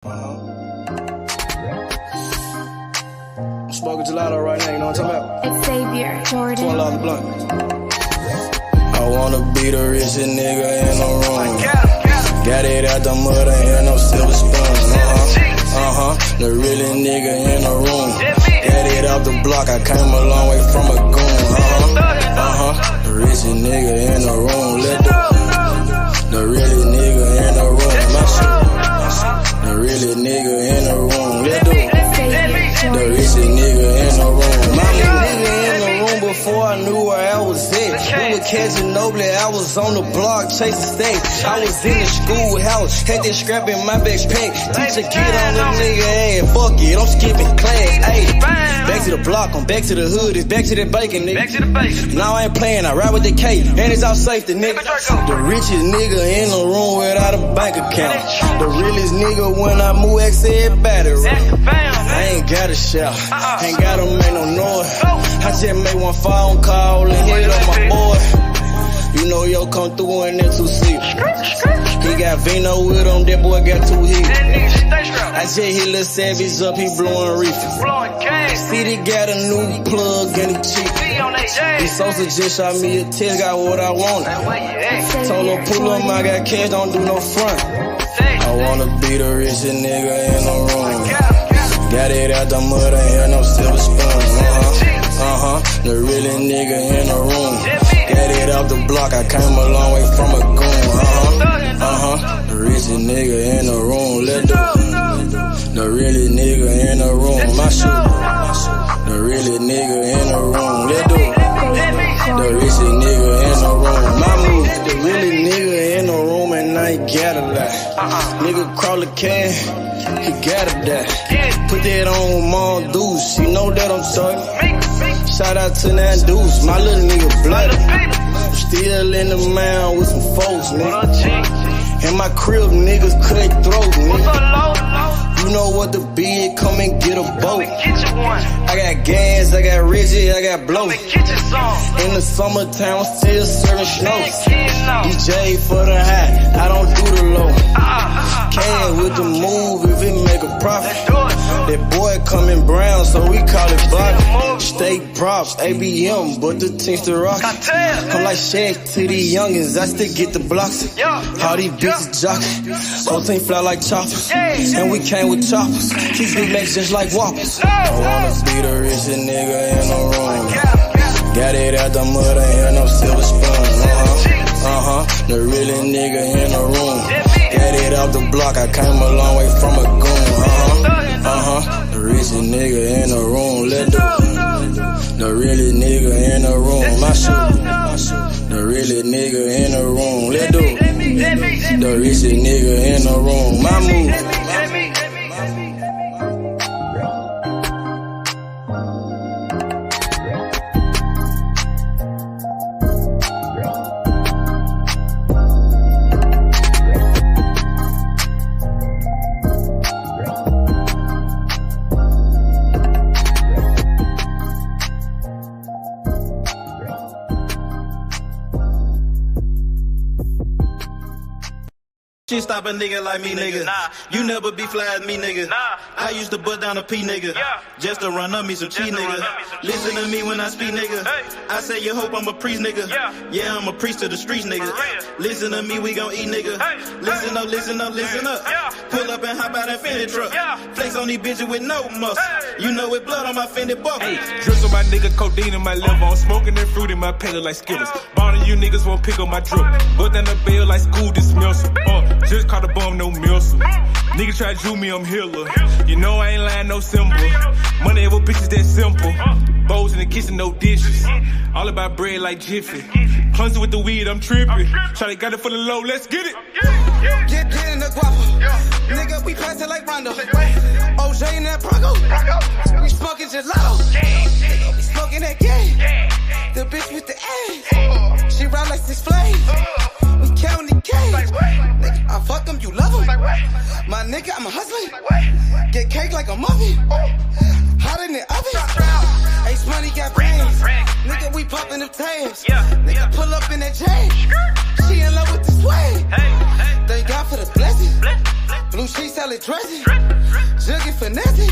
I'm smoking gelato right now, you know what I'm talking about? It's Xavier Jordan. $1 blunt. I wanna be the richest nigga in the room. Got it out the mud, ain't had no silver spoon. The realest nigga in the room. Got it out the block, I came a long way from a goon. The richest nigga in the room. The realest nigga in the room. My shit. The realest nigga in the room. The richest nigga in the room. My nigga in the room before I knew where I was at. We were catching Noble, I was on the block chasing stacks. I was in the schoolhouse, had that scrap in my backpack. Teacher get on the nigga ass, fuck it, I'm skipping class. Ayy, back to the block, I'm back to the hood, it's back to the bacon, nigga. Back to the basics. Now I ain't playing, I ride with the K, and it's all safety, nigga. The richest nigga in the room without a bank account. The realest nigga when I move, exit battery. I ain't gotta shout, ain't gotta make no noise. I just made one phone call and hit on my boy. You know yo come through in that 2-seat. He got Vino with him, that boy got 2 hits. I just hit Lil Savage up, he blowing reefer. City got a new plug and he cheap. He Sosa just shot me a test, got what I wanted. Told him pull up, I got cash, don't do no front. I wanna be the richest nigga in the room. Got it out the mud, ain't had no silver spoon. The realest nigga in the room. Got it out the block, I came a long way from a goon. The richest nigga in the room. The realest nigga in the room. My shit. The realest nigga in the room. The richest nigga in the room. My move. The realest nigga in the room and I ain't gotta lie. Nigga crawl a can, he gotta die. Put that on Mom Deuce, she know that I'm talking. Shout out to that Deuce, my little nigga bloody. Still in the mound with some folks, nigga. In my crib, niggas cut throat, nigga. You know what the bid, come and get a boat. I got gas, I got Reggie, I got blow. In the summertime, I'm still serving snow. DJ for the high, I don't do the low. Can with the move if it make a profit. That boy coming brown, so we call it Bobby. Steak props, ABM, but the team's the rock. I'm like Shaq to these youngins, I still get the blocks. All these bitches jockey, whole team fly like choppers. And we came with choppers, keep big legs just like whoppers. I wanna be the richest nigga in the room. Got it out the mud, ain't had no silver spoon. The realest nigga in the room. Got it out the block, I came a long way from a goon. The richest nigga in the room. The realest nigga in the room. My shit. The realest nigga in the room. The richest nigga in the room. My move. She stop a nigga like me, nigga. You never be fly as me, nigga. I used to butt down a P, nigga. Just to run up me some cheese, nigga. Listen to me when I speak, nigga. I say you hope I'm a priest, nigga. Yeah, I'm a priest to the streets, nigga. Listen to me, we gon' eat, nigga. Listen up, listen up, listen up. Pull up and hop out that Fendi truck. Flex on these bitches with no muscle. You know it blood on my Fendi buckle. Drips on my nigga, codeine in my liver. I'm smoking that fruit in my pedal like Skittles. Bonding you niggas won't pick up my drip. But then the bill like school dismissal. Just caught a bum, no missile. Nigga try to do me, I'm healer. You know I ain't lying, no symbol. Money with bitches that simple. Bowls in the kitchen, no dishes. All about bread like Jiffy. Clumsy with the weed, I'm tripping. Shawty got it for the low, let's get it. Get in the guapa. Nigga, we pass it like Rondo. OJ in that Bronco. We smoking gelato. We smoking that game. The bitch with the ass. She ride like 6 Flames. We counting the cash. Nigga, I fuck him, you love him. My nigga, I'm a hustler. Get cake like a muffin. hot in the oven. Ace money got brains. Nigga, we poppin' them tags. Nigga, pull up in that chain. She in love with the swag. Thank God for the blessing. Blue sheets, salad dressing. Jugging finessing.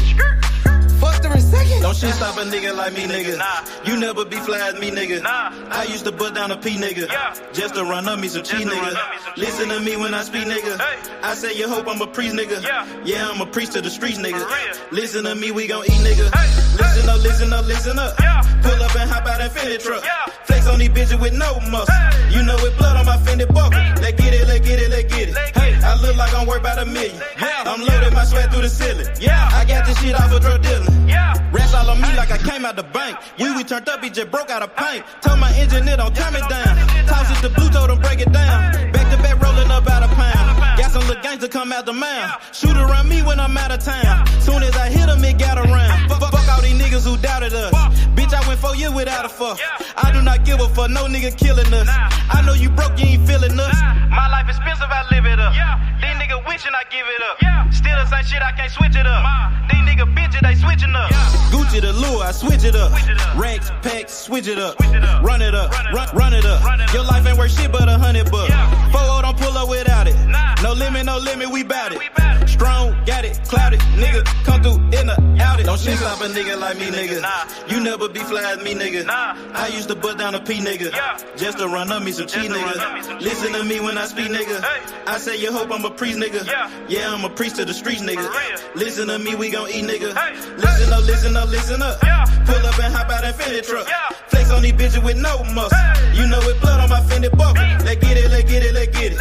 Fucked her in second. Don't shit stop a nigga like me, nigga. You never be fly as me, nigga. I used to butt down a P, nigga. Just to run up me some cheese, nigga. Listen to me when I speak, nigga. I say you hope I'm a priest, nigga. Yeah, I'm a priest to the streets, nigga. Listen to me, we gon' eat, nigga. Listen up, listen up, listen up. Pull up and hop out that Fendi truck. Flex on these bitches with no muscle. You know with blood on my Fendi buckle. Let's get it, let's get it, let's get it. Hey, I look like I'm worth about $1 million. I'm loaded, my sweat through the ceiling. I got this shit off of drug dealing. Rats all on me like I came out the bank. We turned up, he just broke out of paint. Told my engineer don't turn it down. Toss it to blue, told him break it down. Back to back rolling up out of pound. Got some little gangs to come out the mouth. Shoot around me when I'm out of town. Soon as I hit him, it got around. Fuck all these niggas who doubted us. Bitch, I went 4 years without a fuck. I do not give a fuck, no nigga killing us. I know you broke, you ain't feeling us. My life expensive, I live it up. These niggas wishing I give it up. Still the same shit, I can't switch it up. These niggas bitches, they switching up. Gucci the lure, I switch it up. Racks, packs, switch it up. Run it up, run it up. Your life ain't worth shit but $100. 4-0 don't pull up without it. No limit, we bout it. Strong, got it, clouded. Nigga, come through in the out it. Don't shit stop a nigga like me, nigga. You never be fly as me, nigga. I used to butt down a P, nigga. Just to run up me some cheese, nigga. Listen to me when I speak, nigga. I say you hope I'm a priest, nigga. Yeah, I'm a priest to the streets, nigga. Listen to me, we gon' eat, nigga. Listen up, listen up, listen up. Pull up and hop out that Fendi truck. Flex on these bitches with no muscle. You know with blood on my Fendi buckle. Let's get it, let's get it, let's get it.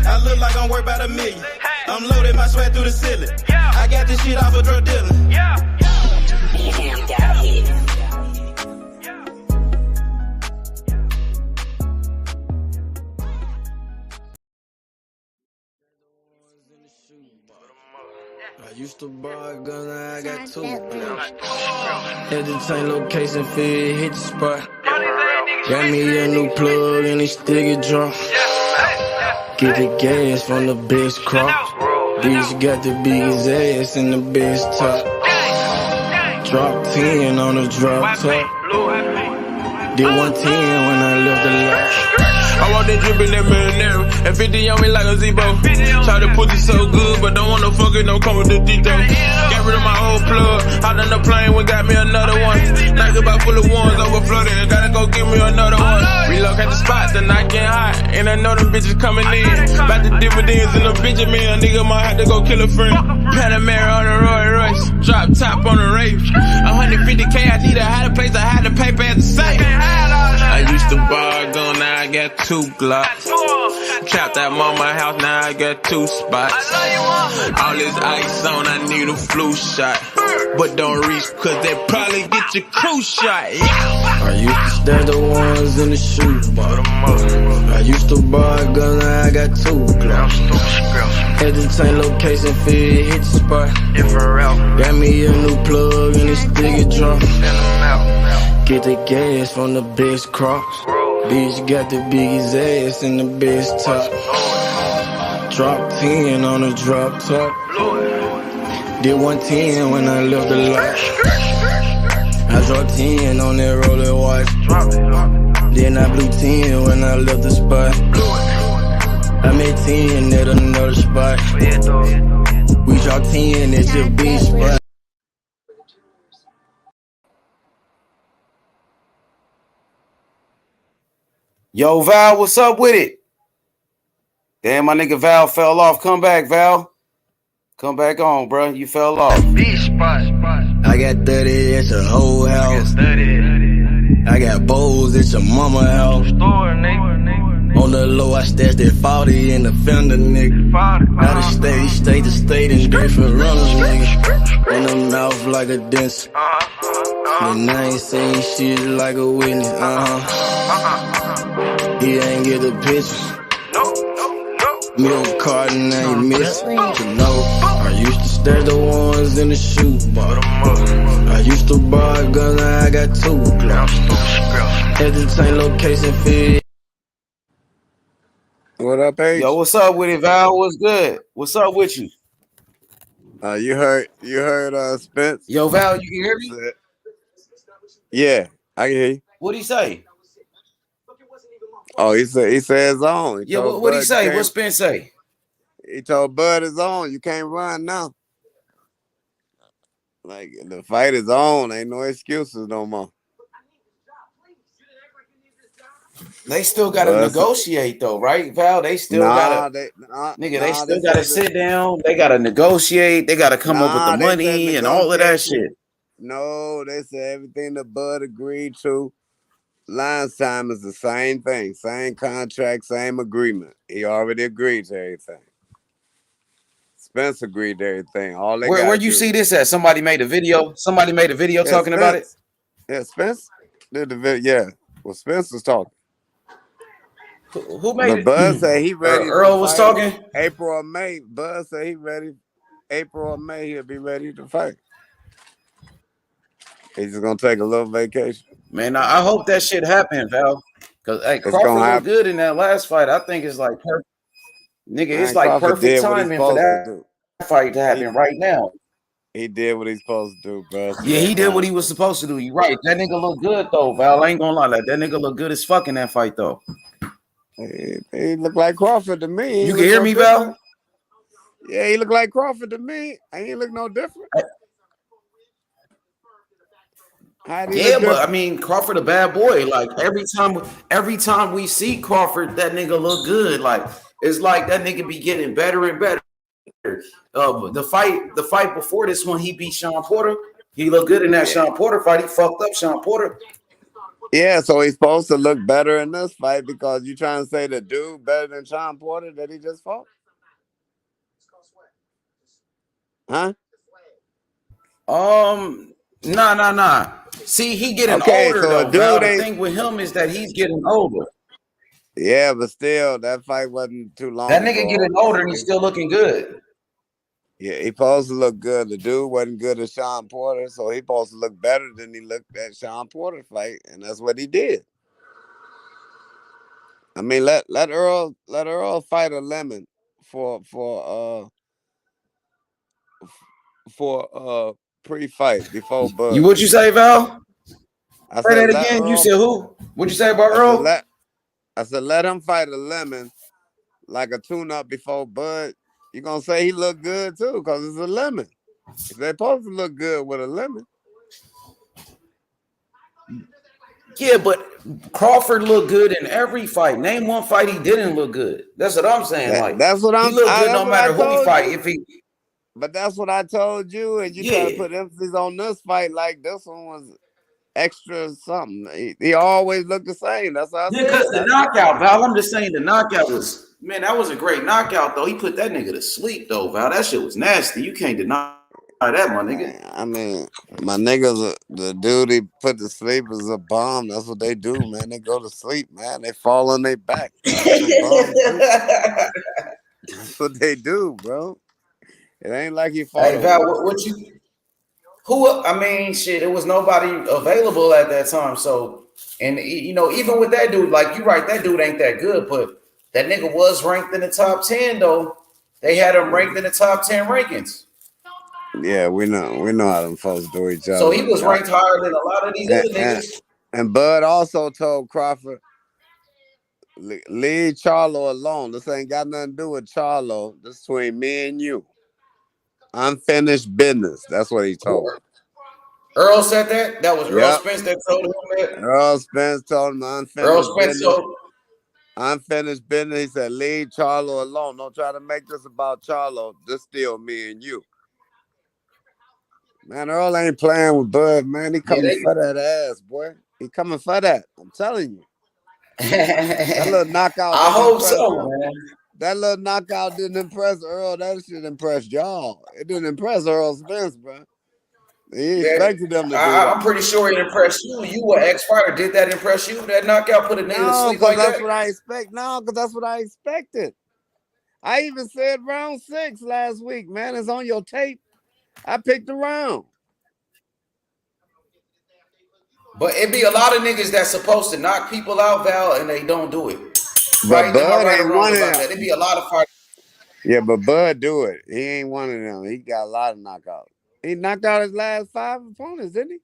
I look like I'm worth about $1 million. I'm loaded, my sweat through the ceiling. I got this shit off of drug dealing. Damn, got hit. I used to buy a gun, now I got 2. At the same location, feel hit the spot. Got me a new plug and it still get drunk. Get the gas from the best crop. Bitch got the biggest ass and the best top. Drop 10 on the drop top. Did 110 when I left the lot. I want that drip in that marinara, and 50 on me like a Zebo. Try to put it so good, but don't want no fuck it, don't come with the detail. Got rid of my old plug, hopped on the plane, we got me another one. Night about full of ones, overflooded, gotta go get me another one. Relocate the spot, the night getting hot, and I know them bitches coming in. About the dividends in the Benjamin, a nigga might have to go kill a friend. Panamera on the Roy Royce, drop top on the Wraith. 150K, I need to hide a place, I had to pay at the safe. I used to buy a gun, now I got 2 Glocks. Trapped at mama house, now I got 2 spots. All this ice on, I need a flu shot. But don't reach, cause they probably get your crew shot. I used to stash the ones in the shoe box. I used to buy a gun, now I got 2 Glocks. At the same location, feel hit the spot. Got me a new plug and it still get drunk. Get the gas from the best crops. Bitch got the biggest ass and the best top. Drop 10 on the drop top. Did 110 when I left the lot. I dropped 10 on that roller watch. Then I blew 10 when I left the spot. I made 10 at another spot. We dropped 10 at your bitch spot. Yo, Val, what's up with it? Damn, my nigga Val fell off. Come back, Val. Come back on, bro. You fell off. I got 30 at your whole house. I got bowls at your mama house. On the low, I stashed that 40 in the fender, nigga. Out of state to state in different runners, nigga. In the mouth like a dentist. And I ain't saying shit like a witness, He ain't get the picture. Milk carton ain't missing. You know, I used to stash the ones in the shoe box. I used to buy a gun, now I got 2 Glocks. At the same location, feel. What up, H? Yo, what's up with it, Val? What's good? What's up with you? You heard Spence? Yo, Val, you can hear me? Yeah, I can hear you. What'd he say? Oh, he said it's on. Yeah, what'd he say? What Spence say? He told Bud it's on. You can't run now. Like the fight is on. Ain't no excuses no more. They still gotta negotiate though, right, Val? They still gotta they still gotta sit down. They gotta negotiate. They gotta come up with the money and all of that shit. No, they said everything that Bud agreed to last time is the same thing, same contract, same agreement. He already agreed to everything. Spence agreed to everything. All they where you see this at? Somebody made a video. Somebody made a video talking about it. Yeah, Spence did the video. Yeah, well, Spence was talking. Who made it? Bud said he ready. Earl was talking. April or May. Bud said he ready. April or May, he'll be ready to fight. He's just gonna take a little vacation. Man, I hope that shit happen, Val. Cause hey, Crawford looked good in that last fight. I think it's like perfect. Nigga, it's like Crawford perfect timing for that fight to happen right now. He did what he's supposed to do, bro. Yeah, he did what he was supposed to do. You're right. That nigga look good though, Val. I ain't gonna lie. That nigga look good as fuck in that fight though. He looked like Crawford to me. You can hear me, Val? Yeah, he looked like Crawford to me. I ain't look no different. Yeah, but I mean, Crawford a bad boy. Like every time we see Crawford, that nigga look good. Like it's like that nigga be getting better and better. The fight before this one, he beat Sean Porter. He looked good in that Sean Porter fight. He fucked up Sean Porter. Yeah, so he's supposed to look better in this fight because you trying to say the dude better than Sean Porter that he just fought? Huh? Nah. See, he getting older though. Val, the thing with him is that he's getting older. Yeah, but still, that fight wasn't too long. That nigga getting older and he's still looking good. Yeah, he supposed to look good. The dude wasn't good as Sean Porter, so he supposed to look better than he looked at Sean Porter fight, and that's what he did. I mean, let Earl fight a lemon for pre-fight before Bud. What'd you say, Val? I say that again. Earl, you said who? What'd you say about Earl? I said let him fight a lemon like a tune-up before Bud. You're gonna say he look good too, because it's a lemon. They're supposed to look good with a lemon. Yeah, but Crawford looked good in every fight. Name one fight he didn't look good. That's what I'm saying. That's what I'm. He looked good no matter who he fight. But that's what I told you, and you try to put emphasis on this fight like this one was extra something. He always looked the same. That's how I said. Because the knockout, Val. I'm just saying the knockout was. Man, that was a great knockout, though. He put that nigga to sleep, though, Val. That shit was nasty. You can't deny that, my nigga. I mean, my niggas, the dude he put to sleep is a bomb. That's what they do, man. They go to sleep, man. They fall on their back. That's what they do, bro. It ain't like he fought. Hey, Val, I mean, shit, it was nobody available at that time. So, and, you know, even with that dude, like, you right, that dude ain't that good, but that nigga was ranked in the top 10, though. They had him ranked in the top 10 rankings. Yeah, we know how them folks do each other. So he was ranked higher than a lot of these other niggas. And Bud also told Crawford, leave Charlo alone. This ain't got nothing to do with Charlo. This is between me and you. Unfinished business. That's what he told him. Earl said that? That was Earl Spence that told him that? Earl Spence told him unfinished business. Unfinished business. He said, leave Charlo alone. Don't try to make this about Charlo. This still me and you. Man, Earl ain't playing with Bud, man. He coming for that ass, boy. He coming for that. I'm telling you. That little knockout. I hope so, man. That little knockout didn't impress Earl. That shit impressed y'all. It didn't impress Earl Spence, bro. He expected them to do that. I'm pretty sure it impressed you. You were ex-fighter. Did that impress you? That knockout put a nigga to sleep like that? That's what I expect. No, because that's what I expected. I even said round 6 last week, man. It's on your tape. I picked the round. But it be a lot of niggas that's supposed to knock people out, Val, and they don't do it. But Bud ain't one of them. It be a lot of fighters. Yeah, but Bud do it. He ain't one of them. He got a lot of knockouts. He knocked out his last 5 opponents, didn't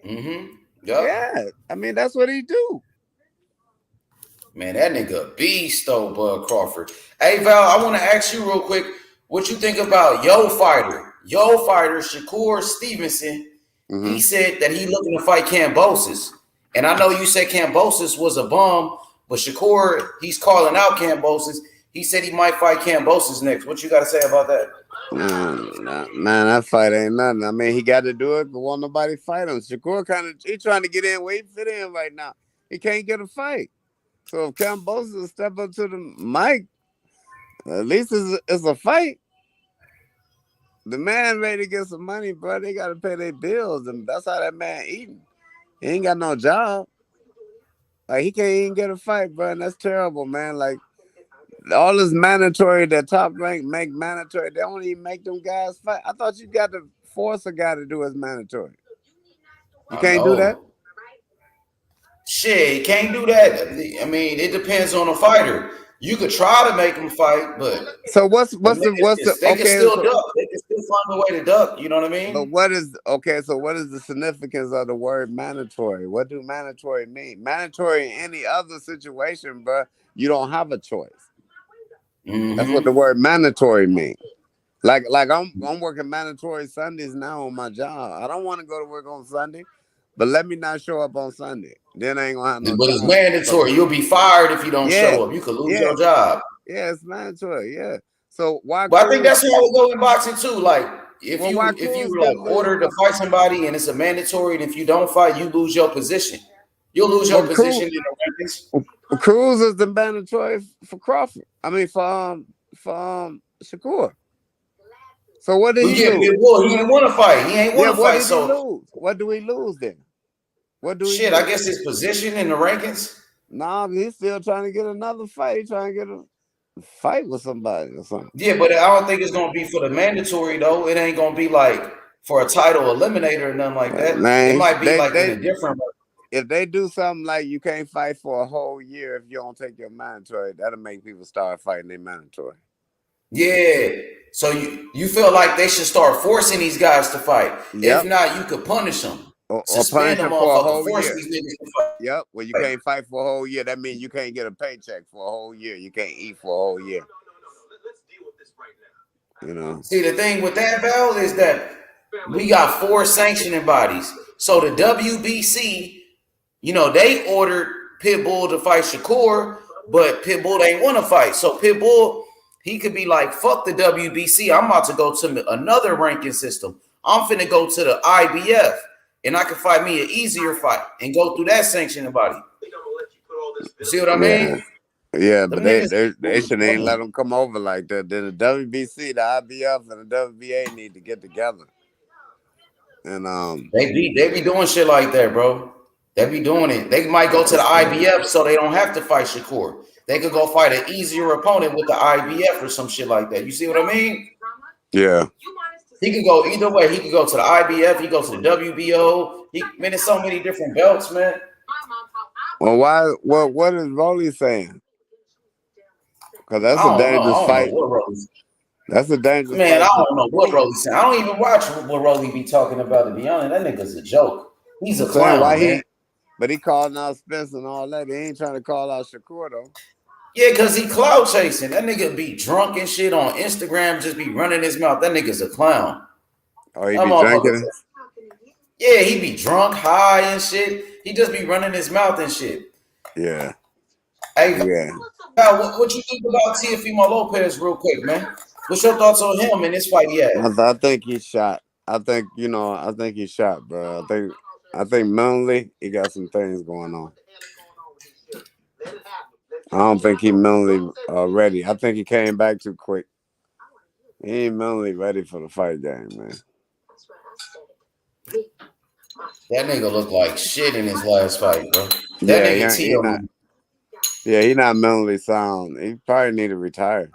he? Yep. Yeah. I mean, that's what he do. Man, that nigga beast though, Bud Crawford. Hey Val, I want to ask you real quick, what you think about Yo fighter, Shakur Stevenson? He said that he looking to fight Kambosos. And I know you said Kambosos was a bum, but Shakur, he's calling out Kambosos. He said he might fight Kambosos next. What you got to say about that? Man, that fight ain't nothing. I mean, he got to do it, but won't nobody fight him. Shakur he trying to get in where he fit in right now. He can't get a fight. So if Kambosos step up to the mic, at least it's a fight. The man ready to get some money, bro. They got to pay their bills, and that's how that man eating. He ain't got no job. Like, he can't even get a fight, bro, and that's terrible, man. Like, all this mandatory that Top Rank make mandatory, they don't even make them guys fight. I thought you got to force a guy to do his mandatory. You can't do that? Shit, you can't do that. I mean, it depends on the fighter. You could try to make them fight, but so what's the they can still duck. They can still find a way to duck. You know what I mean? But what is the significance of the word mandatory? What do mandatory mean? Mandatory in any other situation, bro, you don't have a choice. That's what the word mandatory means. Like I'm working mandatory Sundays now on my job. I don't want to go to work on Sunday, but let me not show up on Sunday. Then I ain't gonna have no But job. it's mandatory. You'll be fired if you don't show up. You could lose your job. Yeah, it's mandatory. Yeah. So why? But I think that's how it go in boxing too. Like if you like order to fight somebody and it's a mandatory, and if you don't fight, you lose your position. You'll lose your position in the rankings. Cruz is the mandatory for Crawford. I mean for Shakur. So what did he lose? He didn't want to fight. He ain't want to fight. So lose? What do we lose then? What do we Shit, I guess his position in the rankings. Nah, he's still trying to get another fight. He's trying to get a fight with somebody or something. Yeah, but I don't think it's gonna be for the mandatory though. It ain't gonna be like for a title eliminator or nothing like that. Man, it might be like in a different. If they do something like you can't fight for a whole year if you don't take your mandatory, that'll make people start fighting their mandatory. Yeah. So you feel like they should start forcing these guys to fight. Yep. If not, you could punish them. Or punish them for a whole year. Yep. Well, you can't fight for a whole year. That means you can't get a paycheck for a whole year. You can't eat for a whole year. You know. See, the thing with that, Val, is that we got 4 sanctioning bodies. So the WBC, you know, they ordered Pitbull to fight Shakur, but Pitbull ain't want to fight. So Pitbull, he could be like, fuck the WBC. I'm about to go to another ranking system. I'm finna go to the IBF. And I can fight me an easier fight and go through that sanctioning body. You see what I mean? Yeah, but they should ain't let them come over like that. Then the WBC, the IBF, and the WBA need to get together. And they be doing shit like that, bro. They be doing it. They might go to the IBF so they don't have to fight Shakur. They could go fight an easier opponent with the IBF or some shit like that. You see what I mean? Yeah. He could go either way. He could go to the IBF. He could go to the WBO. Man, there's so many different belts, man. Well, why? What is Rolly saying? Because that's a dangerous fight. That's a dangerous fight. Man, I don't know what Rolly's saying. I don't even watch what Rolly be talking about, to be honest. That nigga's a joke. He's a clown, man. But he calling out Spence and all that. He ain't trying to call out Shakur, though. Yeah, because he cloud chasing. That nigga be drunk and shit on Instagram, just be running his mouth. That nigga's a clown. Oh, he be drinking? Yeah, he be drunk, high and shit. He just be running his mouth and shit. Yeah. Hey, what you think about Teofimo Lopez real quick, man? What's your thoughts on him in this fight he had? I think he's shot. I think he's shot, bro. I think mentally he got some things going on. I don't think he mentally ready. I think he came back too quick. He ain't mentally ready for the fight game, man. That nigga looked like shit in his last fight, bro. That he not mentally sound. He probably need to retire.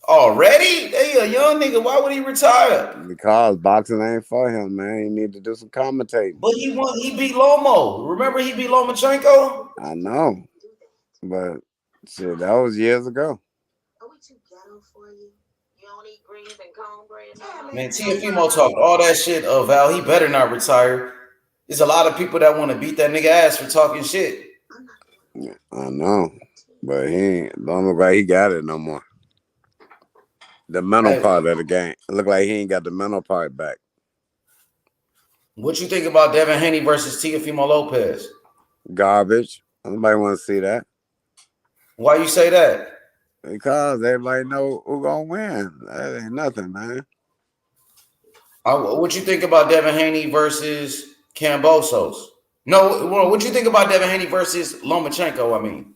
Already? They a young nigga. Why would he retire? Because boxing ain't for him, man. He need to do some commentating. But he beat Lomo. Remember he beat Lomachenko? I know. But Shit, that was years ago. Man, Teofimo talked all that shit of Val. He better not retire. There's a lot of people that want to beat that nigga ass for talking shit. I know, but don't look like he got it no more. The mental part of the game. It look like he ain't got the mental part back. What you think about Devin Haney versus Teofimo Lopez? Garbage. Nobody want to see that. Why you say that? Because everybody know who gonna win. That ain't nothing, man. What you think about Devin Haney versus Kambosos? No, what you think about Devin Haney versus Lomachenko? I mean,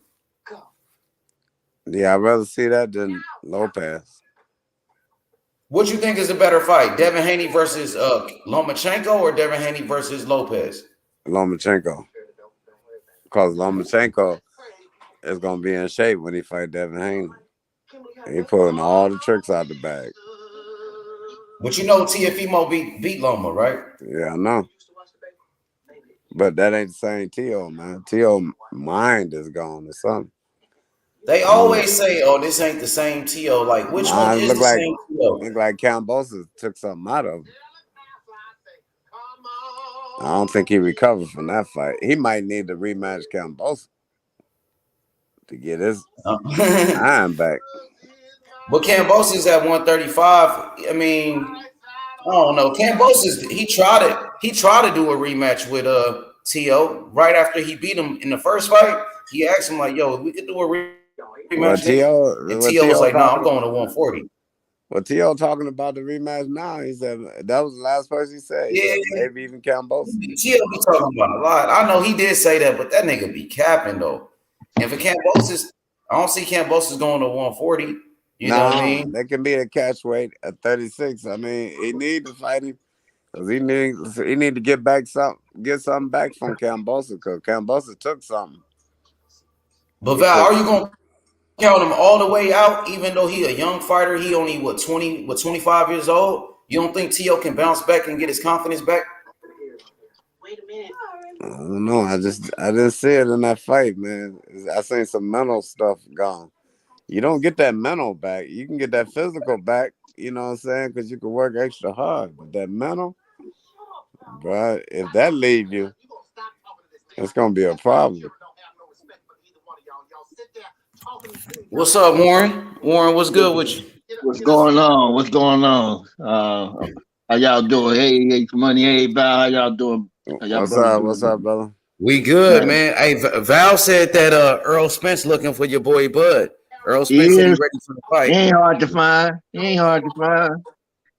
yeah, I'd rather see that than Lopez. What you think is the better fight, Devin Haney versus Lomachenko or Devin Haney versus Lopez? Lomachenko, because Lomachenko is gonna be in shape when he fight Devin Haney. He pulling all the tricks out the bag. But you know Teofimo beat Loma, right? Yeah, I know. But that ain't the same Teo, man. Teo mind is gone or something. They always say, "Oh, this ain't the same Teo." Like, which one is the same Teo? Look like Kambosos took something out of him. I don't think he recovered from that fight. He might need to rematch Kambosos to get his iron back. But Kambosos at 135. I mean, I don't know. Kambosos, he tried it. He tried to do a rematch with Teo right after he beat him in the first fight. He asked him like, "Yo, we could do a rematch." Teo was like, "No, I'm going to 140." Well, Teo talking about the rematch now. He said that was the last person he said. Yeah, maybe even Kambosos. Teo be talking about a lot. I know he did say that, but that nigga be capping though. And for Kambosos, I don't see Kambosos going to 140. You know what I mean? That can be a catch weight at 36. I mean, he need to fight him because he need to get something back from Kambosos because Kambosos took something. But Val, are you gonna count him all the way out, even though he a young fighter? He only 25 years old. You don't think Teo can bounce back and get his confidence back? Wait a minute. I don't know. I didn't see it in that fight, man. I seen some mental stuff gone. You don't get that mental back. You can get that physical back, you know what I'm saying? Because you can work extra hard. But that mental, bro, if that leave you, it's going to be a problem. What's up, Warren? Warren, what's good with you? What's going on? What's going on? How y'all doing? Hey, Money. Hey, Val. How y'all doing? What's up, brother? We good, man. Hey, Val said that Earl Spence looking for your boy Bud. Earl Spence said he's ready for the fight. He ain't hard to find.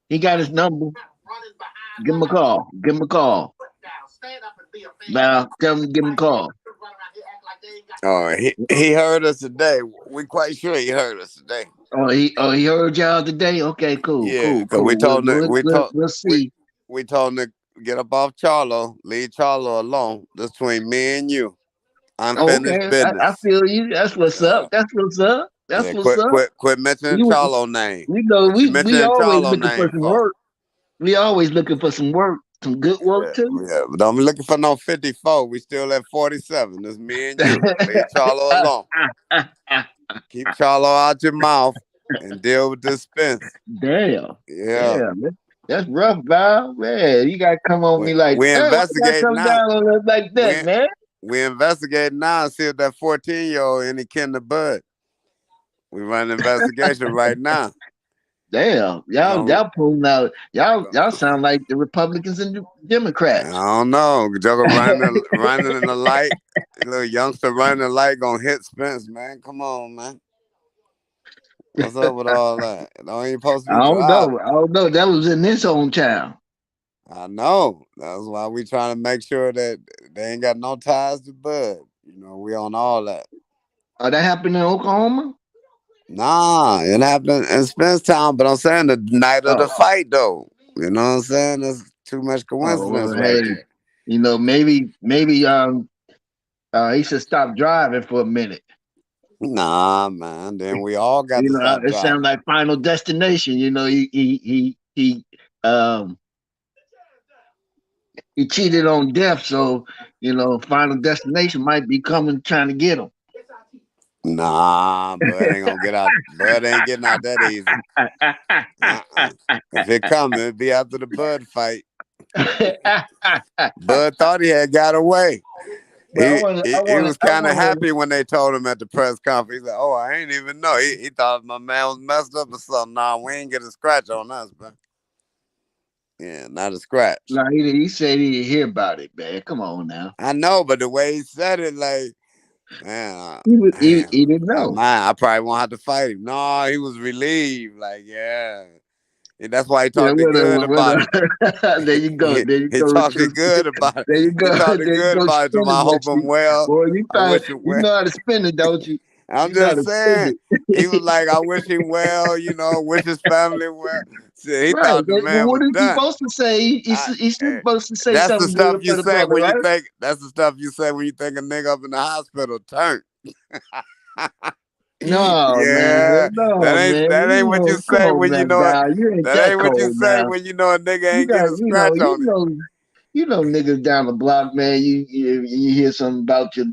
He got his number. Give him a call. Val, tell him to give him a call. Oh, he heard us today. We quite sure he heard us today. Oh, he heard y'all today. Okay, cool. Yeah, cool. We told him. We'll see. We told him to get up off Charlo, leave Charlo alone. This between me and you. Unfinished business. I feel you. That's what's up. That's what's up. Quit mentioning Charlo name. You know, we always looking for some work. We always looking for some work. Some good work too. Yeah, but I'm looking for no 54. We still at 47. It's me and you. Leave Charlo alone. Keep Charlo out your mouth and deal with this Spence. Damn. Yeah. That's rough, Val. Man, you gotta come on me like we investigate come now. Down on us like that, man. We investigate now and see if that 14-year-old any kin to Bud. We run an investigation right now. Damn, y'all pulling out. Y'all sound like the Republicans and the Democrats. I don't know. Joker running in the light. Little youngster running the light gonna hit Spence, man. Come on, man. What's up with all that? It ain't supposed to be. I don't know. That was in his hometown. I know. That's why we trying to make sure that they ain't got no ties to Bud. You know, we on all that. Oh, that happened in Oklahoma? Nah, it happened in Spencetown, but I'm saying the night of the fight, though. You know what I'm saying? There's too much coincidence right there. You know, maybe he should stop driving for a minute. Nah, man. Then we all got to stop driving. It sounds like Final Destination. You know, he cheated on death, so you know, Final Destination might be coming trying to get him. Nah, Bud ain't gonna get out. Bud ain't getting out that easy. If it comes, it'll be after the Bud fight. Bud thought he had got away. He was kind of happy when they told him at the press conference. He's like, "Oh, I ain't even know." He thought my man was messed up or something. Nah, we ain't get a scratch on us, bro. Yeah, not a scratch. Nah, he said he didn't hear about it, man. Come on now. I know, but the way he said it, like, man, he didn't know. I probably won't have to fight him. No, he was relieved. Like, yeah. And that's why he talked good about it. There you go. There you go. He talking good about it. There you go. He talking good about it. I hope him well. Boy, you know how to spin it, don't you? I'm just saying. He was like, I wish him well, wish his family well. See, he thought the man was done. What is he supposed to say? He's supposed to say that's something. The stuff you say when you think. That's the stuff you say when you think a nigga up in the hospital turned. No, yeah, man. No, that ain't what you say when you know it. That ain't what you say when you know a nigga ain't getting a scratch on it. You know niggas down the block, man. You hear something about your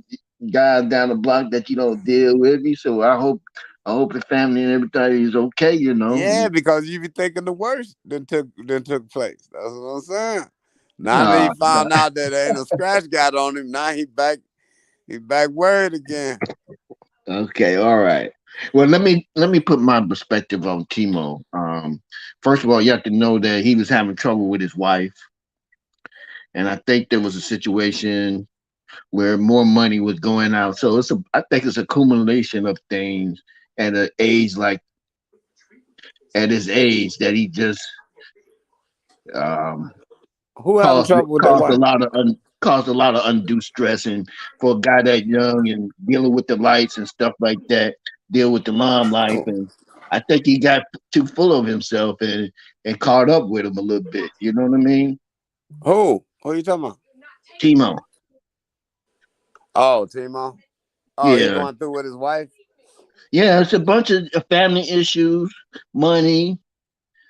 guys down the block that you don't deal with me. So I hope the family and everybody is okay, Yeah, because you be thinking the worst than took place. That's what I'm saying. Now that he found out that there ain't a scratch got on him, now he back word again. Okay, all right. Well, let me put my perspective on Timo. First of all, you have to know that he was having trouble with his wife, and I think there was a situation where more money was going out. So I think it's accumulation of things at an age at his age that he just who having trouble with their wife? Caused a lot of undue stress, and for a guy that young and dealing with the lights and stuff like that, deal with the limelight, and I think he got too full of himself and caught up with him a little bit. You know what I mean? Who are you talking about? Timo. Oh, Timo. Oh, yeah. He's going through with his wife. Yeah, it's a bunch of family issues, money.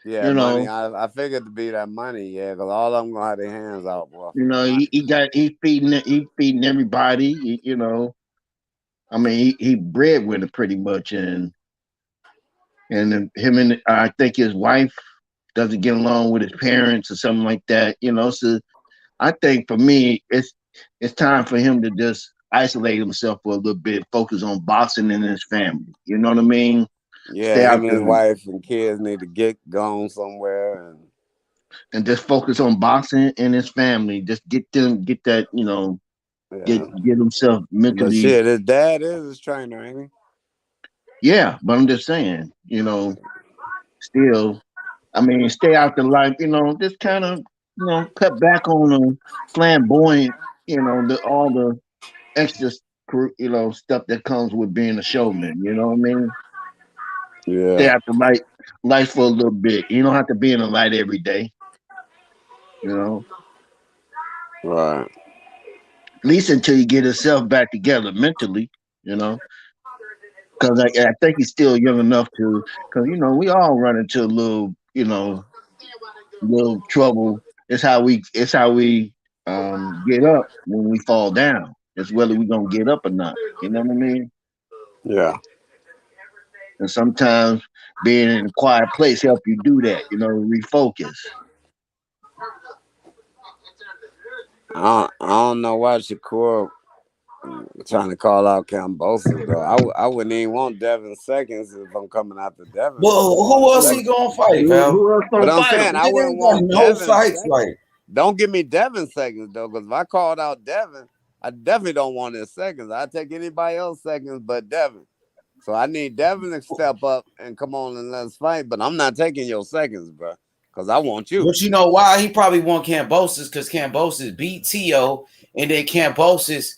Yeah, money. I figured to be that money, because all of them gonna have their hands out, boy. He's feeding everybody. I mean, he breadwinner pretty much, and I think his wife doesn't get along with his parents or something like that. So I think for me, it's time for him to just isolate himself for a little bit, focus on boxing and his family. You know what I mean? Yeah, him and his wife and kids need to get gone somewhere and just focus on boxing and his family. Just get that, get himself mentally. But shit, his dad is his trainer, ain't he? Yeah, but I'm just saying, still, I mean, stay out the life, just kind of, cut back on the flamboyant, all the extra, stuff that comes with being a showman. You know what I mean? Yeah. Stay out the light for a little bit. You don't have to be in the light every day. Right. At least until you get yourself back together mentally, because I think he's still young enough to, because we all run into a little, little trouble. It's how we get up when we fall down. It's whether we're gonna get up or not. You know what I mean? Yeah. And sometimes being in a quiet place help you do that, refocus. I don't know why Shakur trying to call out Kambosos, though. I wouldn't even want Devin seconds if I'm coming after Devin. Well, who else he gonna fight, Val? But I'm saying I wouldn't want Devin fights. Like, don't give me Devin seconds, though, because if I called out Devin, I definitely don't want his seconds. I'd take anybody else seconds but Devin. So I need Devin to step up and come on and let's fight, but I'm not taking your seconds, bro, because I want you. But you know why? He probably want Kambosos because Kambosos beat Tio, and then Kambosos,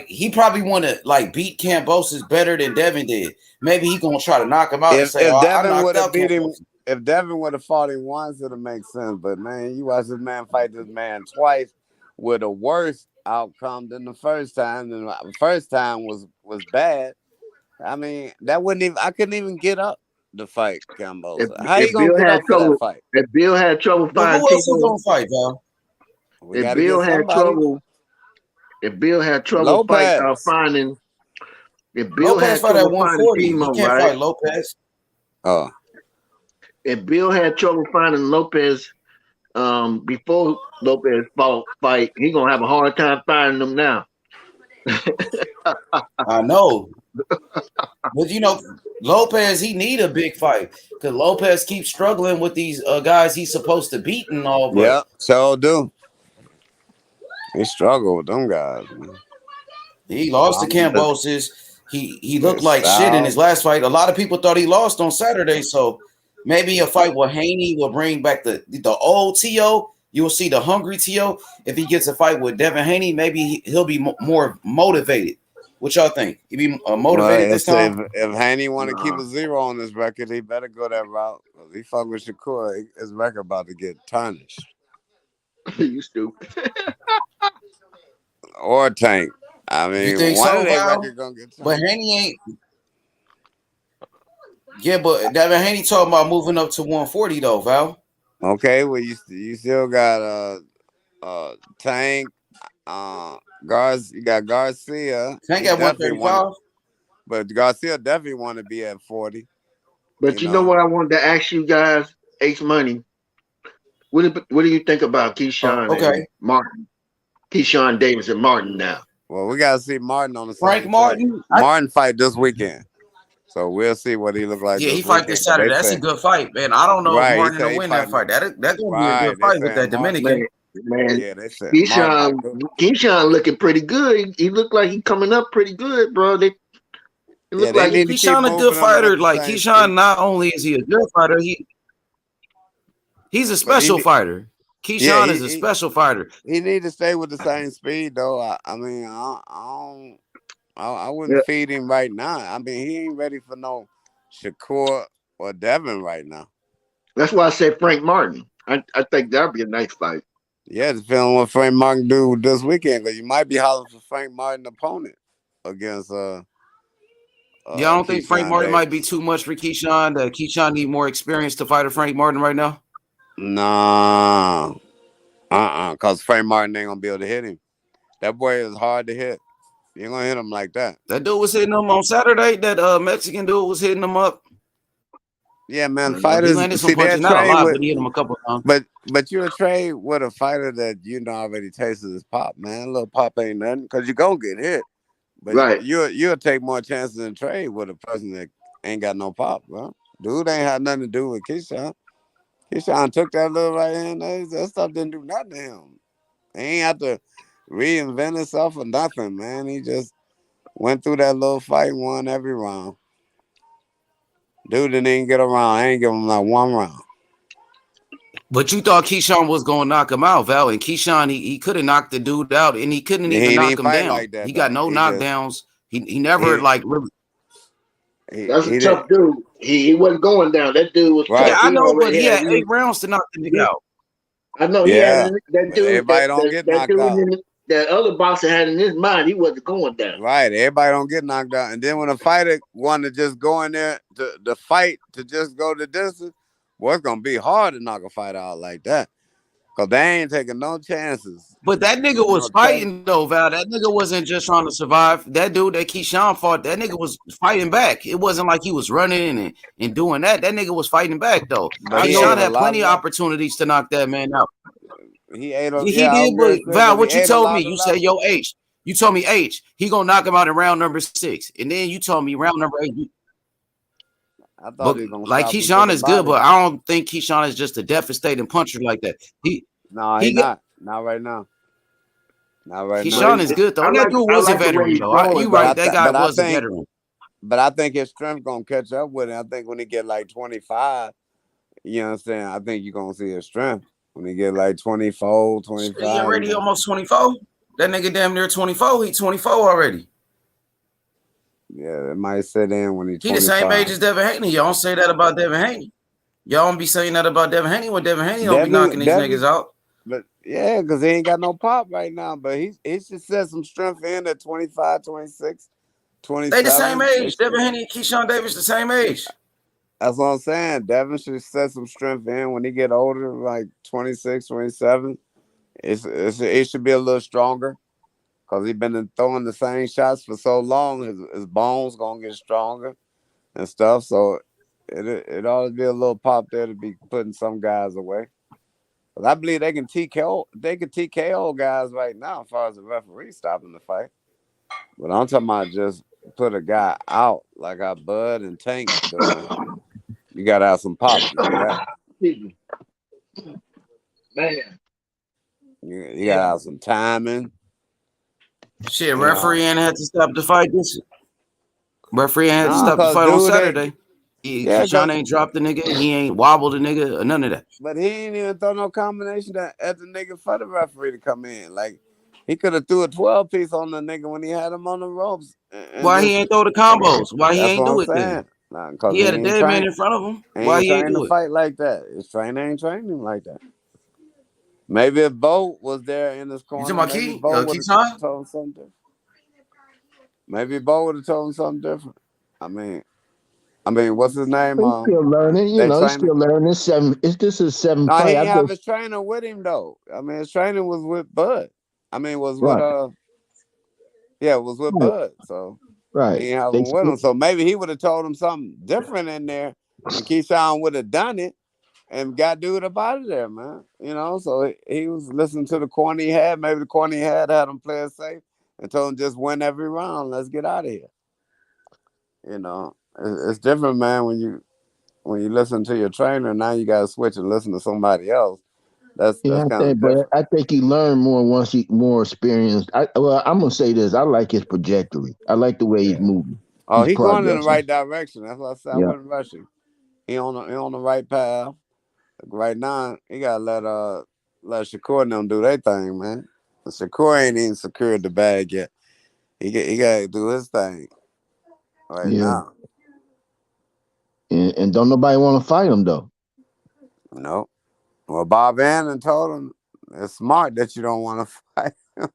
he probably want to beat Kambosos better than Devin did. Maybe he gonna try to knock him out and say, if Devin would have beat him, if Devin would have fought him once, it'd make sense. But man, you watch this man fight this man twice with a worse outcome than the first time. And the first time was bad. I mean, that wouldn't even. I couldn't even get up to fight Kambosos. How you gonna get up for that fight? If Bill had trouble finding, who else is gonna fight, Val? If Bill had trouble finding If Bill Lopez had fight at trouble finding 140. He Timo, can't right? fight Lopez. Oh, If Bill had trouble finding Lopez before Lopez fight, he gonna have a hard time finding them now. I know. But Lopez, he need a big fight because Lopez keeps struggling with these guys he's supposed to beat and all. But yeah, so do. He struggled with them guys, man. he lost to Kambosos. He looked like shit in his South. last fight. A lot of people thought he lost on Saturday, so maybe a fight with Haney will bring back the old T.O. You'll see the hungry T.O. If he gets a fight with Devin Haney, maybe he'll be more motivated. What y'all think? He be motivated this time? If Haney want to keep a 0 on his record, he better go that route. If he fuck with Shakur, his record about to get tarnished. You stupid. Or Tank. I mean, You think one so, of their Val? record gonna get tarnished. But Haney ain't. Yeah, but Devin Haney talking about moving up to 140 though, Val. Okay, well you still got Tank, you got Garcia. Tank at 135. But Garcia definitely want to be at 40. But you know what I wanted to ask you guys, Ace Money. What do you think about Keyshawn and Martin? Keyshawn Davis and Martin now. Well, we gotta see Martin on the Frank same Martin. Martin fight this weekend. So we'll see what he look like. Yeah, he fight this Saturday. That's a good fight, man. I don't know if Martin will win that fight. That's gonna be a good fight with that Dominican. Man, yeah, they said Keyshawn looking pretty good. He looked like he coming up pretty good, bro. It looked like Keyshawn a good fighter. Like Keyshawn, not only is he a good fighter, he's a special fighter. Keyshawn is a special fighter. He need to stay with the same speed, though. I wouldn't feed him right now. I mean, he ain't ready for no Shakur or Devin right now. That's why I said Frank Martin. I think that'd be a nice fight. Yeah, depending on what Frank Martin do this weekend, because you might be hollering for Frank Martin opponent against I don't think Frank Martin might be too much for Keyshawn. That Keyshawn need more experience to fight a Frank Martin right now. Nah. Because Frank Martin ain't gonna be able to hit him. That boy is hard to hit. You ain't gonna hit him like that. That dude was hitting him on Saturday. That Mexican dude was hitting him up. Yeah, man. Fighters see that not a lot, with, but he hit him a couple times. But you a trade with a fighter that you know already tasted his pop, man. A little pop ain't nothing because you gonna get hit. But you'll take more chances in trade with a person that ain't got no pop, bro. Dude ain't had nothing to do with Keyshawn. Keyshawn took that little right hand. That stuff didn't do nothing to him. He ain't have to reinvent himself or nothing, man. He just went through that little fight, won every round. Dude didn't even get around. I ain't give him like one round. But you thought Keyshawn was going to knock him out, Val. And Keyshawn, he could have knocked the dude out, and he couldn't even knock him down. Like that, he got no knockdowns. He never really. That's a tough dude. He wasn't going down. That dude was tough. Yeah, I know, but he had 8 rounds to knock the nigga out. I know. Yeah, that dude. Everybody don't get knocked out. That other boxer had in his mind he wasn't going down. Right. Everybody don't get knocked out. And then when a fighter want to just go in there to fight to just go the distance, well, it's gonna be hard to knock a fighter out like that. Cause they ain't taking no chances. But that nigga was fighting though, Val. That nigga wasn't just trying to survive. That dude that Keyshawn fought, that nigga was fighting back. It wasn't like he was running and doing that. That nigga was fighting back though. Keyshawn had plenty of opportunities to knock that man out. He ate he did, but Val, what you told me, you said, yo, H. You told me H. He gonna knock him out in round number 6, and then you told me round number 8. I thought he was gonna like Keyshawn is good, but I don't think Keyshawn is just a devastating puncher like that. He's not right now. Not right now. Keyshawn is good though. That dude was a veteran though. You right, that guy was a veteran. But I think his strength gonna catch up with him. I think when he get like 25, you know what I'm saying? I think you're gonna see his strength. When he get like 24, 25. He already almost 24. That nigga damn near 24. He 24 already. Yeah, it might sit in when he's 25. He the same age as Devin Haney. Y'all don't say that about Devin Haney. Y'all don't be saying that about Devin Haney when Devin Haney don't be knocking these niggas out. But yeah, because he ain't got no pop right now. But he should set some strength in at 25, 26, 27. They the same age. Devin Haney and Keyshawn Davis the same age. That's what I'm saying. Devin should set some strength in when he get older, like 26, 27. It should be a little stronger. Because he been throwing the same shots for so long, his bones going to get stronger and stuff. So it ought to be a little pop there to be putting some guys away. But I believe they can TKO guys right now as far as the referee stopping the fight. But I'm talking about just put a guy out like how Bud and Tank doing. You got to have some pop to do that. Man. You got to have some timing. Shit, referee ain't had to stop the fight this. Referee ain't had to stop the fight on Saturday. Sean ain't dropped the nigga. He ain't wobbled the nigga or none of that. But he ain't even throw no combination at the nigga for the referee to come in. Like, he could have threw a 12-piece on the nigga when he had him on the ropes. Why he ain't throw the combos? Why he ain't do it then? Nah, he had a dead man in front of him. Why he ain't do it? Fight like that. His trainer ain't training him like that. Maybe if Bo was there in his corner, maybe Bo would have told him something different. Maybe Bo would have told him something different. I mean, what's his name? He's still learning, he's still learning. This is 7 No, fight. he didn't have his trainer with him though. I mean, his trainer was with Bud. Was with Bud. So right, he didn't have him with him. So maybe he would have told him something different in there, and Keyshawn would have done it and got dude up out of there, man. So he was listening to the corner he had. Maybe the corner he had him play it safe and told him just win every round. Let's get out of here. It's different, man, when you listen to your trainer. Now you got to switch and listen to somebody else. That's kind of different. But I think he learned more once he more experienced. I'm gonna say this. I like his trajectory. I like the way he's moving. Oh, he's going in the right direction. That's what I said. I wasn't rushing. He on the right path. Right now, he gotta let Shakur and them do their thing, man. Shakur ain't even secured the bag yet. He gotta do his thing right now. And don't nobody want to fight him though. No. Well, Bob Annan told him it's smart that you don't want to fight him.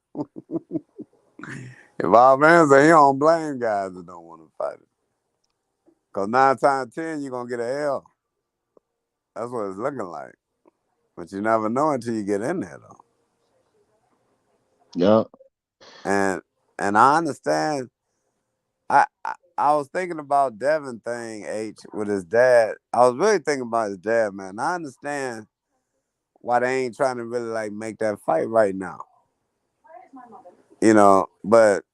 If Bob Annan said he don't blame guys that don't want to fight him. Because 9 times 10, you're going to get an L. That's what it's looking like. But you never know until you get in there, though. Yeah. And I understand. I was thinking about Devin thing, H, with his dad. I was really thinking about his dad, man. I understand why they ain't trying to really make that fight right now. But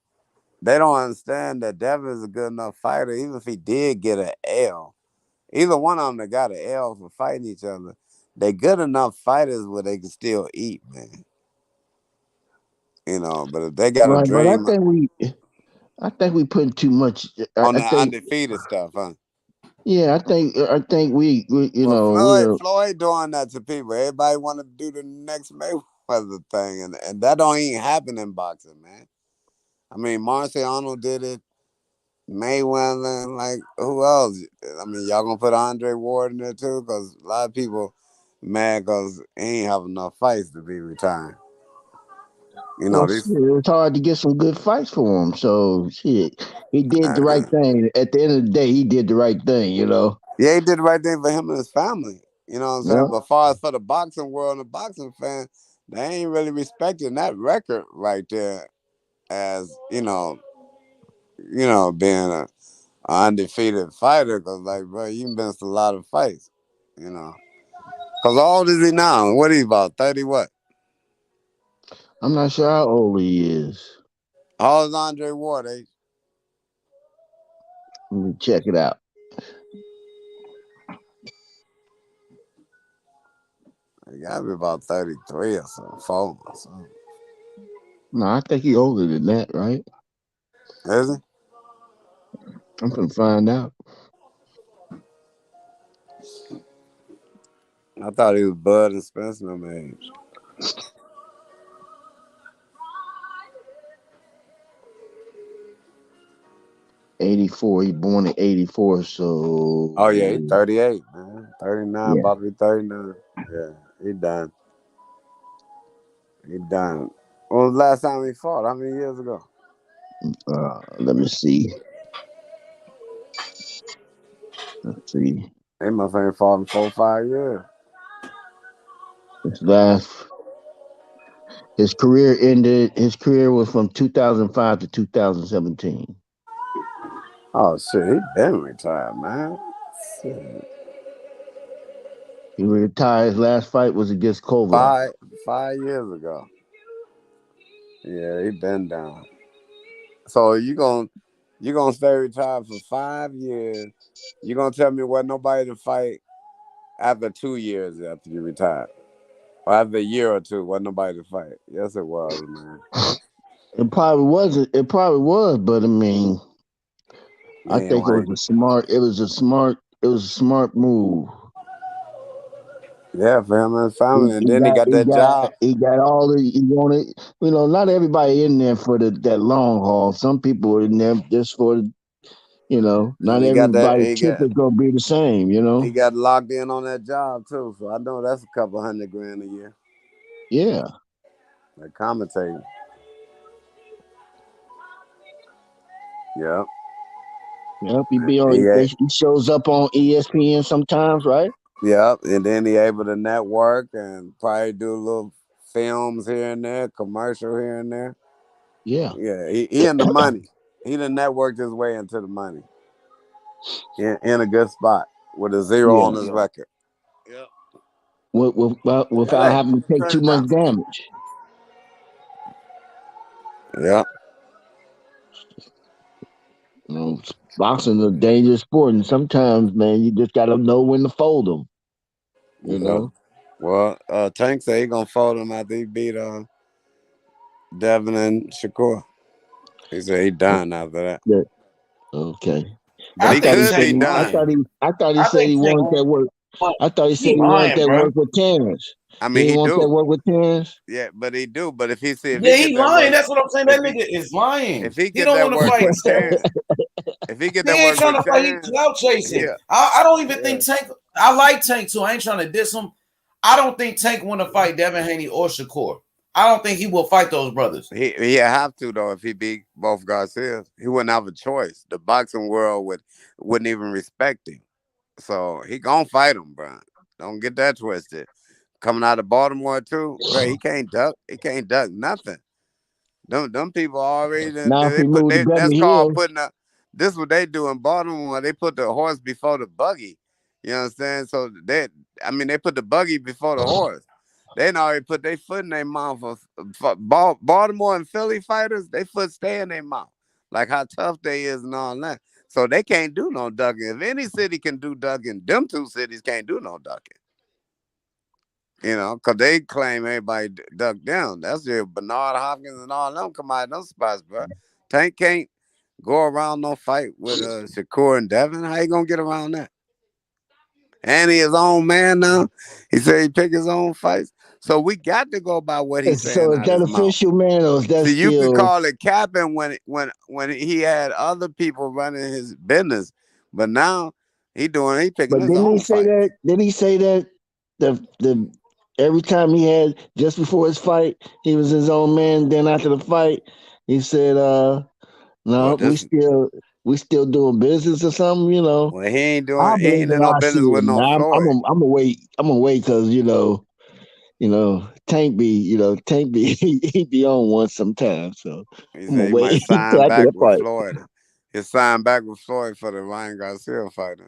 they don't understand that Devin is a good enough fighter. Even if he did get an L, either one of them that got an L for fighting each other, they good enough fighters where they can still eat, man. But if they got a dream, but I think we putting too much on the undefeated stuff, huh? Yeah, I think we Floyd doing that to people. Everybody want to do the next Mayweather thing, and that don't even happen in boxing, man. I mean, Marcy Arnold did it. Mayweather, who else? I mean, y'all gonna put Andre Ward in there too? Because a lot of people mad because he ain't have enough fights to be retired. It's hard to get some good fights for him. So shit, he did the right thing. At the end of the day, he did the right thing. Yeah, he did the right thing for him and his family. You know what I'm saying? But as far as for the boxing world and the boxing fan, they ain't really respecting that record right there as being an undefeated fighter. Because bro, you missed a lot of fights. Because how old is he now? What is he about? 30 what? I'm not sure how old he is. How old is Andre Ward, H? Let me check it out. He gotta be about 33 or something, 4 or something. No, I think he's older than that, right? Is he? I'm gonna find out. I thought he was Bud and Spencer age. '84. He born in '84, so. Oh yeah, he's 38, man. 39, about to be 39. Yeah, he done. He done. When was the last time he fought? How many years ago? Let me see. Let's see. They must have fought in 4 or 5 years. His last His career ended. His career was from 2005 to 2017. Oh shit, he been retired, man. Shit. He retired. His last fight was against Kovalev. Five years ago. Yeah, he been down. So you gonna stay retired for 5 years. You gonna tell me what nobody to fight after 2 years after you retire? Or after a year or two, wasn't nobody to fight. Yes, it was, man. It probably wasn't. It probably was, but I mean, You I ain't think it was lying. a smart. It was a smart. It was a smart move. Yeah, for him and his family. And He then he got. got He that got. job. He got all the. He wanted. You know, not everybody in there for that long haul. Some people are in there just for. You know, And not everybody's he tip got is gonna be the same. You he know. got locked in on that job too. So I know that's a couple $100,000 a year. Yeah. Like commentating. Yep. Yep. He be on. Yeah. He shows up on ESPN sometimes, right? Yep. And then he able to network and probably do little films here and there, commercial here and there. Yeah. Yeah, he in the money. He done networked his way into the money. In a good spot with a zero Yeah. on his record. Yep. Without LA, having to take turn too it much down. damage. Yep. You know, boxing is a dangerous sport, and sometimes, man, you just gotta know when to fold them. You know. Well, Tank said he gonna fold him after he beat Devin and Shakur. He said he done after that. Yeah. Okay. But I he think could Tank be done. lying. I thought he I said think he Tank wanted that work. I thought he said he he wanted lying, that bro. work with Terrence. I He mean, didn't he want that do. work with Terrence. Yeah, but he do. But if he Yeah, get he that lying. work, That's what I'm saying. if That nigga is lying. he He get don't that want to work fight with Tank. Terrence, if he get He that ain't work trying with to fight. He Terrence, clout chasing. yeah, I don't even yeah. think Tank. I like Tank too. I ain't trying to diss him. I don't think Tank want to fight Devin Haney or Shakur. I don't think he will fight those brothers. He have to though. If he beat both Garcias, he wouldn't have a choice. The boxing world wouldn't even respect him. So he gonna fight him, bro. Don't get that twisted. Coming out of Baltimore too, bro. He can't duck. He can't duck nothing. Them people already Now, if he moved to that's Beverly called Hills, putting up. This is what they do in Baltimore. They put the horse before the buggy. You understand? So they put the buggy before the horse. They already put their foot in their mouth. For Baltimore and Philly fighters, they foot stay in their mouth. Like how tough they is and all that. So they can't do no ducking. If any city can do ducking, them two cities can't do no ducking. You know, because they claim everybody ducked down. That's it. Bernard Hopkins and all them come out of them spots, bro. Tank can't go around no fight with Shakur and Devin. How you going to get around that? And he his own man now. He said he pick his own fights. So we got to go by what he's so saying is out that his mouth. official, man, or is that See, you could still? call it capping when he had other people running his business, but now he picking But his own fight. Didn't he say that the every time he had just before his fight, he was his own man. Then after the fight, he said, Well, no, we still doing business or something, you know." well, he ain't I in believe it. no I see business it. with no Now Floyd. I'm gonna wait. I'm gonna wait because Tank be he be on one sometimes. So He I'm gonna said he might wait until sign after back the with fight. Floyd. He'll sign back with Floyd for the Ryan Garcia fight.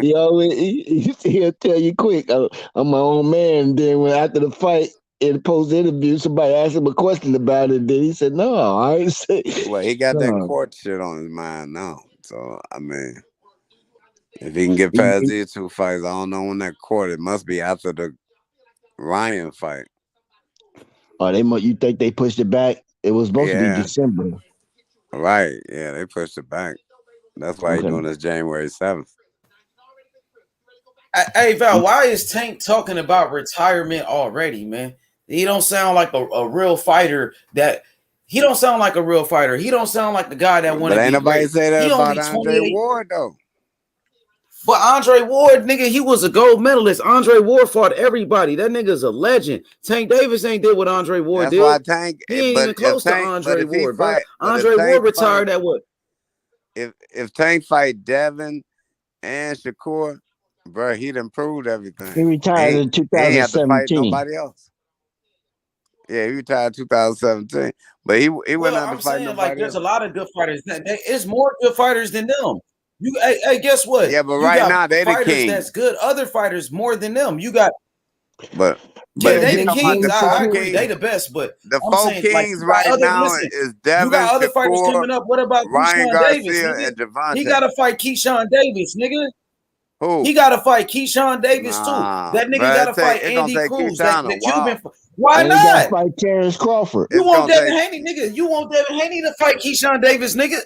he always he'll tell you quick. I'm my own man. And then when after the fight in the post interview, somebody asked him a question about it. Then he said, "No, I ain't say." Well, he got that No. court shit on his mind now. So I mean, if he can get He- past he- these two fights, I don't know when that court. It must be after the Ryan fight. You think they pushed it back? It was supposed to be Yeah, December. right. Yeah, they pushed it back. That's why he's Okay. doing this January 7th. Hey Val, why is Tank talking about retirement already, man? He don't sound like a real fighter. He don't sound like a real fighter. He don't sound like the guy that want But to ain't be nobody great. say that He about only Andre 28. Ward though. But Andre Ward, nigga, he was a gold medalist. Andre Ward fought everybody. That nigga's a legend. Tank Davis ain't did what Andre Ward That's why did. Tank. He ain't But even close to Andre if he Ward, bro. fight, but if Andre Ward Tank fight, retired at what? if Tank fight Devin and Shakur, bro, he'd improved He everything. retired in He ain't have to fight 2017. nobody else. Yeah, he retired 2017. But he went Well, on to I'm fight saying like nobody there's else. a lot of good fighters. It's more good fighters than them. Hey, guess what? Yeah, but You right got now they the fighters king. that's good. Other fighters more than them. You got But they if you the talking about kings. the I four agree, they kings, the best. But the I'm four saying like kings you got right other. now Listen, is you Devin, got other fighters Shakur, coming up. What about Ryan Keyshawn Davis, Garcia, nigga? and He Javante. got to fight Keyshawn Davis, nigga. Who? He got to fight Keyshawn Davis too. Nah, That nigga got but to fight it's gonna Andy take Cruz. That Keyshawn a the while. Cuban. Why And he got to not? fight Terrence Crawford. You It's want gonna Devin Haney, nigga? You want Devin Haney to fight Keyshawn Davis, nigga?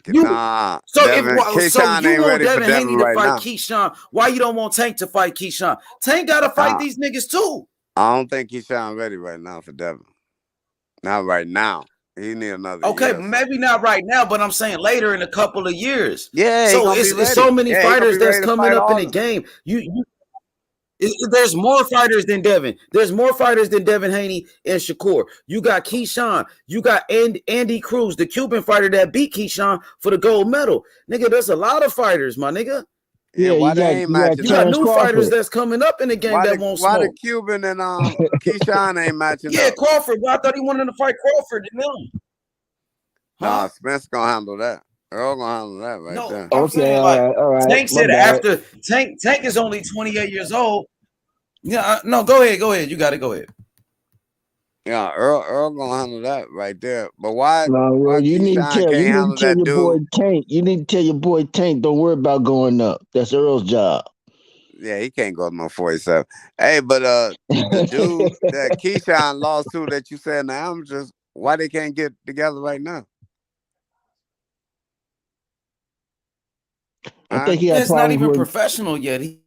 Nah, So Keyshawn you ain't want ready for Devin Haney Devin to right fight now. Keyshawn? Why you don't want Tank to fight Keyshawn? Tank got to fight these niggas too. I don't think Keyshawn ready right now for Devin. Not right now. He need another Okay, year. maybe not right now, but I'm saying later in a couple of years. Yeah, he So gonna be it's ready. so many Yeah, he gonna fighters be that's ready to coming fight up in all the of them. game. There's more fighters than Devin. There's more fighters than Devin Haney and Shakur. You got Keyshawn. You got Andy Cruz, the Cuban fighter that beat Keyshawn for the gold medal. Nigga, there's a lot of fighters, my nigga. Yeah, why they ain't matching You got up? new fighters that's coming up in the game that won't Why the smoke. Cuban and Keyshawn ain't matching Yeah, up? Crawford. But I thought he wanted to fight Crawford and them. Nah, Spence gonna handle that. Earl gonna handle that right there. I'm saying like all right. Tank said after Tank is only 28 years old. Yeah, no, go ahead. You got to go ahead. Yeah, Earl gonna handle that right there. But why? No, Why you need to Keyshawn tell can't handle your that boy dude? Tank. You need to tell your boy Tank. Don't worry about going up. That's Earl's job. Yeah, he can't go no 47. Hey, but the dude that Keyshawn lost to that you said in the amateurs, why they can't get together right now? I think he had It's not problems even with. professional yet. He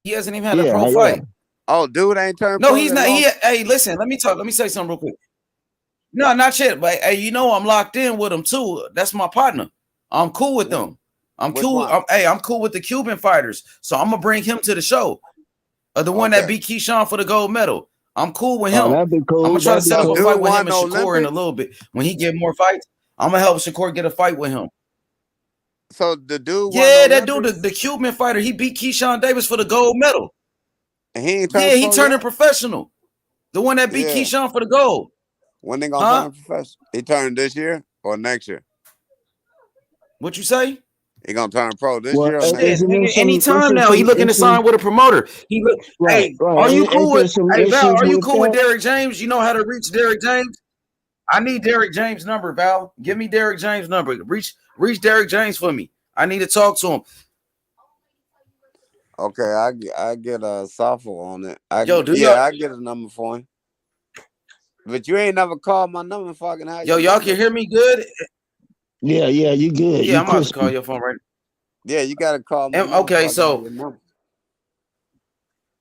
hasn't even had a pro fight. Oh, dude ain't turned No, pro. he's not. Hey, listen, let me say something real quick. No, not yet. But hey, you know I'm locked in with him too. That's my partner. I'm cool with them. I'm cool. I'm cool with the Cuban fighters. So I'm gonna bring him to the show. The one that beat Keyshawn for the gold medal. I'm cool with him. That'd be cool. I'm gonna try to set up a fight with him and Shakur Olympics? in a little bit. When he get more fights, I'm gonna help Shakur get a fight with him. So the dude, that dude, the Cuban fighter, he beat Keyshawn Davis for the gold medal. And he ain't turned he turning professional. The one that beat Keyshawn for the gold. When they gonna turn professional? He turned this year or next year? What you say? He gonna turn pro this year or next year? Anytime now. He looking to sign with a promoter. He look. Hey, are you cool with? Hey, Val, are you cool with Derek James? You know how to reach Derek James? I need Derek James' number, Val. Give me Derek James' number. Reach Derek James for me. I need to talk to him. Okay, I get a softball on it. I get a number for him. But you ain't never called my number, fucking. Y'all can hear me good? Yeah, you good. Yeah, I'm about to call your phone right now. Yeah, you gotta call me. Okay, so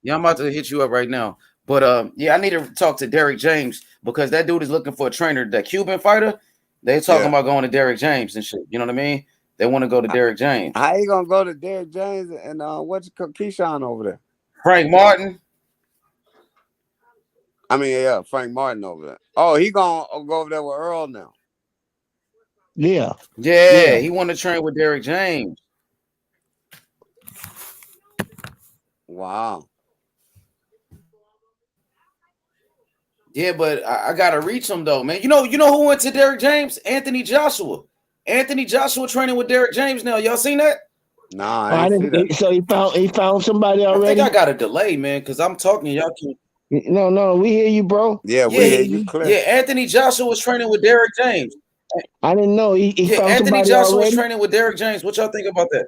yeah, I'm about to hit you up right now. But I need to talk to Derek James because that dude is looking for a trainer. That Cuban fighter, they talking about going to Derek James and shit. You know what I mean? They want to go to Derek James. How you gonna go to Derek James and what's Keyshawn over there? Frank Martin. I mean, Frank Martin over there. Oh, he gonna go over there with Earl now. Yeah. He want to train with Derek James. Wow. Yeah, but I gotta reach him though, man. You know who went to Derek James? Anthony Joshua. Anthony Joshua training with Derek James now. Y'all seen that? Nah, I didn't see that. So he found somebody already. I think I got a delay, man, because I'm talking. Y'all can. No, we hear you, bro. Yeah, we hear you clear. Yeah, Anthony Joshua was training with Derek James. I didn't know he found Anthony somebody Joshua already. was training with Derek James. What y'all think about that?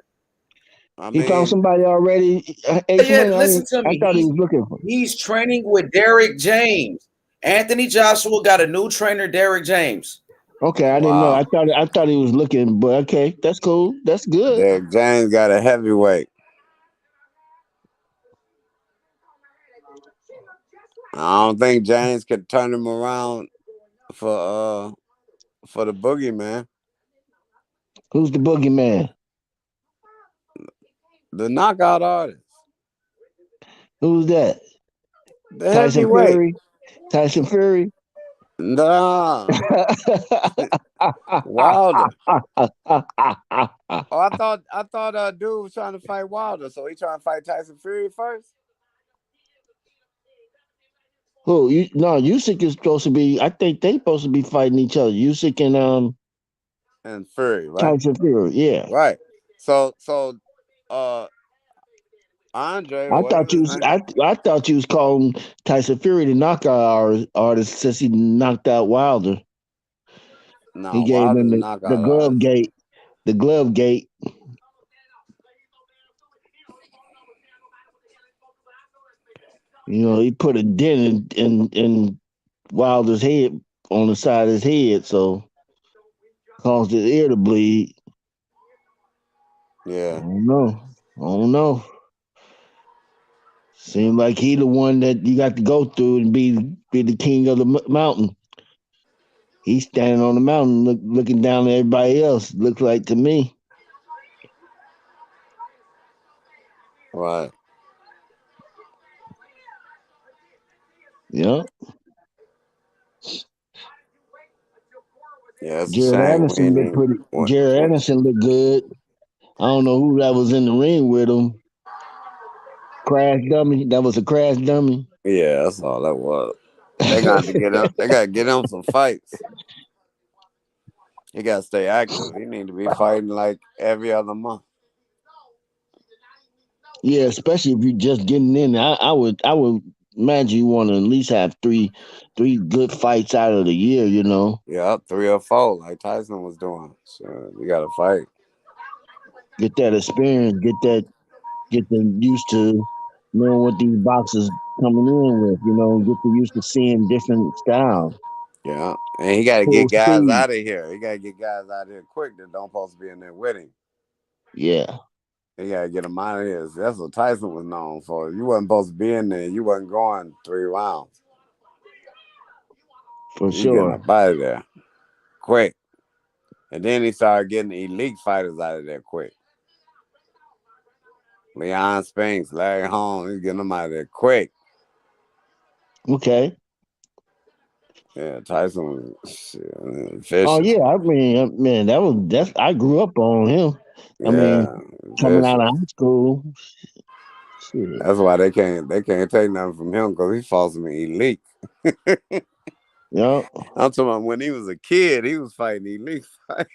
He found somebody already. Listen to me. I thought he was looking for. He's training with Derek James. Anthony Joshua got a new trainer, Derek James. Okay, I didn't know. I thought he was looking, but okay, that's cool. That's good. Derek James got a heavyweight. I don't think James could turn him around for the boogeyman. Who's the boogeyman? The knockout artist. Who's that? The heavyweight. Tyson Fury. Nah. Wilder. I thought dude was trying to fight Wilder, so he trying to fight Tyson Fury first. Who? No, Usyk is supposed to be. I think they supposed to be fighting each other. Usyk and Fury, right? Tyson Fury. Yeah. Right. So Andre, or I whatever thought you his was name. I thought you was calling Tyson Fury the knockout artist since he knocked out Wilder. He No, gave Wilder's him a the knockout glove artist. gate. The glove gate. He put a dent in Wilder's head on the side of his head, so caused his ear to bleed. I Yeah. don't know. I don't know. Seems like he the one that you got to go through and be the king of the mountain. He's standing on the mountain looking down at everybody else. Looks like to me. Right. Yeah. Yeah, it's a Jared shame we Anderson ain't looked even. pretty. Jared Anderson looked good. I don't know who that was in the ring with him. Crash dummy. That was a crash dummy. Yeah, that's all that was. They got to get him. They got to get him some fights. He got to stay active. He need to be fighting like every other month. Yeah, especially if you're just getting in. I would imagine you want to at least have three good fights out of the year. Yeah, 3 or 4 like Tyson was doing. So you got to fight. Get that experience. Get them used to knowing what these boxers coming in with. Get them used to seeing different styles. Yeah, and he got to Full get guys speed. out of here. He got to get guys out of here quick that don't supposed to be in there with him. Yeah. He got to get them out of here. That's what Tyson was known for. You wasn't supposed to be in there. You wasn't going 3 rounds. For You getting sure. up out of there quick. And then he started getting elite fighters out of there quick. Leon Spinks, Larry Holmes, he's getting them out of there quick. Okay. Yeah, Tyson was Oh vicious. yeah, I mean, man, that's I grew up on him. I mean, Yeah, coming out of vicious. high school, shit. That's why they can't take nothing from him because he fought some elite. Yeah. I'm talking about when he was a kid, he was fighting elite fight.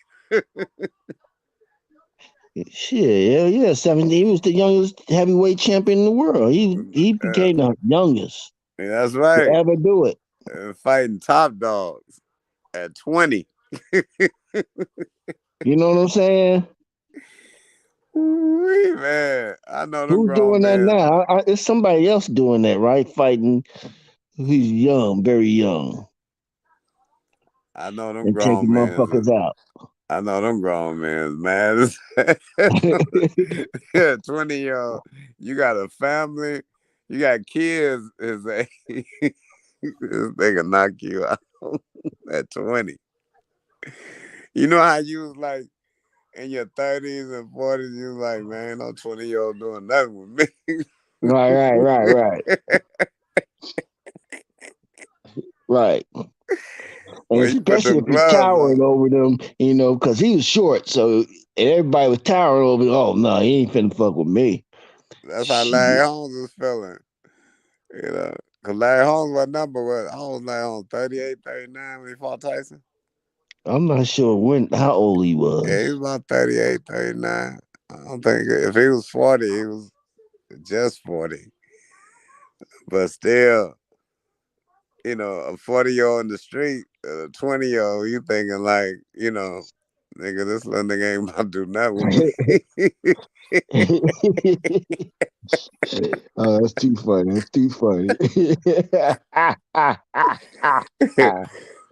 Shit, hell yeah, 17. He was the youngest heavyweight champion in the world. He became the youngest That's to right. ever do it. Fighting top dogs at 20. You know what I'm saying? Ooh, man, I know them Who's grown doing that men. now? It's somebody else doing that, right? Fighting. He's young, very young, I know them and grown taking men. motherfuckers out. I know them grown men, man. 20-year-old, you got a family, you got kids. This nigga knock you out at 20. You know how you was like in your 30s and 40s, you was like, man, no 20-year-old doing nothing with me. Right. Right. And When you put especially them if he's gloves towering on. over them, because he was short, so everybody was towering over him. Oh no, he ain't finna fuck with me. That's how Shit. Larry Holmes was feeling. Because Larry Holmes, what number was? Holmes like on 38, 39 when he fought Tyson. I'm not sure how old he was. Yeah, he was about 38, 39. I don't think if he was 40, he was just 40. But still, a 40-year-old in the street, a 20-year-old, you thinking like, nigga, this little nigga ain't about to do nothing with me. Oh, that's too funny. That's too funny.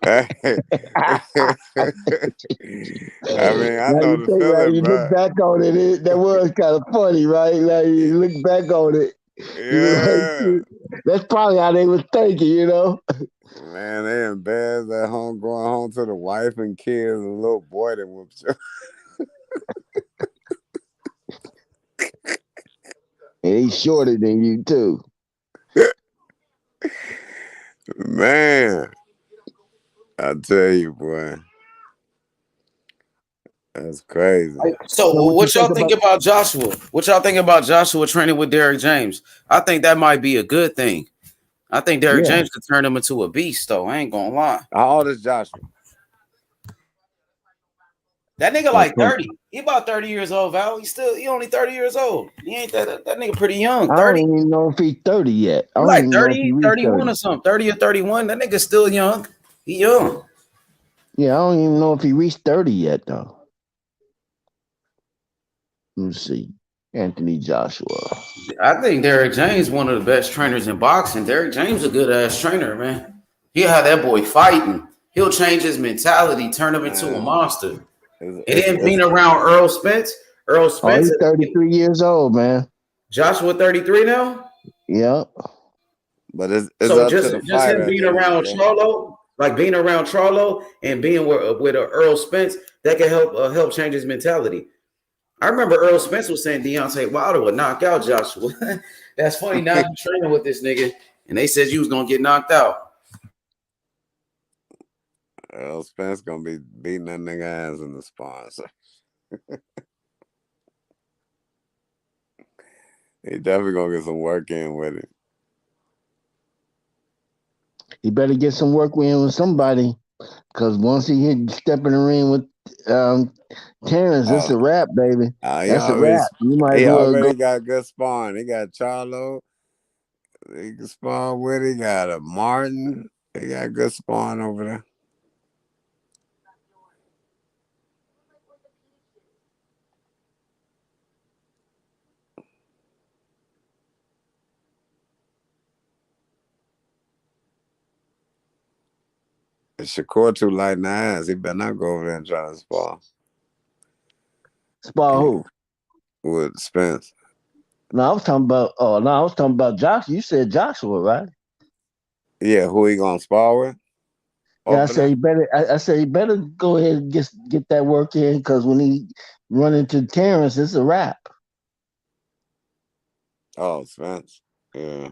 I mean, I Now know you the think, right? feeling, You look bro. back on it, that was kind of funny, right? Like you look back on it, you were like, Yeah. shit, that's probably how they was thinking, Man, they embarrassed at home, going home to the wife and kids and little boy that whooped you. And he's shorter than you too. Man, I tell you, boy, that's crazy. So what y'all think about Joshua? What y'all think about Joshua training with Derrick James? I think that might be a good thing. I think Derrick James could turn him into a beast, though. I ain't gonna lie. How old is Joshua? That nigga like 30. He about 30 years old, Val. He only 30 years old. He ain't that nigga pretty young. 30. I don't even know if he's 30 yet. I He don't like even 30, know if 31 30. or something. 30 or 31. That nigga's still young. He young. Yeah, I don't even know if he reached 30 yet, though. Let me see. Anthony Joshua. I think Derrick James one of the best trainers in boxing. Derrick James a good ass trainer, man. He'll have that boy fighting. He'll change his mentality, turn him into a monster. And then being around Earl Spence. Earl Spence. He's 33 years old, man. Joshua 33 now? Yep. But it's so up just to the fighter. Him being around Charlo, like being around Charlo and being with Earl Spence, that can help change his mentality. I remember Earl Spence was saying Deontay Wilder would knock out Joshua. That's funny. Now you're training with this nigga, and they said you was gonna get knocked out. Earl Spence gonna be beating that nigga ass in the sparring. So. He definitely gonna get some work in with it. He better get some work in with somebody, because once he step in the ring with Terrence, it's a wrap, baby. That's a wrap. You might he as well already go. got good sparring. He got Charlo. He can spar with. He got a Martin. He got good sparring over there. Shakur too light in the ass. He better not go over there and try to spar. Spar who? With Spence. No, I was talking about Joshua. You said Joshua, right? Yeah, who he gonna spar with? Yeah, I say he better go ahead and get that work in, because when he run into Terrence, it's a wrap. Oh, Spence. Yeah.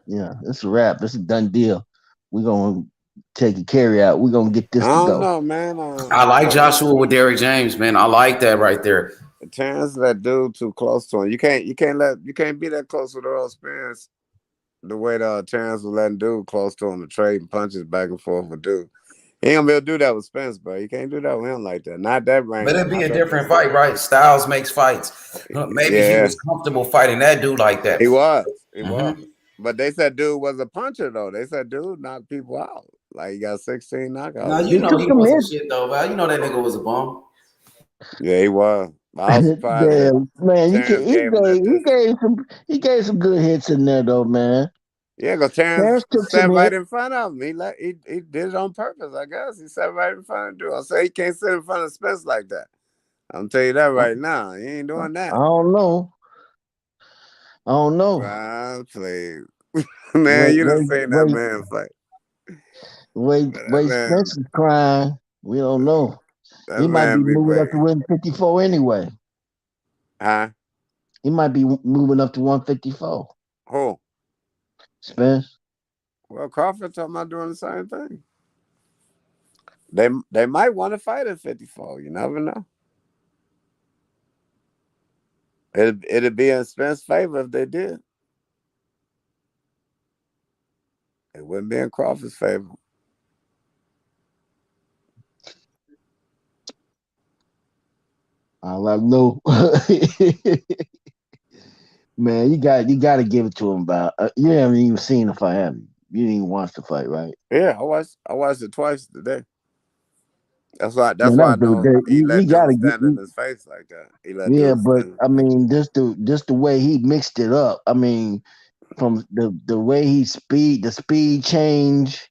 Yeah, it's a wrap. It's a done deal. We're gonna take a carry out. We're gonna get this to go. I don't know, man. I like Joshua with Derrick James, man. I like that right there. Terrence, that dude too close to him. You can't be that close with Earl Spence the way that Terrence was letting dude close to him to trade punches back and forth with dude. He ain't gonna be able to do that with Spence, bro. You can't do that with him like that. Not that range. But it'd be a different fight, right? Styles makes fights. Maybe he was comfortable fighting that dude like that. He was. But they said dude was a puncher, though. They said dude knocked people out. Like he got 16 knockouts. Now you know he was some shit though, Val. You know that nigga was a bum. Yeah, he was. I was surprised. Man, he gave some good hits in there though, man. Yeah, because Terrence sat right in front of him. He did it on purpose, I guess. He sat right in front of dude. I say he can't sit in front of Spence like that. I'm tell you that right now. He ain't doing that. I don't know. Well, please. Man, you done seen that man fight. Wait, Spence is crying. We don't know. He might be moving up to 154 anyway. Huh? He might be moving up to 154. Who? Spence. Well, Crawford talking about doing the same thing. They might want to fight at 54. You never know. It'd be in Spence's favor if they did. It wouldn't be in Crawford's favor. I like no. Man, you got to give it to him. About you haven't even seen the fight, have you? You didn't even watch the fight, right? Yeah, I watched it twice today. That's why I know he let dude stand in his face like that. But I mean, just the way he mixed it up. I mean, from the way the speed change,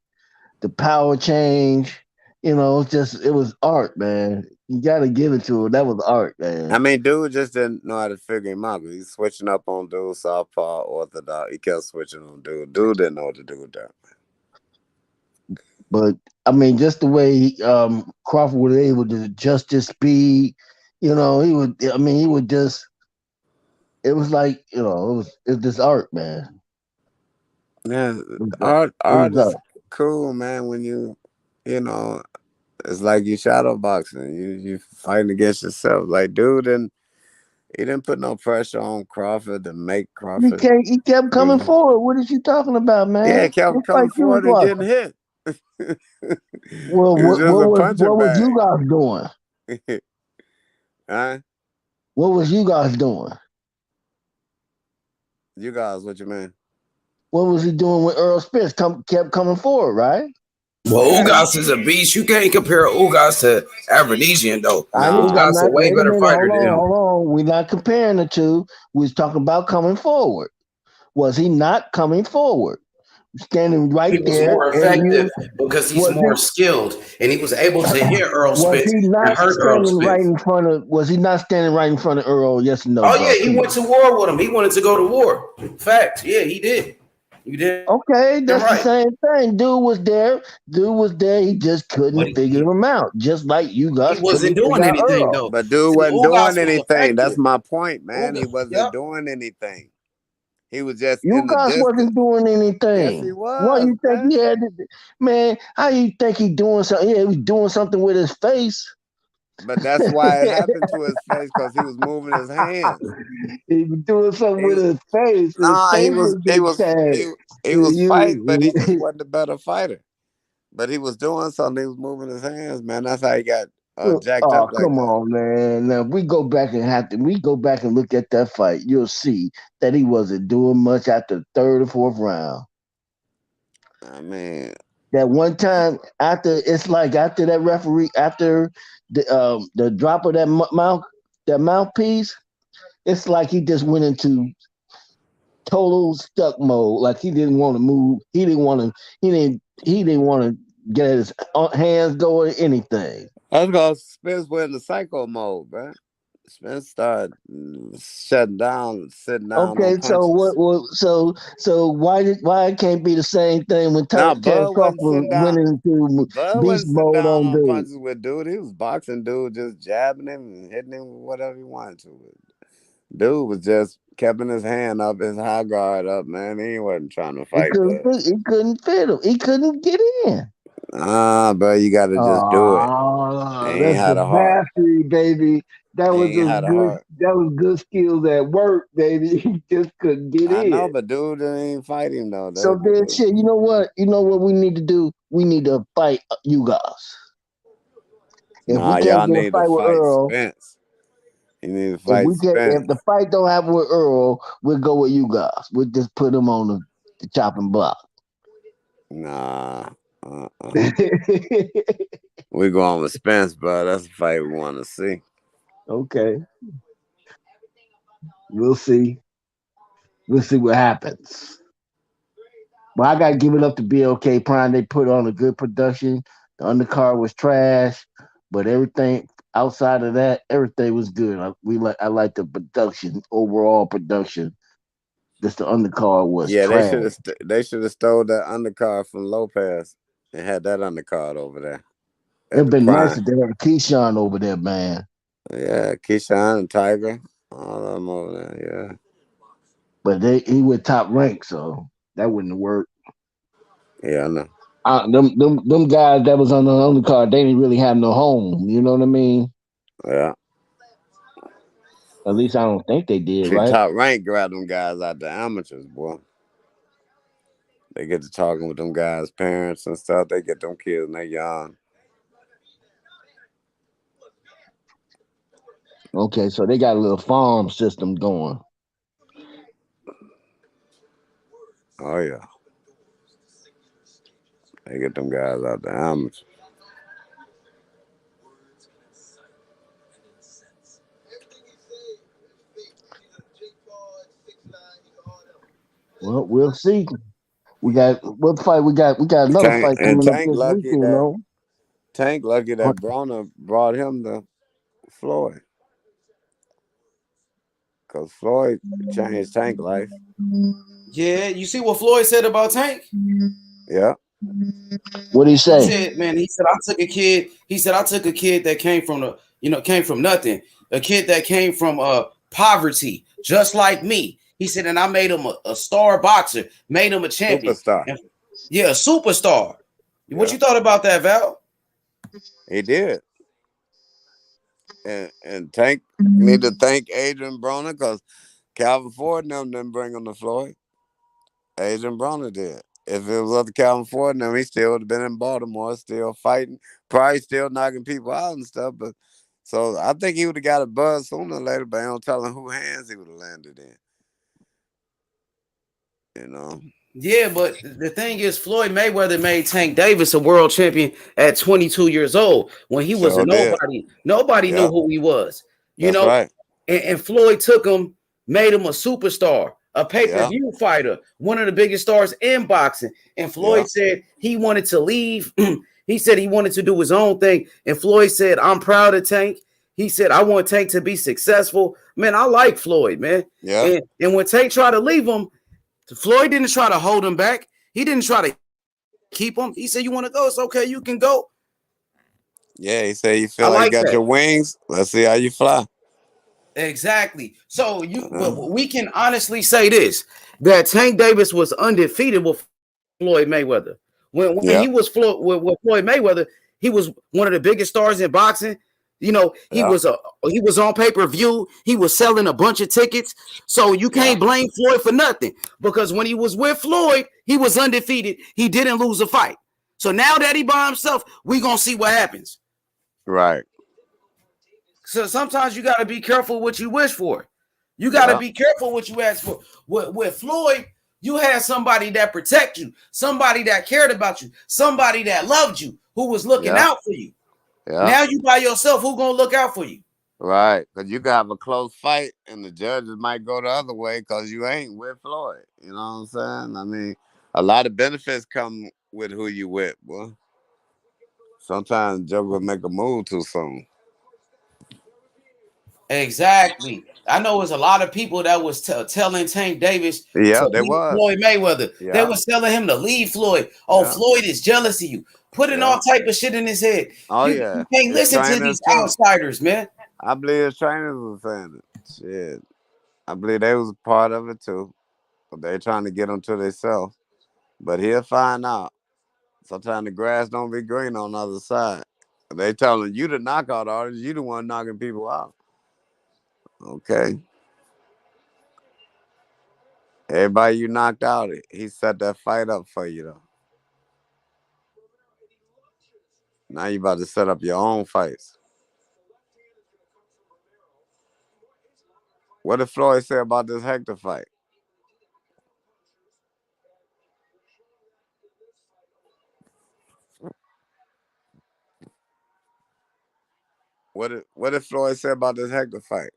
the power change. You know, it was art, man. You got to give it to him. That was art, man. I mean, dude just didn't know how to figure him out. He's switching up on dude, southpaw, orthodox. He kept switching on dude. Dude didn't know what to do with that. But I mean, just the way Crawford was able to adjust his speed, you know, he would just. It was like, you know, it's this art, man. Yeah, art is cool, man. When you know, it's like you shadow boxing. You fighting against yourself. Like dude, and He didn't put no pressure on Crawford to make Crawford. He kept coming forward. What is you talking about, man? Yeah, he kept coming forward and getting hit. Well, he was just a punching what was bag. you guys doing? Huh? What was you guys doing? You guys, what you mean? What was he doing when Earl Spence kept coming forward, right? Well, Ugas is a beast. You can't compare Ugas to Aphrodisian, though. I'm Ugas not. a way better fighter than him. Hold on. We're not comparing the two. We was talking about coming forward. Was he not coming forward? Standing right there. He was more effective because he's more skilled, and he was able to hit Earl Spence and hurt Earl Spence. Was he not standing right in front of Earl? Yes or no? Oh, yeah, he went to war with him. He wanted to go to war. Fact. Yeah, he did. You did. Okay, that's the same thing. Dude was there. He just couldn't figure him out. Just like you guys. He wasn't doing anything, though. But dude wasn't doing anything. That's my point, man. He wasn't doing anything. He was just you guys wasn't doing anything. Yes, he was. What you think he had to, man? How you think he doing something? Yeah, he was doing something with his face. But that's why it happened to his face, because he was moving his hands. He was doing something with his face. He was fighting, but he just wasn't a better fighter. But he was doing something. He was moving his hands, man. That's how he got jacked up. Come on, man. Now we go back and look at that fight. You'll see that he wasn't doing much after the third or fourth round. I mean, that one time after that referee, after the drop of that mouthpiece, it's like he just went into total stuck mode. Like he didn't want to move. He didn't want to get his hands going, anything. That's because Spence went into psycho mode, man. Spence started shutting down, sitting down. Okay, so why it can't be the same thing when Terence Crawford went into beast mode on dude? Punches with dude, he was boxing dude, just jabbing him and hitting him with whatever he wanted to. Dude was just keeping his hand up, his high guard up, man. He wasn't trying to fight. He couldn't fit him. He couldn't get in. Bro, you got to just do it. He ain't had a heart, baby. That was good skills at work, baby. He just couldn't get in. I know, but dude ain't fight him though. So then, shit. You know what? We need to do? We need to fight you guys. If we can't get a fight with Earl, Spence. You need to fight Spence. If the fight don't happen with Earl, we'll go with you guys. We'll just put him on the chopping block. Nah. We're going with Spence, bro. That's the fight we want to see. Okay. We'll see. We'll see what happens. But I gotta give it up to BLK Prime. They put on a good production. The undercard was trash, but everything outside of that, everything was good. I like the production, overall production. Just the undercard was trash. They should have stole that undercard from Lopez and had that undercard over there. It'd been nice if they had Keyshawn over there, man. Yeah, Keyshawn and Tiger, all of them over there, yeah. But he went top rank, so that wouldn't have worked. Yeah, I know. Them guys that was on the undercard, they didn't really have no home. You know what I mean? Yeah. At least I don't think they did, right? Top rank grab them guys out the amateurs, boy. They get to talking with them guys' parents and stuff. They get them kids when they young. Okay, so they got a little farm system going. Oh, yeah. They get them guys out the amateurs. Well, we'll see. We got what fight? We got another fight coming up this week, you know. Tank lucky that Broner brought him to Floyd. Because Floyd changed Tank life. Yeah, you see what Floyd said about Tank? Yeah. What did he say? He said, I took a kid that came from nothing. A kid that came from poverty, just like me. He said, and I made him a star boxer, made him a champion. Superstar. A superstar. Yeah. What you thought about that, Val? He did. And Tank need to thank Adrian Broner because Calvin Ford and them didn't bring him to Floyd. Adrian Broner did. If it was up to Calvin Ford and them, he still would have been in Baltimore, still fighting, probably still knocking people out and stuff. But so I think he would have got a buzz sooner or later, but I don't tell him who hands he would have landed in. You know. Yeah, but the thing is, Floyd Mayweather made Tank Davis a world champion at 22 years old when he was a nobody. Nobody knew who he was. You know, right. And Floyd took him, made him a superstar, a pay-per-view fighter, one of the biggest stars in boxing. And Floyd said he wanted to leave. He said he wanted to do his own thing. And Floyd said, "I'm proud of Tank." He said, "I want Tank to be successful." Man, I like Floyd, man. Yeah. And when Tank tried to leave him, Floyd didn't try to hold him back. He didn't try to keep him. He said, "You want to go? It's okay. You can go." Yeah, he said, "You feel like you got your wings? Let's see how you fly." Exactly. So we can honestly say this, that Tank Davis was undefeated with Floyd Mayweather. When he was with Floyd Mayweather, he was one of the biggest stars in boxing. You know, he was on pay-per-view. He was selling a bunch of tickets. So you can't blame Floyd for nothing, because when he was with Floyd, he was undefeated. He didn't lose a fight. So now that he by himself, we're going to see what happens. Right. So sometimes you got to be careful what you wish for. You got to be careful what you ask for. With Floyd, you had somebody that protect you, somebody that cared about you, somebody that loved you, who was looking out for you. Yeah. Now you by yourself, who gonna look out for you? Right, because you can have a close fight and the judges might go the other way because you ain't with Floyd. You know what I'm saying? I mean, a lot of benefits come with who you with, boy. Sometimes Joe will make a move too soon. Exactly. I know there's a lot of people that was telling Tank Davis to leave Floyd Mayweather. Yeah. They was telling him to leave Floyd. Oh, Floyd is jealous of you. Putting all type of shit in his head. Oh, you can't listen to these outsiders, man. I believe his trainers was saying it. Shit. I believe they was a part of it too. But they trying to get him to themselves. But he'll find out. Sometimes the grass don't be green on the other side. They telling you the knockout artist, you the one knocking people out. Okay. Everybody you knocked out, he set that fight up for you, though. Now you about to set up your own fights. What did Floyd say about this Hector fight? What did Floyd say about this Hector fight?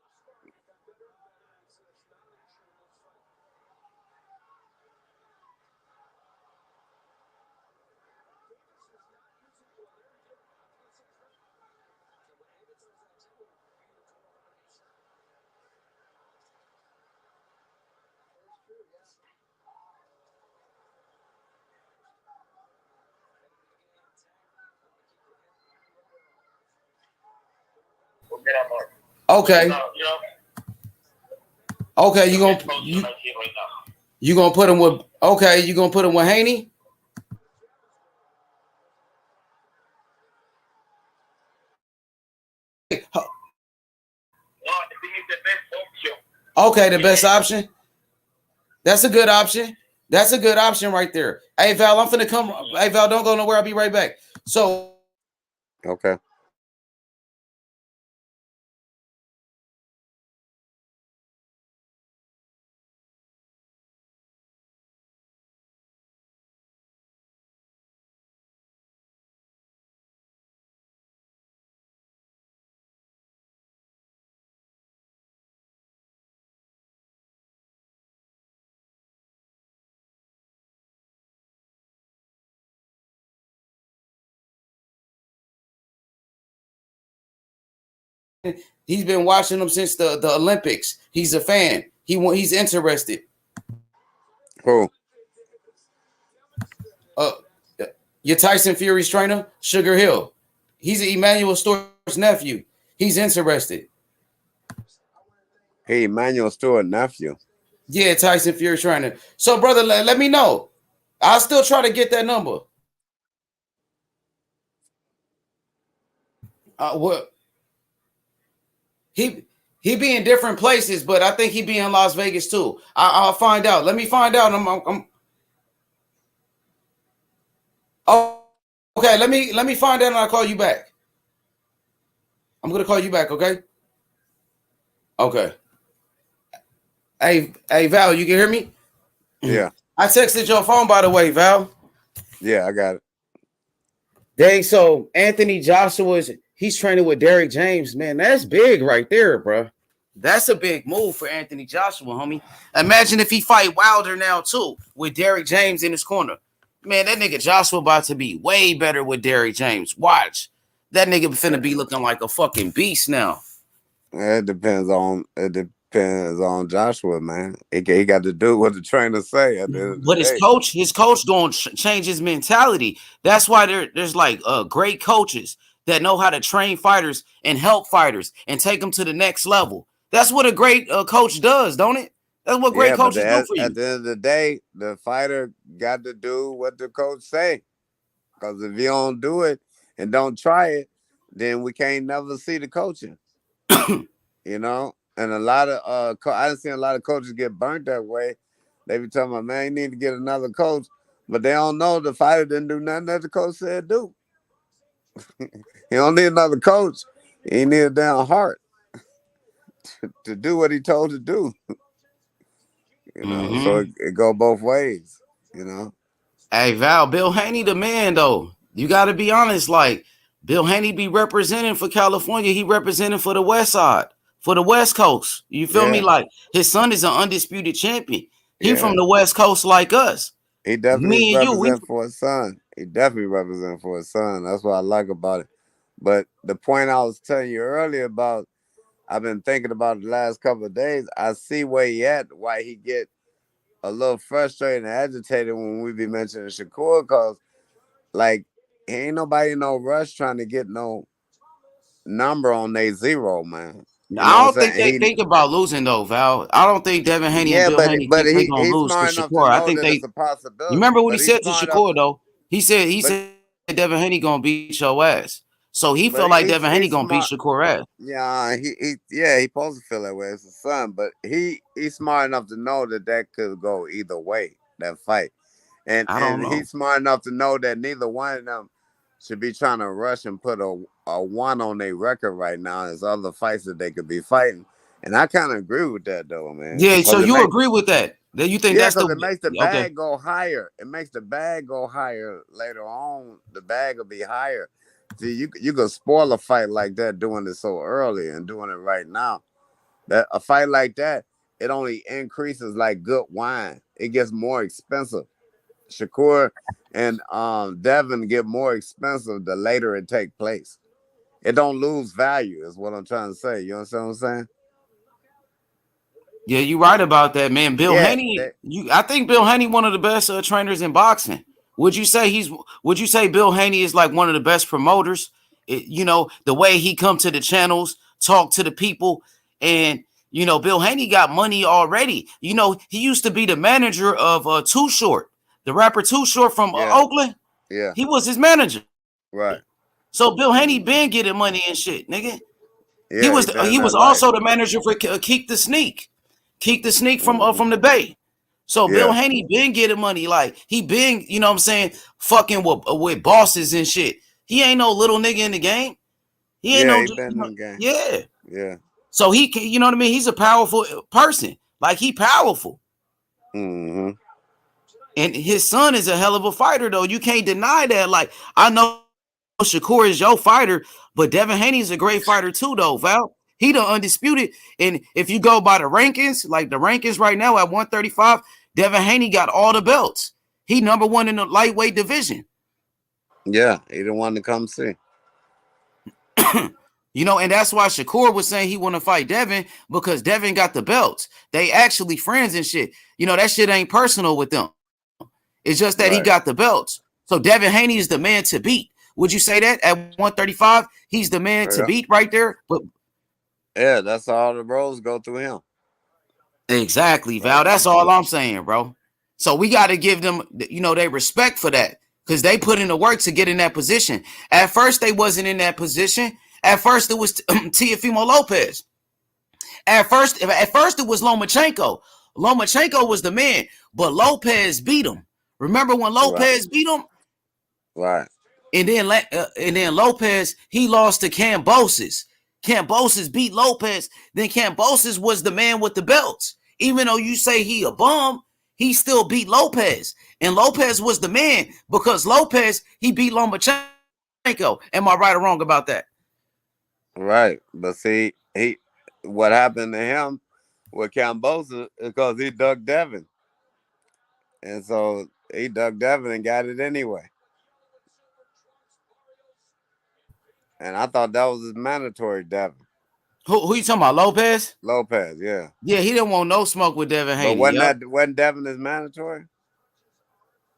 Okay. Okay, you gonna put him with you gonna put him with Haney? Okay, the best option. That's a good option. That's a good option right there. Hey Val, I'm finna come. Hey Val, don't go nowhere. I'll be right back. So okay. he's been watching them since the Olympics. He's a fan. He's interested. Who? Your Tyson Fury's trainer, Sugar Hill. He's Emmanuel Stewart's nephew. He's interested. Hey, Emmanuel Stewart nephew. Yeah, Tyson Fury trainer. So, brother, let me know. I'll still try to get that number. What? He be in different places, but I think he be in Las Vegas too. I'll find out. Let me find out. Oh, okay. Let me find out and I'll call you back. I'm gonna call you back. Okay. Okay. Hey, Val, you can hear me? Yeah. I texted your phone, by the way, Val. Yeah, I got it. Dang, so Anthony he's training with Derrick James, man. That's big right there, bro. That's a big move for Anthony Joshua, homie. Imagine if he fight Wilder now too, with Derrick James in his corner. Man, that nigga Joshua about to be way better with Derrick James. Watch. That nigga finna be looking like a fucking beast now. It depends on Joshua, man. He got to do what the trainer say at the end of the But day. his coach gonna change his mentality. That's why there's like great coaches that know how to train fighters and help fighters and take them to the next level. That's what a great coach does, don't it? That's what great coaches do for you. At the end of the day, the fighter got to do what the coach say. Because if you don't do it and don't try it, then we can't never see the coaching. You know? And a lot of I done seen a lot of coaches get burnt that way. They be talking about, man, you need to get another coach, but they don't know the fighter didn't do nothing that the coach said do. You don't need another coach. He need a damn heart to do what he told to do. You know, so it go both ways. You know. Hey Val, Bill Haney the man though. You got to be honest. Like Bill Haney be representing for California. He representing for the West Side. For the West Coast. You feel me? Like his son is an undisputed champion. He from the West Coast like us. He definitely represent for his son. He definitely represent for his son. That's what I like about it. But the point I was telling you earlier about, I've been thinking about the last couple of days. I see where he at, why he get a little frustrated and agitated when we be mentioning Shakur, because like ain't nobody in no rush trying to get no number on their zero, man. You know I don't think they think about losing though, Val. I don't think Devin Haney and Bill Haney think they gonna lose to Shakur. I think they. You remember what he said to Shakur though? He said Devin Haney gonna beat your ass. So he felt like Devin Haney gonna beat Shakur ass. Yeah, he supposed to feel that way. It's his son, but he's smart enough to know that could go either way, that fight, and he's smart enough to know that neither one of them should be trying to rush and put a one on their record right now. There's other fights that they could be fighting, and I kind of agree with that though, man. Yeah, so you agree with that? That you think that's it makes the bag go higher. It makes the bag go higher later on. The bag will be higher. See, you could spoil a fight like that doing it so early and doing it right now. That a fight like that, it only increases like good wine. It gets more expensive. Shakur and Devin get more expensive the later it take place. It don't lose value, is what I'm trying to say. You understand what I'm saying? Yeah, you're right about that, man. Bill Haney, I think Bill Haney one of the best trainers in boxing. Would you say Bill Haney is like one of the best promoters? You know, the way he come to the channels, talk to the people, and you know, Bill Haney got money already. You know, he used to be the manager of Too Short, the rapper Too Short from Oakland. Yeah, he was his manager. Right. So Bill Haney been getting money and shit, nigga. Yeah, he was also the manager for Keek the Sneak. Keek the Sneak from the Bay. So Bill Haney been getting money. Like he been, you know what I'm saying, fucking with bosses and shit. He ain't no little nigga in the game. He ain't game. Yeah. So he can, you know what I mean? He's a powerful person. Like he powerful. Mm-hmm. And his son is a hell of a fighter, though. You can't deny that. Like I know Shakur is your fighter, but Devin Haney is a great fighter too, though, Val. He the undisputed. And if you go by the rankings, like the rankings right now at 135, Devin Haney got all the belts. He number one in the lightweight division. Yeah, he the one to come see. You know, and that's why Shakur was saying he want to fight Devin, because Devin got the belts. They actually friends and shit. You know, that shit ain't personal with them. It's just that he got the belts. So Devin Haney is the man to beat. Would you say that at 135? He's the man to beat right there. But yeah, that's all the roads go through him. Exactly, Val. That's all I'm saying, bro. So we got to give them, you know, they respect for that, because they put in the work to get in that position. At first, they wasn't in that position. At first, it was Teofimo Lopez. At first it was Lomachenko. Lomachenko was the man, but Lopez beat him. Remember when Lopez beat him? Right. And then Lopez, he lost to Kambosos. Kambosos beat Lopez. Then Kambosos was the man with the belts. Even though you say he a bum, he still beat Lopez. And Lopez was the man because Lopez, he beat Lomachenko. Am I right or wrong about that? Right. But see, what happened to him with Kambosos is because he ducked Devin. And so he ducked Devin and got it anyway. And I thought that was his mandatory, Devin. Who you talking about? Lopez? Lopez, yeah. Yeah, he didn't want no smoke with Devin Haney. But wasn't Devin his mandatory?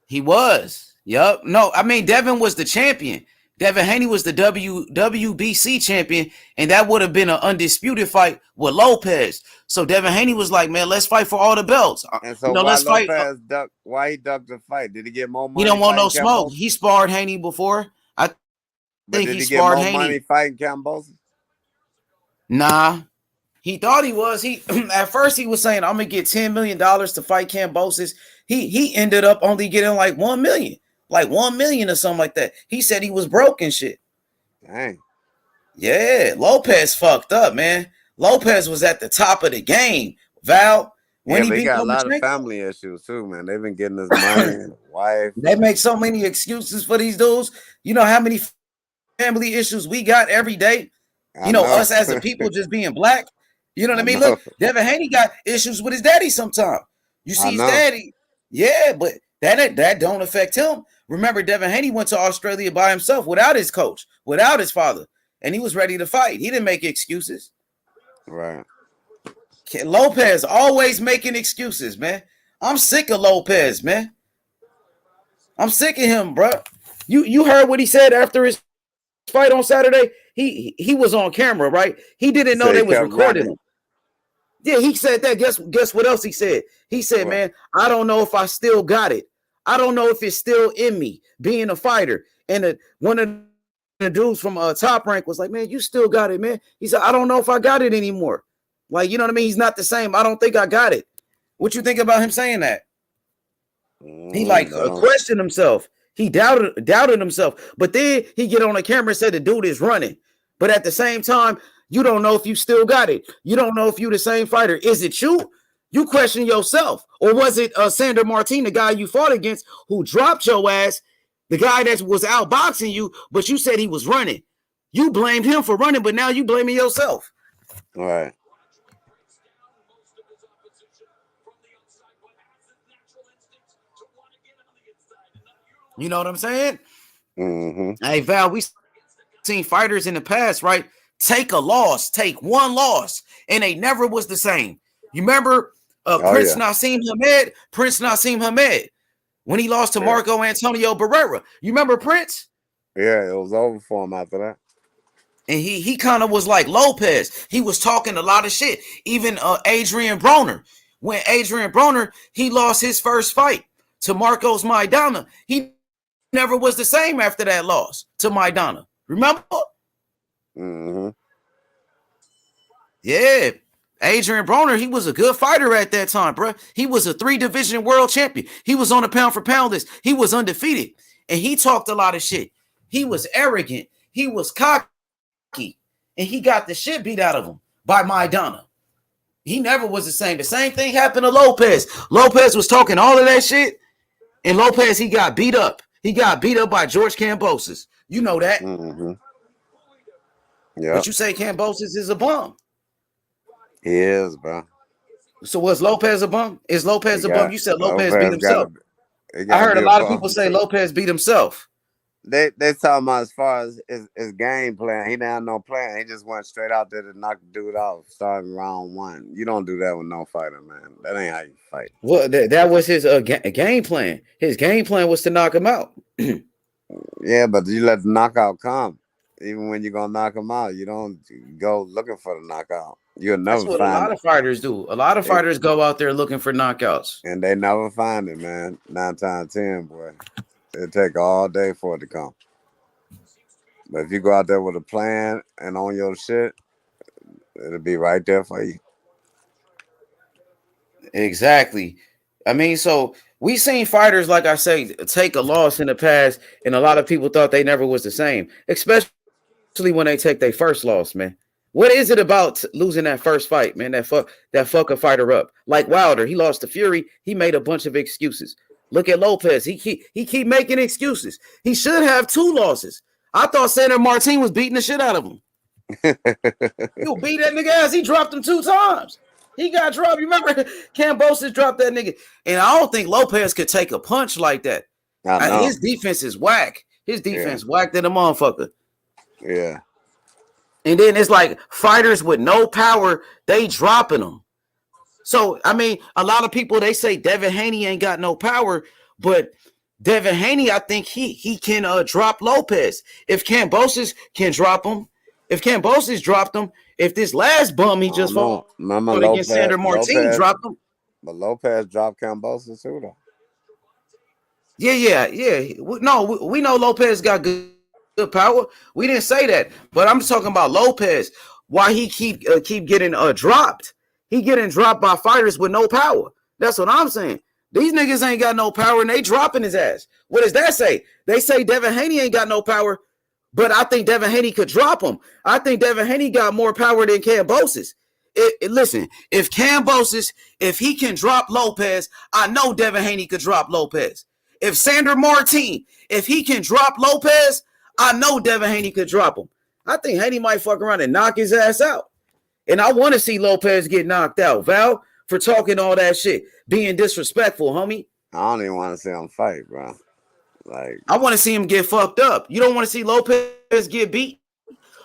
He was. Yup. No, I mean Devin was the champion. Devin Haney was the WBC champion, and that would have been an undisputed fight with Lopez. So Devin Haney was like, "Man, let's fight for all the belts." And so why he ducked the fight? Did he get more money? He don't want no smoke. He sparred Haney before. I think he sparred Haney. Money fighting Kambosos? Nah. He thought he was. He at first he was saying, "I'm gonna get $10 million to fight Kambosos." He ended up only getting like $1 million. Like 1 million or something like that. He said he was broke and shit. Dang. Yeah, Lopez fucked up, man. Lopez was at the top of the game. Val, when he got a lot of family issues too, man. They've been getting his money and wife. They make so many excuses for these dudes. You know how many family issues we got every day? You know, us as a people just being black. You know what I mean? Look, Devin Haney got issues with his daddy sometimes. You see his daddy. Yeah, but that don't affect him. Remember, Devin Haney went to Australia by himself without his coach, without his father, and he was ready to fight. He didn't make excuses. Right. Lopez always making excuses, man. I'm sick of Lopez, man. I'm sick of him, bro. You heard what he said after his fight on Saturday? He was on camera, right? He didn't know they was recording him. Yeah, he said that. Guess what else he said? He said, "Man, I don't know if I still got it. I don't know if it's still in me being a fighter." And one of the dudes from Top Rank was like, "Man, you still got it, man." He said, "I don't know if I got it anymore." Like, you know what I mean? He's not the same. I don't think I got it. What you think about him saying that? He questioned himself. He doubted himself. But then he get on the camera and said the dude is running. But at the same time, you don't know if you still got it. You don't know if you the same fighter. Is it you? You question yourself. Or was it Sander Martin, the guy you fought against, who dropped your ass, the guy that was outboxing you, but you said he was running? You blamed him for running, but now you blaming yourself. All right. You know what I'm saying? Mm-hmm. Hey, Val, we seen fighters in the past, right? Take a loss, take one loss, and they never was the same. You remember Prince Nassim Hamed, when he lost to Marco Antonio Barrera. You remember Prince? Yeah, it was over for him after that. And he kind of was like Lopez. He was talking a lot of shit. Even Adrian Broner. When Adrian Broner, he lost his first fight to Marcos Maidana. He never was the same after that loss to Maidana. Remember? Mm-hmm. Yeah. Adrian Broner, he was a good fighter at that time, bro. He was a 3-division world champion. He was on the pound for pound list. He was undefeated. And he talked a lot of shit. He was arrogant. He was cocky. And he got the shit beat out of him by Maidana. He never was the same. The same thing happened to Lopez. Lopez was talking all of that shit. And Lopez, he got beat up. He got beat up by George Kambosos. You know that. Mm-hmm. Yeah. But you say Kambosos is a bum. He is, bro. So was Lopez a bum? Is Lopez a bum? You said Lopez beat himself. I heard a lot of people say Lopez beat himself. They talking about as far as his game plan. He didn't have no plan. He just went straight out there to knock the dude off starting round 1. You don't do that with no fighter, man. That ain't how you fight. Well, that was his game plan. His game plan was to knock him out. Yeah, but you let the knockout come. Even when you're going to knock him out, you don't go looking for the knockout. You'll never find it. That's what a lot of fighters do. A lot of fighters go out there looking for knockouts. And they never find it, man. 9 times 10, boy. It'll take all day for it to come. But if you go out there with a plan and on your shit, it'll be right there for you. Exactly. I mean, so we seen fighters, like I say, take a loss in the past, and a lot of people thought they never was the same, especially when they take their first loss, man. What is it about losing that first fight, man? That fuck a fighter up. Like Wilder, he lost to Fury. He made a bunch of excuses. Look at Lopez. He keep making excuses. He should have 2 losses. I thought Sandor Martin was beating the shit out of him. He'll beat that nigga ass. He dropped him 2 times. He got dropped. You remember Kambosos dropped that nigga? And I don't think Lopez could take a punch like that. His defense is whack. His defense whacked than a motherfucker. Yeah. And then it's like fighters with no power, they dropping them. So, I mean, a lot of people, they say Devin Haney ain't got no power, but Devin Haney, I think he can drop Lopez. If Kambosos can drop him, if Kambosos dropped him, if this last bum he just fought against Sandor Martin dropped him. But Lopez dropped Kambosos too, though. Yeah. No, we know Lopez got good power. We didn't say that, but I'm talking about Lopez. Why he keep getting dropped? He getting dropped by fighters with no power. That's what I'm saying. These niggas ain't got no power, and they dropping his ass. What does that say? They say Devin Haney ain't got no power, but I think Devin Haney could drop him. I think Devin Haney got more power than Kambosos. Listen, if Kambosos, if he can drop Lopez, I know Devin Haney could drop Lopez. If Sandor Martin, if he can drop Lopez, I know Devin Haney could drop him. I think Haney might fuck around and knock his ass out. And I want to see Lopez get knocked out, Val, for talking all that shit, being disrespectful, homie. I don't even want to see him fight, bro. Like, I want to see him get fucked up. You don't want to see Lopez get beat?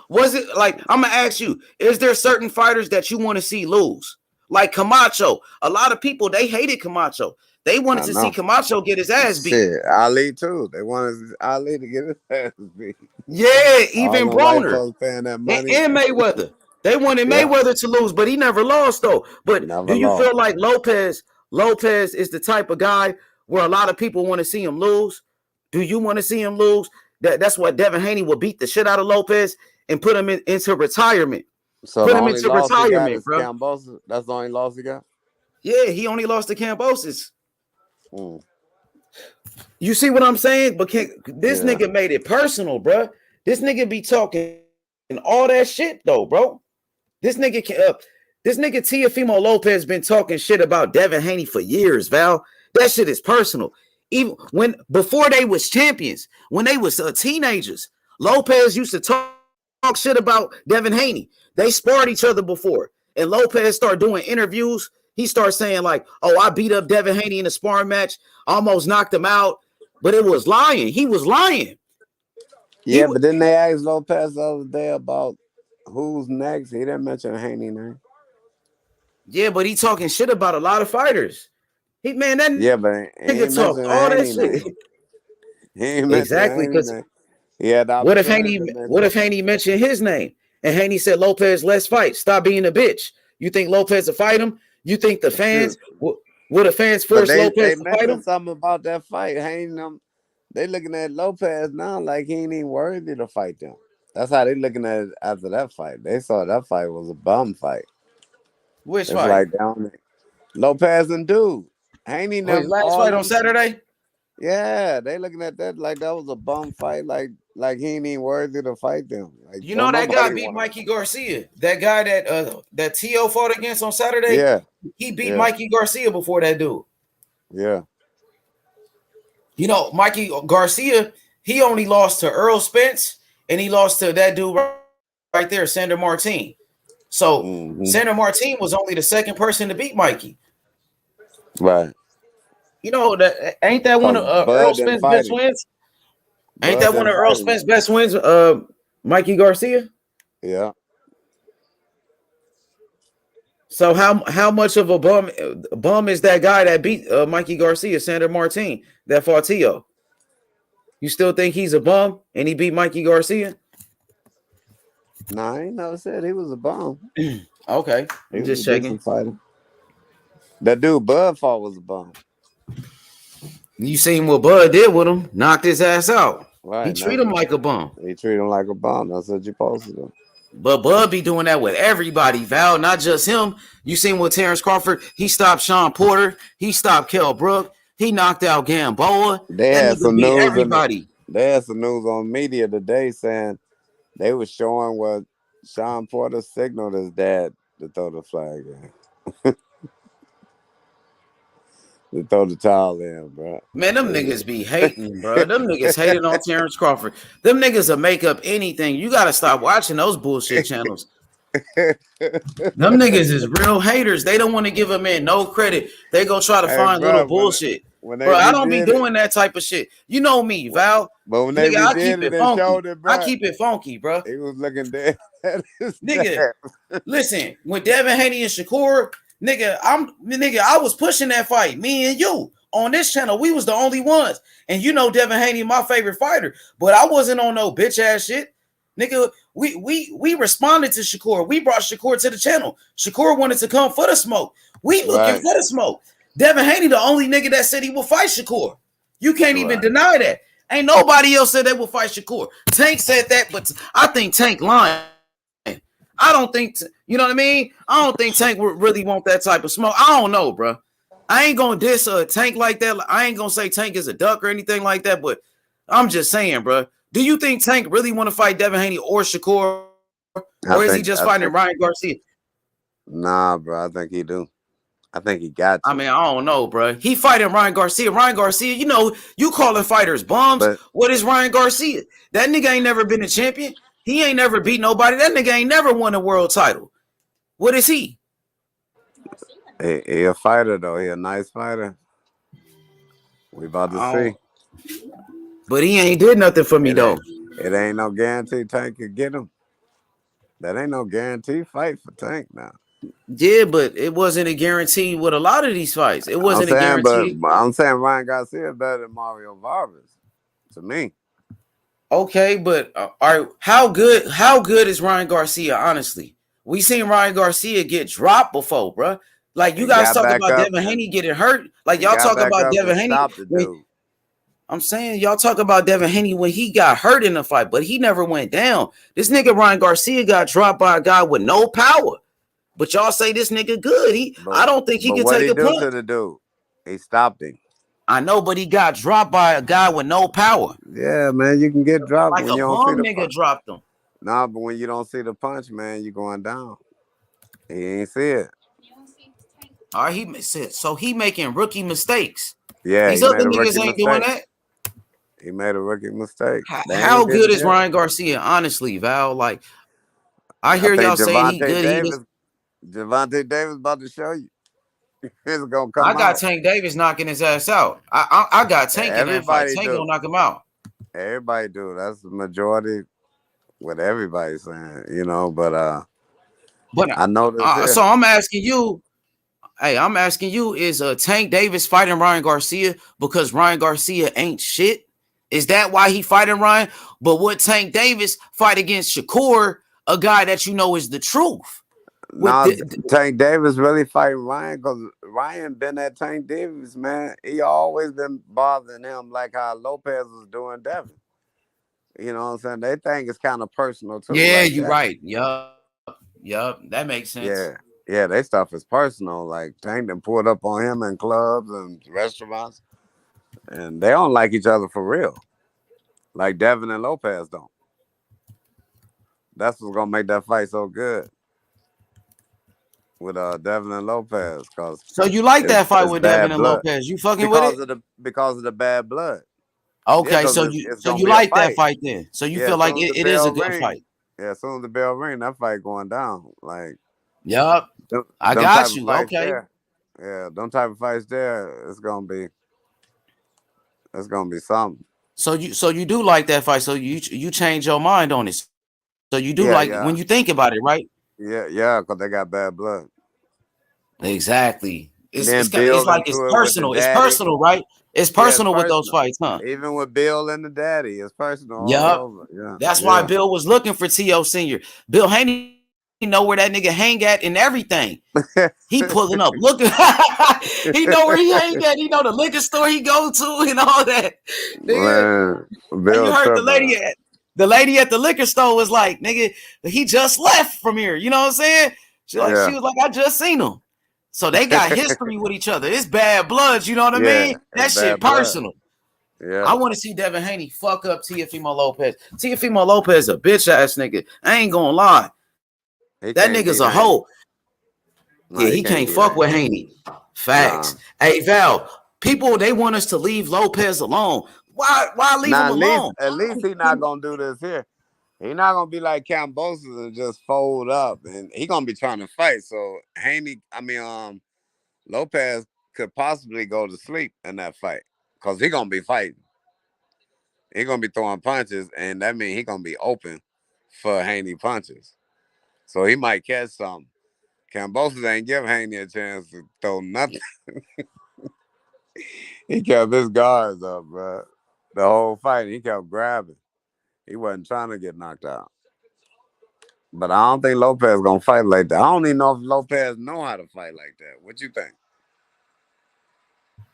Was it like, I'm going to ask you, is there certain fighters that you want to see lose? Like Camacho. A lot of people, they hated Camacho. They wanted to see Camacho get his ass beat. Shit, Ali too. They wanted Ali to get his ass beat. Yeah, even Broner and Mayweather. They wanted Mayweather to lose, but he never lost though. But do you feel like Lopez is the type of guy where a lot of people want to see him lose? Do you want to see him lose? That's why Devin Haney will beat the shit out of Lopez and put him into retirement. So put him into retirement, bro. Kambosos, that's the only loss he got? Yeah, he only lost to Kambosos. You see what I'm saying? But this nigga made it personal, bro. This nigga be talking all that shit though, bro. This nigga Teofimo Lopez been talking shit about Devin Haney for years, Val. That shit is personal. Even before they was champions, when they was teenagers, Lopez used to talk shit about Devin Haney. They sparred each other before, and Lopez started doing interviews. He started saying like, "Oh, I beat up Devin Haney in a sparring match, almost knocked him out," but it was lying. He was lying. Yeah, but didn't they ask Lopez the other day about who's next? He didn't mention Haney name. Yeah, but he talking shit about a lot of fighters. But nigga talk all that shit. Exactly, because what if Haney mentioned his name and Haney said, "Lopez, let's fight. Stop being a bitch." You think Lopez will fight him? You think the fans would the fans force Lopez to fight him? Something about that fight. Haney them, they looking at Lopez now like he ain't even worthy to fight them. That's how they looking at it after that fight. They saw that fight was a bum fight. Which it's fight? Like down there. Lopez and dude. Haney his last fight on Saturday? Yeah, they looking at that like that was a bum fight, like he ain't even worthy to fight them. Like, you know that guy beat Mikey Garcia. That guy that Teo fought against on Saturday? Yeah. He beat Mikey Garcia before that dude. Yeah. You know, Mikey Garcia, he only lost to Earl Spence and he lost to that dude right there, Sandor Martin. So Sandor Martin was only the second person to beat Mikey. Right. You know, ain't that one of Earl Spence's best wins? Ain't that one of Earl Spence's best wins, Mikey Garcia? Yeah. So how much of a bum is that guy that beat Mikey Garcia, Sandor Martin, that fought Teo? You still think he's a bum and he beat Mikey Garcia? Nah, I ain't never said he was a bum. Okay, I'm just checking. That dude Bud fought was a bum. You seen what Bud did with him? Knocked his ass out. Right. He treat him like a bum. He treat him like a bum. That's what you supposed to do. But Bud be doing that with everybody, Val, not just him. You seen with Terrence Crawford, he stopped Sean Porter, he stopped Kell Brook, he knocked out Gamboa. They That had nigga some beat news everybody. they had some news on media today saying they were showing what Sean Porter signaled his dad to throw the flag in. To throw the towel in, bro. Man, them niggas be hating, bro. Them niggas hating on Terrence Crawford. Them niggas will make up anything. You got to stop watching those bullshit channels. Them niggas is real haters. They don't want to give a man no credit. They go try to find little bullshit. Bro, I don't be doing that type of shit. You know me, Val. But when they nigga, I keep redid it and funky. showed it, bro, I keep it funky, bro. he was looking dead at his Nigga, dad. listen, when Devin Haney and Shakur, I was pushing that fight. Me and you on this channel, we was the only ones. And you know Devin Haney, my favorite fighter, but I wasn't on no bitch ass shit. Nigga, we responded to Shakur. We brought Shakur to the channel. Shakur wanted to come for the smoke. We looking for the smoke. Devin Haney, the only nigga that said he will fight Shakur. You can't even deny that. Ain't nobody else said they will fight Shakur. Tank said that, but I think Tank lying. I don't think, you know what I mean? I don't think Tank would really want that type of smoke. I don't know, bro. I ain't gonna diss a Tank like that. I ain't gonna say Tank is a duck or anything like that, but I'm just saying, bro. Do you think Tank really want to fight Devin Haney or Shakur? Or is he just fighting Ryan Garcia? Nah, bro. I think he do. I think he got to. I mean, I don't know, bro. He fighting Ryan Garcia. Ryan Garcia, you know, you calling fighters bums. But what is Ryan Garcia? That nigga ain't never been a champion. He ain't never beat nobody. That nigga ain't never won a world title. What is he? He a fighter, though. He a nice fighter. We about to see. But he ain't did nothing for me, though. It ain't no guarantee Tank could get him. That ain't no guarantee fight for Tank now. Yeah, but it wasn't a guarantee with a lot of these fights. It wasn't a guarantee. But I'm saying Ryan Garcia is better than Mario Vargas to me. Okay, but how good is Ryan Garcia? Honestly, we seen Ryan Garcia get dropped before, bro. Like you guys talk about Devin Haney getting hurt. Like y'all talk about Devin Haney. I'm saying y'all talk about Devin Haney when he got hurt in the fight, but he never went down. This nigga Ryan Garcia got dropped by a guy with no power. But y'all say this nigga good. I don't think he can take a punch. What he do to the dude? He stopped him. I know, but he got dropped by a guy with no power. Yeah, man, you can get dropped like when you don't see the nigga punch. Dropped him. Nah, but when you don't see the punch, man, you going down. He ain't see it. All right, he making rookie mistakes. Yeah, these other niggas ain't doing that. He made a rookie mistake. How good is Ryan Garcia? Honestly, Val, like I hear y'all say he good. Gervonta Davis about to show you. It's gonna come. I got Tank Davis knocking his ass out. I got Tank in that fight. Tank gonna knock him out. Everybody do. That's the majority. What everybody's saying, you know. But I know this. So I'm asking you. Hey, I'm asking you: is Tank Davis fighting Ryan Garcia because Ryan Garcia ain't shit? Is that why he fighting Ryan? But would Tank Davis fight against Shakur, a guy that you know is the truth? No, Tank Davis really fighting Ryan because Ryan been at Tank Davis, man. He always been bothering him like how Lopez was doing Devin. You know what I'm saying? They think it's kind of personal too. Yeah, like you're right. Yup. That makes sense. Yeah, they stuff is personal. Like Tank done pulled up on him in clubs and restaurants. And they don't like each other for real. Like Devin and Lopez don't. That's what's gonna make that fight so good. With Devin and Lopez, so you like that fight with Devin and Lopez? You fucking with it because of the bad blood. Okay, so you like that fight then? So you feel like it is a good fight? Yeah, as soon as the bell ring, that fight going down. Like, yup, I got you. Okay, there. Yeah, them type of fights there, it's gonna be something. So you do like that fight? So you change your mind on it? So you do when you think about it, right? Yeah, because they got bad blood. Exactly. It's like it's personal. It's personal, right? It's personal with those fights, huh? Even with Bill and the daddy, it's personal. Yeah. That's why Bill was looking for T.O. Sr. Bill Haney know where that nigga hang at and everything. He pulling up. Look, he know where he hang at. He know the liquor store he go to and all that. Man, you heard the the lady at the liquor store was like, nigga, he just left from here. You know what I'm saying? She was like, I just seen him. So they got history with each other. It's bad bloods, you know what I mean? That shit personal. Yeah. I want to see Devin Haney fuck up Teofimo Lopez. Teofimo Lopez a bitch ass nigga. I ain't gonna lie. That nigga's a hoe. No, he can't fuck with Haney. Facts. Hey, Val, people, they want us to leave Lopez alone. Why leave him alone? At least he's not gonna do this here. He's not gonna be like Kambosos and just fold up, and he gonna be trying to fight. So Lopez could possibly go to sleep in that fight because he gonna be fighting. He gonna be throwing punches, and that means he gonna be open for Haney punches. So he might catch something. Kambosos ain't give Haney a chance to throw nothing. He kept his guards up, bro. The whole fight, he kept grabbing. He wasn't trying to get knocked out. But I don't think Lopez gonna fight like that. I don't even know if Lopez know how to fight like that. What you think?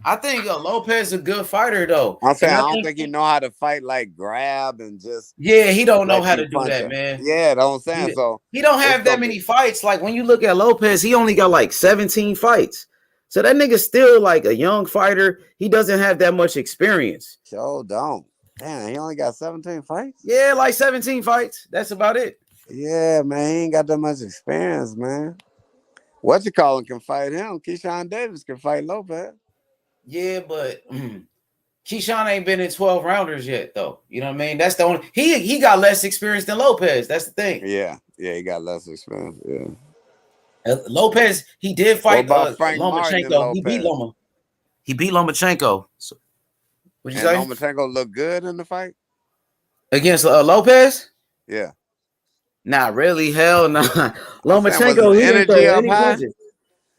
I think Lopez is a good fighter, though. I'm saying I don't think he know how to fight like grab and just. Yeah, he don't know how to do that, man. Yeah, that's what I'm saying. So he don't have that many fights. Like when you look at Lopez, he only got like 17 fights. So that nigga's still like a young fighter. He doesn't have that much experience. Sure don't. Damn, he only got 17 fights? Yeah, like 17 fights. That's about it. Yeah, man, he ain't got that much experience, man. What you calling can fight him. Keyshawn Davis can fight Lopez. Yeah, but Keyshawn ain't been in 12 rounders yet, though. You know what I mean? That's the only he got less experience than Lopez. That's the thing. Yeah, he got less experience. Yeah. Lopez, he did fight Lomachenko. He beat Loma. He beat Lomachenko. So, what'd you say? Lomachenko looked good in the fight against Lopez. Yeah. Nah, really? Hell nah. Lomachenko, he didn't throw any punches.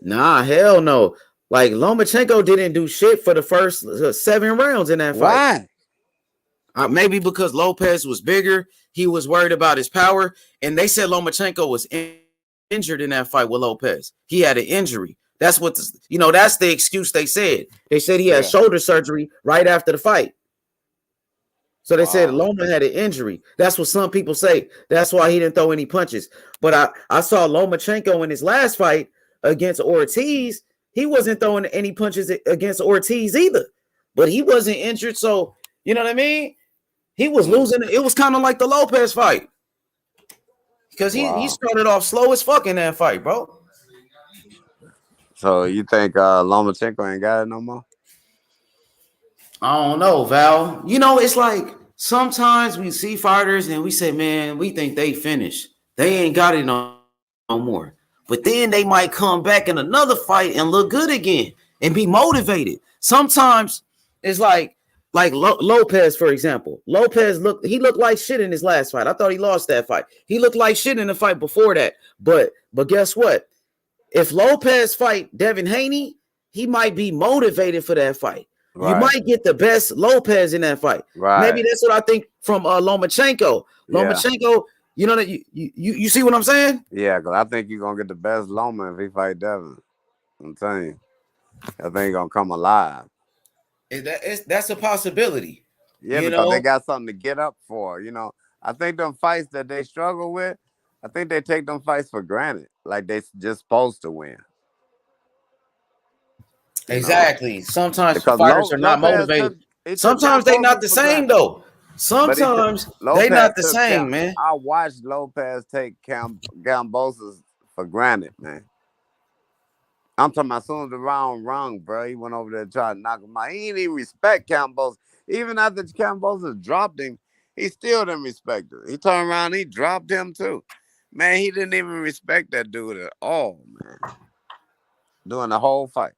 Nah, hell no. Like Lomachenko didn't do shit for the first 7 rounds in that fight. Why? Maybe because Lopez was bigger. He was worried about his power, and they said Lomachenko was injured in that fight with Lopez. He had an injury. That's what that's the excuse they said. They said he had shoulder surgery right after the fight. So they said Loma had an injury. That's what some people say. That's why he didn't throw any punches. But I saw Lomachenko in his last fight against Ortiz. He wasn't throwing any punches against Ortiz either. But he wasn't injured. So, you know what I mean? He was losing. It was kind of like the Lopez fight. Because he started off slow as fuck in that fight, bro. So you think Lomachenko ain't got it no more? I don't know, Val. You know, it's like sometimes we see fighters and we say, man, we think they finished. They ain't got it no more. But then they might come back in another fight and look good again and be motivated. Sometimes it's like Lopez, for example. Lopez looked like shit in his last fight. I thought he lost that fight. He looked like shit in the fight before that. But guess what? If Lopez fight Devin Haney, he might be motivated for that fight. Right. You might get the best Lopez in that fight. Right. Maybe that's what I think from Lomachenko. Lomachenko, you know that you see what I'm saying? Yeah, because I think you're gonna get the best Loma if he fight Devin. I'm telling you, I think he's gonna come alive. That's a possibility. Yeah, because they got something to get up for. You know, I think them fights that they struggle with, I think they take them fights for granted, like they just supposed to win. Exactly. Sometimes fighters are not motivated. Sometimes they're not the same, though. Sometimes they're not the same, man. I watched Lopez take Kambosos for granted, man. I'm talking about as soon as the round rung, bro, he went over there trying to knock him out. He didn't even respect Kambosos. Even after Kambosos dropped him, he still didn't respect him. He turned around, he dropped him too. Man, he didn't even respect that dude at all, man. During the whole fight.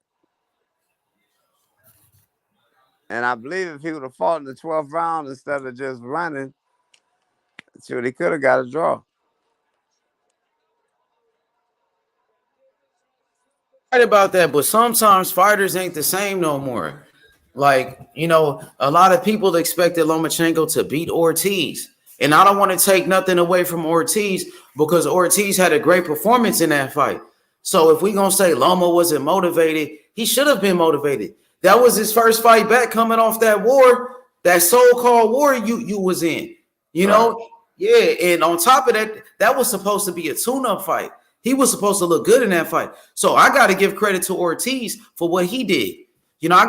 And I believe if he would have fought in the 12th round instead of just running, shoot, he could have got a draw. Right about that, but sometimes fighters ain't the same no more. Like, a lot of people expected Lomachenko to beat Ortiz. And I don't want to take nothing away from Ortiz because Ortiz had a great performance in that fight. So if we're going to say Loma wasn't motivated, he should have been motivated. That was his first fight back coming off that war, that so-called war you was in. You know, yeah. And on top of that, that was supposed to be a tune-up fight. He was supposed to look good in that fight. So I got to give credit to Ortiz for what he did. You know,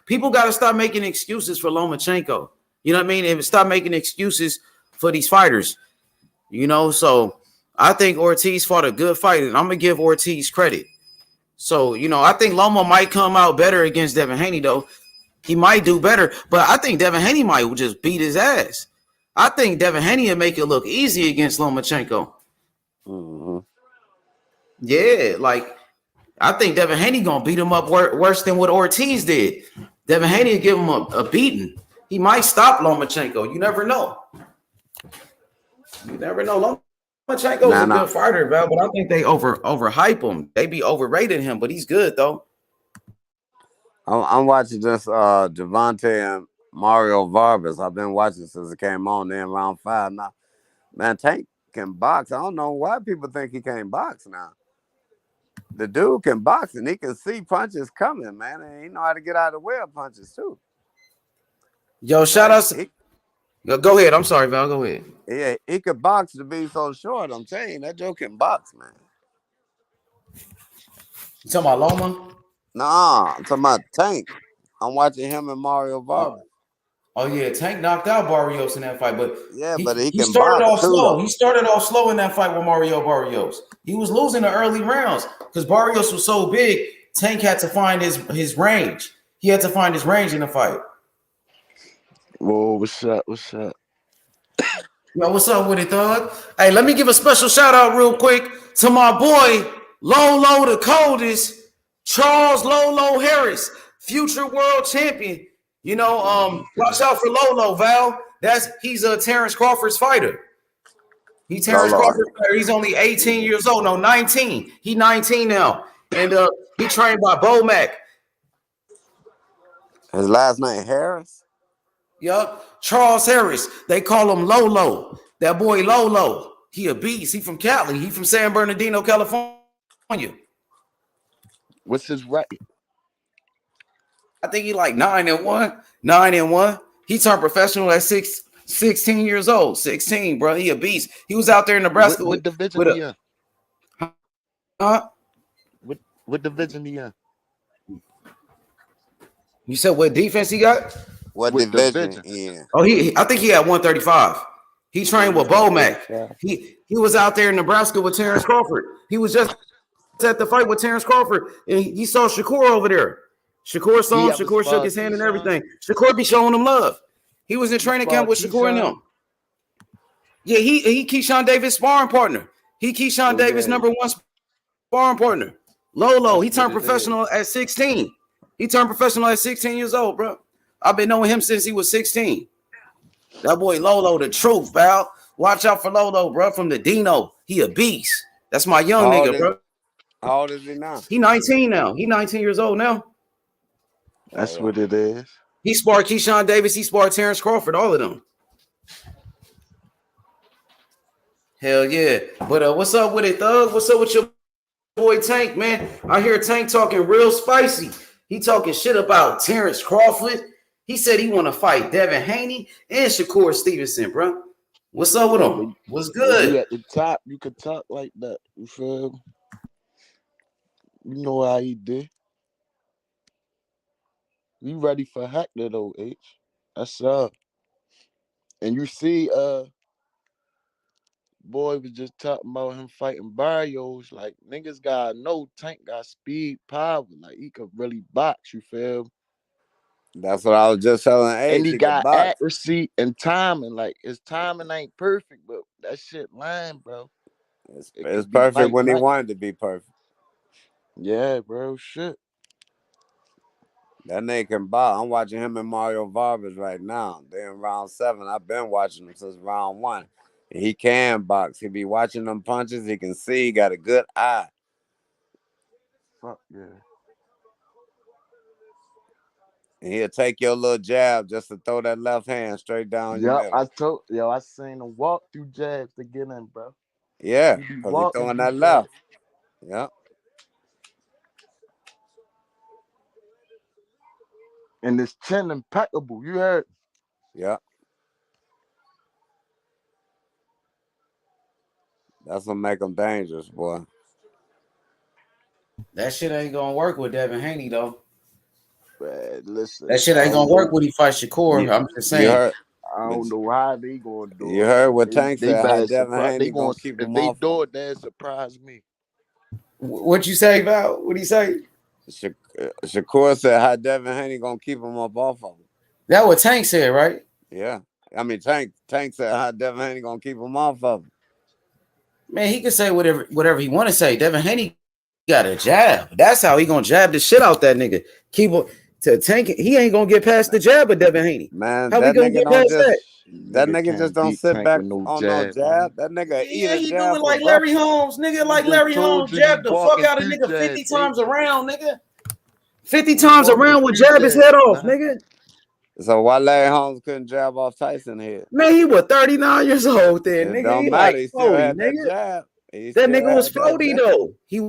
people got to stop making excuses for Lomachenko. You know what I mean? And stop making excuses for these fighters. You know, so I think Ortiz fought a good fight, and I'm gonna give Ortiz credit. So, you know, I think Loma might come out better against Devin Haney, though. He might do better, but I think Devin Haney might just beat his ass. I think Devin Haney will make it look easy against Lomachenko. Mm-hmm. Yeah, like I think Devin Haney gonna beat him up worse than what Ortiz did. Devin Haney will give him a beating. He might stop Lomachenko. You never know. You never know. Lomachenko's a good fighter, Val, but I think they overhype him. They be overrated him, but he's good though. I'm watching this Javante and Mario Vargas. I've been watching since it came on there in round 5 now. Man, Tank can box. I don't know why people think he can't box now. The dude can box and he can see punches coming, man. And he know how to get out of the way of punches too. Yo, shout out. Go ahead. I'm sorry, Val. Go ahead. Yeah, he could box to be so short. I'm saying that Joe can box, man. You talking about Loma? Nah, I'm talking about Tank. I'm watching him and Mario Vargas. Oh yeah, Tank knocked out Barrios in that fight, but he started off slow. He started off slow in that fight with Mario Barrios. He was losing the early rounds because Barrios was so big. Tank had to find his range. He had to find his range in the fight. Whoa, what's up? What's up? Yo, what's up with it, Thug? Hey, let me give a special shout out real quick to my boy Lolo the coldest, Charles Lolo Harris, future world champion. You know, watch out for Lolo, Val. He's a Terrence Crawford's fighter. He's Terrence Crawford's fighter. He's only 18 years old. No, 19. He's 19 now. And he trained by Bo Mac. His last name Harris? Yup. Charles Harris. They call him Lolo. That boy Lolo. He a beast. He from Cali. He from San Bernardino, California. What's his record? I think he like 9-1. 9-1. He turned professional at 16 years old. 16, bro. He a beast. He was out there in Nebraska. What division he in? Huh? What division he in? You said what defense he got? What division he in? Oh, I think he had 135. He trained with Bo Mac. He was out there in Nebraska with Terrence Crawford. He was just at the fight with Terrence Crawford, and he saw Shakur over there. Shakur saw him. Shakur shook his hand and everything. Shakur be showing him love. He was in training camp with Shakur and them. Yeah, he Keyshawn Davis' sparring partner. He Keyshawn Davis' number 1 sparring partner. Lolo, he turned professional at 16. He turned professional at 16 years old, bro. I've been knowing him since he was 16. That boy Lolo, the truth, pal. Watch out for Lolo, bro, from the Dino. He a beast. That's my young nigga, bro. How old is he now? He 19 now. He 19 years old now. That's what it is. He sparred Keyshawn Davis. He sparred Terrence Crawford. All of them. Hell yeah. But what's up with it, Thug? What's up with your boy Tank, man? I hear Tank talking real spicy. He talking shit about Terrence Crawford. He said he want to fight Devin Haney and Shakur Stevenson, bro. What's up with him? What's good? You at the top, you could talk like that. You feel me? You know how he did. You ready for Hector though, H? That's up. And you see, boy was just talking about him fighting Barrios. Like niggas got Tank got speed, power. Like he could really box. You feel me? That's what I was just telling H. And he got accuracy and timing. Like his timing ain't perfect, but that shit line, bro. It's perfect when he wanted to be perfect. Yeah, bro. Shit. That nigga can box. I'm watching him and Mario Vargas right now. They're in round 7. I've been watching him since round 1. And he can box. He be watching them punches. He can see. He got a good eye. Fuck yeah. And he'll take your little jab just to throw that left hand straight down your middle. I seen him walk through jabs to get in, bro. Yeah, because he's throwing that left. Yep. And his chin impeccable. You heard? Yeah. That's what make him dangerous, boy. That shit ain't gonna work with Devin Haney though. Man, listen, That shit ain't gonna work when he fights Shakur. I'm just saying. I don't know how they gonna do it. You heard what Tank said. How better Devin Haney gonna keep him off. If they do it, that surprise me. What you say, Val? What he say? Shakur said how Devin Haney gonna keep him up off of him. That what Tank said, right? Yeah. I mean, Tank said how Devin Haney gonna keep him off of him. Man, he can say whatever he want to say. Devin Haney got a jab. That's how he gonna jab the shit out that nigga. Keep him to Tank. He ain't gonna get past the jab of Devin Haney. Man, how that he gonna get past that? That nigga just don't sit back on no jab. That nigga eat a he jab. doing like Larry Holmes, nigga. Like Larry Holmes jabbed the fuck out of nigga 50 times around, nigga. 50 times around would jab his head off, nigga. So why Larry Holmes couldn't jab off Tyson head? Man, he was 39 years old then, nigga. Don't he matter. Like he still 40, had that nigga. jab. That nigga was 40 though. He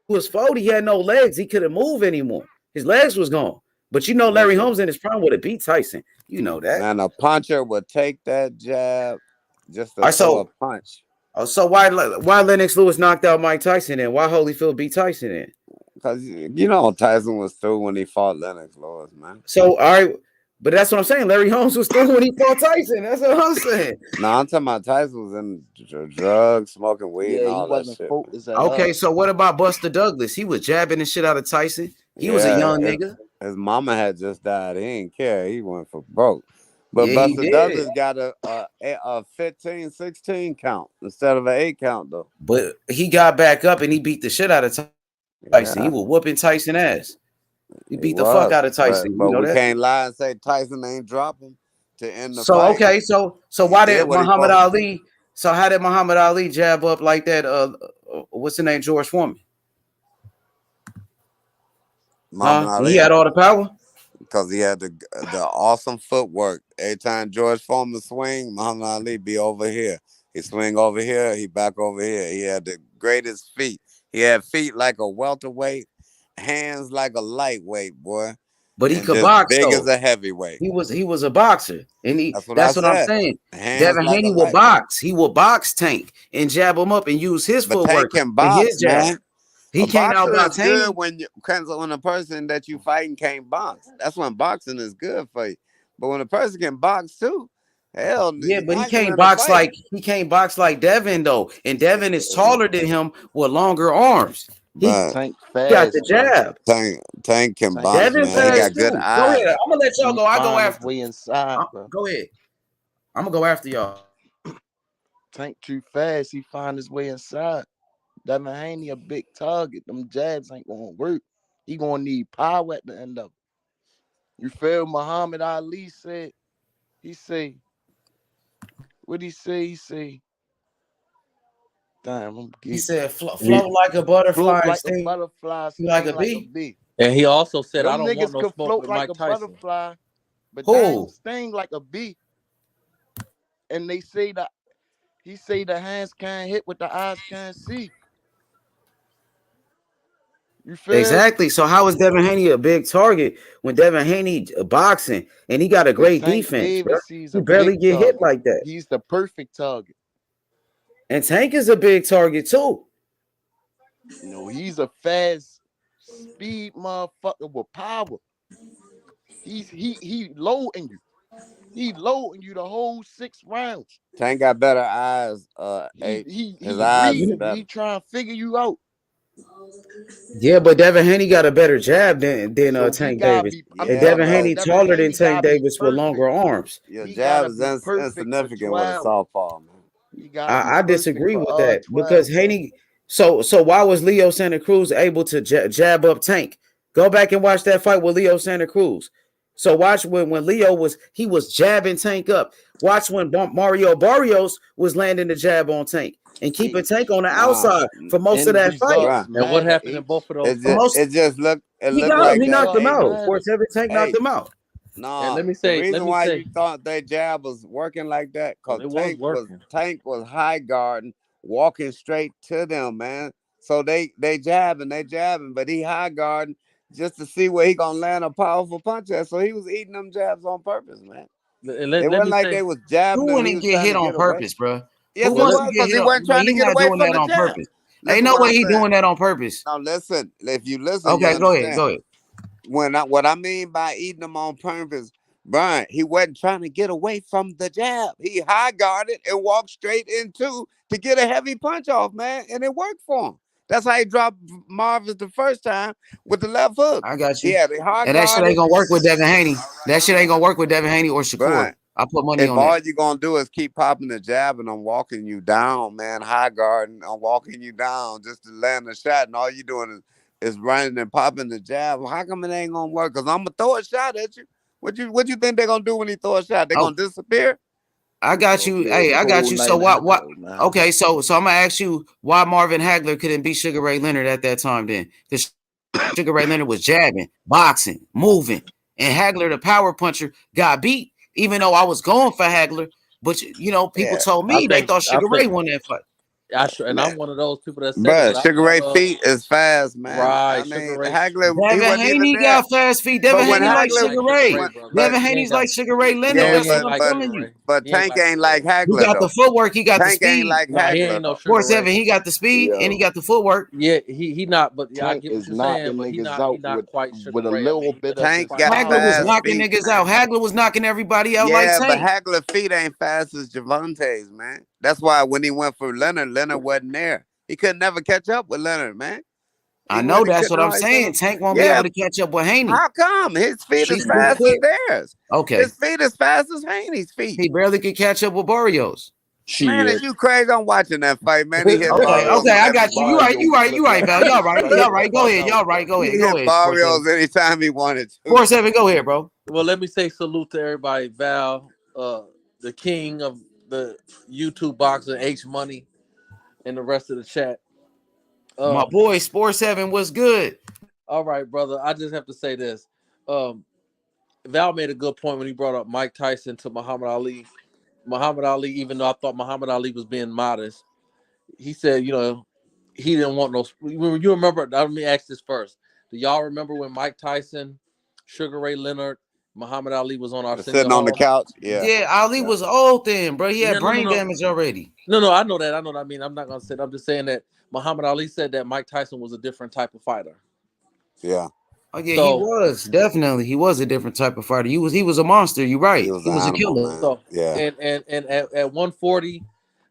was 40. He had no legs. He couldn't move anymore. His legs was gone. But you know, Larry Holmes in his prime would have beat Tyson. You know that. Man, a puncher would take that jab just to throw a punch. Oh, so why Lennox Lewis knocked out Mike Tyson then? Why Holyfield beat Tyson then? Because you know Tyson was through when he fought Lennox Lewis, man. So all right, but that's what I'm saying. Larry Holmes was through when he fought Tyson. That's what I'm saying. No, I'm talking about Tyson was in drugs, smoking weed, and all that shit. Okay, so what about Buster Douglas? He was jabbing the shit out of Tyson. He was a young nigga. His mama had just died. He didn't care. He went for broke. But Buster Douglas got a 15, 16 count instead of an 8 count, though. But he got back up and he beat the shit out of Tyson. Yeah. He was whooping Tyson ass. He beat the fuck out of Tyson. But you know we that? can't lie and say Tyson ain't dropping to end the so fight. Okay, so why did Muhammad Ali? So how did Muhammad Ali jab up like that? What's the name? George Foreman. He had all the power because he had the awesome footwork. Every time George Foreman swing, Muhammad Ali be over here. He swing over here. He back over here. He had the greatest feet. He had feet like a welterweight, hands like a lightweight, boy. But he could box. Big as a heavyweight. He was a boxer, and that's what I'm saying. Devin like Haney will box. He will box Tank and jab him up and use his footwork. Tank can box, his jab. man. He can't outbox Haney. When a person that you fighting can't box, that's when boxing is good for you. But when a person can box too, hell yeah, but he can't box like Devin though, and Devin is taller than him with longer arms. Tank fast, got the jab. Tank can box. Devin man. He got good eyes. Go ahead. I'm gonna let y'all go. I go after. Way inside, go ahead. I'm gonna go after y'all. Tank too fast. He find his way inside. Devin Haney a big target. Them jabs ain't gonna work. He gonna need power at the end of it. You feel? Muhammad Ali said. He say. What he say? He say. Damn, he said, float like a butterfly, like a butterfly, like a bee. And he also said, them I don't want niggas no could smoke float with like Mike a Tyson. Butterfly, but they don't sting like a bee. And they say that he say the hands can't hit what the eyes can't see. You feel? Exactly. So how is Devin Haney a big target when Devin Haney boxing and he got a great defense? He barely get hit like that. He's the perfect target. And Tank is a big target too. No, he's a fast speed motherfucker with power. He loading you. He loading you the whole 6 rounds. Tank got better eyes. His eyes better. He trying to figure you out. Yeah, but Devin Haney got a better jab than Tank Davis. And Devin Haney taller than Tank Davis with longer arms. Your jab is insignificant with a southpaw, man. I disagree with that because Haney. So why was Leo Santa Cruz able to jab up Tank? Go back and watch that fight with Leo Santa Cruz. So watch when Leo was jabbing Tank up. Watch when Mario Barrios was landing the jab on Tank and keeping Tank on the outside for most of that fight. And what happened in both of those? It just looked. He knocked him out. Of course, every Tank knocked him out. No, let me say. The reason why you thought their jab was working like that because Tank was high guarding, walking straight to them, man. So they jabbing, but he high guarding just to see where he gonna land a powerful punch at. So he was eating them jabs on purpose, man. It wasn't like they was jabbing. You wouldn't get hit on purpose, bro. Yes, Who he wants was, to get because hit he up? wasn't trying to He's get not away doing from that the on jab. purpose. Ain't Listen no what way I'm he saying. doing that on purpose. Now listen, if you listen, you Okay, go ahead. understand. Go ahead. What I mean by eating them on purpose, Brian, he wasn't trying to get away from the jab. He high guarded and walked straight into to get a heavy punch off, man, and it worked for him. That's how he dropped Marvis the first time with the left hook. I got you. Yeah, they high And that shit ain't guarded. gonna work with Devin Haney. That shit ain't gonna work with Devin Haney or Shakur. Brian, I put money if on all that. you're gonna do is keep popping the jab and I'm walking you down, man, high guarding, I'm walking you down just to land a shot, and all you doing is running and popping the jab, how come it ain't gonna work? Because I'm gonna throw a shot at you. What you think they're gonna do when he throw a shot? They're Oh, gonna disappear? I got you. Hey, I got you. So what? Okay, so I'm gonna ask you why Marvin Hagler couldn't beat Sugar Ray Leonard at that time then? Because Sugar Ray Leonard was jabbing, boxing, moving, and Hagler, the power puncher, got beat. Even though I was going for Hagler, but people Yeah. told me they thought Sugar Ray won that fight. And I'm one of those people that said it, But but I Sugar Ray thought feet is fast, man. I right, Sugar mean, Ray. Hagler, he Devin wasn't even Haney there. got fast feet. But Devin when Haney like Hagler, Sugar Ray. but Devin Haney's like Sugar Ray Leonard. yeah, That's what I'm telling you. but He ain't Tank like ain't like He Hagler got the though. footwork. He got the Tank ain't speed. like Nah, he Hagler ain't no though. Sugar Ray. 4-7. He got the speed and he got the footwork. Yeah, he not. But yeah, I Tank get what is you're saying. knocking But he niggas not out quite Sugar with a Ray. I little mean, bit of Tank his got Hagler was fast knocking feet, niggas man. out. Hagler was knocking everybody out like Yeah, but Tank. Hagler feet ain't fast as Javante's, man. That's why when he went for Leonard, Leonard wasn't there. He could never catch up with Leonard, man. I He know wouldn't that's catch what I'm right saying. there. Tank won't be Yeah, able to catch up with Haney. how come? His feet He's is too fast quick. as theirs. Okay. His feet is fast as Haney's feet. He barely could catch up with Barrios. Man, is you crazy? I'm watching that fight, man. He hit Okay, Barrios. I got you. You right, Val. Y'all right. Go ahead. He Go hit ahead. Barrios anytime he wanted to. 4-7, go ahead, bro. Well, let me say salute to everybody. Val, the king of the YouTube boxer, H Money, and the rest of the chat. My boy, Sport 7 was good. All right, brother. I just have to say this. Val made a good point when he brought up Mike Tyson to Muhammad Ali. Muhammad Ali, even though I thought Muhammad Ali was being modest, he said, he didn't want no. You remember? Let me ask this first. Do y'all remember when Mike Tyson, Sugar Ray Leonard, Muhammad Ali was on Arsenio Sitting on the Hall? couch? Yeah. Yeah, Ali was old then, bro. He had brain no. damage already. No, I know that. I mean, I'm not gonna say. I'm just saying that Muhammad Ali said that Mike Tyson was a different type of fighter. Yeah. Oh yeah, he was definitely. He was a different type of fighter. He was a monster. You're right. He was a killer. Man. So yeah. And at 140,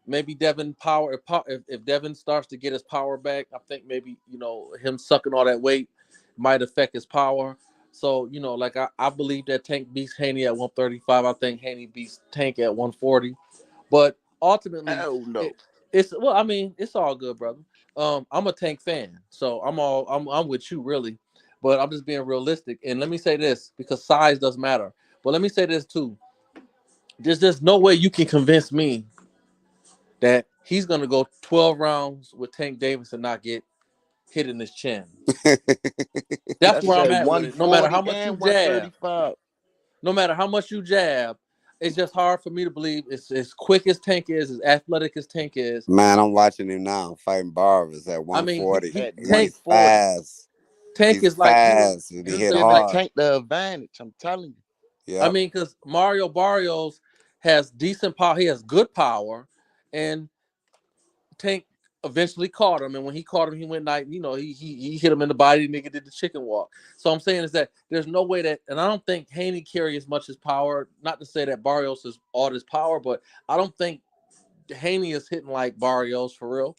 maybe Devin power. If Devin starts to get his power back, I think maybe him sucking all that weight might affect his power. So like I believe that Tank beats Haney at 135. I think Haney beats Tank at 140. But ultimately, it's all good, brother. I'm a Tank fan, so I'm with you really. But I'm just being realistic. And let me say this, because size does matter. But let me say this too. There's no way you can convince me that he's gonna go 12 rounds with Tank Davis and not get hit in his chin. That's where I'm at with it. No matter how much you jab, no matter how much you jab, it's just hard for me to believe it's as quick as Tank is, as athletic as Tank is. Man, I'm watching him now fighting Barvis at 140. I mean, Tank fast. Tank He's is like fast. He hit hard. Tank the advantage. I'm telling you. Yeah. I mean, because Mario Barrios has decent power. He has good power, and Tank eventually caught him. And when he caught him, he went he hit him in the body. The nigga did the chicken walk. So I'm saying is that there's no way that, and I don't think Haney carry as much as power. Not to say that Barrios is all his power, but I don't think Haney is hitting like Barrios for real.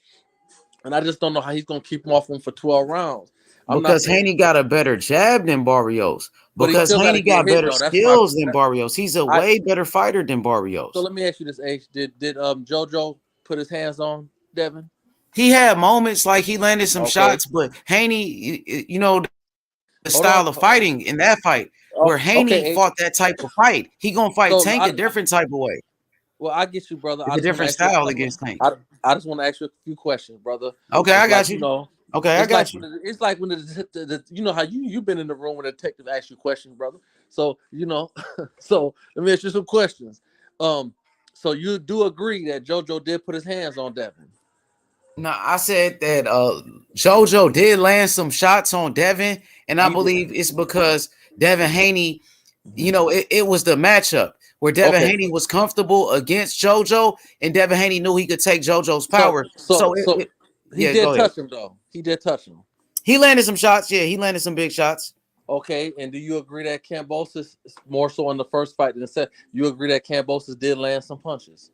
And I just don't know how he's gonna keep him off him for 12 rounds. Because Haney got a better jab than Barrios. Because Haney got better skills than Barrios. He's a way better fighter than Barrios. So let me ask you this, H. Did JoJo put his hands on Devin? He had moments like he landed some shots, but Haney, the style of fighting in that fight, where Haney fought that type of fight, he gonna fight Tank a different type of way. Well, I get you, brother. It's a different style against Tank. I just want to ask you a few questions, brother. Okay, I got you. Okay, I got you. It's like when how you've been in the room when a detective asks you questions, brother. So so let me ask you some questions. So you do agree that JoJo did put his hands on Devin? No, I said that JoJo did land some shots on Devin, and I believe it's because Devin Haney, it was the matchup. where Devin Haney was comfortable against JoJo, and Devin Haney knew he could take JoJo's power. So he did touch him, though. He did touch him. He landed some shots. Yeah, he landed some big shots. Okay, and do you agree that Kambosos, more so in the first fight than the second, you agree that Kambosos did land some punches?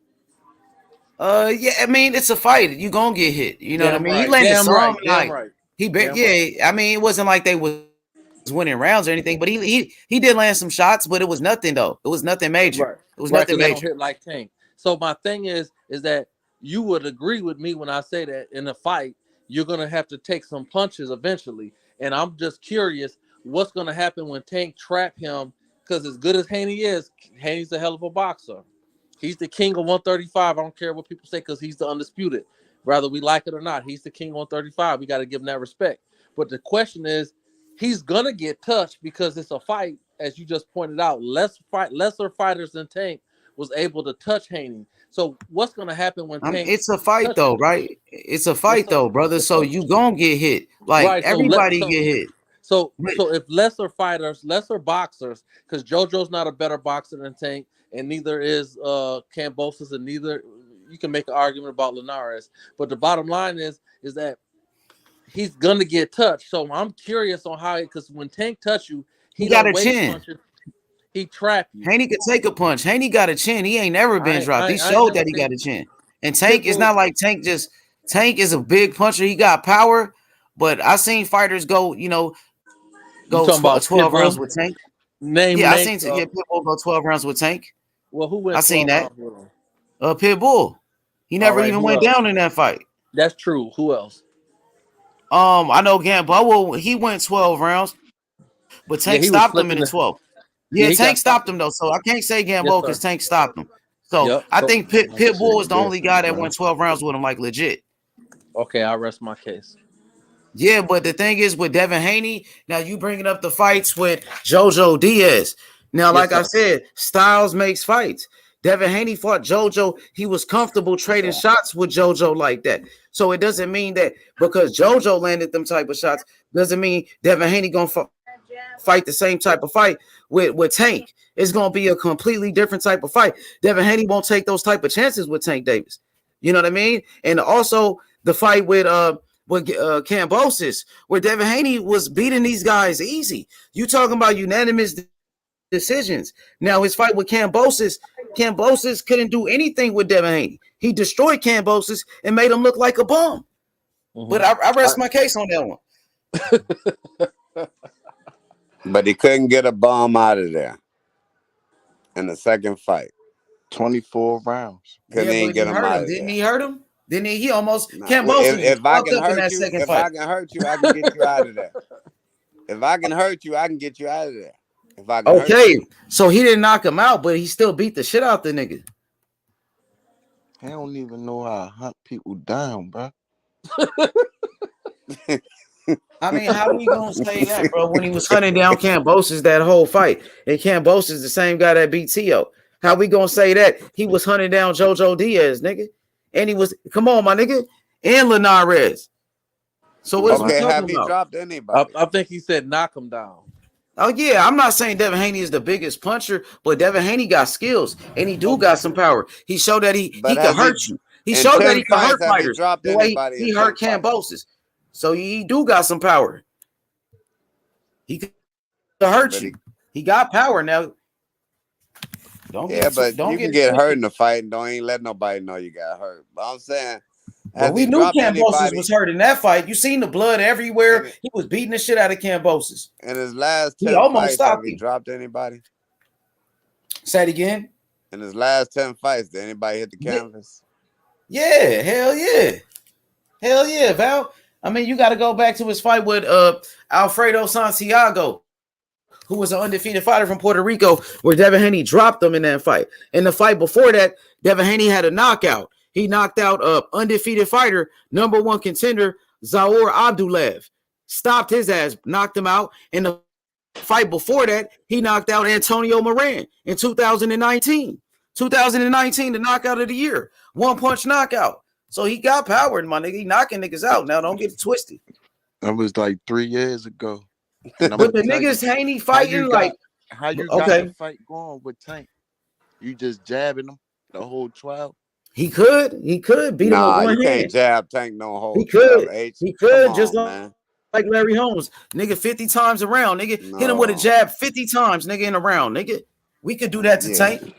Yeah, I mean, it's a fight. You gonna get hit. You know what I mean? Right. He landed some. Right. I mean, it wasn't like they was winning rounds or anything, but he did land some shots, but it was nothing though. It was nothing major. Right. It was nothing major. They don't hit like Tank. So my thing is that you would agree with me when I say that in a fight, you're gonna have to take some punches eventually. And I'm just curious what's gonna happen when Tank trap him, because as good as Haney is, Haney's a hell of a boxer. He's the king of 135. I don't care what people say, because he's the undisputed. Whether we like it or not, he's the king of 135. We got to give him that respect. But the question is, he's gonna get touched because it's a fight, as you just pointed out. Lesser fighters than Tank was able to touch Haney. So what's gonna happen when Tank? It's a fight though, right? It's a fight though, brother. So you gonna get hit. Like everybody get hit. So if lesser fighters, lesser boxers, because JoJo's not a better boxer than Tank, and neither is Kambosos, and neither you can make an argument about Linares. But the bottom line is that he's gonna get touched. So I'm curious on how, because when Tank touch you, he got a chin. Punches, he trap you. Haney could take a punch. Haney got a chin. He ain't never been dropped. He showed that he got a chin. And Tank is not like Tank. Tank is a big puncher. He got power. But I seen fighters go 12 rounds with Tank. I seen Pitbull go 12 rounds with Tank. Well, who went? I seen that. Pitbull. He never even went down in that fight. That's true. Who else? I know Gamboa. He went 12 rounds, but Tank stopped him in the 12. Yeah, Tank stopped him though, so I can't say Gamboa because Tank stopped him. So I think Pitbull was the only guy that went 12 rounds with him, like legit. Okay, I rest my case. Yeah, but the thing is with Devin Haney, now you bringing up the fights with JoJo Diaz. Now, like I said, styles makes fights. Devin Haney fought JoJo. He was comfortable trading shots with JoJo like that. So it doesn't mean that because JoJo landed them type of shots, doesn't mean Devin Haney going to fight the same type of fight with Tank. It's going to be a completely different type of fight. Devin Haney won't take those type of chances with Tank Davis. You know what I mean? And also the fight with Kambosos, where Devin Haney was beating these guys easy. You talking about unanimous decisions. Now his fight with Kambosos couldn't do anything with Devin Haney. He destroyed Kambosos and made him look like a bum. Mm-hmm. But I rest my case on that one. But he couldn't get a bomb out of there in the second fight. 24 rounds. Couldn't get him out. Didn't he hurt him? Didn't he almost Kambosos? If I can hurt you, I can hurt you, I can get you out of there. If I can hurt you, I can get you out of there. If I can hurt you. So he didn't knock him out, but he still beat the shit out the nigga. He don't even know how to hunt people down, bro. I mean, how are you gonna say that, bro? When he was hunting down Kambosos that whole fight, and Kambosos is the same guy that beat Tio. How we gonna say that he was hunting down JoJo Diaz, nigga? And he was, come on, my nigga, and Linares. So what is we talking have he about? Dropped anybody? I think he said knock him down. Oh yeah, I'm not saying Devin Haney is the biggest puncher, but Devin Haney got skills and he got some power. He showed that he could hurt you. He showed that he could hurt fighters. The way he hurt Kambosos. So he got some power. He could hurt you. He got power now. You can get hurt in the fight and don't let nobody know you got hurt. But I'm saying, we knew Kambosos was hurt in that fight. You seen the blood everywhere. He was beating the shit out of Kambosos. In his last 10 fights, have he dropped anybody? Say it again. In his last 10 fights, did anybody hit the canvas? Yeah, hell yeah, Val. I mean, you got to go back to his fight with Alfredo Santiago, who was an undefeated fighter from Puerto Rico, where Devin Haney dropped him in that fight. In the fight before that, Devin Haney had a knockout. He knocked out an undefeated fighter, number one contender, Zaur Abdullaev. Stopped his ass, knocked him out. In the fight before that, he knocked out Antonio Moran in 2019. 2019, the knockout of the year. One-punch knockout. So he got power, my nigga. He knocking niggas out. Now, don't get it twisted. That was like 3 years ago. But the niggas Haney fighting, how you got the fight going with Tank? You just jabbing him the whole 12. He could beat him with Nah, one you can't hand. jab Tank no whole He 12 could. H. He Come could on, just man. like Larry Holmes, nigga, 50 times around, nigga. Hit him with a No. jab 50 times, nigga, in a round, nigga. We could do that to Tank.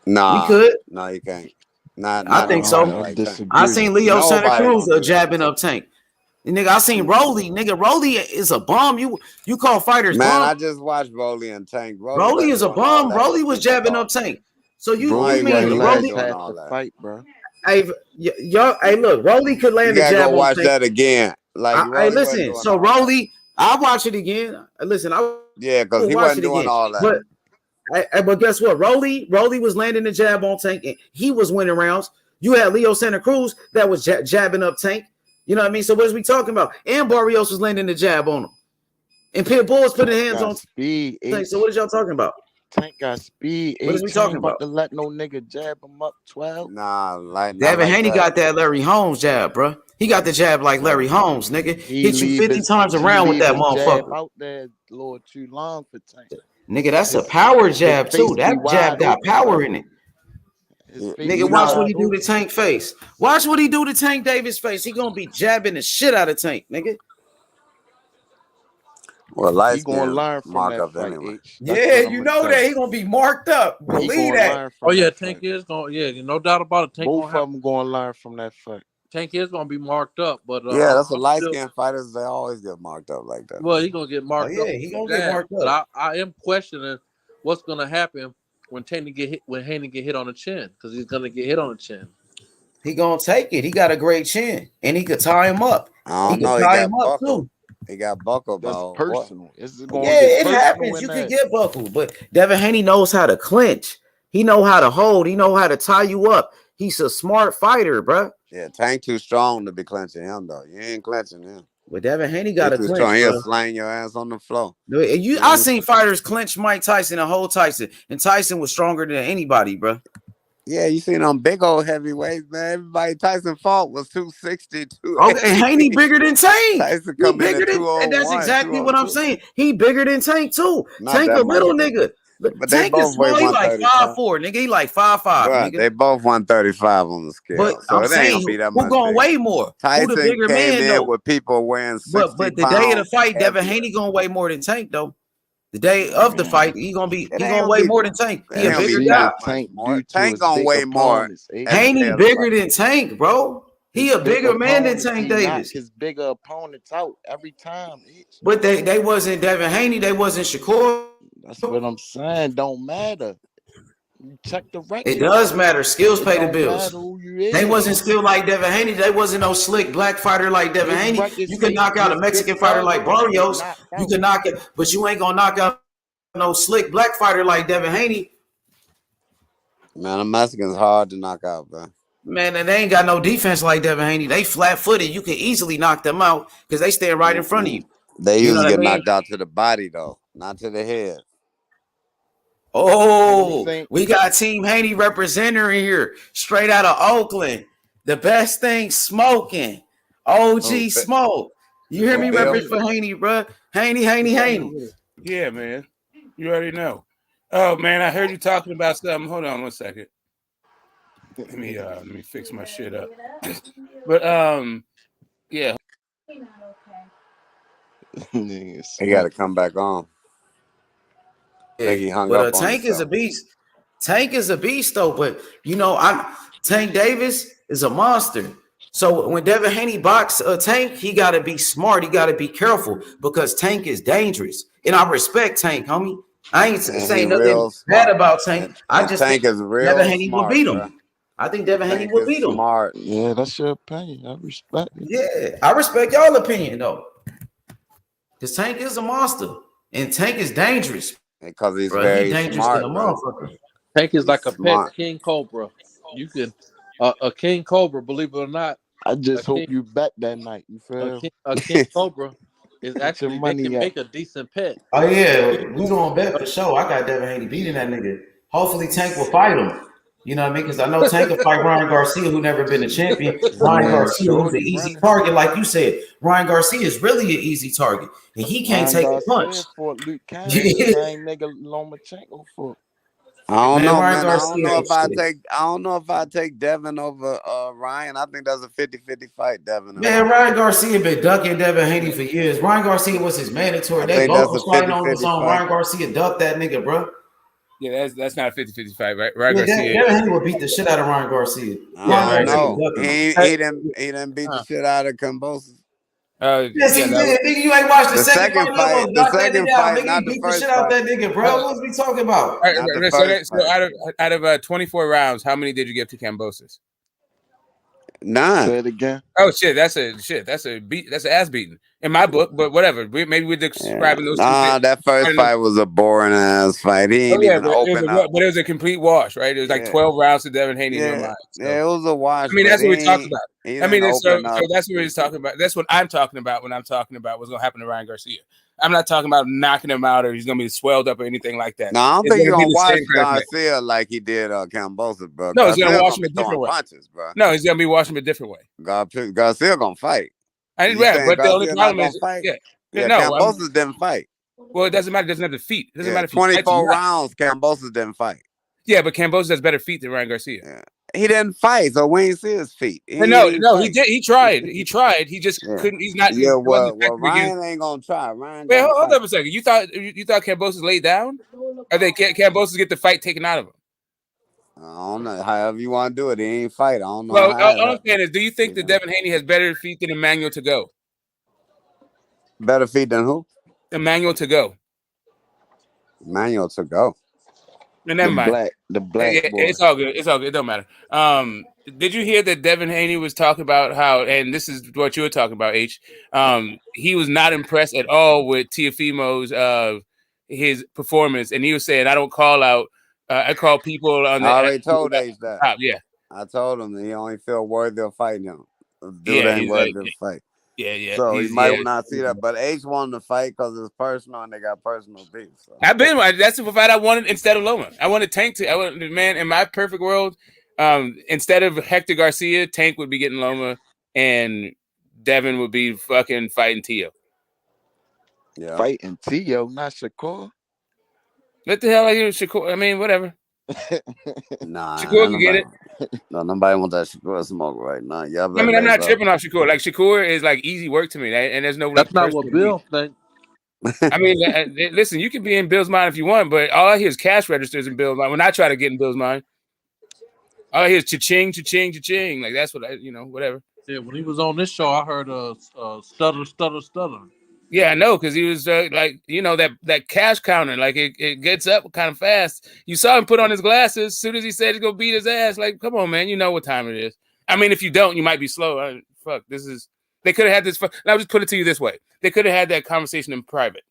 Nah. We could. No, you can't. Not I think so. like Tank. I seen Leo Santa Nobody Cruz gonna do that jabbing to up Tank. And nigga, I seen Rolly. Nigga, Rolly is a bum. You call fighters Man, bum. I just watched Rolly and Tank. Rolly is a bum. Rolly was jabbing up Tank. So you mean Rolly half the fight, bro? Hey, y'all. Hey, look, Rolly could land You a gotta jab go on watch Tank. that again. Like, hey, listen. So Rolly, I'll watch it again. Listen, because he wasn't doing all that. But guess what? Rolly was landing the jab on Tank, and he was winning rounds. You had Leo Santa Cruz that was jabbing up Tank. You know what I mean? So what is we talking about? And Barrios was landing the jab on him. And Pitbull was putting hands on speed. Tank. So what is y'all talking about? Tank got speed. What is we talking about? To let no nigga jab him up 12. Nah, like Devin Haney got that Larry Holmes jab, bro. He got the jab like Larry Holmes, nigga. Hit you 50 times around with that motherfucker. Out there a little too long for Tank. Nigga, that's a power jab too. That jab got power in it. Nigga, watch what he do to Tank face. Watch what he do to Tank Davis face. He gonna be jabbing the shit out of Tank, nigga. Well, he gonna learn from mark that up fight, anyway. Yeah, you know that he gonna be marked up. Believe that. Oh yeah, Tank is gonna. Yeah, no doubt about it. Tank both of them gonna learn from that fight. Tank is gonna be marked up, but yeah, that's a light skinned fighters. They always get marked up like that. Well, he gonna get marked up. Yeah, he gonna get marked up. But I am questioning what's gonna happen when Haney get hit on the chin, because he's gonna get hit on the chin. He gonna take it. He got a great chin, and he could tie him up. I don't know. He got buckled. He got buckled. That's personal. It happens. You can get buckled, but Devin Haney knows how to clinch. He know how to hold. He know how to tie you up. He's a smart fighter, bro. Yeah, Tank too strong to be clenching him though. You ain't clenching him. But Devin Haney got to clinch. He'll slang your ass on the floor. I seen fighters clinch Mike Tyson and hold Tyson, and Tyson was stronger than anybody, bro. Yeah, you seen them big old heavyweights, man. Everybody Tyson fought was 260, 280. Okay, Haney bigger than Tank. Tyson come in at 201, and that's exactly what I'm saying. He bigger than Tank too. Tank a little nigga. But Tank is small. He like 5'4", nigga. He like 5'5", nigga. They both 135 on the scale. But so I'm saying, who gonna weigh more? Tyson who the bigger came man, in with people weighing 60 But the day of the fight, Devin Haney gonna weigh more than Tank though. The day of the fight, he gonna weigh more than Tank. He a bigger guy. Tank gonna weigh more. Haney bigger than Tank, bro. He a bigger man than Tank Davis. His bigger opponents out every time. But they wasn't Devin Haney. They wasn't Shakur. That's what I'm saying. Don't matter. You check the record. It does matter. Skills pay the bills. They wasn't skilled like Devin Haney. They wasn't no slick black fighter like Devin Haney. You could knock out a Mexican fighter like Barrios. You can knock it, but you ain't gonna knock out no slick black fighter like Devin Haney. Man, a Mexican's hard to knock out, bro. Man, and they ain't got no defense like Devin Haney. They flat-footed. You can easily knock them out because they stand right in front of you. They usually get knocked out to the body, though, not to the head. Oh, we got Team Haney representative in here, straight out of Oakland. The best thing smoking. OG Smoke. You hear me represent for Haney, bro? Haney. Yeah, man. You already know. Oh, man, I heard you talking about something. Hold on one second. Let me fix my shit up. But yeah. He got to come back on. But Tank is a beast. Tank is a beast, though. But Tank Davis is a monster. So when Devin Haney box a Tank, he got to be smart. He got to be careful because Tank is dangerous. And I respect Tank, homie. I ain't saying nothing bad about Tank. I just think Devin Haney will beat him. Bro. I think Devin Haney will beat him. Smart. Yeah, that's your opinion. I respect it. Yeah, I respect y'all opinion though. Because Tank is a monster and Tank is dangerous. Because he's very smart. Tank is like a pet king cobra. You can a king cobra, believe it or not. I just hope you bet that night. You feel a king cobra is actually they can make a decent pet. Oh yeah, we gonna bet for sure. I got Devin Haney beating that nigga. Hopefully Tank will fight him. You know what I mean? Because I know Tank will fight Ryan Garcia, who never been a champion. Ryan Garcia, who's an easy target, like you said. Ryan Garcia is really an easy target, and he can't take a punch. For Luke Cannon, same nigga Lomachenko for. I don't Man, know, Ryan man. I Garcia don't know ain't if I shit. take. I don't know if I take Devin over Ryan. I think that's a 50-50 fight, Devin. And Man, Ryan Garcia been ducking Devin Haney for years. Ryan Garcia was his mandatory. I They think both that's a was fighting on his 50-50 own. fight. Ryan Garcia ducked that nigga, bro. Yeah, that's not a 50-50 fight, right? Ryan Yeah, Garcia. Devin Haney would beat the shit out of Ryan Garcia. I don't know. Garcia He didn't beat the shit out of Kambosos. Yes, he did. Nigga, you ain't watched the second fight. Fight. The second fight, Nigga, not he the beat the first shit out fight. that nigga, bro. What was we talking about? All right, so out of 24 rounds, how many did you give to Kambosos? 9. Say it again. Oh shit, that's an ass beating in my book, but whatever. Maybe we're describing those. Nah, that first fight was a boring ass fight. He ain't even open up. But it was a complete wash, right? It was like 12 rounds to Devin Haney in your mind. So. Yeah, it was a wash. I mean, that's what we talked about. I mean, so up. that's what we're talking about. That's what I'm talking about when I'm talking about what's gonna happen to Ryan Garcia. I'm not talking about knocking him out or he's gonna be swelled up or anything like that. No, I don't think he's gonna watch Garcia like he did Kambosos, bro. No, he's gonna wash him a different way. Punches, bro. No, he's gonna be washing him a different way. Garcia gonna fight. I didn't but the only problem is, Kambosos didn't fight. Well, it doesn't matter. It doesn't have the feet. It doesn't matter if 24 rounds. Kambosos didn't fight. Yeah, but Kambosos has better feet than Ryan Garcia. Yeah. He didn't fight, so we ain't see his feet. No, he did. He tried. He tried. He just couldn't. He's not. Yeah, well, Ryan ain't gonna try. Ryan. Wait, hold up a second. You thought Kambosos laid down, or they Kambosos get the fight taken out of him? I don't know. However you want to do it, he ain't fight. I don't know. Well, all I'm saying is, do you think that Devin Haney has better feet than Emmanuel to go? Better feet than who? Emmanuel to go. Emmanuel to go. And never mind. The black boy. It's all good. It's all good. It don't matter. Did you hear that Devin Haney was talking about how, and this is what you were talking about, H? He was not impressed at all with Teofimo's his performance, and he was saying, "I don't call out. I call people on the." I already told H that. Top. Yeah, I told him that he only feel worthy of fighting him. Dude ain't worthy of fight. Yeah. So he might not see that, but H wanted to fight because it's personal and they got personal beef. So. That's the fight I wanted instead of Loma. I wanted Tank to. I wanted, man, in my perfect world, instead of Hector Garcia, Tank would be getting Loma, and Devin would be fucking fighting Teo. Yeah, fighting Teo, not Shakur. What the hell are you, Shakur? I mean, whatever. Nah, Shakur can get it. No, nobody wants that Shakur smoke right now. Yeah, I mean, I'm not tripping off Shakur. Like Shakur is like easy work to me, and there's no. That's not what Bill thinks. I mean, listen, you can be in Bill's mind if you want, but all I hear is cash registers in Bill's mind. When I try to get in Bill's mind, all I hear is cha-ching, cha-ching, cha-ching. Like that's what whatever. Yeah, when he was on this show, I heard stutter. Yeah, I know, because he was that cash counter, like it gets up kind of fast. You saw him put on his glasses as soon as he said he's gonna beat his ass. Like, come on, man, you know what time it is. I mean, if you don't, you might be slow. They could have had this. I'll just put it to you this way: they could have had that conversation in private.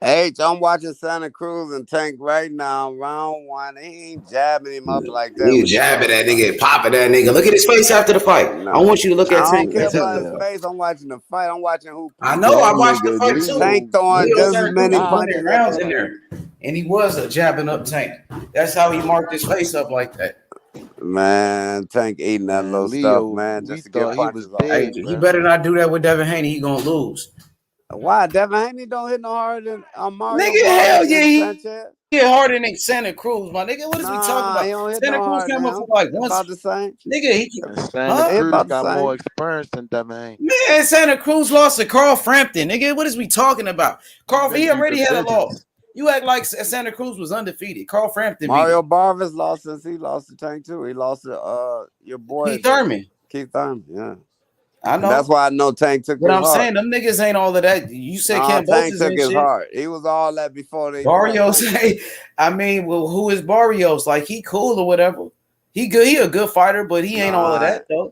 H, I'm watching Santa Cruz and Tank right now, round 1. He ain't jabbing him up like that. He jabbing that nigga, popping that nigga. Look at his face after the fight. No. I want you to look at Tank. I don't care about his face. I'm watching the fight. I'm watching who. I know. I watched the fight too. Tank throwing just as many punches rounds in there, and he was a jabbing up Tank. That's how he marked his face up like that. Man, Tank eating that little stuff, man, just to get punches off. Hey, he better not do that with Devin Haney. He gonna lose. Why? Devin Haney don't hit no harder than Mario. Nigga, hell yeah, he hit harder than Santa Cruz, my nigga. What is we talking about? Santa Cruz came up for like once. About the same. Nigga, he Santa Cruz got more experience than Devin Haney. Man, Santa Cruz lost to Carl Frampton, nigga. What is we talking about? Carl, he already had a loss. You act like Santa Cruz was undefeated. Carl Frampton. Mario Barvis lost since he lost to Tank too. He lost to your boy Keith Thurman. Yeah. I know. That's why I know Tank took his heart. But I'm saying them niggas ain't all of that. You said Kambosos Tank took his shit. heart. He was all that before they. Barrios, I mean, well, who is Barrios? Like he cool or whatever. He good. He a good fighter, but he ain't all of that though.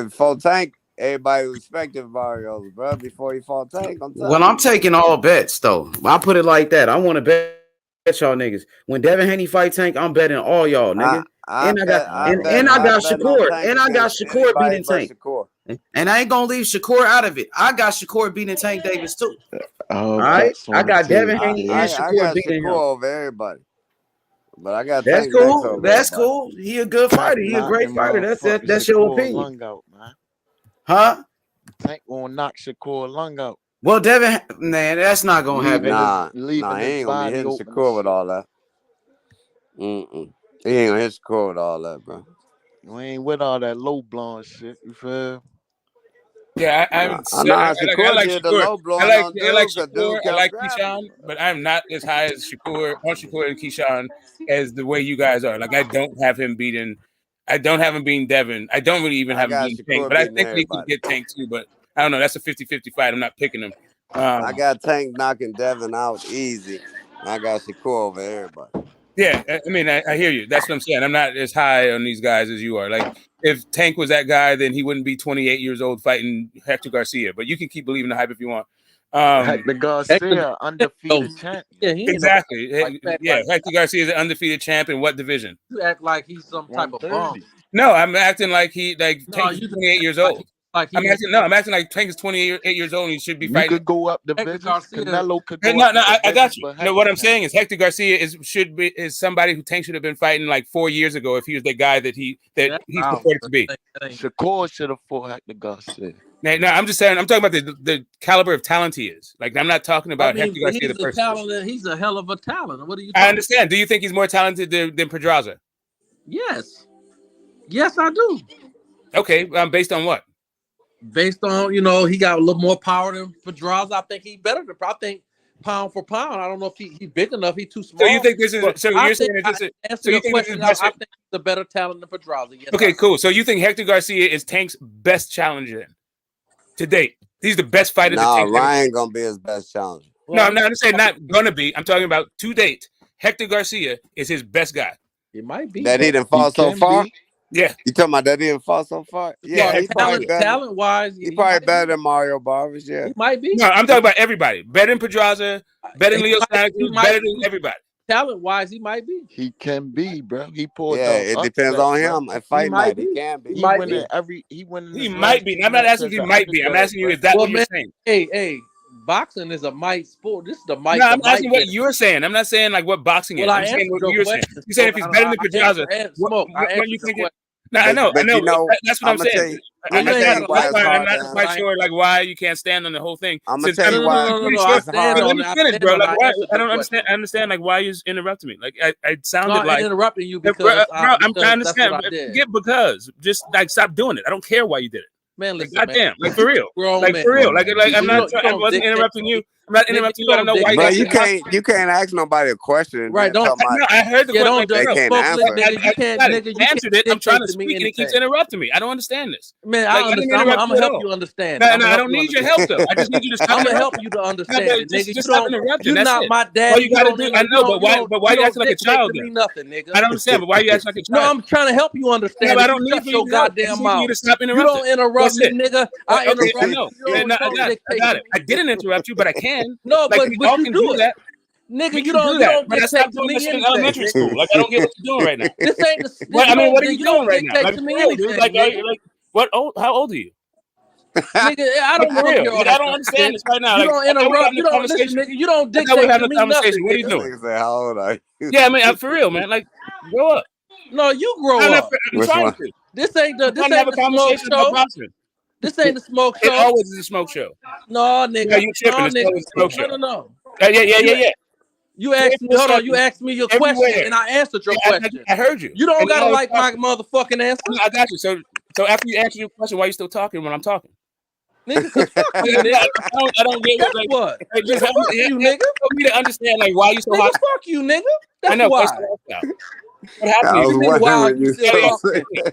Before Tank, everybody respected Barrios, bro. Before he fought Tank, I'm taking all bets though. I put it like that. I want to bet y'all niggas. When Devin Haney fight Tank, I'm betting all y'all nigga. I got Shakur. And I got Shakur beating Tank. And I ain't gonna leave Shakur out of it. I got Shakur beating Tank Davis too. All right. I got Devin Haney and Shakur beating him over everybody. But I got that's cool. That's cool. He a good fighter. He a great fighter. That's your opinion. Huh? Tank gonna knock Shakur lung out. Well, Devin, man, that's not gonna happen. Nah, he ain't gonna be hitting Shakur with all that. He ain't gonna hit Shakur with all that, bro. You ain't with all that low blowing shit. You feel? Yeah, I know Shakur like did the Shakur. low blowing on I like dude, cause Shakur. dude I kept like grabbing Keyshawn, him, bro. but I'm not as high as Shakur and Keyshawn as the way you guys are. Like I don't have him beating Devin. I don't really even I have him got beating Tank, Shakur but I beating think he could everybody. get Tank too. But I don't know. That's a 50-50 fight. I'm not picking him. I got Tank knocking Devin out easy. I got Shakur over everybody. Yeah, I mean, I hear you. That's what I'm saying. I'm not as high on these guys as you are. Like, if Tank was that guy, then he wouldn't be 28 years old fighting Hector Garcia. But you can keep believing the hype if you want. Hector Garcia, undefeated champion. Yeah, he ain't exactly. like Hector Garcia is an undefeated champ in what division? You act like he's some type of bum. No, I'm acting like Tank is you 28 years old. I'm acting like Tank is 28 years old and he should be fighting. You could go up divisions. Canelo could go No, up I got you. No, what I'm saying is Hector Garcia is somebody who Tank should have been fighting like 4 years ago if he was the guy that he's purported to be. Shakur should have fought Hector Garcia. No, I'm just saying. I'm talking about the caliber of talent he is. Like, I'm not talking about Hector Garcia the person. He's a hell of a talent. What are you? I understand. Do you think he's more talented than Pedraza? Yes, I do. Okay, based on what? Based on he got a little more power than Pedraza. I think he's better than. I think pound for pound. I don't know if he's big enough. He's too small. So you think this is? So you're saying that this is? Answer your question. I think he's the better talent than Pedraza. Yes, okay, cool. So you think Hector Garcia is Tank's best challenger to date? He's the best fighter. No, Ryan gonna be his best challenger. No, I'm not saying not gonna be. I'm talking about to date. Hector Garcia is his best guy. It might be that he didn't fall so far. Yeah, you talking about that he didn't fall so far? Yeah, he probably better. Talent wise, he probably better than Mario Barbers. Yeah, he might be. No, I'm talking about everybody. Better than Pedraza. Better than Leo Snider. Better than everybody. Talent wise, he might be. He can be, bro. He pulled. Yeah, it depends on him. At fight night, he can be. He winning. He might be. I'm not asking if he might be. I'm asking you, is that what you're saying? Hey. Boxing is a might sport. This is the might. No, I'm asking what you're saying. I'm not saying like what boxing is. I'm saying what you're saying. You're saying if he's better than Pedraza, what you think? No, I know. That's what I'm saying. I'm not quite sure like why you can't stand on the whole thing. I'm gonna tell you why. Let me finish, bro. Like, why, I don't understand. I understand like why you interrupting me. Like I sounded like interrupting you because bro, I'm trying to understand. Because just like stop doing it. I don't care why you did it. Man, listen, goddamn, like for real, like for real, like I'm not. I wasn't interrupting you. I'm not interrupting you. I don't know why. Bro, you can't ask nobody a question. Right? Don't. I heard the question. They can't answer. You answered it. I'm trying to speak, and he keeps interrupting me. I don't understand this. Man, I understand. I'm gonna help you understand. No, I don't need your help though. I just need you to stop. I'm gonna help you to understand, nigga. Just stop interrupting. You're not my dad. You gotta do. I know, but why you acting like a child? Nothing, nigga. I don't understand, but why you acting like a child? No, I'm trying to help you understand. I don't need your goddamn mouth. You to stop You interrupting. don't interrupt me, nigga. I interrupt you. I got it. I didn't interrupt you, but I can. No, but we all can do that. Nigga, you don't dictate to me anything. Elementary school. Like I don't get what you're doing right now. This ain't the. I mean, what are you doing right now? Like, what? How old are you? Nigga, I don't know. I don't understand this right now. You don't interrupt. You don't listen, nigga. You don't dictate to me nothing. What are you doing? How old are you? Yeah, I mean, for real, man. Like, grow up. No, you grow up. I'm trying to. This ain't the smoke show. This ain't the smoke show. It always is a smoke show. No, nigga. No, you tripping. It's always a smoke show. No. Yeah. You asked me, hold on, you asked me your question and I answered your question. I heard you. You don't gotta like my motherfucking answer. I got you. So after you answer your question, why are you still talking when I'm talking? Nigga, fuck you, nigga. I don't get That's like, what. Just help you, nigga. For me to understand like why you so hot. Fuck you, nigga. That's I know. Why. What happened?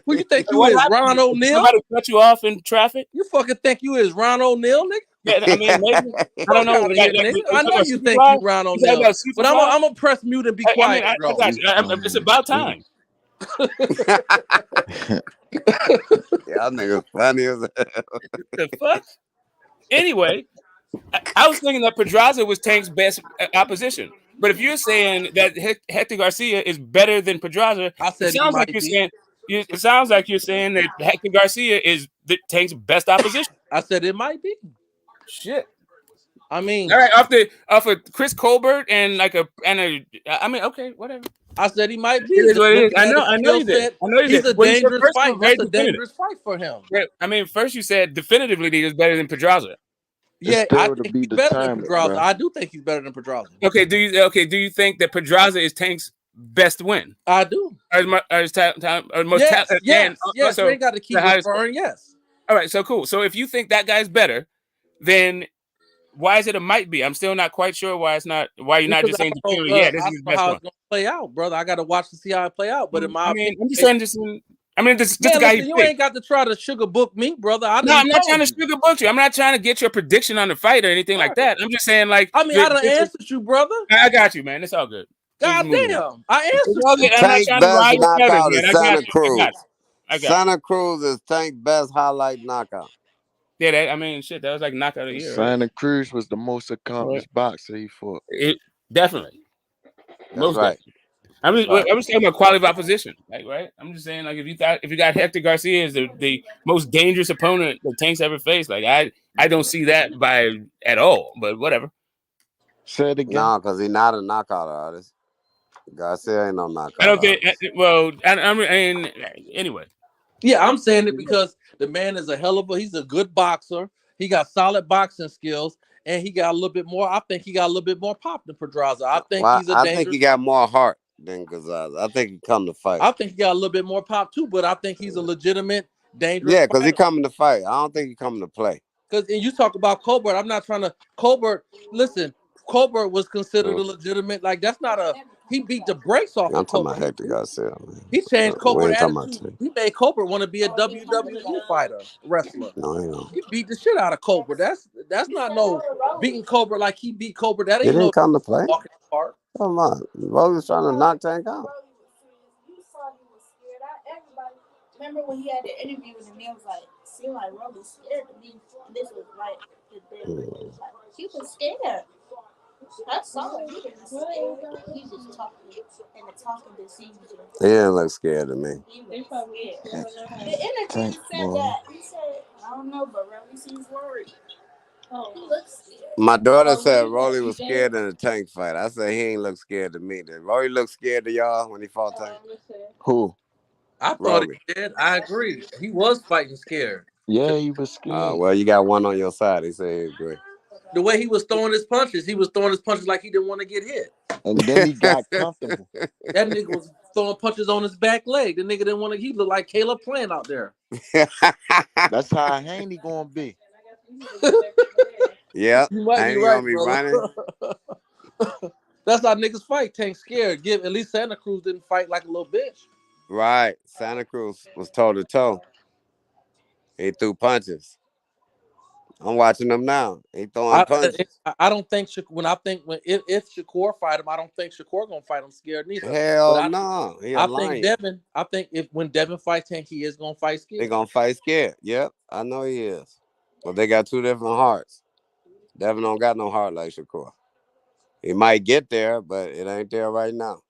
Who you think you is, Ron O'Neal? Somebody cut you off in traffic? You fucking think you is Ron O'Neal, nigga? Yeah, I mean, maybe. I don't know. I know you think you Ron O'Neal, but I'm gonna press mute and be quiet. It's about time. Y'all niggas funny as hell. The fuck? Anyway, I was thinking that Pedraza was Tank's best opposition. But if you're saying that Hector Garcia is better than Pedraza, it sounds like you're saying that Hector Garcia is Tank's best opposition. I said it might be. Shit. I mean, all right, off of Chris Colbert and I mean, okay, whatever. I said he might be. It is what it is. I know you did. He's a dangerous fight. That's a dangerous fight for him. I mean, first you said definitively that he was better than Pedraza. Yeah, I think he's better than Pedraza. I do think he's better than Pedraza. Okay, do you think that Pedraza is Tank's best win? I do. Most Yes. Also, we ain't got to keep referring. Yes. All right. So cool. So if you think that guy's better, then why is it a might be? I'm still not quite sure why it's not. Why you're not just saying purely, yeah, this is the best how one. it's gonna play out, brother. I got to watch to see how it play out. But in my opinion, I'm just saying this. I mean, this man, the guy. Listen, you ain't got to try to sugar book me, brother. No, I'm not trying to sugar book you. I'm not trying to get your prediction on the fight or anything like that. I'm just saying, like, I mean, I done answered you, brother. I got you, man. It's all good. God damn, I answered you. Tank best knockout is Santa Cruz. I got Santa Cruz is Tank best highlight knockout. Yeah, I mean, shit, that was like knockout of the year. Santa Cruz was the most accomplished boxer he fought. Definitely. That's right. I'm just talking about quality of opposition, like, right? I'm just saying, like, if you got Hector Garcia as the most dangerous opponent that Tank's ever faced, like, I don't see that at all. But whatever. Say it again. No, because he's not a knockout artist. Garcia ain't no knockout. I don't think. Well, I mean, anyway. Yeah, I'm saying it because the man is he's a good boxer. He got solid boxing skills, and he got a little bit more. I think he got a little bit more pop than Pedraza. I think he got more heart than Gonzalez. I think he come to fight. I think he got a little bit more pop too, but I think he's a legitimate, dangerous. Yeah, because he coming to fight. I don't think he coming to play. Because you talk about Colbert, I'm not trying to. Listen, Colbert was considered a legitimate. Like that's not a. He beat the brakes off. I'm talking about Hector Garcia. He changed Colbert's attitude. He made Colbert want to be a WWE fighter, wrestler. No, he don't. He beat the shit out of Colbert. That's not no beating Colbert like he beat Colbert. That He ain't didn't come to play. Walking apart. Come on, Rolly was trying to knock Tank out. Remember when he had the interview with him? He was like, "Seemed like Rolly scared to me." This was like his big. He was scared. That's solid. He didn't scared. He just talking and the talking that seems. He didn't look scared to me. He was scared. The interview said that. He said, "I don't know, but Rolly seems worried." Oh, he looks scared. My daughter said Rolly was scared in the Tank fight. I said he ain't look scared to me. Did Rolly look scared to y'all when he fought Tank? Who? I thought he did. I agree. He was fighting scared. Yeah, he was scared. Well, you got one on your side. He said he agree. The way he was throwing his punches like he didn't want to get hit. And then he got comfortable. That nigga was throwing punches on his back leg. The nigga didn't want to. He looked like Caleb playing out there. That's how Haney gonna be. Yeah, you might Haney be right, gonna be running. That's how niggas fight. Tank scared. At least Santa Cruz didn't fight like a little bitch. Right, Santa Cruz was toe to toe. He threw punches. I'm watching him now. He throwing punches. I don't think if Shakur fight him, I don't think Shakur gonna fight him scared neither. Hell no. I think when Devin fights Tank, he is gonna fight scared. They gonna fight scared. Yep, I know he is. But they got two different hearts. Devin don't got no heart like Shakur. He might get there, but it ain't there right now.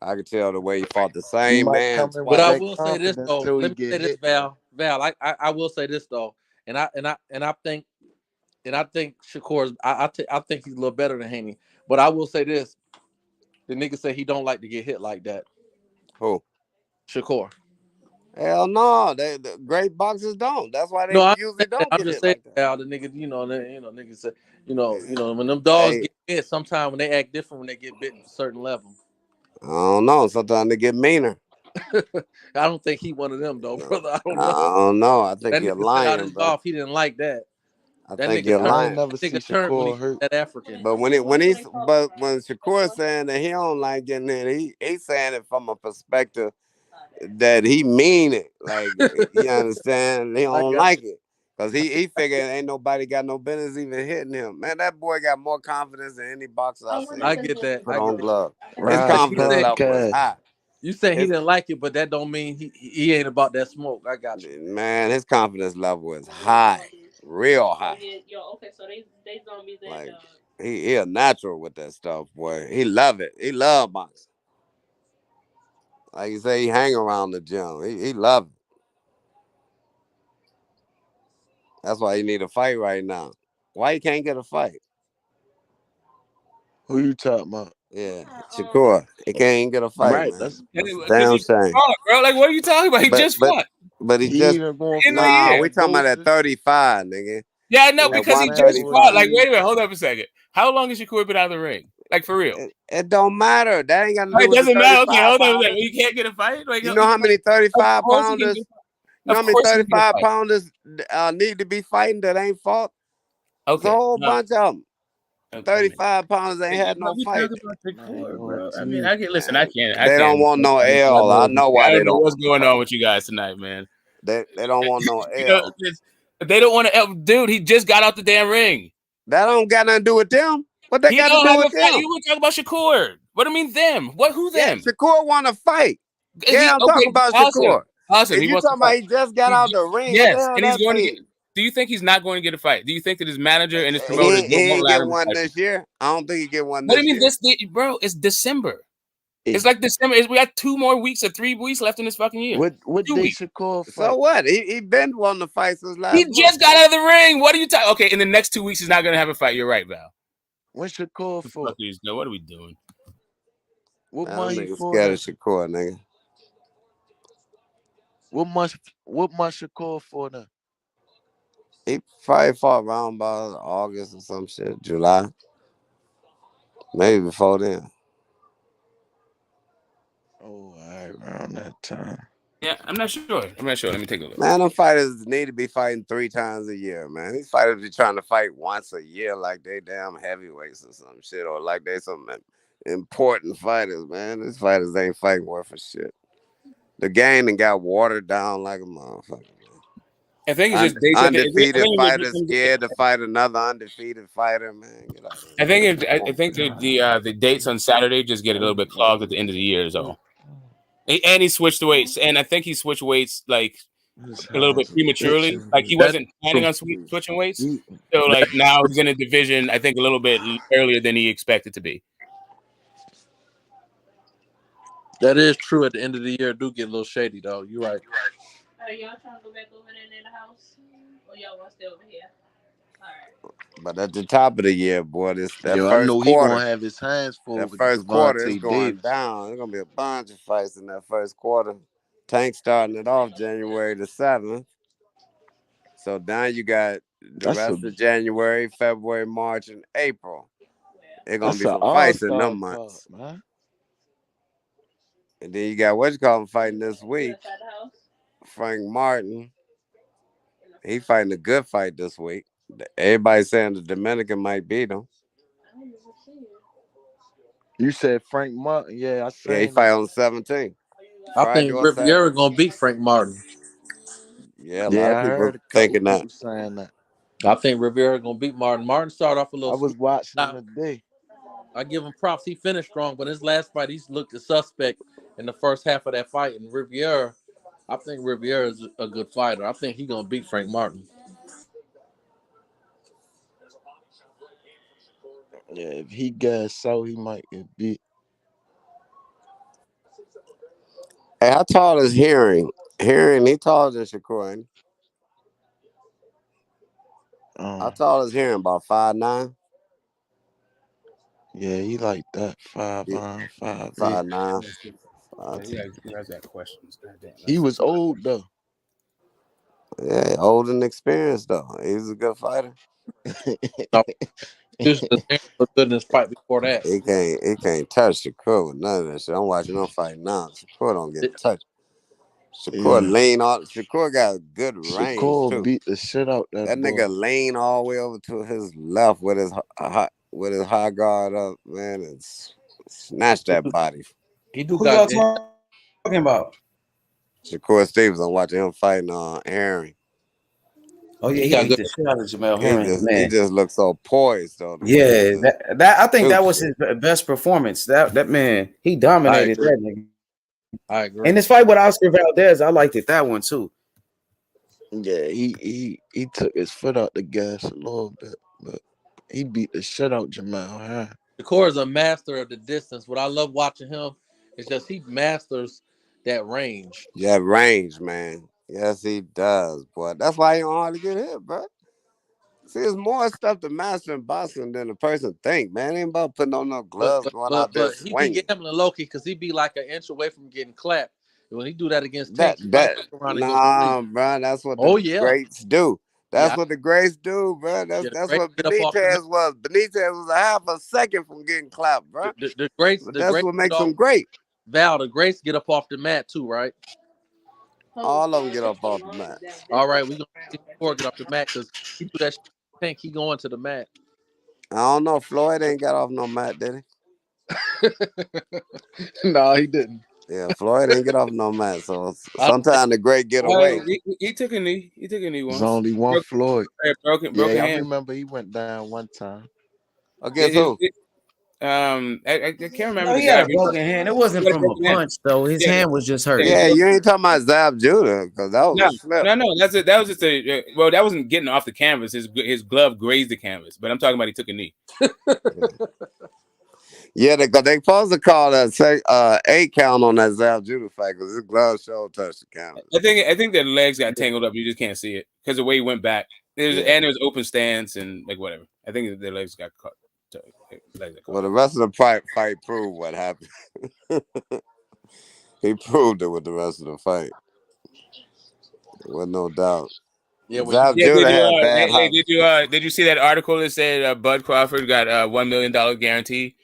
I can tell the way he fought the same man. But I will say this though. Let me say this, Val. I will say this though, and I think Shakur's. I think he's a little better than Haney. But I will say this: the nigga say he don't like to get hit like that. Who? Shakur. Hell no, the great boxers don't. That's why they usually don't. I'm just saying, Val. The nigga, niggas say, when them dogs get bit, sometimes when they act different when they get bit at a certain level. I don't know. Sometimes they get meaner. I don't think he one of them though, brother. I don't know. I think you're lying, bro. He didn't like that. I think you're lying. Nigga turned when he that African. But when Shakur saying that he don't like getting hit, he's saying it from a perspective that he mean it. Like, you understand? He don't like it. Because he figured ain't nobody got no business even hitting him. Man, that boy got more confidence than any boxer I've seen. I get that. Put on gloves. Right. His confidence level is high. You say he didn't like it, but that don't mean he ain't about that smoke. I got you. Man, his confidence level is high. Real high. Okay, so they zombies that like, he a natural with that stuff, boy. He love it. He love boxing. Like you say, he hang around the gym. He love it. That's why he need a fight right now. Why he can't get a fight? Who you talking about? Yeah, Shakur. He can't get a fight. Right, man. that's damn shame. Bro, like, what are you talking about? He just fought. But he just we talking about at 35, nigga. Yeah, no, because he just fought. Like, wait a minute, hold up a second. How long has Shakur been out of the ring? Like for real. It don't matter. That ain't got to do It with the doesn't matter. 35 Okay, hold on. pounders. You can't get a fight. Like, You know how many 35 pounders? You know how many 35 fight. pounders need to be fighting that ain't fought? Okay, There's a whole bunch of them. Okay, 35 pounders ain't had no fight. Bro. I mean, I can't. They don't want no L. I know why they don't. What's going on with you guys tonight, man? They don't want no You know, L. they don't want to. Dude, he just got out the damn ring. That don't got nothing to do with them. What they got to do with them? You were talking about Shakur. What do you mean them? What? Who them? Yeah, Shakur want to fight. I'm talking about Shakur. Awesome. If you talking about he just got out the ring, yes, and he's going to get. Do you think he's not going to get a fight? Do you think that his manager and his promoters he ain't get one this year? I don't think he get one. What do you mean this, bro? It's December. It's like December. We got 2 more weeks or 3 weeks left in this fucking year. What day Shakur fight? So what? He been wanting to fight since last. He just got out of the ring. What are you talking? Okay, in the next 2 weeks, he's not going to have a fight. You're right, Val. When's Shakur for? What are we doing? What month he for? Scared of Shakur, nigga. What month Shakur for now? He probably fought around about August or some shit, July. Maybe before then. Oh, all right, around that time. Yeah, I'm not sure. Let me take a look. Man, them fighters need to be fighting 3 times a year, man. These fighters be trying to fight once a year like they damn heavyweights or some shit, or like they some important fighters, man. These fighters ain't fighting worth a shit. The game done got watered down like a motherfucker. I think it's just undefeated fighters scared to fight another undefeated fighter, man. I think the dates on Saturday just get a little bit clogged at the end of the year, so. And he switched weights, and I think he switched weights like a little bit prematurely. Like he wasn't planning on switching weights, so like now he's in a division. I think a little bit earlier than he expected to be. That is true. At the end of the year, it do get a little shady, though. You're right. Are y'all trying to go back over there in the house, or y'all want to stay over here? All right. But at the top of the year, boy, that first I know quarter, he gonna have his hands full. That with first quarter is Devontae going Davis. down. There's gonna be a bunch of fights in that first quarter. Tank starting it off January the 7th. So now you got the rest of January, February, March, and April. It's gonna be some fights in them months. Man. And then you got fighting this week. Frank Martin. He fighting a good fight this week. Everybody's saying the Dominican might beat him. You said Frank Martin. Yeah, I said. Yeah, he fight on the 17th. I think Riviera gonna beat Frank Martin. Yeah, a lot of people thinking that. Saying that. I think Riviera gonna beat Martin. Martin started off a little. I was watching him today. I give him props. He finished strong, but his last fight, he's looked a suspect in the first half of that fight. And Riviera, I think Riviera is a good fighter. I think he's gonna beat Frank Martin. Yeah, if he gets so, he might get beat. Hey, how tall is Hearing? Hearing, he taller than Shakur, ain't he? How tall is Hearing? About 5'9"? Yeah, he like that. 5'9", 5'8". 5'9". He has that questions. He was old though. Yeah, old and experienced though. He was a good fighter. Just the goodness fight before that. He can't touch Shakur with none of that shit. I'm watching him fight now. Shakur don't get touched. Shakur lean on. Shakur got good range too. Beat the shit out that boy. Nigga lean all the way over to his left with his high guard up, man, and snatch that body. Who y'all talking about? Shakur Stevenson. I'm watching him fighting Herring. Oh yeah, he ate the shit out of Jamel Herring. He just looks so poised though. Yeah, that I think that was his best performance. That man, he dominated that nigga. I agree. And this fight with Oscar Valdez, I liked it that one too. Yeah, he took his foot out the gas a little bit, but he beat the shit out Jamel Herring. Shakur is a master of the distance. What I love watching him is just he masters that range. Yeah, range, man. Yes, he does, boy. That's why he don't hardly get hit, bro. See, there's more stuff to master in boxing than a person think, man. It ain't about putting on no gloves, going out there swinging. But he be gambling low-key because he be like an inch away from getting clapped. When he do that against bro, that's what the greats do. That's what the greats do, bro. That's what Benitez was. Benitez was a half a second from getting clapped, bro. The greats. That's what makes them great. Val, the greats get up off the mat too, right? All of them get up off the mat. All right, we gonna see Shakur get off the mat because he do that shit. I think he going to the mat. I don't know. Floyd ain't got off no mat, did he? No, he didn't. Yeah, Floyd ain't get off no mat. So sometimes the great get away. He took a knee. He took a knee once. There's only one Floyd. Broken I hand. remember he went down one time. Against who? I can't remember. No, he had a broken hand. It wasn't from a punch though. His hand was just hurt. Yeah, you ain't talking about Zab Judah because that was a slip. No. That was just a well. That wasn't getting off the canvas. His glove grazed the canvas. But I'm talking about he took a knee. Yeah, because they supposed to call that 8 count on that Zab Judah fight because his glove showed touched the count. I think their legs got tangled up. You just can't see it because the way he went back. And it was open stance and like whatever. I think their legs got caught. Well, the rest of the fight proved what happened. He proved it with the rest of the fight. There was no doubt. Yeah, did you see that article that said Bud Crawford got a $1 million guarantee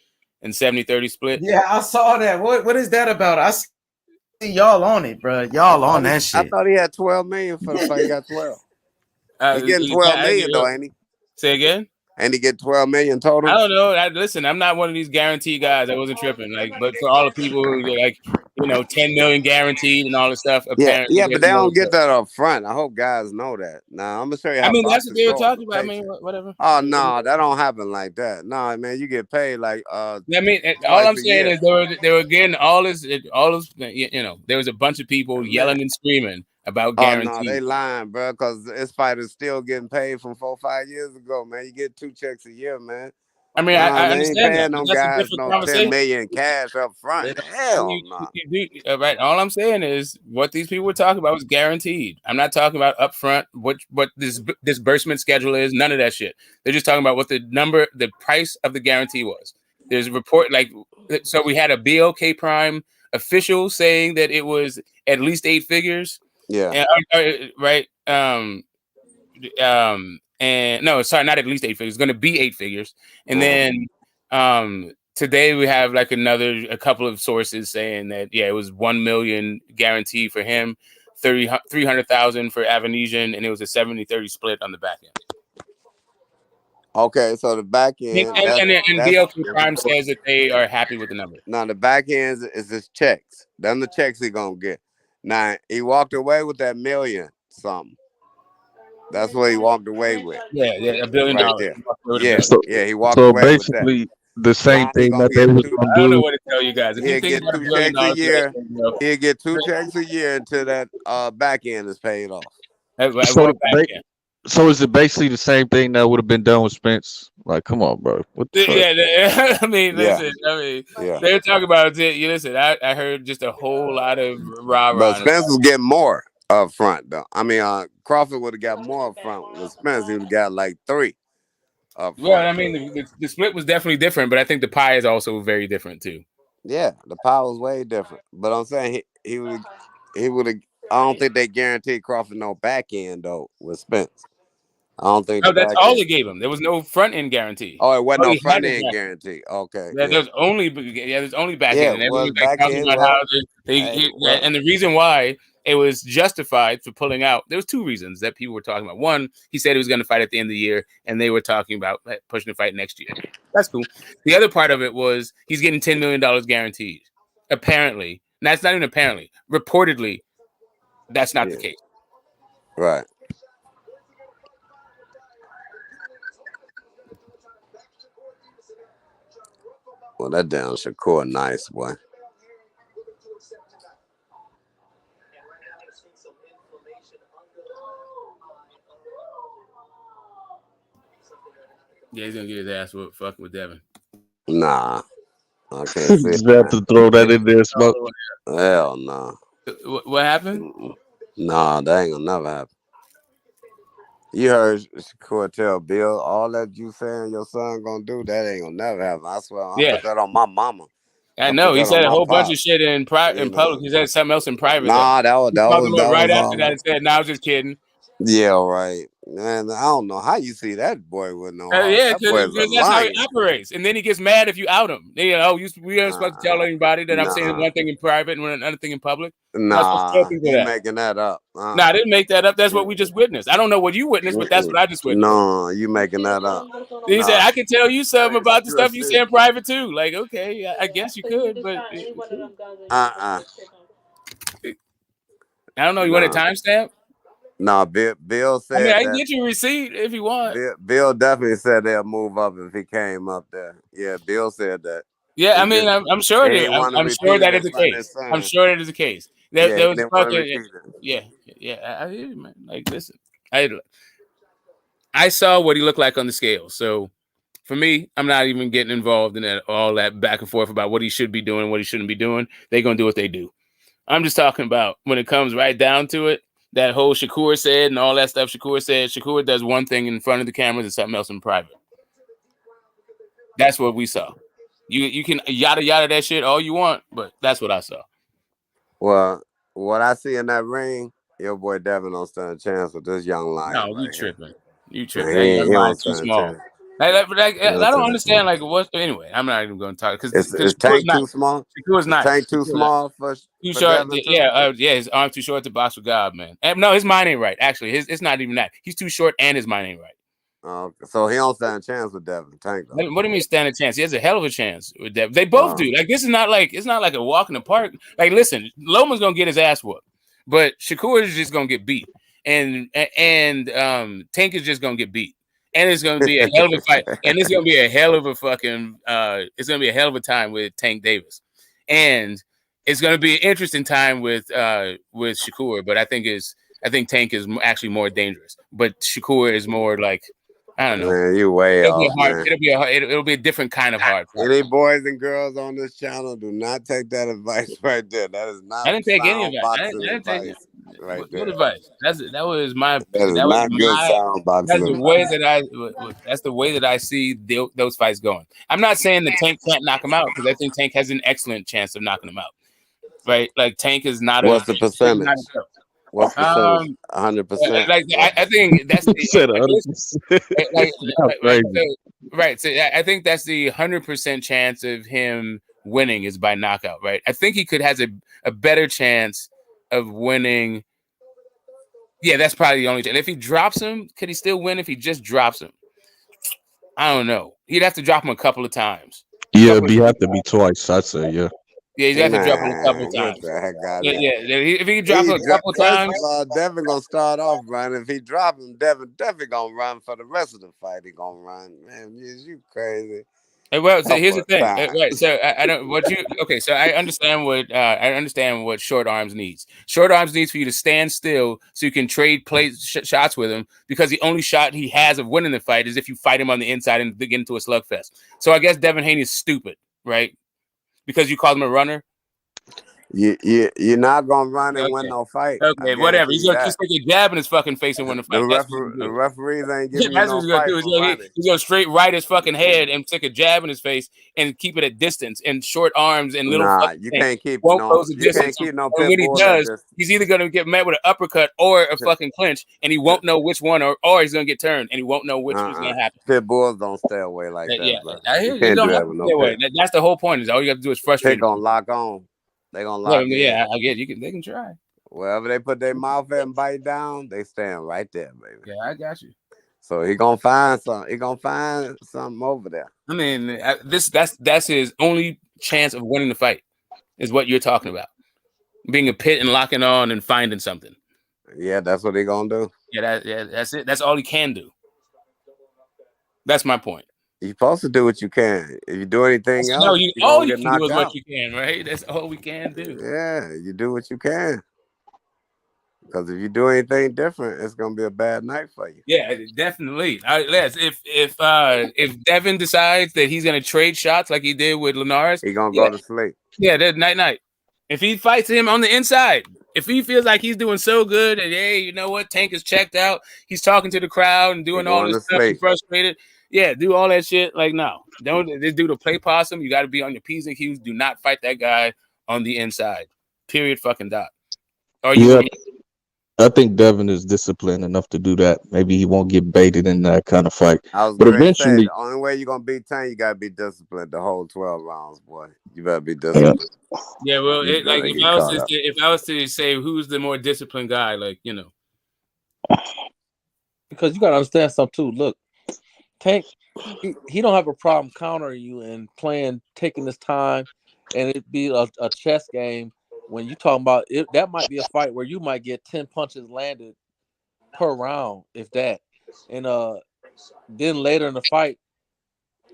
and 70-30 split? Yeah, I saw that. What is that about? I see y'all on it, bro. Y'all on that shit. I thought he had 12 million for the fight. He got 12. He's getting 12 million though, ain't he? Say again? And he get 12 million total. I don't know. Listen, I'm not one of these guaranteed guys. I wasn't tripping. But for all the people who are 10 million guaranteed and all this stuff. Yeah, but they don't get that up front. I hope guys know that. Now I'm gonna show you how. That's what they were talking about. Whatever. Oh no, that don't happen like that. No, man, you get paid like. All I'm saying is they were getting all this. There was a bunch of people yelling and screaming about guarantees. Oh no, they lying, bro. Because this fighter's still getting paid from 4-5 years ago, man. You get 2 checks a year, man. I mean, I understand that. No guys, no 10 million cash up front. Hell no. Right. All I'm saying is what these people were talking about was guaranteed. I'm not talking about upfront what this disbursement schedule is. None of that shit. They're just talking about what the price of the guarantee was. There's a report so we had a BOK Prime official saying that it was at least 8 figures. Yeah. Right. And no, sorry, not at least 8 figures. It's going to be 8 figures. And then today we have a couple of sources saying that it was 1 million guarantee for him, 300,000 for Avanesian, and it was a 70-30 split on the back end. Okay, so the back end and DLP Prime says that they are happy with the number. Now the back end is his checks. Them the checks he gonna get. Now he walked away with that million something. That's what he walked away with. Yeah, $1 billion. He walked away basically with that. The same thing that they was gonna do. I don't know what to tell you guys. If He'll you think get 2 checks a year. He'll get 2 checks a year until that back end is paid off. So is it basically the same thing that would have been done with Spence? Like, come on, bro. What the fuck? They're talking about it. Listen, I heard just a whole lot of rah-rah. But Spence was getting more up front, though. I mean, Crawford would have got more up front. With Spence, he would have got like 3 up front. Well, I mean, the split was definitely different, but I think the pie is also very different, too. Yeah, the pie was way different. But I'm saying he would have. I don't think they guaranteed Crawford no back end, though, with Spence. I don't think. No, that's all they gave him. There was no front end guarantee. Oh, it wasn't no front end guarantee. Okay. Yeah, there's only back end. And everyone was talking about how and the reason why it was justified for pulling out. There was 2 reasons that people were talking about. One, he said he was going to fight at the end of the year, and they were talking about pushing to fight next year. That's cool. The other part of it was he's getting $10 million guaranteed. Apparently, and that's not even apparently. Reportedly, that's not the case. Right. Well, that damn Shakur nice, boy. Yeah, he's gonna get his ass fucking with Devin. Nah, I can't see. Just have to throw that in there, smoke. Hell no. What happened? Nah, that ain't gonna never happen. You heard Shakur tell Bill, all that you saying your son gonna do, that ain't gonna never happen. I swear, I put that on my mama. I know he said a whole bunch of shit in public. He said something else in private. Nah, that was right after that. He said, "Nah, I was just kidding." Yeah, right. Man, I don't know how you see that boy with no heart. Yeah, That boy is a because that's how he lion. operates. And then he gets mad if you out him. We aren't supposed to tell anybody that I'm saying one thing in private and another thing in public. You're not supposed to tell people He that. making that up. Nah, I didn't make that up. That's what we just witnessed. I don't know what you witnessed, but that's what I just witnessed. No, you making that up. He said, I can tell you something about the You're a stuff you say in private too. Like, okay, I guess you could, but I don't know. You want a timestamp? No, Bill said I mean, I that. can get you a receipt if you want. Bill definitely said they'll move up if he came up there. Yeah, Bill said that. Yeah, I mean, I'm sure they that wanna I'm sure repeat that it is the in front of case. his son. I'm sure that is the case. Yeah, There was they wanna fucking repeat it. yeah. I hear you, man. Like, listen, I saw what he looked like on the scale. So for me, I'm not even getting involved in all that back and forth about what he should be doing, what he shouldn't be doing. They're gonna do what they do. I'm just talking about when it comes right down to it. That whole Shakur said and all that stuff Shakur said. Shakur does one thing in front of the cameras and something else in private. That's what we saw. You can yada yada that shit all you want, but that's what I saw. Well, what I see in that ring, your boy Devin don't stand a chance with this young lion. No, you right tripping. here. You tripping. He That line's too don't small. I don't understand. Like, what? Anyway, I'm not even going to talk because is Tank too small? Shakur's not. Tank too small for too short. Devin too? Yeah, his arm's too short to box with God, man. And no, his mind ain't right. Actually, it's not even that. He's too short and his mind ain't right. So he don't stand a chance with Devin. Tank. What do you mean stand a chance? He has a hell of a chance with Devin. They both do. Like, this is not like it's not like a walk in the park. Like, listen, Loma's gonna get his ass whooped, but Shakur is just gonna get beat, and Tank is just gonna get beat. And it's going to be a hell of a fight. And it's going to be a hell of a fucking it's going to be a hell of a time with Tank Davis. And it's going to be an interesting time with Shakur, but I think Tank is actually more dangerous. But Shakur is more like, I don't know. Man, you way off, man. It'll be a different kind of hard fight. Any boys and girls on this channel, do not take that advice right there. That is not. I didn't take any advice. I didn't take it. Right there. Good advice. That was my. That's the way that I see those fights going. I'm not saying that Tank can't knock him out because I think Tank has an excellent chance of knocking him out. Right? Like, Tank is not. What's the percentage? What's the 100%? Like, I think that's right. So I think that's the 100% chance of him winning is by knockout. Right? I think he has a better chance of winning. Yeah, that's probably the only chance. If he drops him, could he still win if he just drops him? I don't know. He'd have to drop him a couple of times. Yeah, he'd have to be twice, I'd say, yeah. Yeah, he's got to drop him a couple of times. If he drop him a couple of times. Devin gonna start off running. If he drop him, Devin gonna run for the rest of the fight. He gonna run. Man, you crazy. Well, so here's the thing. Right. So I don't what you okay. So I understand what Short Arms needs. Short Arms needs for you to stand still so you can trade shots with him, because the only shot he has of winning the fight is if you fight him on the inside and get into a slugfest. So I guess Devin Haney is stupid, right? Because you called him a runner. You're not gonna run and win no fight. Okay, whatever. He's gonna just take a jab in his fucking face and win the fight. The referees ain't giving you that's no what he's gonna fight. do. He's gonna straight right his fucking head and take a jab in his face and keep it at distance. And Short Arms and little you can't keep won't close the you distance. can't keep no And when he does, he's either gonna get met with an uppercut or a fucking clinch, and he won't know which one, or he's gonna get turned and he won't know which is gonna happen. Pit bulls don't stay away like that. Yeah, bro. I hear you. Don't have to stay away. That's the whole point. Is all you have to do is frustrate. They gonna lock on. They gonna lock. Yeah, I get you. They can try. Wherever they put their mouth at and bite down, they stand right there, baby. Yeah, I got you. So he gonna find something. He gonna find something over there. I mean, that's his only chance of winning the fight, is what you're talking about. Being a pit and locking on and finding something. Yeah, that's what he gonna do. Yeah, that's it. That's all he can do. That's my point. You're supposed to do what you can. If you do anything else, all you can do is what you can, right? That's all we can do. Yeah, you do what you can. Because if you do anything different, it's gonna be a bad night for you. Yeah, definitely. Les, if Devin decides that he's gonna trade shots like he did with Linares, he's gonna go to sleep. Yeah, that's night. If he fights him on the inside, if he feels like he's doing so good and hey, you know what, Tank is checked out, he's talking to the crowd and doing all this stuff, he's frustrated. Yeah, do all that shit. Like, no, don't. This dude to play possum. You got to be on your P's and Q's. Do not fight that guy on the inside. Period. Fucking dot. Or you. I think Devin is disciplined enough to do that. Maybe he won't get baited in that kind of fight. I was But going to say, eventually, the only way you're going to beat Tank, you got to be disciplined the whole 12 rounds, boy. You better be yeah. disciplined. Yeah, well, You better if get I was caught to up. if I was to say who's the more disciplined guy, like Because you gotta understand something too. Look, Tank, he don't have a problem countering you and taking his time, and it be a chess game. When you talking about it, that might be a fight where you might get 10 punches landed per round, if that. And then later in the fight,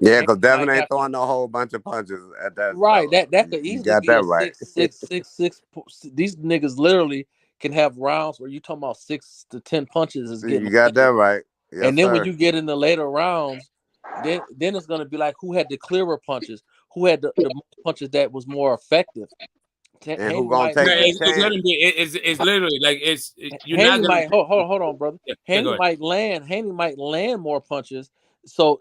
Yeah, Tank because Devin might ain't have to. throwing a whole bunch of punches at that Right, level. that could You easily got be that a right. six. These niggas literally can have rounds where you talking about 6 to 10 punches is getting You got that landed. right. And Yes, then when sir. you get in the later rounds, then it's gonna be like who had the clearer punches, who had the punches that was more effective. And who Haney going to might take the it's chance? gonna be it's literally like you're not Haney gonna. might hold on, brother. Yeah, go ahead. Haney might land more punches. So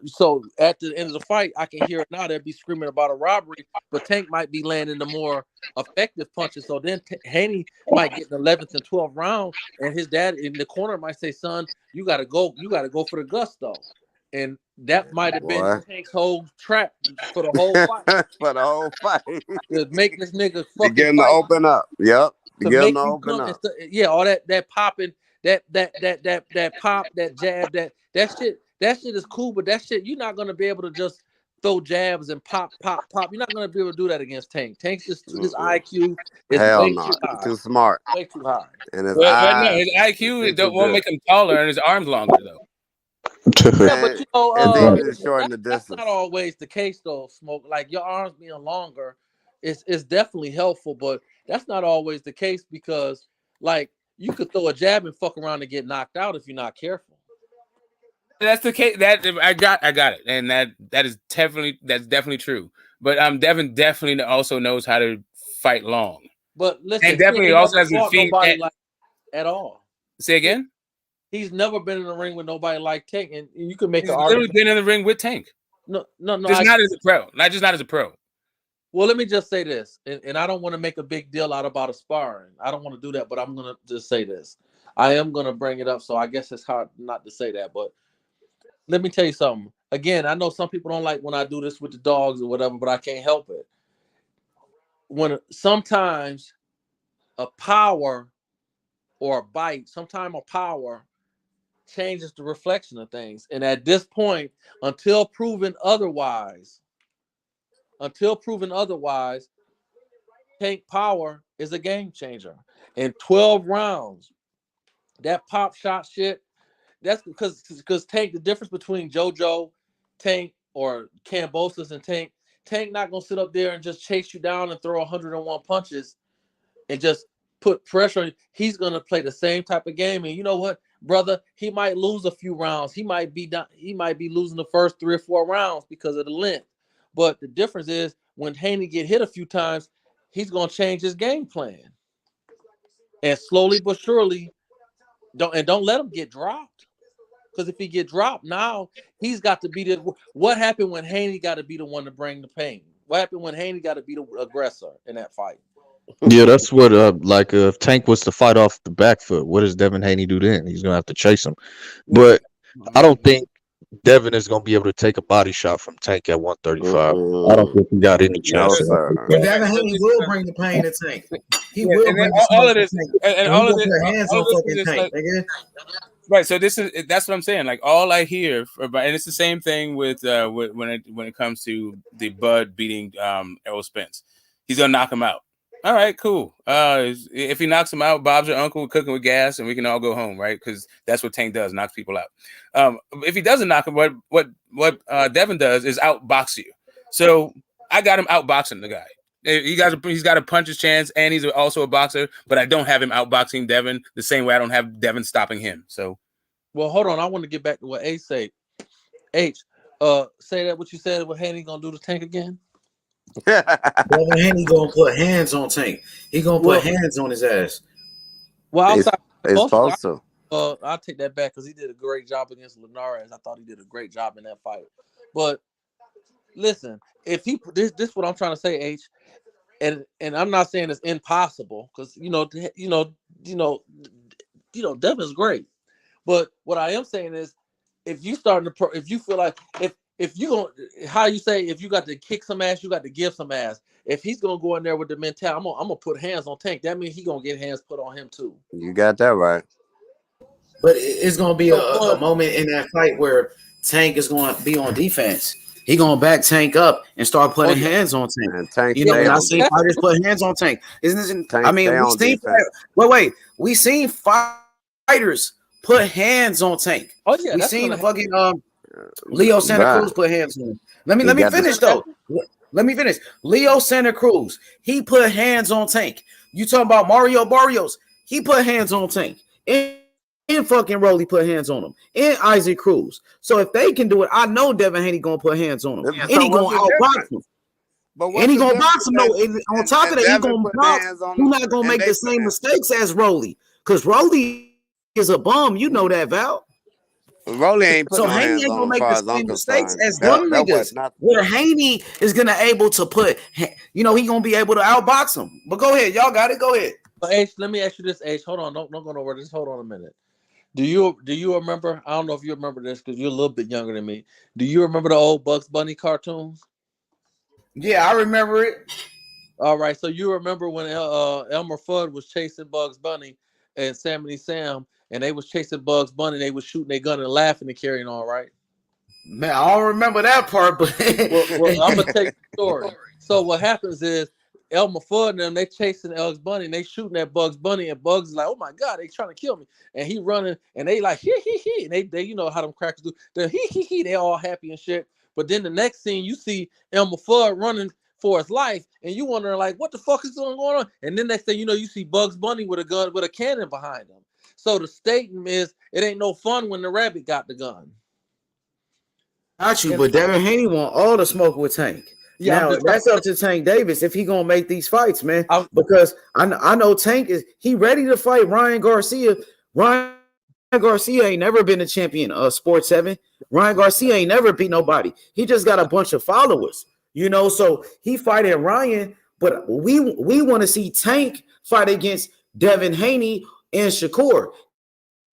at the end of the fight, I can hear it now. They'll be screaming about a robbery, but Tank might be landing the more effective punches. So then Haney might get an 11th and 12th round, and his dad in the corner might say, "Son, you gotta go for the gusto," and that might have been Boy. Tank's whole trap for the whole fight For the whole fight. to make this nigga To fucking get him to fight. open up. Yep. To To get him to make you open come and up. yeah, all that popping, that pop, that jab, that shit is cool, but that shit you're not gonna be able to just throw jabs and pop. You're not gonna be able to do that against Tank. Tank's just his IQ is Hell way no. too He's high, too smart. way too high. And his But no, eyes. his He IQ see too won't good. make him taller and his arms longer though. Yeah, but Man, it's easy to shorten the that's not distance. always the case though. Smoke like your arms being longer is definitely helpful, but that's not always the case because like you could throw a jab and fuck around and get knocked out if you're not careful. That's the case. That I got it, and that's definitely true. But Devin definitely also knows how to fight long, But and listen, he definitely ain't also never has the fought feet. nobody like at all. Say again. He's never been in the ring with nobody like Tank, and you can make He's an literally argument. been in the ring with Tank. No. Just not as a pro. Not as a pro. Well, let me just say this, and I don't want to make a big deal out about a sparring. I don't want to do that, but I'm gonna just say this. I am gonna bring it up, so I guess it's hard not to say that. But let me tell you something. Again, I know some people don't like when I do this with the dogs or whatever, but I can't help it. When sometimes a power or a bite, sometimes a power changes the reflection of things. And at this point, until proven otherwise, Tank Power is a game changer. In 12 rounds, that pop shot shit, that's because Tank, the difference between JoJo, Tank, or Kambosos and Tank not gonna sit up there and just chase you down and throw 101 punches and just put pressure on you. He's gonna play the same type of game. And you know what, brother? He might lose a few rounds. He might be losing the first 3 or 4 rounds because of the length. But the difference is when Haney get hit a few times, he's gonna change his game plan. And slowly but surely, don't let him get dropped. Because if he get dropped, now he's got to be the. What happened when Haney got to be the one to bring the pain? What happened when Haney got to be the aggressor in that fight? Yeah, that's what like if Tank was to fight off the back foot, what does Devin Haney do then? He's gonna have to chase him. But I don't think Devin is gonna be able to take a body shot from Tank at 135. I don't think he got any No, chance. sir. But Devin Haney will bring the pain to Tank. He will and bring the all smoke of to this, Tank. and And all he of will this, put hands all on of this fucking is just Tank, like, nigga. right. So that's what I'm saying. Like all I hear, and it's the same thing with when it comes to the Bud beating Errol Spence. He's gonna knock him out. All right, cool. If he knocks him out, Bob's your uncle cooking with gas, and we can all go home, right? Because that's what Tank does, knocks people out. If he doesn't knock him, what Devin does is outbox you. So I got him outboxing the guy. He's got a puncher's chance, and he's also a boxer. But I don't have him outboxing Devin the same way I don't have Devin stopping him. So, well, hold on. I want to get back to what H said. H, say that what you said. What Haney gonna do to Tank again? Devin Haney gonna put hands on Tank. He gonna put hands on his ass. Well, outside it's supposed to. I'll take that back because he did a great job against Linares. I thought he did a great job in that fight. But listen, if he this is what I'm trying to say, H, and I'm not saying it's impossible because you know Devin's great. But what I am saying is, if you starting to, if you feel like if you gonna, how you say, if you got to kick some ass, you got to give some ass. If he's gonna go in there with the mentality, I'm gonna put hands on Tank. That means he gonna get hands put on him too. You got that right. But it's gonna be a moment in that fight where Tank is going to be on defense. He gonna back Tank up and start putting hands on Tank. And Tank You know, stay when I on see defense. fighters put hands on Tank, I mean, stay we on seen defense. we seen fighters put hands on Tank. Oh yeah, we that's seen gonna fucking Leo Santa Cruz put hands on him. Let me finish though. Let me finish. Leo Santa Cruz, he put hands on Tank. You talking about Mario Barrios? He put hands on Tank. And fucking Rolly put hands on him. And Isaac Cruz. So if they can do it, I know Devin Haney gonna put hands on him. So And he gonna outbox him. And he gonna box him though. And on top of that, he gonna box. He's not gonna make the same mistakes as Rolly. Because Rolly is a bum. You know that, Val. Rolly ain't putting so Haney ain't gonna make the same mistakes as them niggas. Where Haney is gonna able to put, he gonna be able to outbox him. But go ahead, y'all got it. Go ahead. But H, let me ask you this, H. Hold on, don't go nowhere. Just hold on a minute. Do you remember? I don't know if you remember this because you're a little bit younger than me. Do you remember the old Bugs Bunny cartoons? Yeah, I remember it. All right, so you remember when Elmer Fudd was chasing Bugs Bunny and Sammy Sam, and they was chasing Bugs Bunny, and they was shooting their gun and laughing and carrying on, right? Man, I don't remember that part, but well, I'm gonna take the story. So what happens is Elmer Fudd and them, they chasing Bugs Bunny and they shooting at Bugs Bunny, and Bugs is like, oh my God, they trying to kill me. And he running and they like, he. And they you know how them crackers do. They're he, they all happy and shit. But then the next scene, you see Elmer Fudd running for his life, and you wondering like, what the fuck is going on? And then next thing you know, you see Bugs Bunny with a gun, with a cannon behind him. So the statement is, it ain't no fun when the rabbit got the gun. Got you, but Devin Haney want all the smoke with Tank. Yeah, now that's up to Tank Davis if he gonna make these fights, man. Because I know Tank he ready to fight Ryan Garcia. Ryan Garcia ain't never been a champion of Sport 7. Ryan Garcia ain't never beat nobody. He just got a bunch of followers, so he fighting Ryan. But we want to see Tank fight against Devin Haney and Shakur.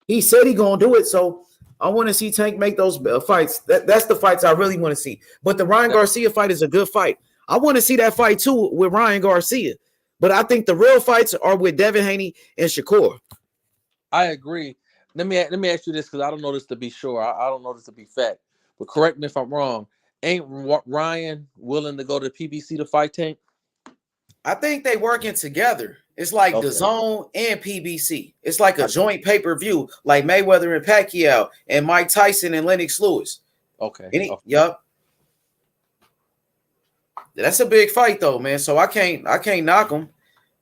He said he gonna do it, so I want to see Tank make those fights. That's the fights I really want to see. But the Ryan Garcia fight is a good fight. I want to see that fight too with Ryan Garcia. But I think the real fights are with Devin Haney and Shakur. I agree. Let me ask you this, because I don't know this to be sure. I don't know this to be fact. But correct me if I'm wrong. Ain't Ryan willing to go to PBC to fight Tank? I think they working together. It's like DAZN and PBC. It's like a joint pay-per-view, like Mayweather and Pacquiao and Mike Tyson and Lennox Lewis. Okay. Yup. That's a big fight though, man. So I can't knock him.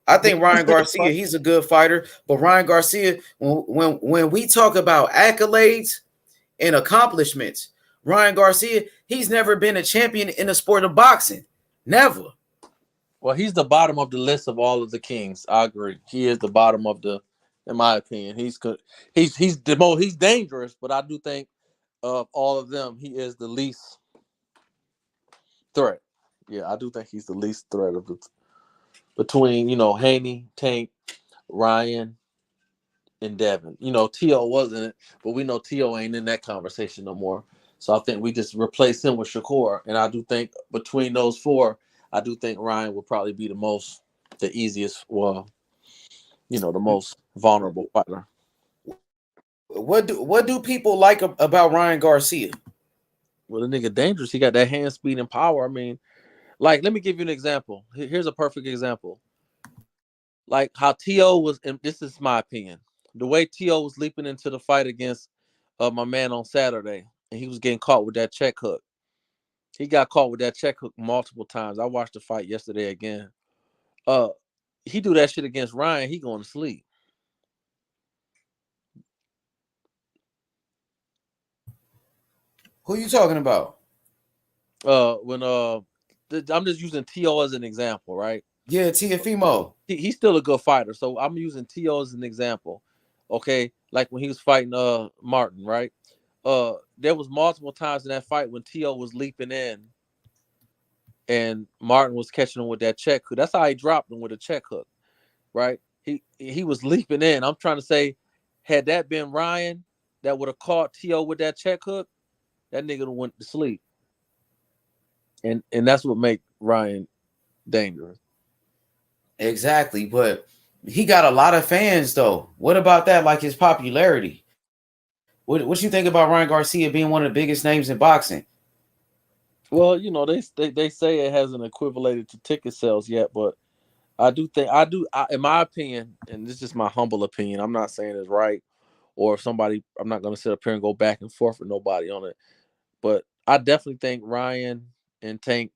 I think Ryan Garcia, he's a good fighter. But Ryan Garcia, when we talk about accolades and accomplishments, Ryan Garcia, he's never been a champion in the sport of boxing. Never. Well, he's the bottom of the list of all of the kings. I agree. He is the bottom of in my opinion. He's good. He's dangerous, but I do think of all of them, he is the least threat. Yeah, I do think he's the least threat of between Haney, Tank, Ryan, and Devin. T.O. wasn't it, but we know T.O. ain't in that conversation no more. So I think we just replace him with Shakur. And I do think between those four, I do think Ryan will probably be the easiest, the most vulnerable fighter. What do people like about Ryan Garcia? Well, the nigga dangerous. He got that hand speed and power. I mean, like, let me give you an example. Here's a perfect example. Like how T.O. was, and this is my opinion, the way T.O. was leaping into the fight against my man on Saturday, and he was getting caught with that check hook. He got caught with that check hook multiple times. I watched the fight yesterday again. He do that shit against Ryan, he going to sleep. Who you talking about? I'm just using T.O. as an example, right? Yeah, Teofimo. He's still a good fighter, so I'm using T.O. as an example. Okay, like when he was fighting Martin, right? There was multiple times in that fight when T.O. was leaping in and Martin was catching him with that check hook. That's how he dropped him, with a check hook, right? He was leaping in. I'm trying to say, Had that been Ryan that would have caught T.O. with that check hook, that nigga went to sleep. And that's what make Ryan dangerous. Exactly, but he got a lot of fans though. What about that? Like his popularity. What you think about Ryan Garcia being one of the biggest names in boxing? Well, you know, they say it hasn't equivalated to ticket sales yet, but I do think in my opinion, and this is just my humble opinion, I'm not saying it's right or if somebody, I'm not going to sit up here and go back and forth with nobody on it, but I definitely think Ryan and Tank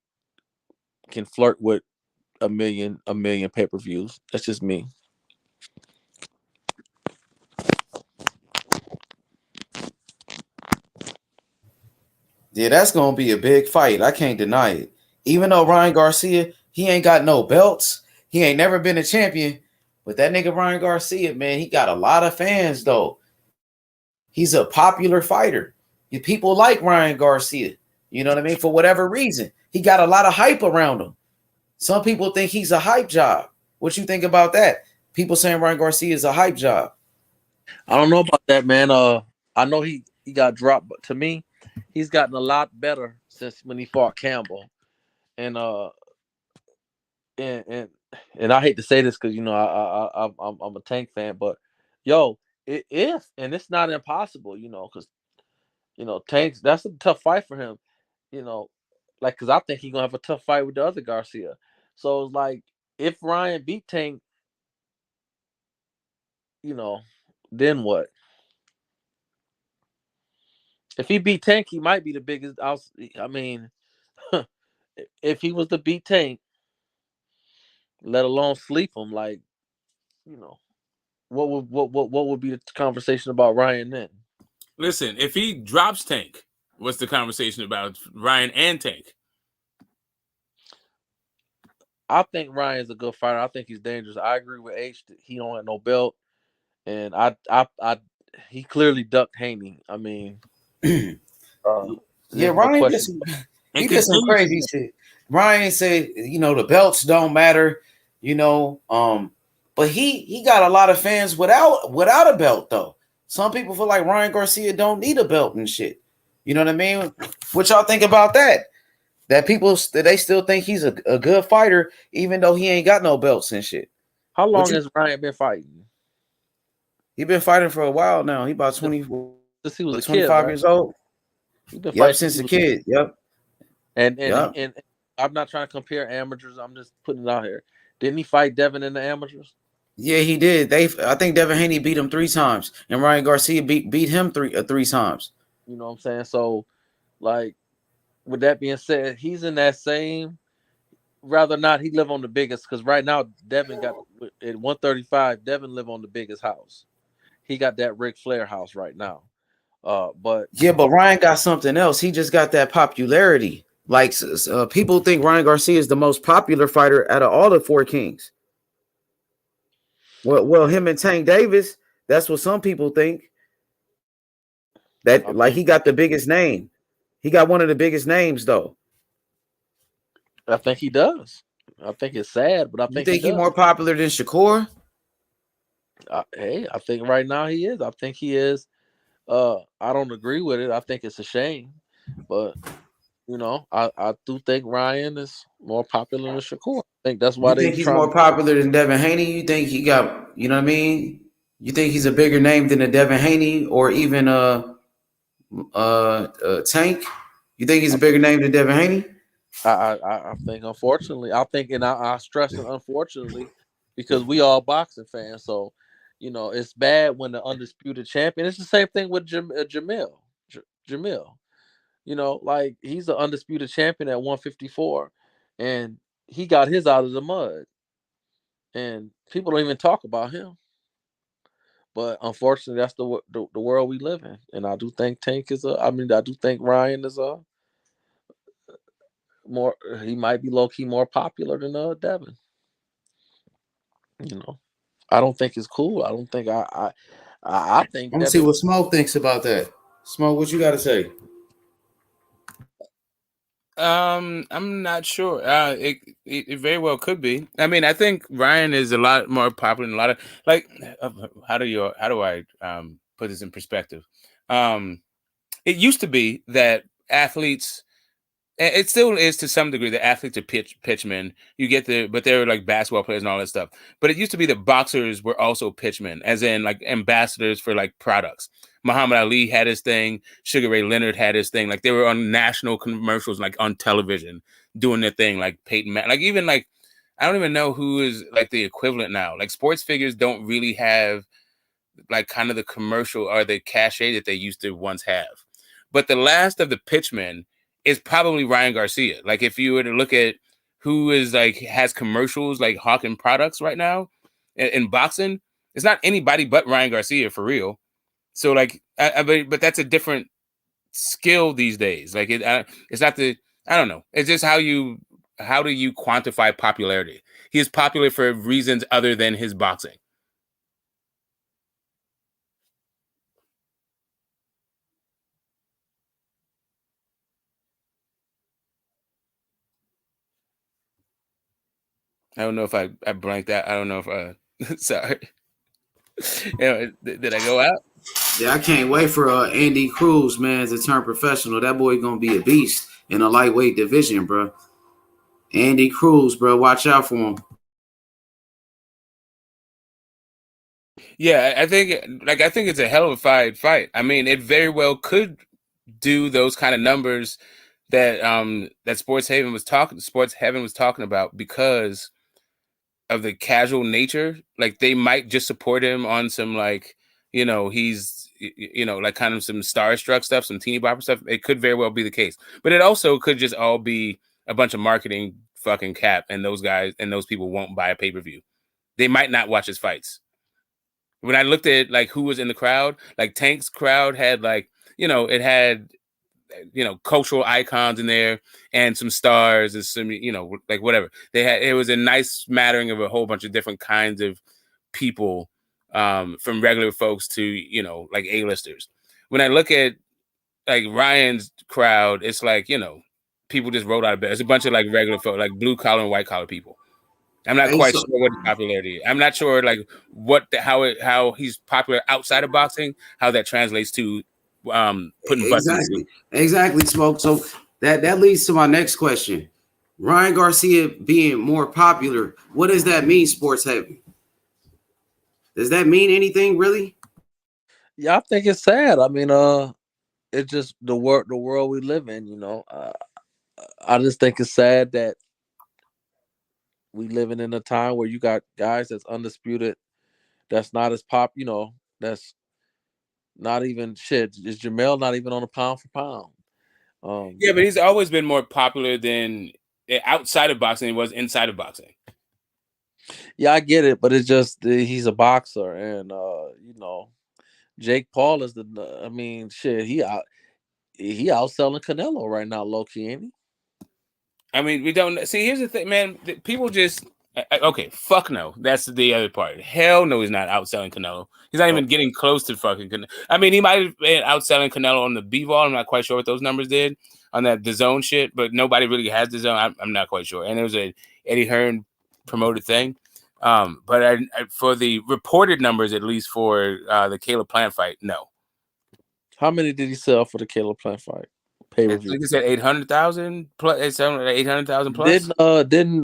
can flirt with a million pay-per-views. That's just me. Yeah, that's gonna be a big fight. I can't deny it. Even though Ryan Garcia, he ain't got no belts, he ain't never been a champion. But that nigga Ryan Garcia, man, he got a lot of fans though. He's a popular fighter. People like Ryan Garcia. You know what I mean? For whatever reason, he got a lot of hype around him. Some people think he's a hype job. What you think about that? People saying Ryan Garcia is a hype job. I don't know about that, man. I know he got dropped, but to me, he's gotten a lot better since when he fought Campbell. And and I hate to say this because you know I'm a Tank fan, but yo, if and it's not impossible, you know, because you know Tank's that's a tough fight for him, you know, like because I think he's gonna have a tough fight with the other Garcia. So it's like if Ryan beat Tank, you know, then what? If he beat Tank, he might be the biggest. I mean, if he was to beat Tank, let alone sleep him, like you know, what would be the conversation about Ryan then? Listen, if he drops Tank, what's the conversation about Ryan and Tank? I think Ryan's a good fighter. I think he's dangerous. I agree with H. He don't have no belt, and he clearly ducked Haney. I mean, yeah, Ryan no he did some crazy shit. Ryan said, you know, the belts don't matter, you know, but he got a lot of fans without a belt though. Some people feel like Ryan Garcia don't need a belt and shit. You know what I mean? What y'all think about that? That they still think he's a good fighter, even though he ain't got no belts and shit. How long has Ryan been fighting? He been fighting for a while now. He about 20, since he was 25 kid, right? years old. He been fighting since a kid. Yep. And I'm not trying to compare amateurs. I'm just putting it out here. Didn't he fight Devin in the amateurs? Yeah, he did. I think Devin Haney beat him 3 times, and Ryan Garcia beat him three times. You know what I'm saying? So, like, with that being said, he's in that same. Rather not he live on the biggest because right now Devin got at 135. Devin live on the biggest house. He got that Ric Flair house right now. But Ryan got something else. He just got that popularity. Like people think Ryan Garcia is the most popular fighter out of all the 4 kings. Well, him and Tank Davis. That's what some people think. That like he got the biggest name. He got one of the biggest names though. I think he does. I think it's sad, but I think he's more popular than Shakur. Hey, I think right now he is. I think he is. I don't agree with it. I think it's a shame, but you know, I do think Ryan is more popular than Shakur. I think that's why you think he's more popular than Devin Haney. You think he got, you know what I mean? You think he's a bigger name than a Devin Haney or even Tank? You think he's a bigger name than Devin Haney? I think, unfortunately, and I stress it, unfortunately, because we all boxing fans. So, you know, it's bad when the undisputed champion. It's the same thing with Jamil. You know, like he's the undisputed champion at 154, and he got his out of the mud, and people don't even talk about him. But unfortunately, that's the world we live in, and I do think Tank is I do think Ryan is more. He might be low key more popular than Devin. You know, I don't think it's cool. I don't think I think. Let me see what Smoke thinks about that. Smoke, what you got to say? I'm not sure. It very well could be. I mean, I think Ryan is a lot more popular than a lot of like. How do I put this in perspective? It used to be that athletes. It still is to some degree. The athletes are pitchmen. You get but they were like basketball players and all that stuff. But it used to be that boxers were also pitchmen, as in like ambassadors for like products. Muhammad Ali had his thing. Sugar Ray Leonard had his thing. Like they were on national commercials, like on television, doing their thing. Like Peyton Manning. Like even like I don't even know who is like the equivalent now. Like sports figures don't really have like kind of the commercial or the cachet that they used to once have. But the last of the pitchmen is probably Ryan Garcia. Like if you were to look at who is like has commercials like hawking products right now in boxing, it's not anybody but Ryan Garcia for real. So like, but that's a different skill these days. Like it's not I don't know. It's just how do you quantify popularity? He is popular for reasons other than his boxing. I don't know if I blanked that. I don't know if sorry. Did I go out? Yeah, I can't wait for Andy Cruz, man, to turn professional. That boy gonna be a beast in a lightweight division, bro. Andy Cruz, bro, watch out for him. Yeah, I think it's a hell of a fight. I mean, it very well could do those kind of numbers that Sports Heaven was talking about because of the casual nature. Like they might just support him on some like, he's like kind of some starstruck stuff, some teeny bopper stuff. It could very well be the case, but it also could just all be a bunch of marketing fucking cap, and those guys and those people won't buy a pay-per-view. They might not watch his fights. When I looked at like who was in the crowd, like Tank's crowd had like, it had cultural icons in there and some stars and some, like whatever. It was a nice smattering of a whole bunch of different kinds of people, from regular folks to, like A-listers. When I look at like Ryan's crowd, it's like, people just rolled out of bed. It's a bunch of like regular folks, like blue collar and white collar people. I'm not quite sure what the popularity is. I'm not sure like how he's popular outside of boxing, how that translates to putting buttons. Exactly, Smoke. So that leads to my next question. Ryan Garcia being more popular, what does that mean, Sports Heaven? Does that mean anything really? Yeah, I think it's sad. I mean, it's just the world we live in, I just think it's sad that we living in a time where you got guys that's undisputed, that's not as that's not even shit. Is Jamel not even on a pound for pound? Yeah, but he's always been more popular than outside of boxing than he was inside of boxing. Yeah, I get it, but it's just he's a boxer, and Jake Paul is shit. He outselling Canelo right now, low key, ain't he? I mean, we don't see. Here's the thing, man. People just okay. Fuck no. That's the other part. Hell no, he's not outselling Canelo. He's not even getting close to fucking Canelo. I mean, he might have been outselling Canelo on the B-ball. I'm not quite sure what those numbers did on that DAZN shit, but nobody really has DAZN. I'm not quite sure. And there was a Eddie Hearn promoted thing. But for the reported numbers, at least for the Caleb Plant fight, no. How many did he sell for the Caleb Plant fight? Pay-per-view. I think he said 800,000 plus. 800,000 plus. Didn't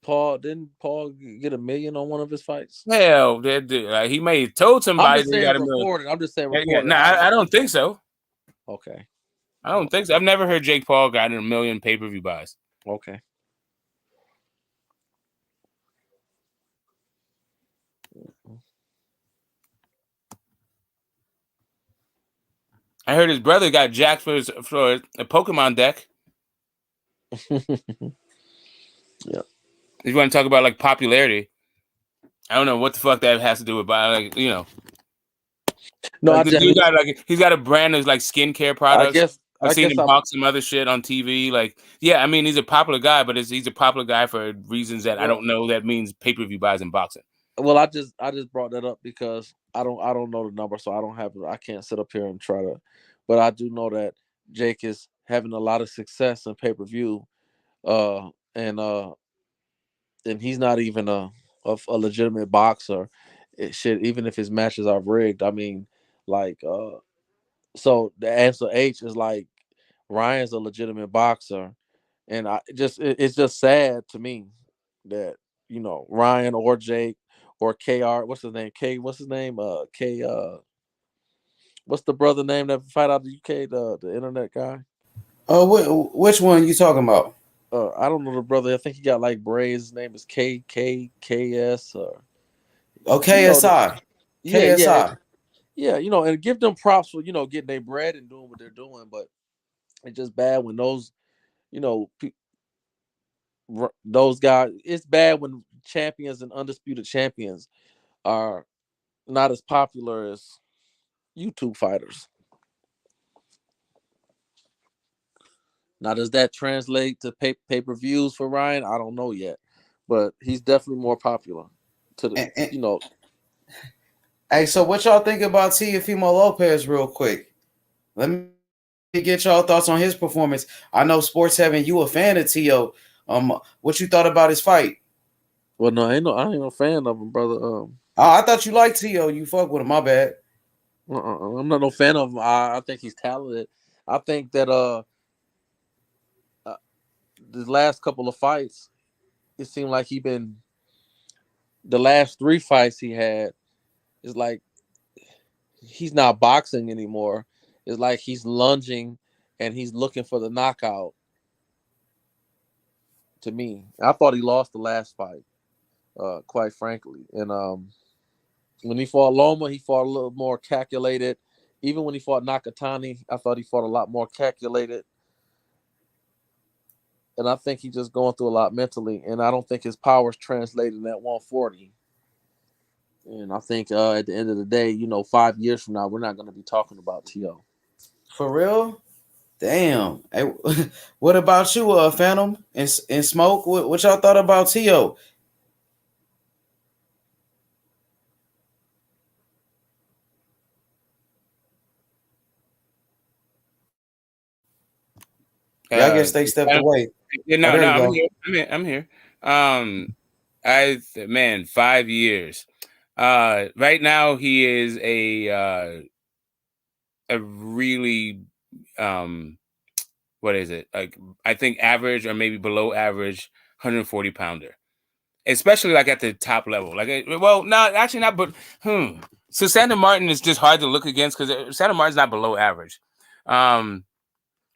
Paul get $1 million on one of his fights? Hell, he may have told somebody he got $1 million. I'm just saying reported. No, I don't think so. Okay. I don't think so. I've never heard Jake Paul got $1 million pay-per-view buys. Okay. I heard his brother got jacked for a Pokemon deck. Yeah. If you want to talk about like popularity, I don't know what the fuck that has to do with, like No, like, he's got a brand of like skincare products. I've seen him talk some other shit on TV. Like, yeah, I mean, he's a popular guy, but he's a popular guy for reasons that I don't know that means pay-per-view buys in boxing. Well, I just brought that up because I don't know the number, so I can't sit up here and try to, but I do know that Jake is having a lot of success in pay-per-view, and he's not even a legitimate boxer. It should, even if his matches are rigged. I mean, like, so the answer H is like Ryan's a legitimate boxer, and it's just sad to me that Ryan or Jake or KR, what's his name? What's his name? K what's the brother name that fight out of the UK, the internet guy? Which one you talking about? I don't know the brother. I think he got like braids. His name is KKS or KSI. Yeah, KSI. yeah, and give them props for getting their bread and doing what they're doing, but it's just bad when those those guys. It's bad when champions and undisputed champions are not as popular as YouTube fighters. Now, does that translate to pay-per-views for Ryan? I don't know yet, but he's definitely more popular. Hey, so what y'all think about Teofimo Lopez real quick? Let me get y'all thoughts on his performance. I know Sports Heaven, you a fan of Teo. What you thought about his fight? Well, no, I ain't no fan of him, brother. I thought you liked Teo. You fuck with him. My bad. I'm not no fan of him. I think he's talented. I think that the last couple of fights, it seemed like the last 3 fights he had, is like he's not boxing anymore. It's like he's lunging and he's looking for the knockout. To me, I thought he lost the last fight, quite frankly. And when he fought Loma, he fought a little more calculated. Even when he fought Nakatani, I thought he fought a lot more calculated. And I think he's just going through a lot mentally. And I don't think his power's translating at 140. And I think at the end of the day, 5 years from now, we're not going to be talking about T.O. For real? Damn. Hey, what about you, Phantom and Smoke? What y'all thought about T.O.? Yeah, I guess they stepped away. No, I'm here. Man, 5 years. Right now he is a really what is it? Like, I think average or maybe below average 140 pounder. Especially like at the top level. Like, well, no, actually not, but so Santa Martin is just hard to look against because Santa Martin's not below average.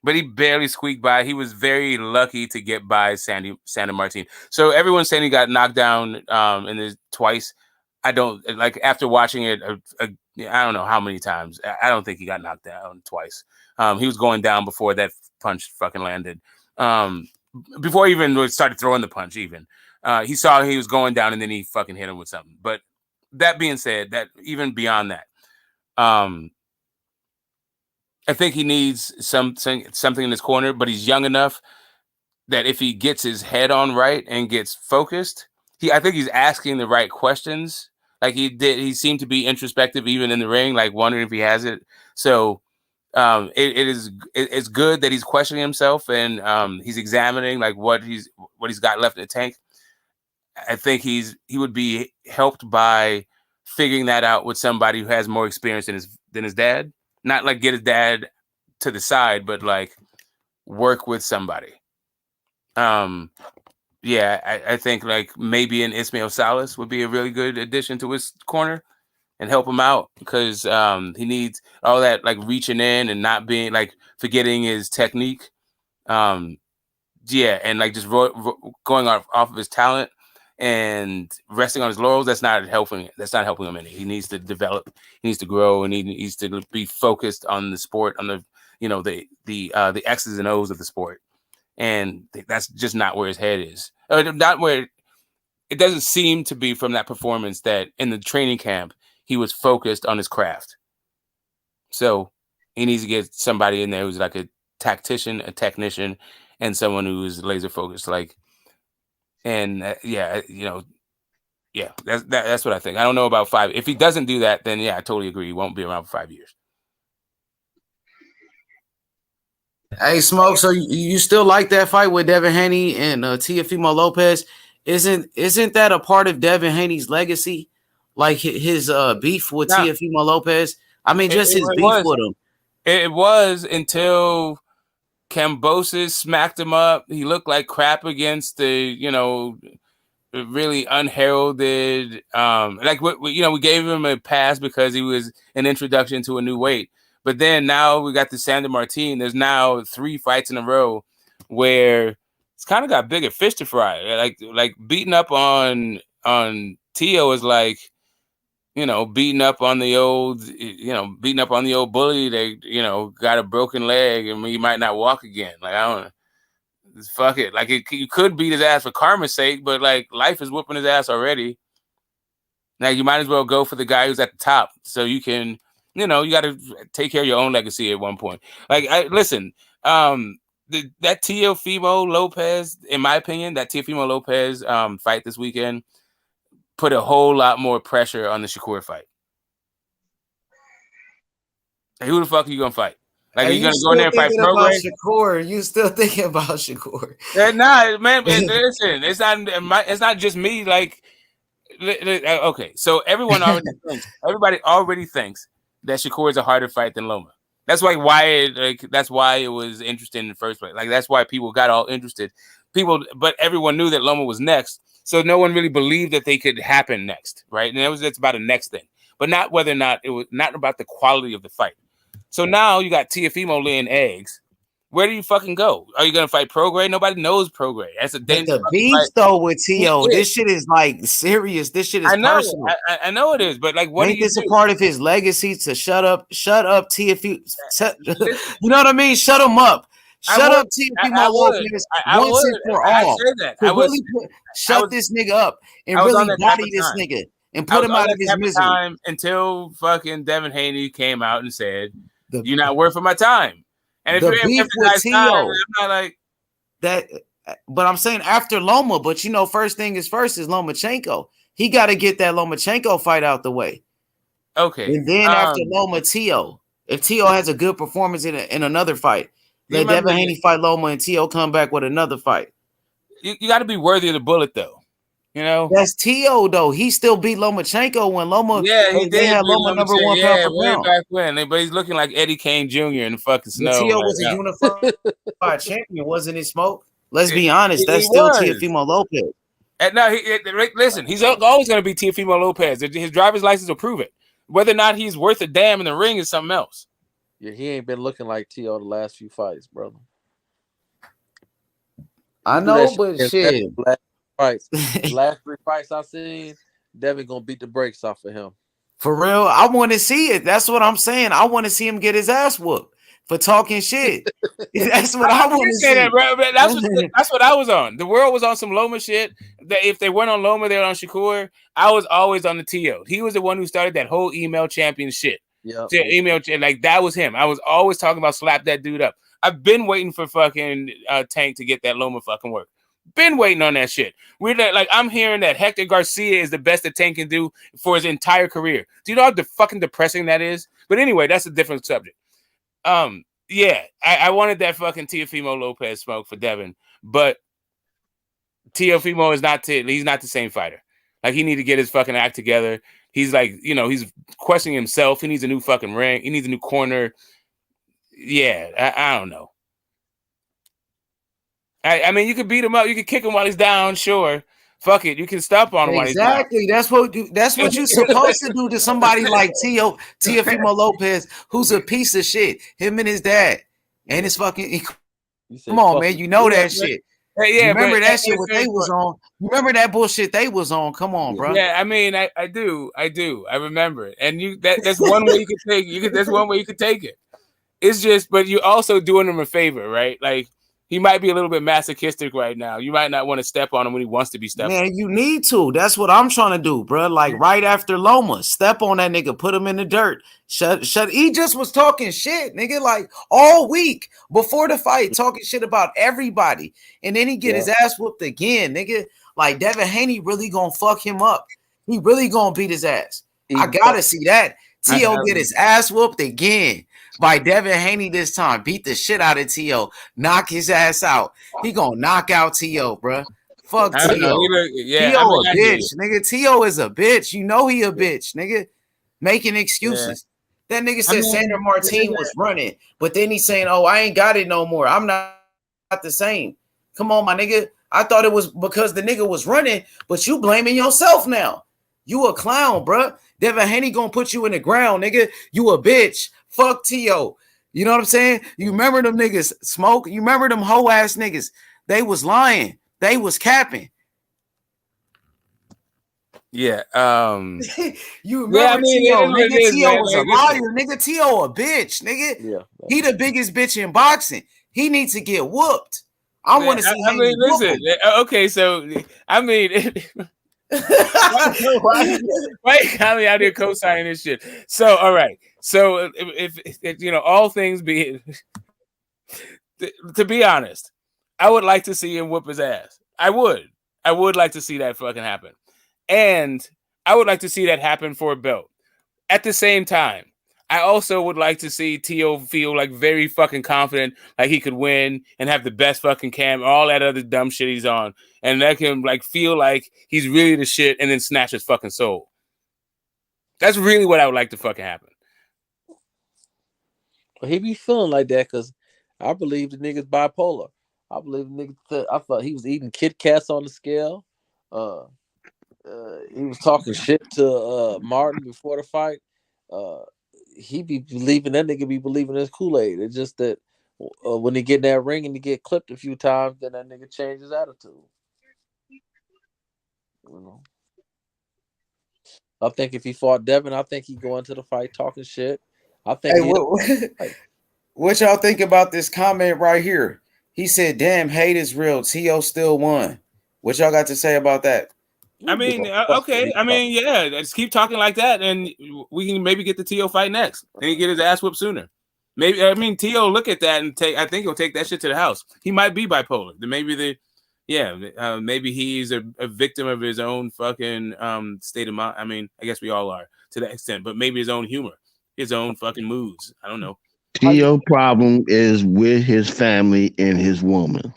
But he barely squeaked by. He was very lucky to get by Santa Martin. So everyone's saying he got knocked down in this twice. I don't like after watching it. I don't know how many times. I don't think he got knocked down twice. He was going down before that punch fucking landed. Before he even started throwing the punch, even he saw he was going down and then he fucking hit him with something. But that being said, that even beyond that, I think he needs something in his corner, but he's young enough that if he gets his head on right and gets focused, I think he's asking the right questions. Like he seemed to be introspective even in the ring, like wondering if he has it. So it's good that he's questioning himself and he's examining like what he's got left in the tank. I think he would be helped by figuring that out with somebody who has more experience than his dad. Not like get his dad to the side, but like work with somebody. Yeah, I think like maybe an Ismail Salas would be a really good addition to his corner and help him out because he needs all that like reaching in and not being like forgetting his technique. Yeah, and like just going off of his talent and resting on his laurels. That's not helping him any. He needs to develop. He needs to grow, and he needs to be focused on the sport, on the the X's and O's of the sport. And that's just not where his head is. Not where it doesn't seem to be from that performance that in the training camp he was focused on his craft. So he needs to get somebody in there who's like a tactician, a technician, and someone who's laser focused. Like, and that's what I think. I don't know about 5. If he doesn't do that, then yeah, I totally agree. He won't be around for 5 years. Hey, Smoke. So you still like that fight with Devin Haney and Teofimo Lopez? Isn't that a part of Devin Haney's legacy? Like his beef with Now, Teofimo Lopez? I mean, just his it beef was. with him. It was until Kambosos smacked him up. He looked like crap against the, really unheralded. We gave him a pass because he was an introduction to a new weight. But then now we got the Sandor Martin. There's now 3 fights in a row where it's kind of got bigger fish to fry. Like beating up on Tio is like, beating up on the old bully. They, got a broken leg and he might not walk again. Like, I don't know. Fuck it. Like, you could beat his ass for karma's sake, but like life is whooping his ass already. Now you might as well go for the guy who's at the top, so you can, you got to take care of your own legacy at one point. Like, that Teofimo Lopez, in my opinion, that Teofimo Lopez fight this weekend put a whole lot more pressure on the Shakur fight. Like, who the fuck are you gonna fight? Like, are you gonna go in there and fight Prograis? Shakur? You still thinking about Shakur? Nah, man. Listen, it's not just me. Like, okay, so everybody already thinks that Shakur is a harder fight than Loma. That's why it was interesting in the first place. Like, that's why people got all interested. But everyone knew that Loma was next, so no one really believed that they could happen next, right? And it's about a next thing, but not whether or not it was not about the quality of the fight. So now you got Teofimo laying eggs. Where do you fucking go? Are you gonna fight Prograis? Nobody knows Prograis. That's a dangerous beef fight. though with Tio. This shit is like serious. This shit is personal. I know it is, but like, what ain't this a part of his legacy to shut up Teofimo? You know what I mean? Shut him up. Shut up Teofimo Lopez once and for all. Shut this nigga up and really body this nigga and put him out of his misery. Until fucking Devin Haney came out and said, "You're not worth my time." And the beef with Tio, I'm not like that. But I'm saying after Loma, but first thing is first is Lomachenko. He got to get that Lomachenko fight out the way. Okay. And then after Loma, Tio. If Tio has a good performance in another fight, let Devin Haney fight Loma and Tio come back with another fight. You got to be worthy of the bullet, though. That's Tio though. He still beat Lomachenko when Loma. Yeah, he did. They had Loma number 1 pound for pound. Back when, but he's looking like Eddie Kane Jr. in the fucking snow. Tio was a unified champion, wasn't he? Smoke. Let's be honest. That's still Teofimo Lopez. No, listen. He's always going to be Teofimo Lopez. His driver's license will prove it. Whether or not he's worth a damn in the ring is something else. Yeah, he ain't been looking like Tio the last few fights, brother. I know, but shit. Last 3 fights I seen, Devin gonna beat the brakes off of him. For real, I want to see it. That's what I'm saying. I want to see him get his ass whooped for talking shit. That's what I want to see. That's what I was on. The world was on some Loma shit. That if they weren't on Loma, they were on Shakur. I was always on the Tio. He was the one who started that whole email champion shit. Yeah, like that was him. I was always talking about slap that dude up. I've been waiting for fucking Tank to get that Loma fucking work. Been waiting on that shit. I'm hearing that Hector Garcia is the best that Tank can do for his entire career. Do you know how fucking depressing that is? But anyway, that's a different subject. Yeah, I wanted that fucking Teofimo Lopez smoke for Devin, but Teofimo is not. He's not the same fighter. Like, he need to get his fucking act together. He's like, he's questioning himself. He needs a new fucking ring. He needs a new corner. Yeah, I don't know. I mean, you can beat him up. You can kick him while he's down. Sure, fuck it. You can stop on him while he's down. Exactly. That's what you're supposed to do to somebody like Teofimo Lopez, who's a piece of shit. Him and his dad and his fucking. Come on, man. You know that shit. Yeah, remember that shit what they was on. Remember that bullshit they was on. Come on, bro. Yeah, I mean, I do. I remember it. And that's one way you can take it. That's one way you can take it. It's just, but you're also doing him a favor, right? Like, he might be a little bit masochistic right now. You might not want to step on him when he wants to be stepped on. Man, you need to. That's what I'm trying to do, bro. Like, right after Loma, step on that nigga, put him in the dirt. Shut. He just was talking shit, nigga, like all week before the fight, talking shit about everybody. And then he get his ass whooped again, nigga. Like, Devin Haney really gonna fuck him up. He really gonna beat his ass. I gotta see that. Tio get his ass whooped again. by Devin Haney this time. Beat the shit out of T.O. Knock his ass out. He gonna knock out T.O., bro. Fuck I don't know. T.O. T.O. a bitch, nigga. T.O. is a bitch. You know he a bitch, nigga. Making excuses. That nigga said Sandra Martin was running, but then he's saying, "Oh, I ain't got it no more. I'm not the same." Come on, my nigga. I thought it was because the nigga was running, but you blaming yourself now. You a clown, bro. Devin Haney gonna put you in the ground, nigga. You a bitch. Fuck T.O. You know what I'm saying? You remember them niggas, Smoke? You remember them hoe ass niggas? They was lying. They was capping. Yeah. You remember T.O. Nigga, T.O. was a liar. Nigga, T.O. a bitch. Nigga, he the biggest bitch in boxing. He needs to get whooped. I want to see. I mean, listen. Okay, so I mean, why you got me out here co-signing this shit? So, all right. So, if you know, all things being, to be honest, I would like to see him whoop his ass. I would like to see that fucking happen. And I would like to see that happen for a belt. At the same time, I also would like to see T.O. feel like very fucking confident, like he could win and have the best fucking camp, all that other dumb shit he's on, and let him like feel like he's really the shit and then snatch his fucking soul. That's really what I would like to fucking happen. Well, he be feeling like that because I believe the nigga's bipolar. I believe the nigga. I thought he was eating Kit Kats on the scale. He was talking shit to Martin before the fight. He be believing that nigga be believing his Kool-Aid. It's just that when he get in that ring and he get clipped a few times, then that nigga change his attitude. You know. I think if he fought Devin, I think he go into the fight talking shit. I think. Hey, what y'all think about this comment right here? He said, "Damn, hate is real. T.O. still won." What y'all got to say about that? I mean, okay. I mean, yeah. Just keep talking like that, and we can maybe get the T.O. fight next, and he get his ass whooped sooner. Maybe I mean T.O. look at that and take. I think he'll take that shit to the house. He might be bipolar. Maybe maybe he's a victim of his own fucking state of mind. I mean, I guess we all are to that extent, but maybe his own humor, his own fucking moods. I don't know. T.O. problem is with his family and his woman.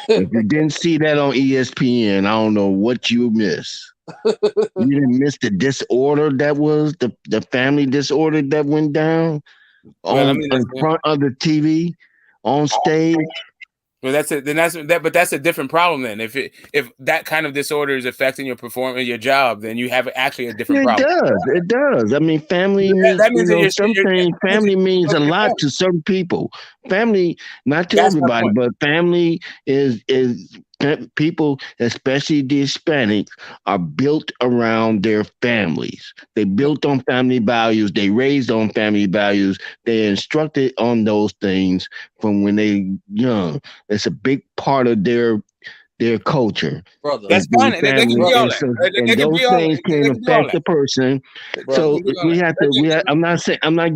If you didn't see that on ESPN, I don't know what you missed. You didn't miss the disorder that was the family disorder that went down in front of the TV on stage. Well, that's it. Then but that's a different problem. Then, if that kind of disorder is affecting your performance, your job, then you have actually a different problem. It does. I mean, family means family means a lot to certain people. Family, not to everybody, but family is people, especially the Hispanics, are built around their families. They built on family values. They raised on family values. They instructed on those things from when they young. It's a big part of their culture. Brother, that's fine. They can be all that. And those things can affect the person. So we have to. I'm not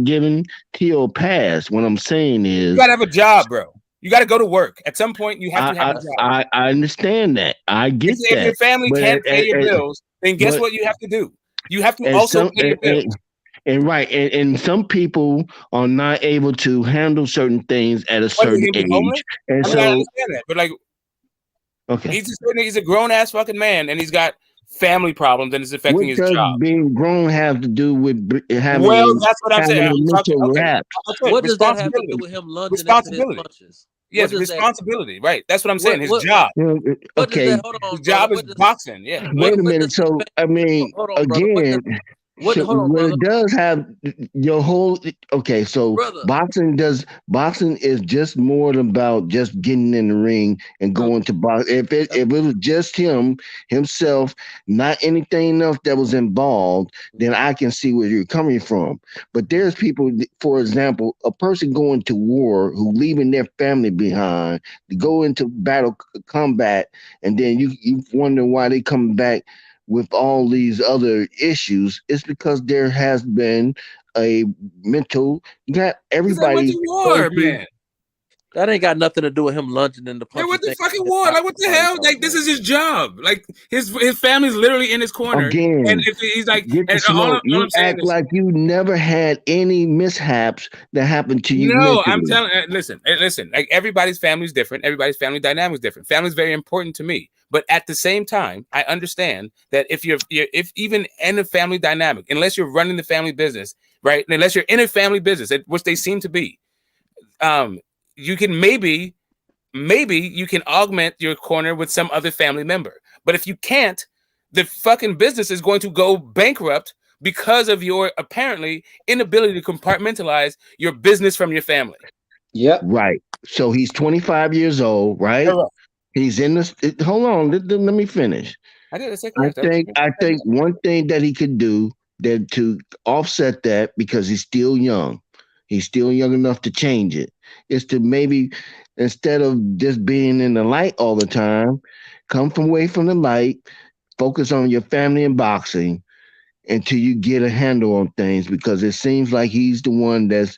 giving T.O. a pass. What I'm saying is, you gotta have a job, bro. You got to go to work. At some point, you have to have a job. I understand that. I get that. If your family can't pay your bills, then guess what you have to do? You have to also pay your bills. And some people are not able to handle certain things at a certain age. And I understand that, but like, okay, he's a grown ass fucking man, and he's got family problems, and it's affecting his job. Being grown have to do with having? Well, that's what I'm saying. What does that have to do with him lunging after his punches? Yes, responsibility. Right. That's what I'm saying. His job. Okay. His job is boxing. Yeah. Wait a minute. So I mean, again. It does have your whole so boxing is just more about just getting in the ring and going to box. If it was just himself, not anything else that was involved, then I can see where you're coming from. But there's people, for example, a person going to war who leaving their family behind to go into battle combat, and then you wonder why they come back with all these other issues. It's because there has been a mental. You got everybody. Man. That ain't got nothing to do with him lunging in the punch. Yeah, what the fucking war? Like, what the hell? Like, this is his job. Like, his family's literally in his corner. Again, and if he's like, get the and smoke. all You I'm saying act is, like you never had any mishaps that happened to you no, mentally. I'm telling. Listen. Like, everybody's family is different. Everybody's family dynamic is different. Family is very important to me. But at the same time, I understand that if you're even in a family dynamic, unless you're running the family business, right? Unless you're in a family business, which they seem to be, you can maybe you can augment your corner with some other family member. But if you can't, the fucking business is going to go bankrupt because of your apparently inability to compartmentalize your business from your family. Yep. Right. So he's 25 years old, right? He's in this. Hold on. Let me finish. I did say I correct. think one thing that he could do that to offset that, because he's still young enough to change it, is to maybe, instead of just being in the light all the time, come away from the light, focus on your family and boxing until you get a handle on things, because it seems like he's the one that's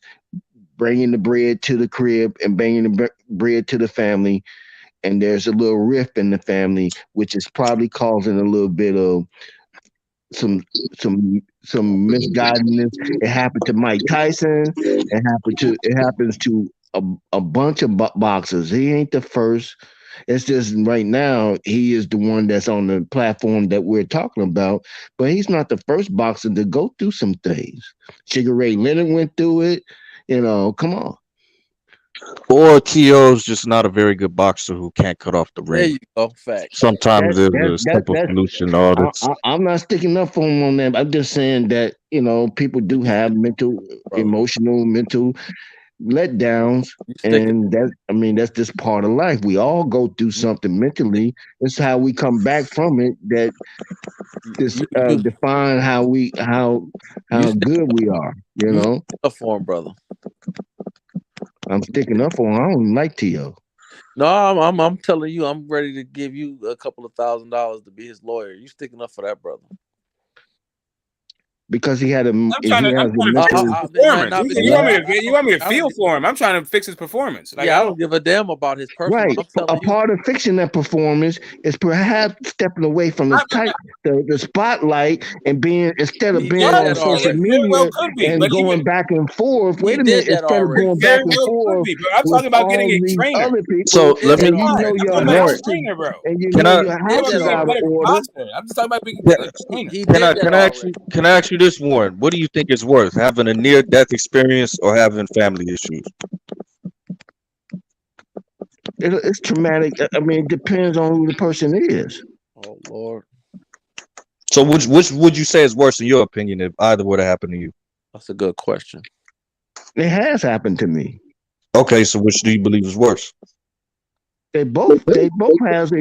bringing the bread to the crib and bringing the bread to the family. And there's a little rift in the family, which is probably causing a little bit of some misguidance. It happened to Mike Tyson. It happens to a bunch of boxers. He ain't the first. It's just right now he is the one that's on the platform that we're talking about, but he's not the first boxer to go through some things. Sugar Ray Leonard went through it. Come on. Or Keo's just not a very good boxer who can't cut off the ring. There you go. Fact. Sometimes there's a simple solution to all this. I'm not sticking up for him on that. I'm just saying that, people do have mental letdowns, and that's just part of life. We all go through something mentally. It's how we come back from it that define how good we are. Up for him, brother. I'm sticking up for him. I don't like Tio. No, I'm telling you, I'm ready to give you a couple of $1,000s to be his lawyer. You sticking up for that, brother? Because he had a. I'm trying to fix his performance. You want me to feel for him? I'm trying to fix his performance. Like, I don't give a damn about his personal. Right. Part of fixing that performance is perhaps stepping away from the spotlight and instead of being on social media and going back and forth. Wait a minute. Instead of going back and forth, I'm talking about getting a trainer. So let me. Your house trainer, bro. Can I? I'm just talking about being a trainer. Can I ask you this, Warren? What do you think is worse, having a near-death experience or having family issues? It's traumatic. I mean, it depends on who the person is. Oh Lord. So which would you say is worse in your opinion if either would have happened to you? That's a good question. It has happened to me. Okay, so which do you believe is worse? They both have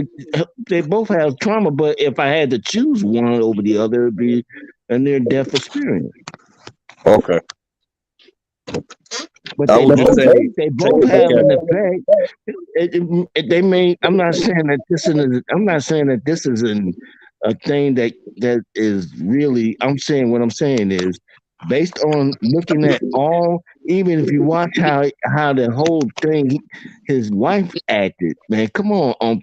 trauma, but if I had to choose one over the other, it'd be a near-death experience. Okay. But they both have an effect. They may. I'm not saying that this is a thing that is really. I'm saying what I'm saying is based on looking at all. Even if you watch how the whole thing, his wife acted, man. Come on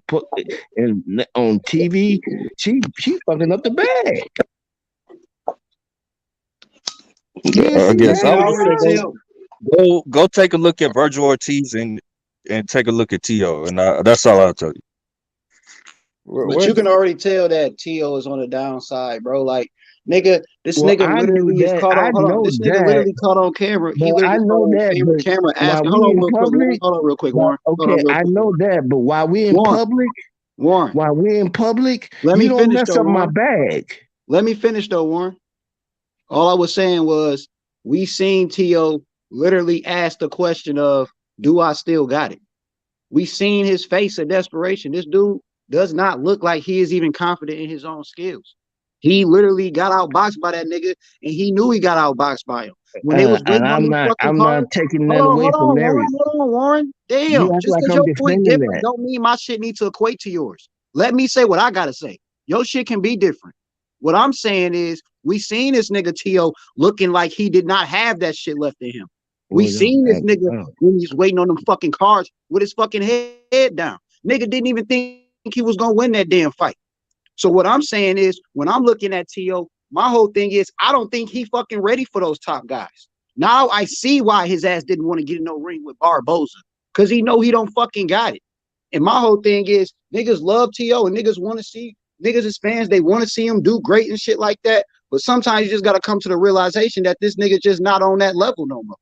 TV, she fucking up the bag. I guess I would say go take a look at Virgil Ortiz and take a look at Tio, and that's all I'll tell you. But you can already tell that Tio is on the downside, bro. Like, nigga, this nigga literally is caught on. Hold on, this nigga literally caught on camera. He literally caught on favorite camera asking. Hold on real quick, Warren. Okay, I know that, but while we in public, Warren, let me don't mess up my bag. Let me finish though, Warren. All I was saying was we seen Tio literally ask the question of, do I still got it? We seen his face of desperation. This dude does not look like he is even confident in his own skills. He literally got outboxed by that nigga, and he knew he got outboxed by him. When they was I'm not taking that away from Larry. Hold on, Warren. Damn, just because your point different don't mean my shit needs to equate to yours. Let me say what I gotta say. Your shit can be different. What I'm saying is, we seen this nigga Tio looking like he did not have that shit left in him. We Boy, seen this nigga oh. when he's waiting on them fucking cards with his fucking head down. Nigga didn't even think he was gonna win that damn fight. So what I'm saying is, when I'm looking at T.O., my whole thing is, I don't think he fucking ready for those top guys. Now I see why his ass didn't want to get in no ring with Barboza, because he know he don't fucking got it. And my whole thing is, niggas love T.O. and niggas want to see, niggas as fans, they want to see him do great and shit like that. But sometimes you just got to come to the realization that this nigga just not on that level no more.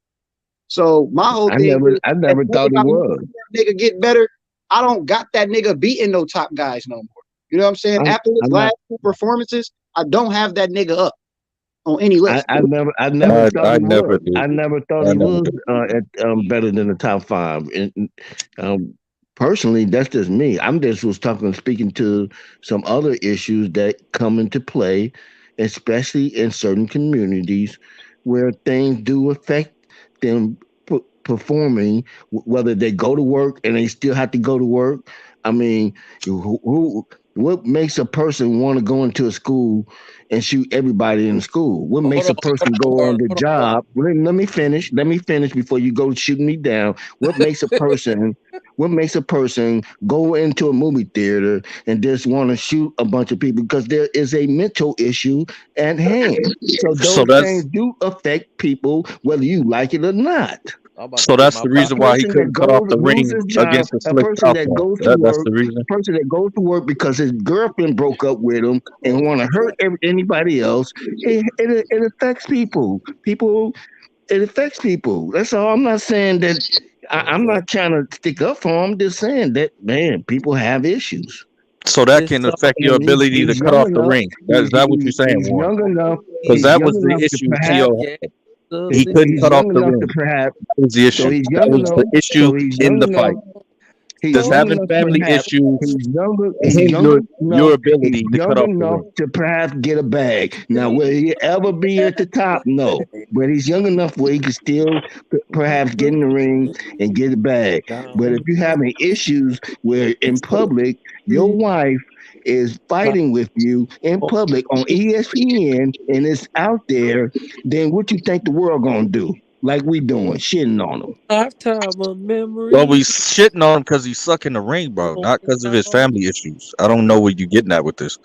So my whole I thing is, never thought he was. that nigga get better. I don't got that nigga beating no top guys no more. You know what I'm saying? After his last two performances, I don't have that nigga up on any list. I never I thought he never was. did. I never thought I he never was did. better than the top five. And personally, that's just me. I'm just was speaking to some other issues that come into play, especially in certain communities where things do affect them performing, whether they go to work and they still have to go to work. I mean, what makes a person want to go into a school and shoot everybody in the school? What makes a person go on the job? Let me finish. Let me finish before you go shooting me down. What makes a person? What makes a person go into a movie theater and just want to shoot a bunch of people? Because there is a mental issue at hand. So So those that's things do affect people, whether you like it or not. I'm about to so get that's my the A reason popcorn. why he person that couldn't cut off the ring loses job, against the a slick person that southpaw. goes to That's work, the reason. a person that goes to work because his girlfriend broke up with him and want to hurt anybody else, it affects people. It affects people. That's all. I'm not saying that. I'm not trying to stick up for him. I'm just saying that, man, people have issues. So that It's can affect your And ability to he's cut young off the enough. ring. Is that what you're saying, He's Warren? young enough. Because He's that young was the enough to issue perhaps. Tio had. He So couldn't he's cut off young the enough to ring. perhaps. That was the So issue. he's That young was enough. the issue So he's in young the enough. fight. He's Does young having enough family perhaps. issues He's hinder younger enough. your He's ability to cut young off the enough ring? to perhaps get a bag. Now, will he ever be at the top? No. But he's young enough where he can still perhaps get in the ring and get a bag. But if you're having issues where in public your wife is fighting with you in public on ESPN and it's out there, then what you think the world gonna do? Like we doing, shitting on them. Lifetime of Well, we memories. shitting on him because he's sucking the ring, bro, not because of his family issues. I don't know what you're getting at with this.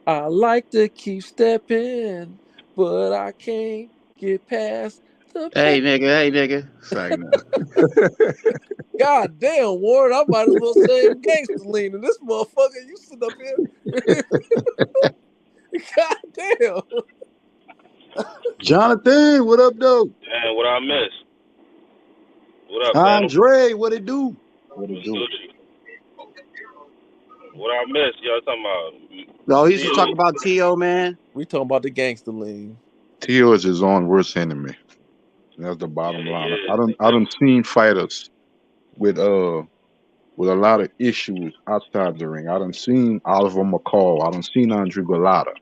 I like to keep stepping, but I can't get past the Hey nigga, say no. God damn, Warren, I might as well sing gangster lean and this motherfucker, you sit up here. God damn. Jonathan, what up, though? Damn, what I miss? What up, panel? Andre, what it do? What it do? What I miss? Y'all talking about? No, he's just talking about T.O., man. We talking about the gangster lean. Tio is his own worst enemy. That's the bottom line. I don't seen fighters with a lot of issues outside the ring. I done seen Oliver McCall. I done seen Andre Golota.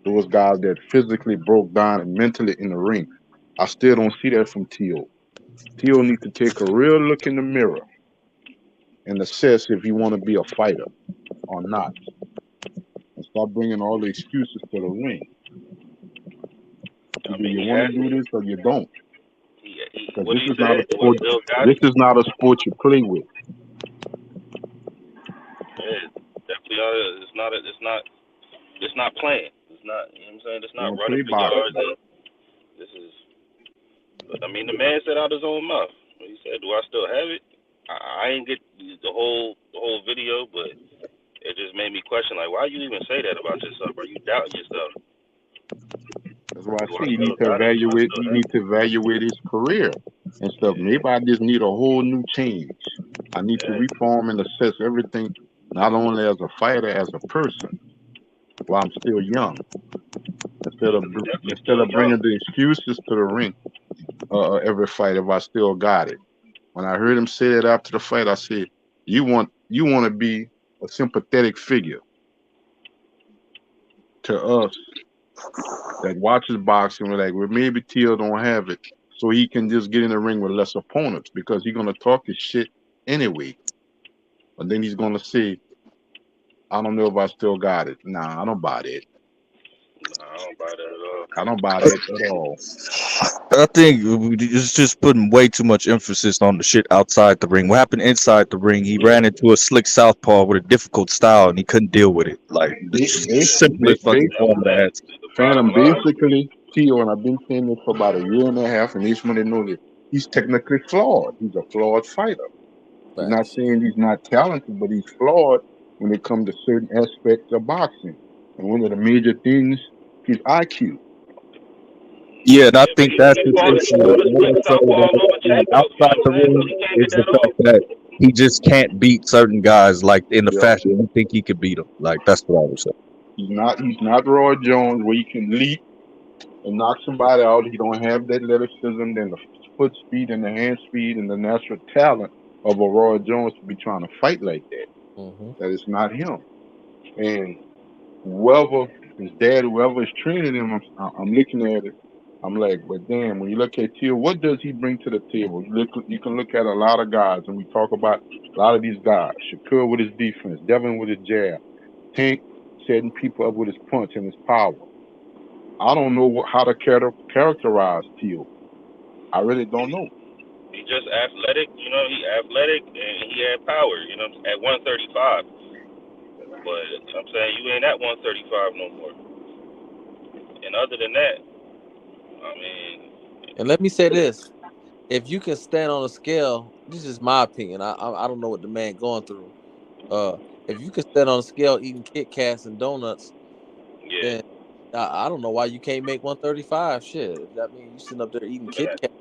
Those guys that physically broke down and mentally in the ring. I still don't see that from Tio. Tio needs to take a real look in the mirror and assess if you want to be a fighter or not. And stop bringing all the excuses to the ring. Either you want to do this or you don't. Because this is not a sport. This is not a sport you play with. Yeah, definitely. It's not playing. It's not. You know what I'm saying? It's not running for yards. This is. But I mean, the man said out his own mouth. He said, "Do I still have it?" I ain't get the whole video, but it just made me question, like, why you even say that about yourself? Are you doubting yourself? That's why I say you need to evaluate. You need to evaluate his career and stuff. Maybe I just need a whole new change. I need to reform and assess everything, not only as a fighter, as a person, while I'm still young. Instead of bringing the excuses to the ring, every fight, if I still got it. When I heard him say that after the fight, I said, "You want to be a sympathetic figure to us that watches boxing. We're like, well, maybe Teal don't have it, so he can just get in the ring with less opponents because he's gonna talk his shit anyway. But then he's gonna say, I don't know if I still got it. Nah, I don't buy it. I don't buy that at all. I don't buy that at all. I think it's just putting way too much emphasis on the shit outside the ring. What happened inside the ring? He ran into a slick southpaw with a difficult style, and he couldn't deal with it. Like simplest fucking form of that. Phantom, basically, Tio, and I've been saying this for about a year and a half, and each one they know that he's technically flawed. He's a flawed fighter. He's not saying he's not talented, but he's flawed when it comes to certain aspects of boxing. And one of the major things is IQ. Yeah, and I think that's his issue. More so than outside the ring is the fact that he just can't beat certain guys like in the fashion you think he could beat them. Like that's what I would say. He's not Roy Jones where he can leap and knock somebody out. He don't have that athleticism and the foot speed and the hand speed and the natural talent of a Roy Jones to be trying to fight like that. That is not him. And whoever his dad, whoever is training him, I'm looking at it. I'm like, but damn, when you look at Teal, what does he bring to the table? You can look at a lot of guys, and we talk about a lot of these guys. Shakur with his defense, Devin with his jab, Tank setting people up with his punch and his power. I don't know how to characterize Teal. I really don't know. He just athletic, he athletic and he had power, at 135. But I'm saying you ain't at 135 no more. And other than that, I mean. And let me say this: if you can stand on a scale, this is my opinion. I don't know what the man going through. If you can stand on a scale eating Kit Kats and donuts, then I don't know why you can't make 135. Shit, that means you sitting up there eating Kit Kats.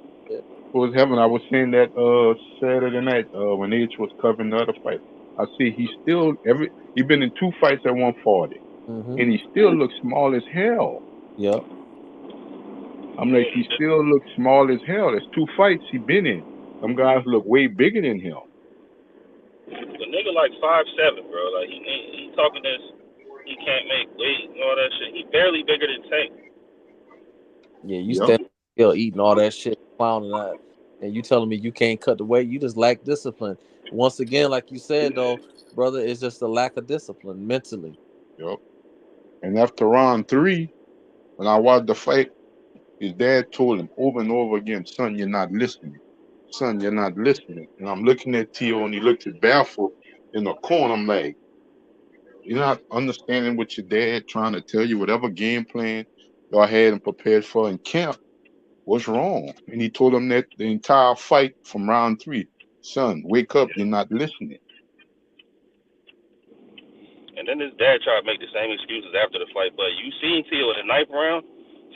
Was heaven. I was saying that Saturday night when H was covering the other fight. I see he been in 2 fights at 140, and he still looks small as hell. Yep. I'm like, he still looks small as hell. There's 2 fights he been in. Some guys look way bigger than him. The nigga like 5'7", bro. Like he talking this, he can't make weight and all that shit. He barely bigger than Tank. Yeah, you stand still eating all that shit, clowning that, and you telling me you can't cut the weight? You just lack discipline. Once again, like you said though, brother, it's just a lack of discipline mentally. Yep. And after round 3, when I watched the fight, his dad told him over and over again, son, you're not listening. Son, you're not listening. And I'm looking at Tio, and he looked at baffled in the corner. I'm like, you're not understanding what your dad trying to tell you, whatever game plan y'all had and prepared for in camp. What's wrong? And he told him that the entire fight from round 3, son, wake up, you're not listening. And then his dad tried to make the same excuses after the fight. But you seen Tio in the 9th round?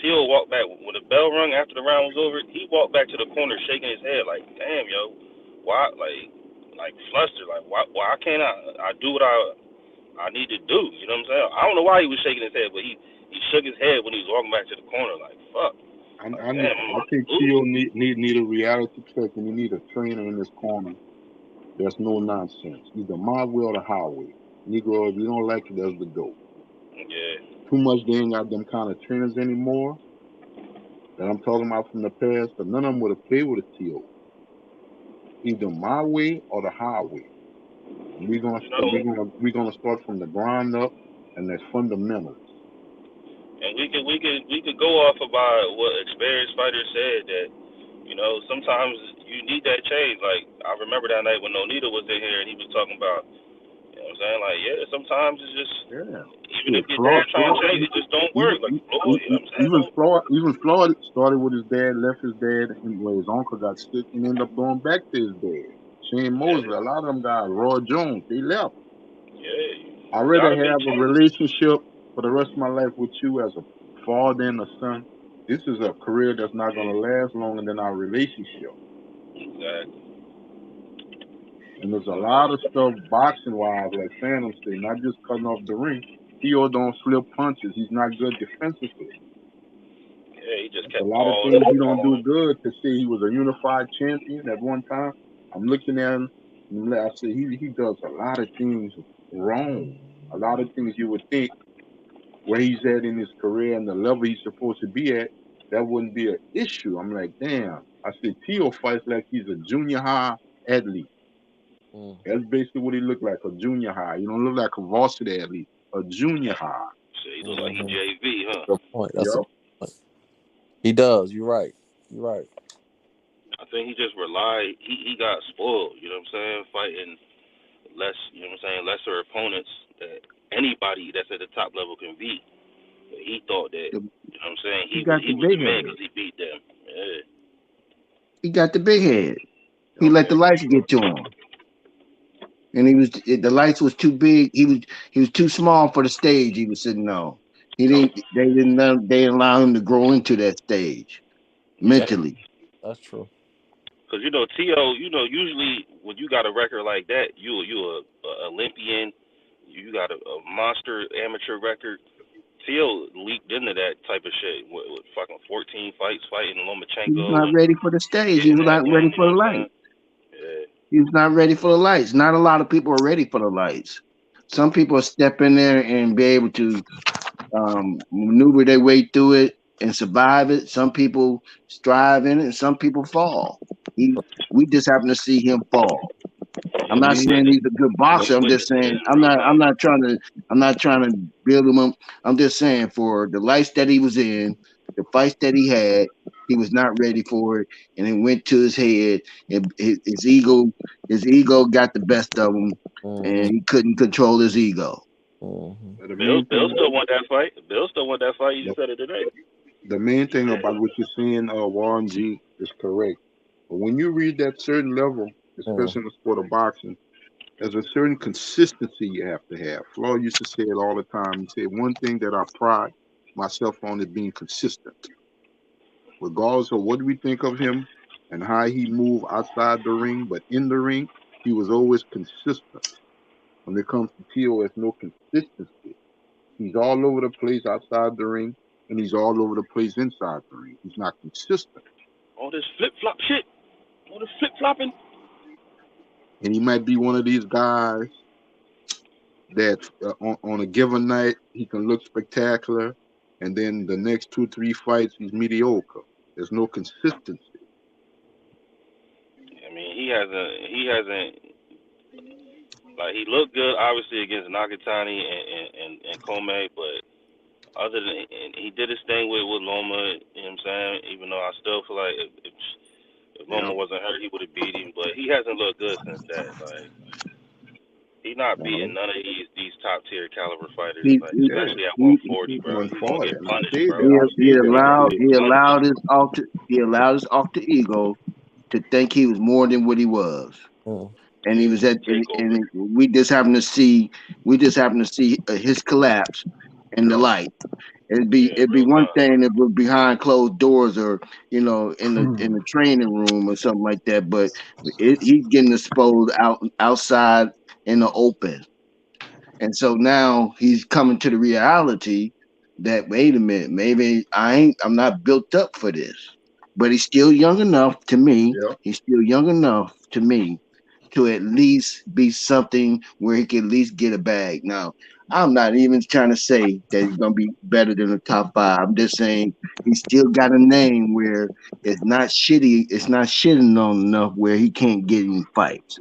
Tio walked back when the bell rung after the round was over. He walked back to the corner shaking his head like, damn, yo, why, like flustered, like why can't I do what I need to do? You know what I'm saying? I don't know why he was shaking his head, but he shook his head when he was walking back to the corner like, fuck. I think Tio need a reality check, and he need a trainer in his corner. There's no nonsense. Either my way or the highway. Negro, if you don't like it, there's the go. Yeah. Too much, they ain't got them kind of trainers anymore that I'm talking about from the past, but none of them would have played with a Tio. Either my way or the highway. And we're gonna start from the ground up, and there's fundamentals. And we could go off about what experienced fighters said that, sometimes you need that change. Like I remember that night when Onita was in here and he was talking about, you know what I'm saying? Like, yeah, sometimes it's just even if your dad trying to change, it just don't work. Like Floyd, you know what I'm saying? Even Floyd started with his dad, left his dad, and his uncle got sick, and ended up going back to his dad. Shane Mosley, a lot of them guys, Roy Jones, they left. Yeah. I'd rather have a relationship for the rest of my life with you as a father and a son. This is a career that's not going to last longer than our relationship. Exactly. And there's a lot of stuff boxing-wise, like Phantom said, not just cutting off the ring. Theo don't slip punches. He's not good defensively. Yeah, he just kept a lot of things he don't do good. To say he was a unified champion at one time, I'm looking at him, and I say he does a lot of things wrong. A lot of things you would think where he's at in his career and the level he's supposed to be at, that wouldn't be an issue. I'm like, damn. I said Theo fights like he's a junior high athlete. That's basically what he looked like, a junior high. You don't look like a varsity athlete, a junior high. Shit, he look like he JV, huh? Good point. That's a good point. He does. You're right. You're right. I think he just relied. He got spoiled. You know what I'm saying? Fighting less. You know what I'm saying? Lesser opponents that anybody that's at the top level can beat. But he thought that. You know what I'm saying? He He got the was the big man head. because he beat them. Yeah. He got the big head. He let the lights get to him, and the lights was too big. He was too small for the stage he was sitting on. He didn't. They didn't allow him to grow into that stage mentally. That's true. Cause you know T.O., you know, usually when you got a record like that, you a Olympian, you got a monster amateur record. T.O. leaked into that type of shit with fucking 14 fights fighting He was Lomachenko not and ready for the stage. He getting was that not win. ready You for know the what I'm light. saying? Yeah. He was not ready for the lights. Not a lot of people are ready for the lights. Some people step in there and be able to maneuver their way through it and survive it. Some people strive in it, and some people fall. We just happen to see him fall. I'm The not main saying he's a good boxer. I'm just saying I'm not trying to build him up. I'm just saying for the lights that he was in, the fights that he had, he was not ready for it, and it went to his head. And his ego got the best of him, and he couldn't control his ego. the Bill main thing still won that fight. Bill still won that fight. You the, said it today. the main thing about what you're saying, Warren G, is correct. But when you read that certain level, especially in the sport of boxing, there's a certain consistency you have to have. Flaw used to say it all the time. He said, one thing that I pride myself on is being consistent. Regardless of what we think of him and how he moved outside the ring, but in the ring, he was always consistent. When it comes to Tio, there's no consistency. He's all over the place outside the ring, and he's all over the place inside the ring. He's not consistent. All this flip flop shit. All this flip flopping. And he might be one of these guys that on a given night he can look spectacular, and then the next 2-3 fights he's mediocre. There's no consistency. I mean, he hasn't like he looked good obviously against Nakatani and Kome, but other than and he did his thing with Loma, you know what I'm saying? Even though I still feel like if Loma wasn't hurt, he would have beat him, but he hasn't looked good since that. Like he's not beating none of these top tier caliber fighters, He like he especially at he, 140, bro. He's gonna 140, get and punished, bro. he allowed his alter ego to think he was more than what he was. And he was we just happened to see his collapse in the light. It'd be one thing if it was behind closed doors or in the training room or something like that, but he's getting exposed outside in the open. And so now he's coming to the reality that wait a minute, maybe I'm not built up for this. But he's still young enough to me. He's still young enough to me to at least be something where he can at least get a bag. Now, I'm not even trying to say that he's gonna be better than the top 5. I'm just saying he's still got a name where it's not shitting on enough where he can't get any fights.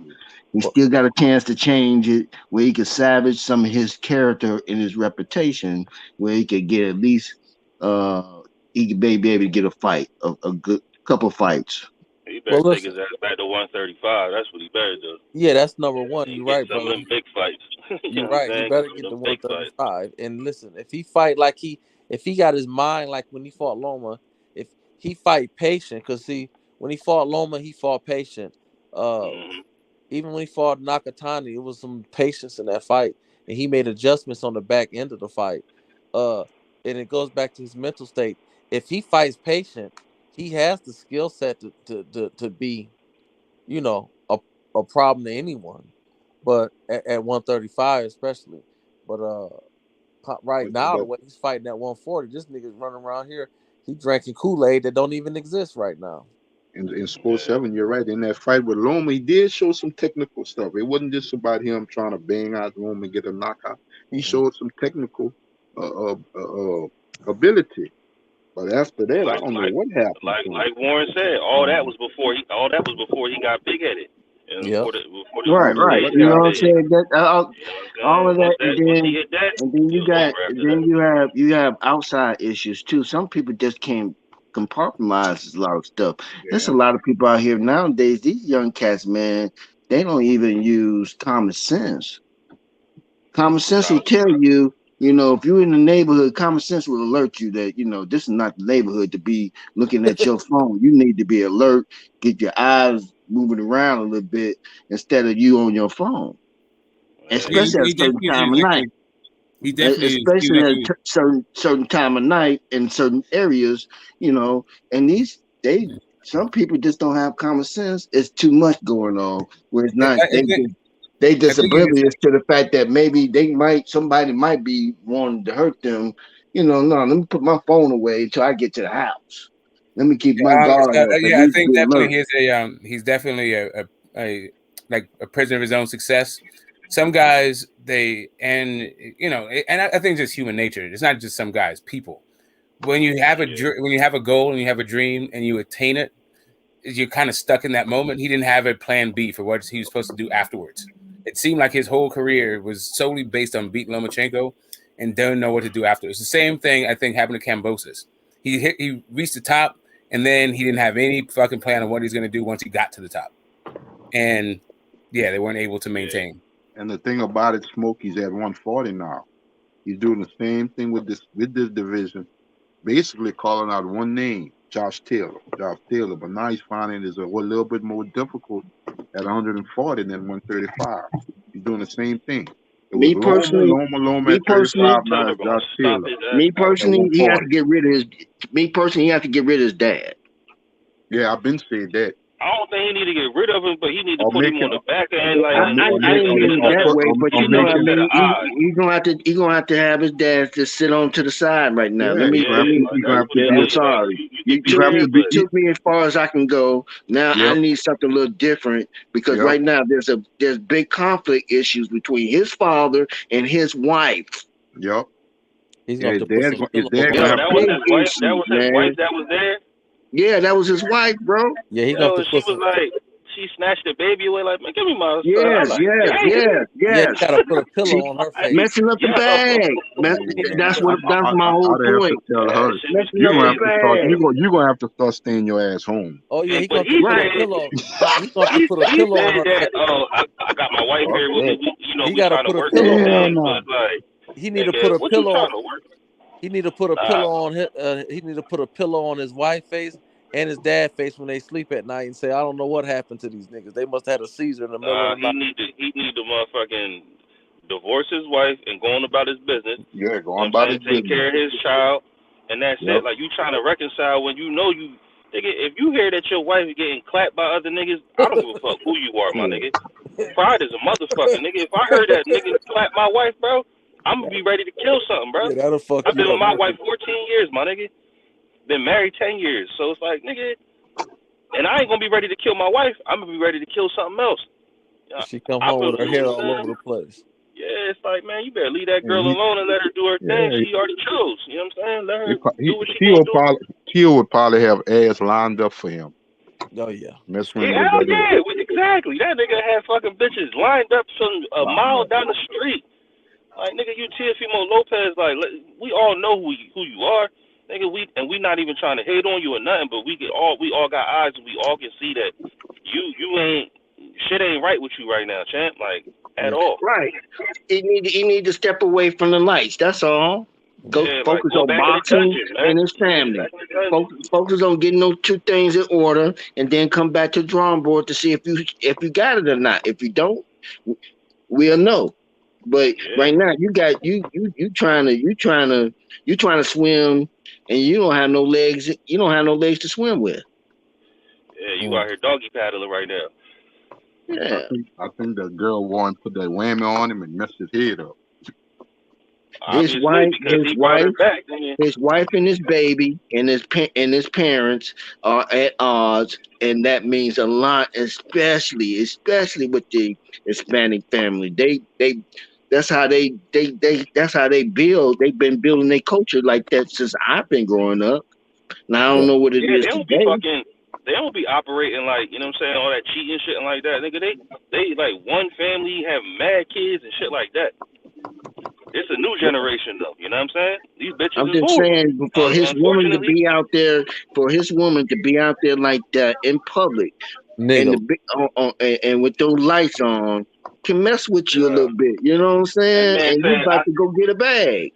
He still got a chance to change it where he could salvage some of his character and his reputation, where he could get at least he could be able to get a fight, a good couple fights. He better take his ass back to 135. That's what he better do. Yeah, that's number one. And You're get right, some of brother. them big fights. You You're know what I'm right. He saying? better Some of get to them big fights. 135. And listen, if he fight like if he got his mind like when he fought Loma, if he fight patient, because see, when he fought Loma, he fought patient. Even when he fought Nakatani, it was some patience in that fight, and he made adjustments on the back end of the fight. And it goes back to his mental state. If he fights patient, he has the skill set to be, a problem to anyone. But at 135 especially. But right now the But way he's fighting at 140, this nigga's running around here. He drinking Kool-Aid that don't even exist right now. in Sport 7, you're right. In that fight with Loma, he did show some technical stuff. It wasn't just about him trying to bang out Loma and get a knockout. He showed some technical ability. But after that, I don't know what happened to him. Like Warren said, all that was before he got big headed. You And Yeah. before the Right, Super right. Day, You know what I'm yeah, saying? That all of that, once he hit that, and then it you was got, over after then that. you have outside issues too. Some people just can't compartmentalize a lot of stuff. There's a Yeah. lot of people out here nowadays. These young cats, man, they don't even use common sense. Common sense will No, tell you, if you're in the neighborhood, common sense will alert you that, this is not the neighborhood to be looking at your phone. You need to be alert, get your eyes moving around a little bit instead of you on your phone, Yeah, especially at a certain he time definitely of like night. he definitely is. He Especially like at a certain time of night in certain areas, and some people just don't have common sense. It's too much going on where it's not. They I just think it is. oblivious to the fact that maybe somebody might be wanting to hurt them. No, let me put my phone away until I get to the house. Let me keep my guard up. At I least think be definitely alert. he's definitely a like a prisoner of his own success. Some guys and I think it's just human nature. It's not just some guys, people. When you have a goal and you have a dream and you attain it, you're kind of stuck in that moment. He didn't have a plan B for what he was supposed to do afterwards. It seemed like his whole career was solely based on beating Lomachenko and don't know what to do after. It's the same thing I think happened to Kambosos. He reached the top and then he didn't have any fucking plan on what he's going to do once he got to the top. And yeah, they weren't able to maintain. And the thing about it, Smokey's at 140 now. He's doing the same thing with this division, basically calling out one name, Josh Taylor. But now he's finding it's a little bit more difficult at 140 than 135. He's doing the same thing. It was Me personally, Loma me at personally, 35. Now it's Josh Taylor me at personally, he has to 140. get rid of his. Me personally, he has to get rid of his dad. Yeah, I've been saying that. I don't think he need to get rid of him, but he need to Or put make him it. on the back end. Like, I didn't mean it that way, but or you know make what I it. mean. He's gonna have to have his dad just sit on to the side right now. Yeah, he's gonna have to be. I'm sorry. You took me as far as I can go. Now I need something a little different because right now there's big conflict issues between his father and his wife. Yep. He's Yeah, gonna his dad gonna have that to. was his wife. That was his wife that was there. Yeah, that was his wife, bro. Yeah, he's gonna have to She was like, she snatched the baby away. Like, man, give me my Yes, son. I'm like, yes. Yeah, you gotta put a pillow on her face. Messing up the bag. That's my whole I'd have point. to tell her. Messing You're up gonna the have to start. bag. You're gonna have to start staying your ass home. Oh yeah, he's But gonna have to put a pillow. He's gonna have to put a pillow on her face. I got my wife here with me. He We gotta trying to put a work pillow. everything, but like, He need to put a what you pillow. trying to work? He need to put a pillow on his. He need to put a pillow on his wife's face and his dad's face when they sleep at night and say, "I don't know what happened to these niggas. They must have had a seizure in the middle of the night." He need to motherfucking divorce his wife and go on about his business. Yeah, go on about about his take business. care of his child, and that's Yep. it. Like, you trying to reconcile when you know you. Nigga, if you hear that your wife is getting clapped by other niggas, I don't give a fuck who you are, my nigga. Pride is a motherfucker, nigga. If I heard that nigga clap my wife, bro, I'm gonna be ready to kill something, bro. Yeah, that'll fuck I've been you with up. my wife 14 years, my nigga. Been married 10 years, so it's like, nigga, and I ain't gonna be ready to kill my wife. I'm gonna be ready to kill something else. She come home with her hair all over the place. Yeah, it's like, man, you better leave that girl alone and let her do her thing. She already chose. You know what I'm saying? Let her do what she gonna do. He would probably have ass lined up for him. Oh yeah. Mess Yeah, hell yeah, exactly. That nigga had fucking bitches lined up from a mile down the street. Like, nigga, you Teofimo Lopez. Like, we all know who you are, nigga. We not even trying to hate on you or nothing, but we all got eyes and we all can see that you ain't shit ain't right with you right now, champ. Like, at all. Right. He need to step away from the lights. That's all. Go focus on boxing and his family. Focus on getting those two things in order, and then come back to the drawing board to see if you got it or not. If you don't, we'll know. But right now, you trying to swim, and you don't have no legs. You don't have no legs to swim with. Yeah, you out here doggy paddling right now. Yeah. I think the girl wanted to put that whammy on him and messed his head up. His wife, and his baby, and his parents are at odds, and that means a lot, especially with the Hispanic family. That's how they build. They've been building their culture like that since I've been growing up. Now I don't know what it is today. They don't be operating like, you know what I'm saying, all that cheating shit and like that. Nigga, they like one family have mad kids and shit like that. It's a new generation though, you know what I'm saying? These bitches I'm is just horrible. saying, for his woman to Unfortunately, be out there, like that in public, Nigga. and with those lights on, can mess with you a little bit. You know what I'm that saying? man And you saying, about to go get a bag.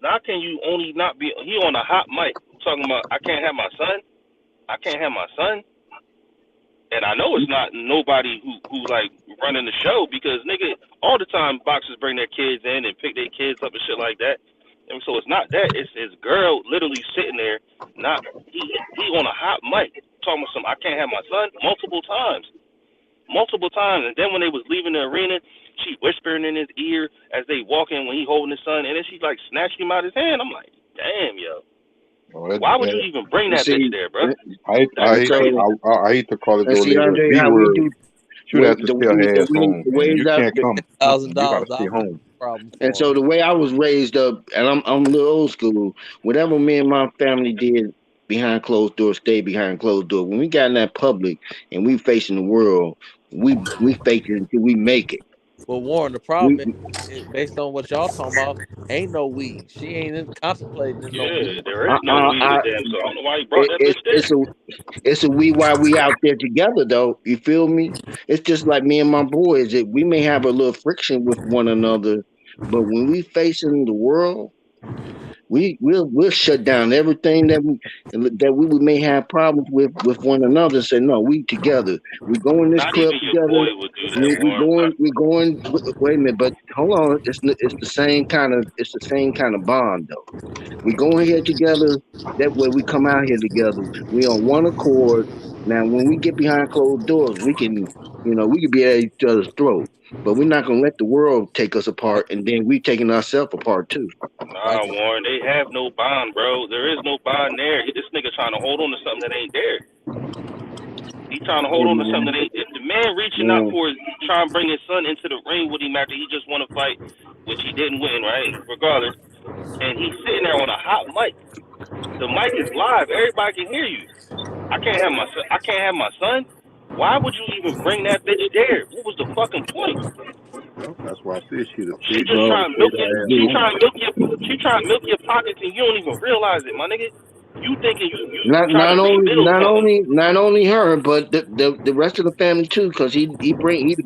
how can you only not be, he on a hot mic talking about, I can't have my son? I can't have my son? And I know it's not nobody who like running the show because nigga, all the time boxers bring their kids in and pick their kids up and shit like that. And so it's not that. It's his girl literally sitting there, not he on a hot mic talking about some. I can't have my son multiple times. And then when they was leaving the arena, she whispering in his ear as they walk in when he holding his son, and then she like snatched him out of his hand. I'm like, damn, yo. Why would you even bring that bitch there, bro? I hate to call this And old see, lady a Andre, B how we word. do She would have to stay her ass the home, man. ways You up. can't come. You gotta stay home. And so the way I was raised up, and I'm a little old school. Whatever me and my family did behind closed doors, stayed behind closed doors. When we got in that public and we facing the world, we fake it until we make it. Well, Warren, the problem is based on what y'all talking about, ain't no weed. She ain't contemplating in no weed. Yeah, there is no weed with them, so I don't know why you brought that bitch there. It's a why we out there together though. You feel me? It's just like me and my boys. That we may have a little friction with one another, but when we facing the world, we'll shut down everything that we may have problems with one another. And say no, we together. We go in this Not club even your together. boy would do that, Warren. We going. Wait a minute, but hold on. It's the same kind of bond though. We go in here together. That way we come out here together. We on one accord. Now, when we get behind closed doors, we can be at each other's throat. But we're not gonna let the world take us apart, and then we taking ourselves apart too. Nah, Warren, they have no bond, bro. There is no bond there. This nigga trying to hold on to something that ain't there. He trying to hold on to something that ain't. If the man reaching out for trying to bring his son into the ring with him after he just won a fight, which he didn't win, right? Regardless, and he's sitting there on a hot mic. The mic is live. Everybody can hear you. I can't have my son. I can't have my son. Why would you even bring that bitch there? What was the fucking point? That's why I said she's a She big just trying to milk your. She home. trying to milk your pockets, and you don't even realize it, my nigga. You thinking you Not trying to be middle something. not only her, but the rest of the family too, because he the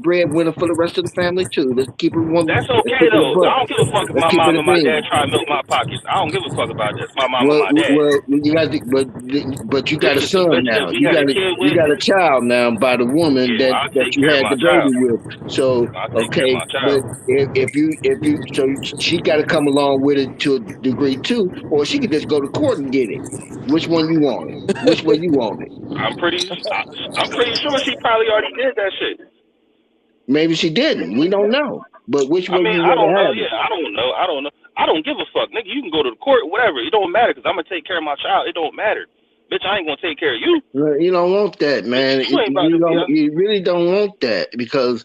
breadwinner for the rest of the family too. Let's keep it one. That's Let's okay keep it a though. buck. I don't give a fuck if Let's my keep it mom a and my dad bean. try to milk my pockets. I don't give a fuck about this. My mom and my dad. Well, you got but you got a This is the son bitch that now. we You had a got kid you with. got a child now by the woman Yeah, I'll that take you care of had my the baby child. with. So I'll take care of my but child. if you so she got to come along with it to a degree too, or she could just go to court and get it. Which one you want it? Which way you want it? I'm pretty sure she probably already did that shit. Maybe she didn't. We don't know. But which I way mean, you I don't rather know. have it? Yeah, I don't know. I don't give a fuck, nigga. You can go to the court, whatever. It don't matter because I'm gonna take care of my child. It don't matter, bitch. I ain't gonna take care of you. Well, you don't want that, man. You ain't about to be up. You really don't want that because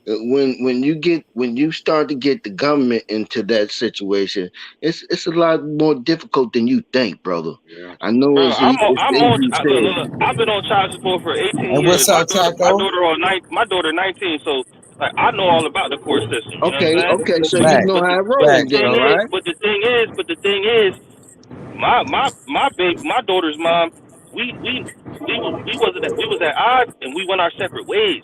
when you start to get the government into that situation, it's a lot more difficult than you think, brother. Yeah. I know Bro, it's I'm on. easy said. Look, I've been on child support for 18 And years. what's up, Taco? My daughter 19. So like, I know all about the court system. You know what I'm Okay, saying? so you know But how it rolls Facts, then, bro. right? the thing is, my daughter's mom, we was at odds and we went our separate ways.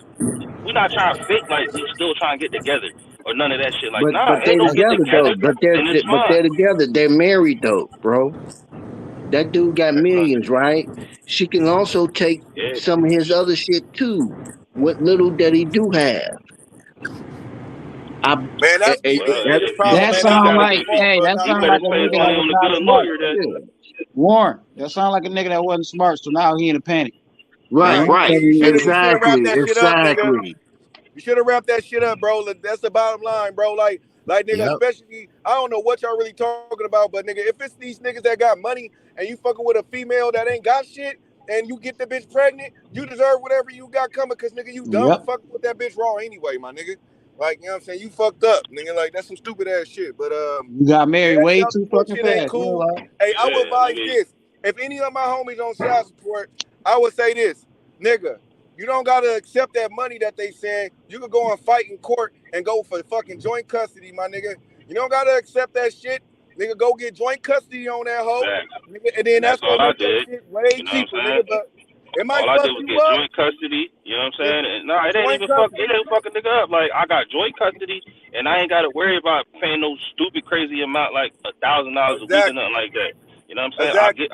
We not trying to fake like we still trying to get together or none of that shit. Like, nah, But they ain't no get together though. together, and it's But they're fine. together. They're married though, bro. That dude got millions, right? She can also take Yeah. some of his other shit too. What little that he do have. I, Man, that's eh, the that, biggest problem, That man. That's sound why like, we fought hey, for that You sound adoption. better like a spend nigga money that was on a not good smart. lawyer then. Warren, that sound like a nigga that wasn't smart. So now he in a panic. And Right. I'm right. And you telling should you, have wrapped that shit up, nigga. Exactly. You should have wrapped that shit up, bro. That's the bottom line, bro. Like nigga, Yep. especially I don't know what y'all really talking about, but nigga, if it's these niggas that got money and you fucking with a female that ain't got shit and you get the bitch pregnant, you deserve whatever you got coming, cause nigga, you dumb yep. fucking with that bitch raw anyway, my nigga. Like, you know what I'm saying? You fucked up, nigga. Like, that's some stupid ass shit. But You got married yeah, that way child too support fucking shit ain't fast. You know cool. what? Hey, I would Yeah, advise nigga. this. If any of my homies on child support, I would say this. nigga, you don't gotta accept that money that they said. You could go and fight in court and go for fucking joint custody, my nigga. You don't gotta accept that shit. Nigga, go get joint custody on that hoe. Nigga, and then that's all gonna I make your did. shit way You know what cheaper, I'm nigga. saying? But it might All I fuck did was you get up. joint custody. You know what I'm saying? And, no, it ain't Joint even custody. it ain't fucking nigga up. Like, I got joint custody, and I ain't got to worry about paying no stupid crazy amount like $1,000 a week or nothing like that. You know what I'm saying? Exactly.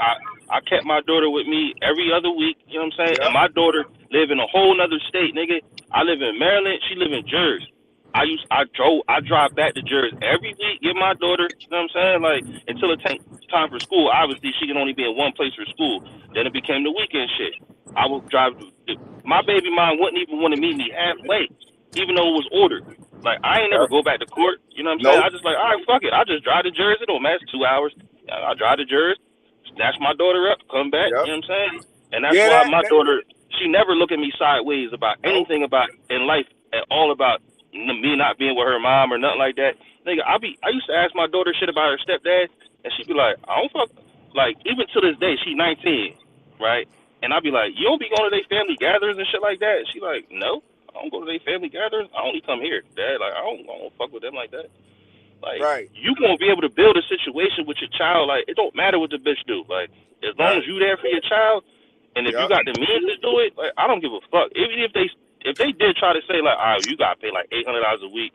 I kept my daughter with me every other week. You know what I'm saying? Yep. And my daughter live in a whole nother state, nigga. I live in Maryland. She live in Jersey. I drive back to Jersey every week, get my daughter, you know what I'm saying? Like, until it takes time for school. Obviously, she can only be in one place for school. Then it became the weekend shit. I would drive. My baby mom wouldn't even want to meet me halfway, even though it was ordered. Like, I ain't never go back to court. You know what I'm saying? I just like, all right, fuck it. I just drive to Jersey. It don't matter. 2 hours. I drive to Jersey, snatch my daughter up, come back. You know what I'm saying? And that's why my daughter, she never look at me sideways about anything about in life at all about me not being with her mom or nothing like that. Nigga, I used to ask my daughter shit about her stepdad, and she'd be like, I don't fuck. Like, even to this day, she's 19, right? And I'd be like, you don't be going to their family gatherings and shit like that? And she like, no, I don't go to their family gatherings. I only come here, Dad. Like, I don't fuck with them like that. Like, you won't be able to build a situation with your child. Like, it don't matter what the bitch do. Like, as long as you there for your child, and if you got the means to do it, like, I don't give a fuck. Even if they did try to say, like, all right, you got to pay like $800 a week,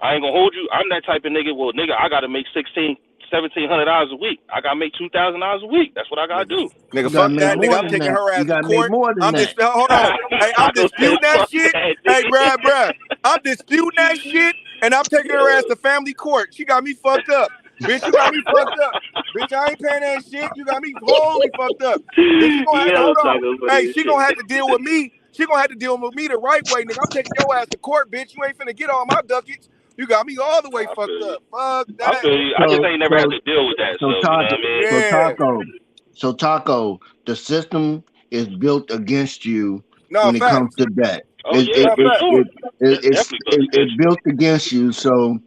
I ain't gonna hold you. I'm that type of nigga. Well, nigga, I got to make $1,700 a week. I got to make $2,000 a week. That's what I got to do. Nigga, fuck that, nigga. I'm taking her ass to court. Hold on. Hey, I'm disputing that shit. Hey, bruh. I'm disputing that shit, and I'm taking her ass to family court. She got me fucked up. Bitch, you got me fucked up. Bitch, I ain't paying that shit. You got me wholly fucked up. Bitch, she gonna have to, hold on. Hey, she gonna have to deal with me. She gonna have to deal with me the right way, nigga. I'm taking your ass to court, bitch. You ain't finna get all my ducats. You got me all the way fucked up. Fuck that. I feel you. I just ain't never had to deal with that. So, you know what I mean? So Taco, the system is built against you when it comes to that. It's built against you. So,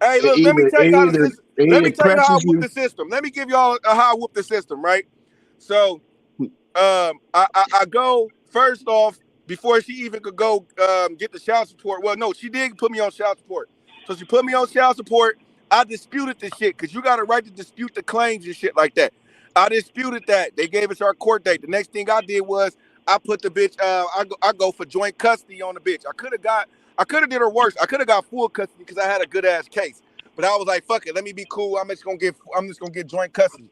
hey, look, let me tell you how I whoop the system. Let me give y'all how I whoop the system, right? So, I go first off before she even could go get the child support. Well, no, she did put me on child support. So she put me on child support. I disputed the shit because you got a right to dispute the claims and shit like that. I disputed that. They gave us our court date. The next thing I did was I put the bitch. I go for joint custody on the bitch. I could have did her worse. I could have got full custody because I had a good ass case. But I was like, fuck it. Let me be cool. I'm just gonna get joint custody.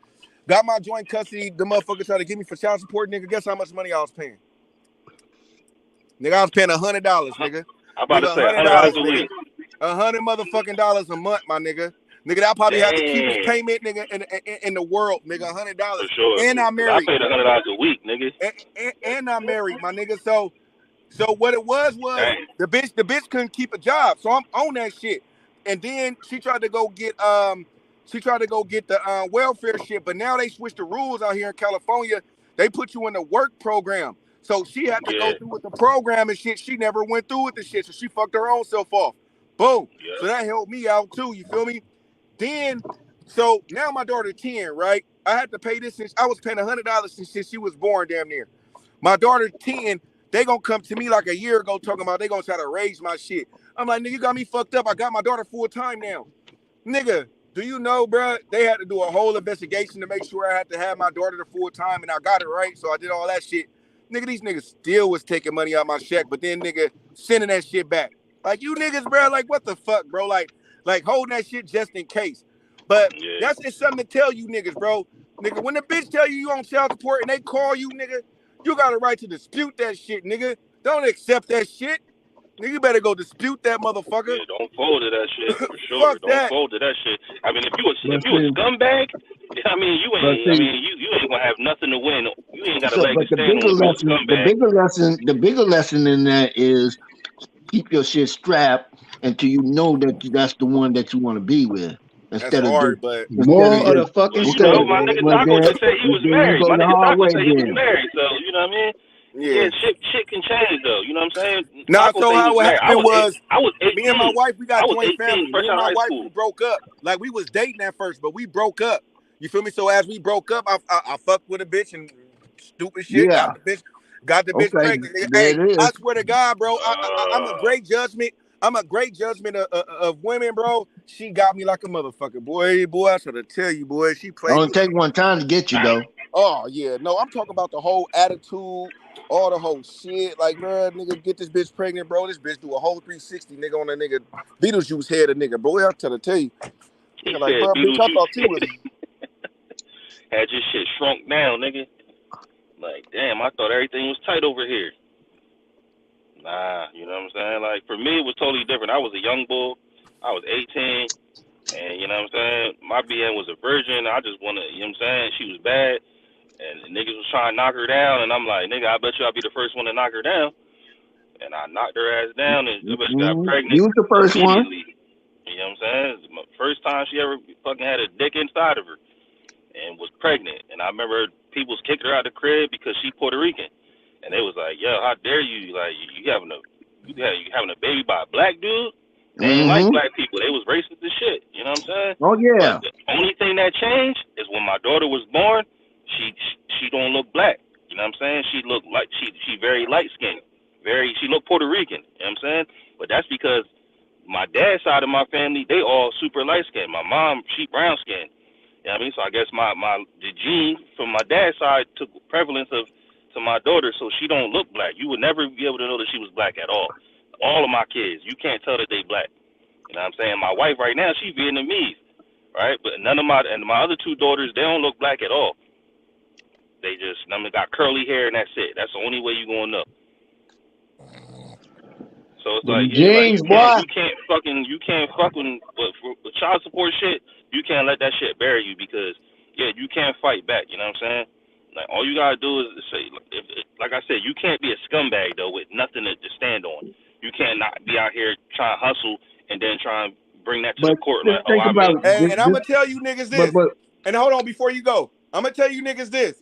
Got my joint custody. The motherfucker tried to get me for child support, nigga. Guess how much money I was paying? Nigga, I was paying $100, nigga. I'm about to say $100 a week. $100 motherfucking a month, my nigga. Nigga, that probably had the cheapest payment, nigga, in the world, nigga. $100. For sure. And I'm married. I paid $100 a week, nigga. And I'm married, my nigga. So what it was the bitch couldn't keep a job. So I'm on that shit. And then she tried to go get the welfare shit. But now they switched the rules out here in California. They put you in the work program. So she had to go through with the program and shit. She never went through with the shit. So she fucked her own self off. Boom. Yeah. So that helped me out too. You feel me? Then, so now my daughter 10, right? I had to pay this since I was paying $100 since she was born damn near. My daughter 10, they gonna come to me like a year ago talking about they gonna try to raise my shit. I'm like, nigga, you got me fucked up. I got my daughter full time now. Nigga, do you know, bro? They had to do a whole investigation to make sure I had to have my daughter to full time, and I got it right. So I did all that shit. Nigga, these niggas still was taking money out my check, but then nigga sending that shit back. Like, you niggas, bro, like, what the fuck, bro? Like holding that shit just in case. But that's just something to tell you niggas, bro. Nigga, when the bitch tell you on child support and they call you, nigga, you got a right to dispute that shit, nigga. Don't accept that shit. Nigga, you better go dispute that motherfucker. Yeah, don't fold to that shit, for sure. Don't fold to that shit. I mean, if you a scumbag, I mean, you ain't gonna have nothing to win. You ain't got a leg to stand on. The bigger lesson in that is keep your shit strapped until you know that that's the one that you want to be with. Instead that's hard, but more of the fucking story. My nigga Taco just said he was married. My nigga Taco said he was married. So you know what I mean? Yeah, shit can change though. You know what I'm saying? Nah, so how what happened was I was 18. Me and my wife, we got joint family. Me and my wife, school. we broke up. Like we was dating at first, but we broke up. You feel me? So as we broke up, I fucked with a bitch and Stupid shit. Yeah. Got the bitch Okay. pregnant. Nigga. There Hey, it is. I swear to God, bro, I'm a great judgment. I'm a great judgment of women, bro. She got me like a motherfucker, boy. I should have tell you, boy. She played Only me. take one time to get you though. Oh yeah, no, I'm talking about the whole attitude, all the whole shit. Like, bro, nigga, get this bitch pregnant, bro. This bitch do a whole 360, nigga, on a nigga Beetlejuice head, a nigga, bro. I tell you, nigga, like, bro, bitch, I thought you was. Had your shit shrunk down, nigga. Like, damn, I thought everything was tight over here. Nah, you know what I'm saying? Like, for me, it was totally different. I was a young bull. I was 18, and you know what I'm saying? My BN was a virgin. I just wanted, you know what I'm saying? She was bad, and the niggas was trying to knock her down, and I'm like, nigga, I bet you I'll be the first one to knock her down. And I knocked her ass down, and the bitch got pregnant You was the first one. immediately. You know what I'm saying? It was my first time she ever fucking had a dick inside of her and was pregnant. And I remember people kicked her out of the crib because she Puerto Rican. And they was like, yo, how dare you? Like, you having a baby by a black dude? They ain't like black people. They was racist as shit. You know what I'm saying? Oh yeah. But the only thing that changed is when my daughter was born, she don't look black. You know what I'm saying? She looked like she very light skinned. She looked Puerto Rican. You know what I'm saying? But that's because my dad's side of my family, they all super light skinned. My mom, she brown skinned. You know what I mean? So I guess the gene from my dad's side took prevalence to my daughter, so she don't look black. You would never be able to know that she was black at all. All of my kids, you can't tell that they black. You know what I'm saying? My wife right now, she Vietnamese, right? But none of my other two daughters, they don't look black at all. They just, got curly hair and that's it. That's the only way you gonna know. So it's like, yeah, like you can't fucking with child support shit. You can't let that shit bury you because you can't fight back. You know what I'm saying? Like all you gotta do is say, like I said, you can't be a scumbag though with nothing to stand on. You can't not be out here trying to hustle and then try and bring that to the court. Like, I made. Hey, and I'm gonna tell you niggas this. And hold on, before you go, I'm gonna tell you niggas this.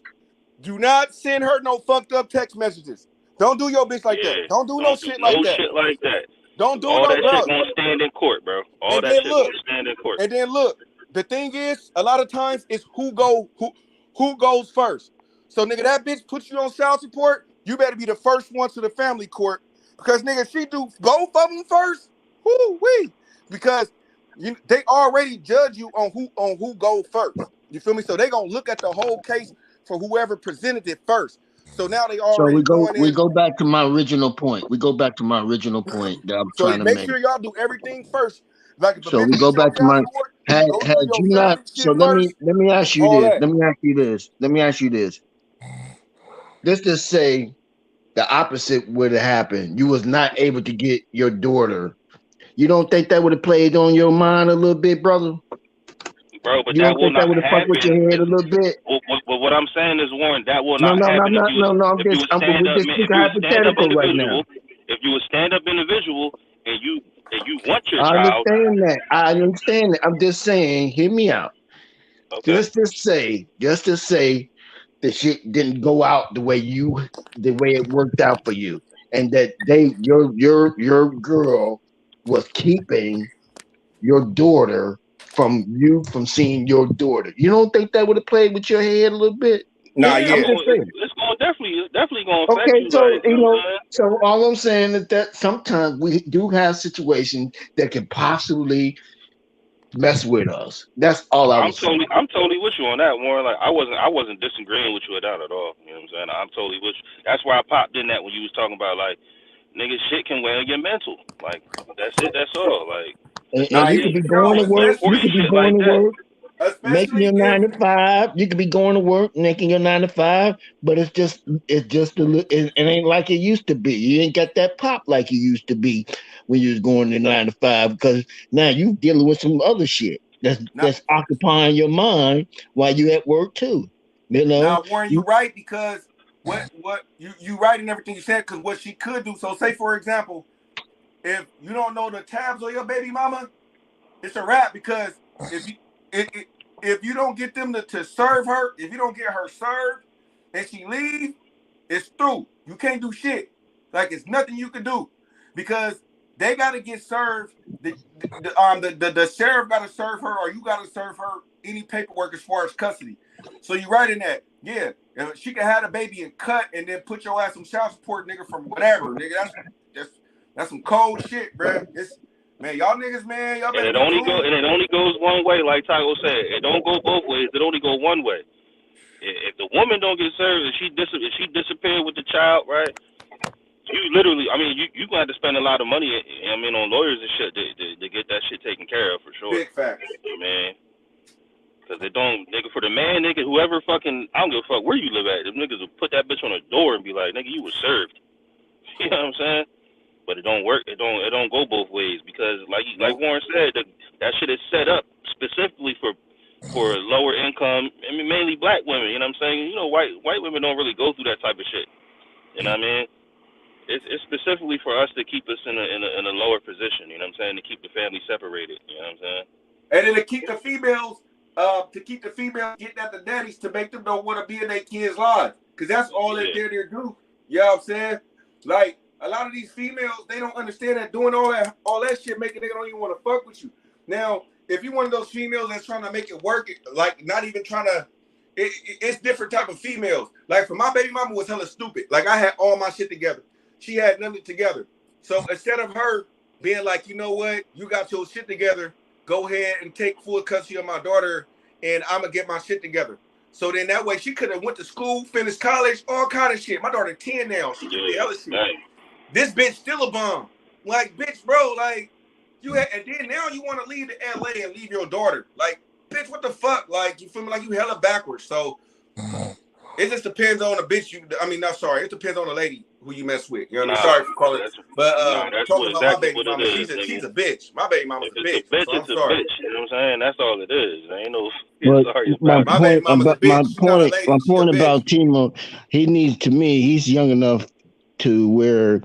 Do not send her no fucked up text messages. Don't do your bitch like that. Don't do no shit like that. No shit like that. Don't do all no that bro. shit gonna stand in court, bro. All that shit gonna stand in court. And then look, the thing is, a lot of times it's who goes first. So nigga, that bitch puts you on child support. You better be the first one to the family court because nigga, she do both of them first. Woo-wee. Because they already judge you on who go first. You feel me? So they gonna look at the whole case for whoever presented it first. So now they already we go back to my original point. We go back to my original point that I'm trying to make. So make sure y'all do everything first. Like so we go back to my had you not. So let me ask you this. Let me ask you this. Let's just say the opposite would have happened. You was not able to get your daughter. You don't think that would have played on your mind a little bit, brother? Bro, but you that don't will think that not would have fucked with your head a little bit? Well, what I'm saying is, Warren, that will not happen. No. If you a hypothetical right now. If you a stand-up individual and you want your I child, understand that. I'm just saying, hear me out. Okay. Just to say the shit didn't go out the way it worked out for you, and that your girl was keeping your daughter from seeing your daughter. You don't think that would have played with your head a little bit? Nah, it's definitely going to affect you. So like, so all I'm saying is that sometimes we do have situations that can possibly mess with us. That's all I'm saying. I'm totally with you on that, Warren. Like I wasn't disagreeing with you with that at all. You know what I'm saying? I'm totally with you. That's why I popped in that when you was talking about like nigga shit can wear your mental. Like that's it. That's all. Like you could be going to work. You could be going to work. Making your 9 to 5, you could be going to work, making your 9 to 5, but it ain't like it used to be. You ain't got that pop like you used to be when you was going to 9 to 5 because now you dealing with some other shit that's occupying your mind while you at work too. You know. Now, Warren, you're right because what you right in everything you said because what she could do. So, say for example, if you don't know the tabs on your baby mama, it's a wrap because if you don't get them to serve her, if you don't get her served and she leave, it's through. You can't do shit. Like it's nothing you can do because they got to get served. The sheriff got to serve her, or you got to serve her any paperwork as far as custody. So you right in that. Yeah, and she can have a baby and cut, and then put your ass some child support, nigga, from whatever, nigga. That's some cold shit, bro. Man, y'all niggas, man, y'all better And it be only cool. goes one way, like Taco said. It don't go both ways. It only go one way. If the woman don't get served, if she disappear with the child, right? You literally, I mean, you gonna have to spend a lot of money, I mean, on lawyers and shit to get that shit taken care of for sure. Big facts. Man. Cause it don't, nigga, for the man, nigga, whoever fucking, I don't give a fuck where you live at. Them niggas will put that bitch on a door and be like, nigga, you was served. You know what I'm saying? But it don't work. It don't go both ways because, like Warren said, that shit is set up specifically for lower income. I mean, mainly black women. You know what I'm saying? You know, white women don't really go through that type of shit. You know what I mean? It's specifically for us to keep us in a lower position. You know what I'm saying? To keep the family separated. You know what I'm saying? And then to keep the females getting at the daddies to make them don't want to be in their kids' lives. Because that's all they're there to do. You know what I'm saying? Like, a lot of these females, they don't understand that doing all that shit making they don't even want to fuck with you. Now, if you're one of those females that's trying to make it work, like not even trying to, it's different type of females. Like for my baby mama was hella stupid. Like I had all my shit together. She had nothing together. So instead of her being like, you know what, you got your shit together, go ahead and take full custody of my daughter and I'm going to get my shit together. So then that way she could have went to school, finished college, all kind of shit. My daughter 10 now. She can do hella shit. Right. This bitch still a bum. Like, bitch, bro, like, and then now you want to leave to LA and leave your daughter. Like, bitch, what the fuck? Like, you feel me? Like, you hella backwards. So, it just depends on the bitch it depends on the lady who you mess with. You know what I mean? Sorry for calling it. But, talking about my baby mama, she's a bitch. My baby mama's a bitch. It's I'm sorry. a bitch. You know what I'm saying? That's all it is. There ain't no sorry my about it. My point about Timo, he's young enough to where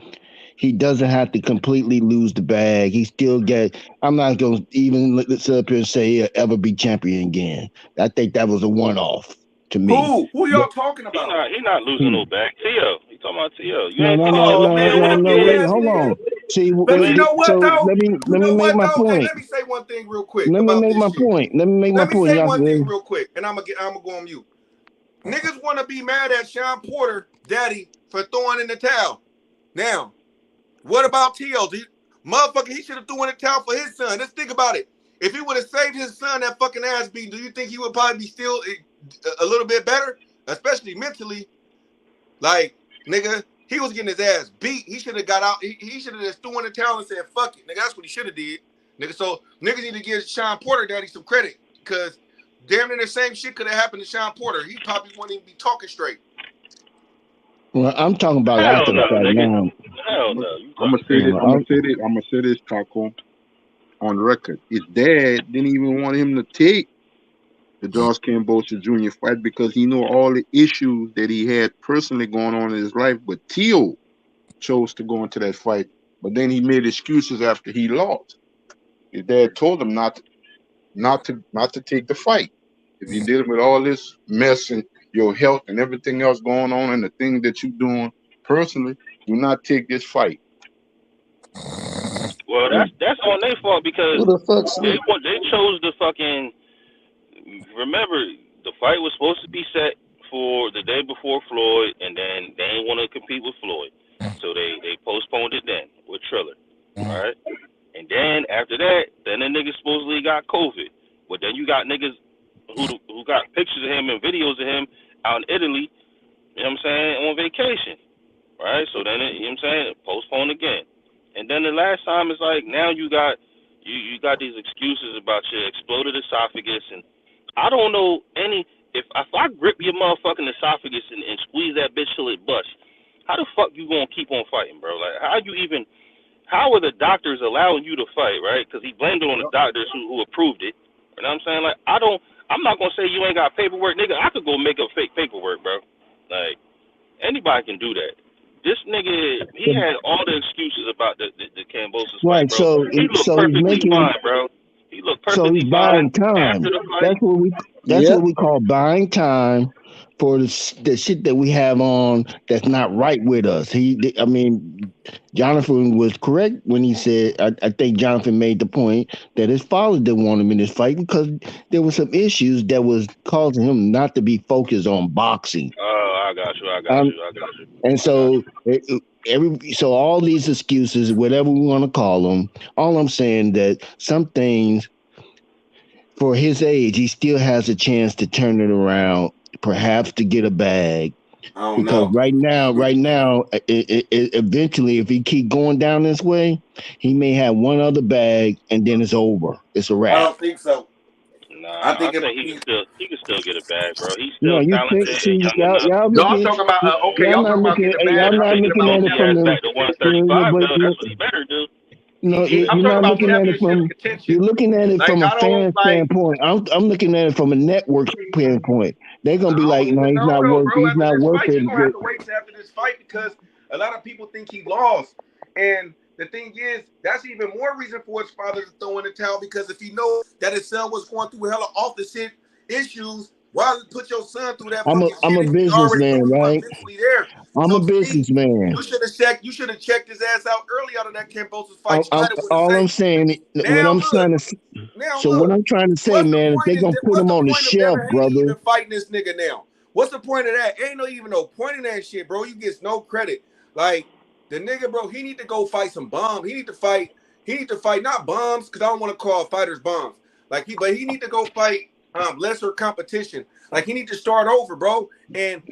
he doesn't have to completely lose the bag. He still I'm not going to even sit up here and say he'll ever be champion again. I think that was a one-off to me. Who y'all talking about? He's not losing no bag. Tio. You talking about Tio. No, wait, hold on. See, but you know what, though? Let me make my point. Hey, let me say one thing real quick. Let me make my point. Let me say one thing real quick, and I'm gonna go on mute. Niggas want to be mad at Sean Porter, daddy, for throwing in the towel. Now, what about Tio? Motherfucker, he should have thrown in the towel for his son. Let's think about it. If he would have saved his son that fucking ass beat, do you think he would probably be still a little bit better? Especially mentally. Like, nigga, he was getting his ass beat. He should have got out. He should have just threw in the towel and said, fuck it. Nigga, that's what he should have did. Nigga, so niggas need to give Sean Porter daddy some credit. Because damn near the same shit could have happened to Sean Porter. He probably wouldn't even be talking straight. Well, I'm talking about after the fact now. Hell no. I'm gonna say this, Taco, on record. His dad didn't even want him to take the George Kambosos Jr. fight because he knew all the issues that he had personally going on in his life. But Tio chose to go into that fight. But then he made excuses after he lost. His dad told him not to take the fight. If you're dealing with all this mess and your health and everything else going on and the things that you're doing personally, do not take this fight. Well, that's on their fault because they chose the fucking. Remember, the fight was supposed to be set for the day before Floyd, and then they didn't want to compete with Floyd, so they postponed it then with Triller, right? And then after that, then the nigga supposedly got COVID, but then you got niggas who got pictures of him and videos of him out in Italy, you know what I'm saying, on vacation, right? So then, you know what I'm saying, postponed again. And then the last time it's like, now you got these excuses about your exploded esophagus, and I don't know if I grip your motherfucking esophagus and squeeze that bitch till it busts, how the fuck you gonna keep on fighting, bro? Like, how are the doctors allowing you to fight, right? Because he blamed it on the doctors who approved it. You know what I'm saying? Like, I'm not gonna say you ain't got paperwork, nigga. I could go make up fake paperwork, bro. Like, anybody can do that. This nigga, he had all the excuses about the Kambosos fight, bro. He looked perfectly fine, bro. He looked perfectly fine. Time. That's what we call buying time for the shit that we have on that's not right with us. I mean, Jonathan was correct when he said, I think Jonathan made the point that his father didn't want him in this fight because there were some issues that was causing him not to be focused on boxing. Oh, I got you. And so so all these excuses, whatever we want to call them, all I'm saying that some things for his age, he still has a chance to turn it around, perhaps to get a bag. I don't Because know. right now, eventually, if he keep going down this way, he may have one other bag, and then it's over. It's a I wrap. don't think so. Nah, I think he can still get it back, bro. He's No, still you think? talented See, and young enough. y'all Y'all looking. talking about okay? Y'all Y'all not talking about looking. getting Y'all mad. I'm not thinking looking about at it from Ass the. back to 135, But though. That's what he better do. no, I'm you're talking not about looking at it championship from. contention. You're looking at it Like from a I don't fan like. standpoint. I'm looking at it from a network standpoint. They're gonna be I like, don't no, even he's know not though, worth. bro. He's After not this worth fight, it. you're gonna have to wait till after this fight because a lot of people think he lost. And the thing is, that's even more reason for his father to throw in the towel because if he knows that his son was going through hella off the shit issues, why put your son through that fucking I'm a shit if he already knew businessman, he wasn't right? mentally there? I'm So a to me, businessman. you should have checked his ass out early out of that Kambosos fight. You might have would have All said, I'm saying, what now I'm look, trying to. now So what look. I'm trying to say, What's the man, if point? they're gonna put What's him the on the point of shelf, Devin Haney brother. even fighting this nigga now? What's the point of that? Ain't no even no point in that shit, bro. You get no credit. Like the nigga, bro, he need to go fight some bombs. He need to fight not bombs, because I don't want to call fighters bombs. But he need to go fight lesser competition. Like he need to start over, bro. And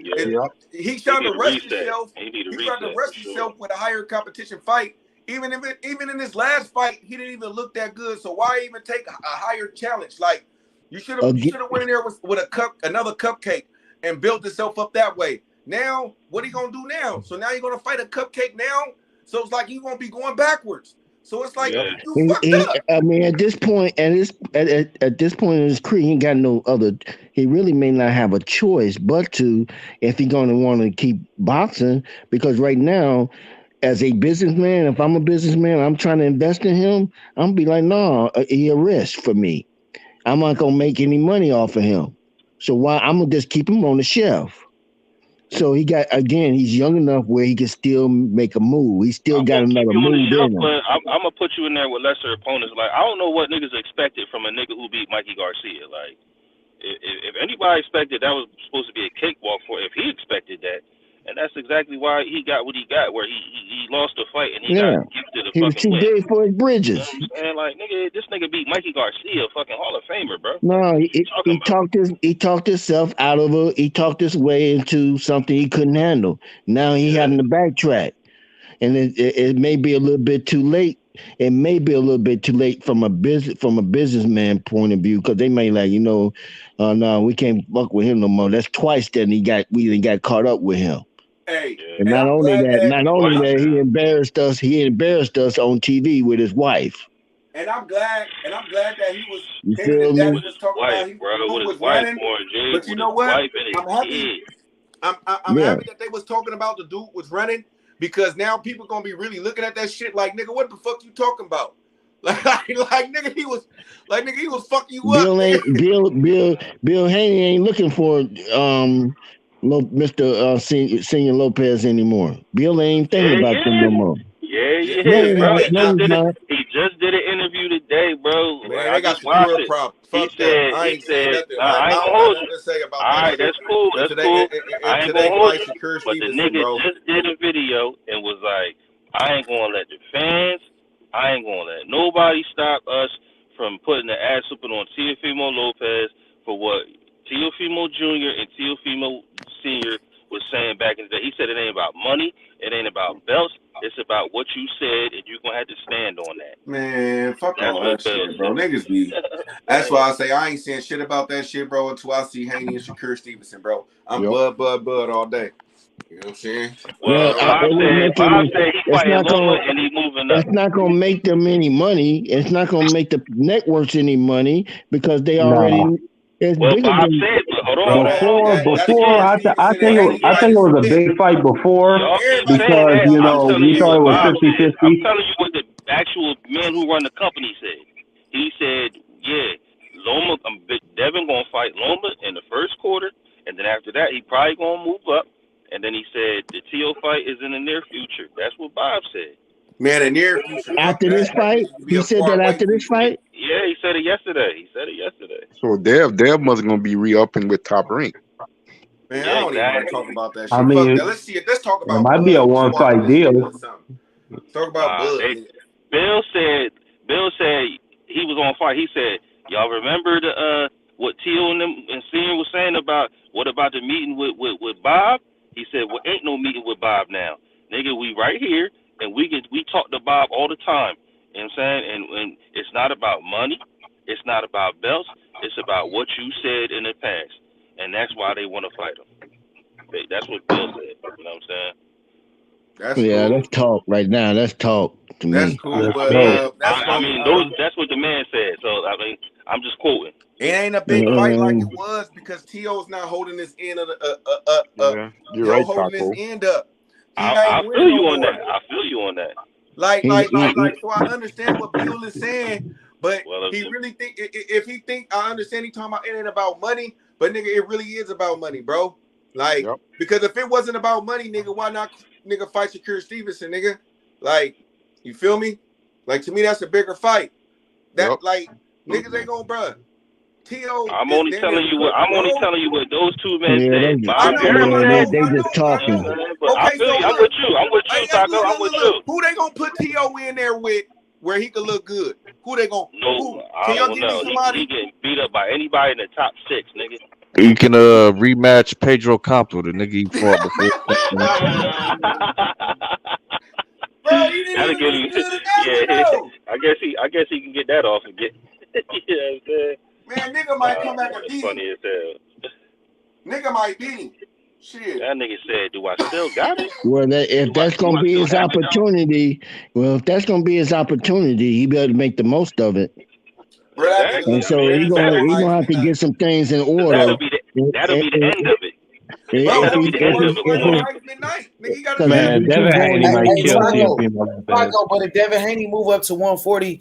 he trying to rush himself. He tried to rush himself with a higher competition fight. Even in his last fight, he didn't even look that good. So why even take a higher challenge? Like you should have went in there with another cupcake and built yourself up that way. Now, what are you gonna do now? So now you're gonna fight a cupcake now? So it's like you won't be going backwards. So it's like you fucked up. I mean, at this point, at this point in his career, he ain't got no other. He really may not have a choice but to, if he's going to want to keep boxing, because right now, as a businessman, if I'm a businessman, I'm trying to invest in him. I'm gonna be like, no, he a risk for me. I'm not gonna make any money off of him. So why I'm gonna just keep him on the shelf. So he's young enough where he can still make a move. He still got another move in him. But I'm gonna put you in there with lesser opponents. Like I don't know what niggas expected from a nigga who beat Mikey Garcia. Like if anybody expected that was supposed to be a cakewalk for, if he expected that, and that's exactly why he got what he got, where he lost the fight and he got gifted a He was fucking too win. big for his bridges. You know what I'm saying? Like nigga, this nigga beat Mikey Garcia, fucking Hall of Famer, bro. No, he talked himself out of it. He talked his way into something he couldn't handle. Now he having to backtrack, and it may be a little bit too late. It may be a little bit too late from a businessman point of view, because they may like, no, we can't fuck with him no more. That's twice that we got caught up with him. Hey, and not only that, he embarrassed us. He embarrassed us on TV with his wife. And I'm glad that he was. You Him feel and his me? daddy was talking about who was running. But you know what? I'm happy. I'm happy that they was talking about the dude was running, because now people gonna be really looking at that shit like, nigga, what the fuck you talking about? Like nigga, he was fucking you up. Bill Haney ain't looking for Mr. Senior Lopez anymore. Bill ain't thinking about them no more. Yeah, No, bro. He just did an interview today, bro. Man, they got Shakur problem. Fuck that. I ain't saying nothing. I don't got nothing to say about that. All right, that's cool. That's cool. I ain't gonna hold you. Shakur But the Stevenson, nigga bro. just did a video and was like, I ain't gonna let the fans, I ain't gonna let nobody stop us from putting the ass whooping on Teofimo Lopez for what Teofimo Jr. and Teofimo Sr. was saying back in the day. He said it ain't about money, it ain't about belts, it's about what you said, and you're gonna have to stand on that. Man, fuck all that shit, bro. Niggas be. That's why I say I ain't saying shit about that shit, bro, until I see Haney and Shakur Stevenson, bro. I'm bud all day. You know what I'm saying? Well, Bob said he fighting lower and he moving up. It's not gonna make them any money. It's not gonna make the networks any money, because they already. It's bigger Bob than. said, hold on. Before, I think it was a big fight before, because you thought it was 50-50. I'm telling you what the actual man who run the company said. He said, yeah, Devin gonna fight Loma in the first quarter, and then after that he probably gonna move up. And then he said the Tio fight is in the near future. That's what Bob said. Man, the near future. After this fight, he said that after this fight. Yeah, he said it yesterday. So Dev must gonna be re-upping with Top Rank. Man, I don't even want to talk about that shit. I mean, Fuck that. Let's see it. Let's talk about. It might be a one-fight deal. Talk about Bud. Bill said he was on fire. He said, y'all remember what Tio and them and Senior was saying about what about the meeting with Bob? He said, well, ain't no meeting with Bob now. Nigga, we right here and we talk to Bob all the time. You know what I'm saying? And it's not about money. It's not about belts. It's about what you said in the past. And that's why they want to fight him. That's what Bill said. You know what I'm saying? That's cool. Let's talk right now. Let's talk to me. That's cool, but that's what the man said. So I mean, I'm just quoting. It ain't a big fight like it was because Tio's not holding this end of the you're right, holding Taco. this end up. I feel you on that. I feel you on that. Like, so I understand what Bill is saying, but he really think if he think I understand he talking about it ain't about money, but nigga, it really is about money, bro. Like, because if it wasn't about money, nigga, why not nigga fight Shakur Stevenson, nigga? Like, you feel me? Like, to me, that's a bigger fight. That like niggas ain't gonna, bruh. Tio, I'm only telling you what those two men said. They just talking. I feel you. I'm with you, Taco. I'm with you. Who they gonna put Tio in there with where he could look good? Who they gonna? I don't know. He getting beat up by anybody in the top 6, nigga. You can rematch Pedro Compton, the nigga he fought before. Bro, he didn't even do I guess he can get that off and get. You know what I'm saying? Man, nigga might come back and beat him. Funny as hell. Nigga might beat him. Shit. That nigga said, "Do I still got it?" Well, if that's gonna be his opportunity, he better make the most of it. And so he's gonna have to get some things in order. That'll be the end of it. Man, Devin Haney might kill Teofimo. But if Devin Haney move up to 140,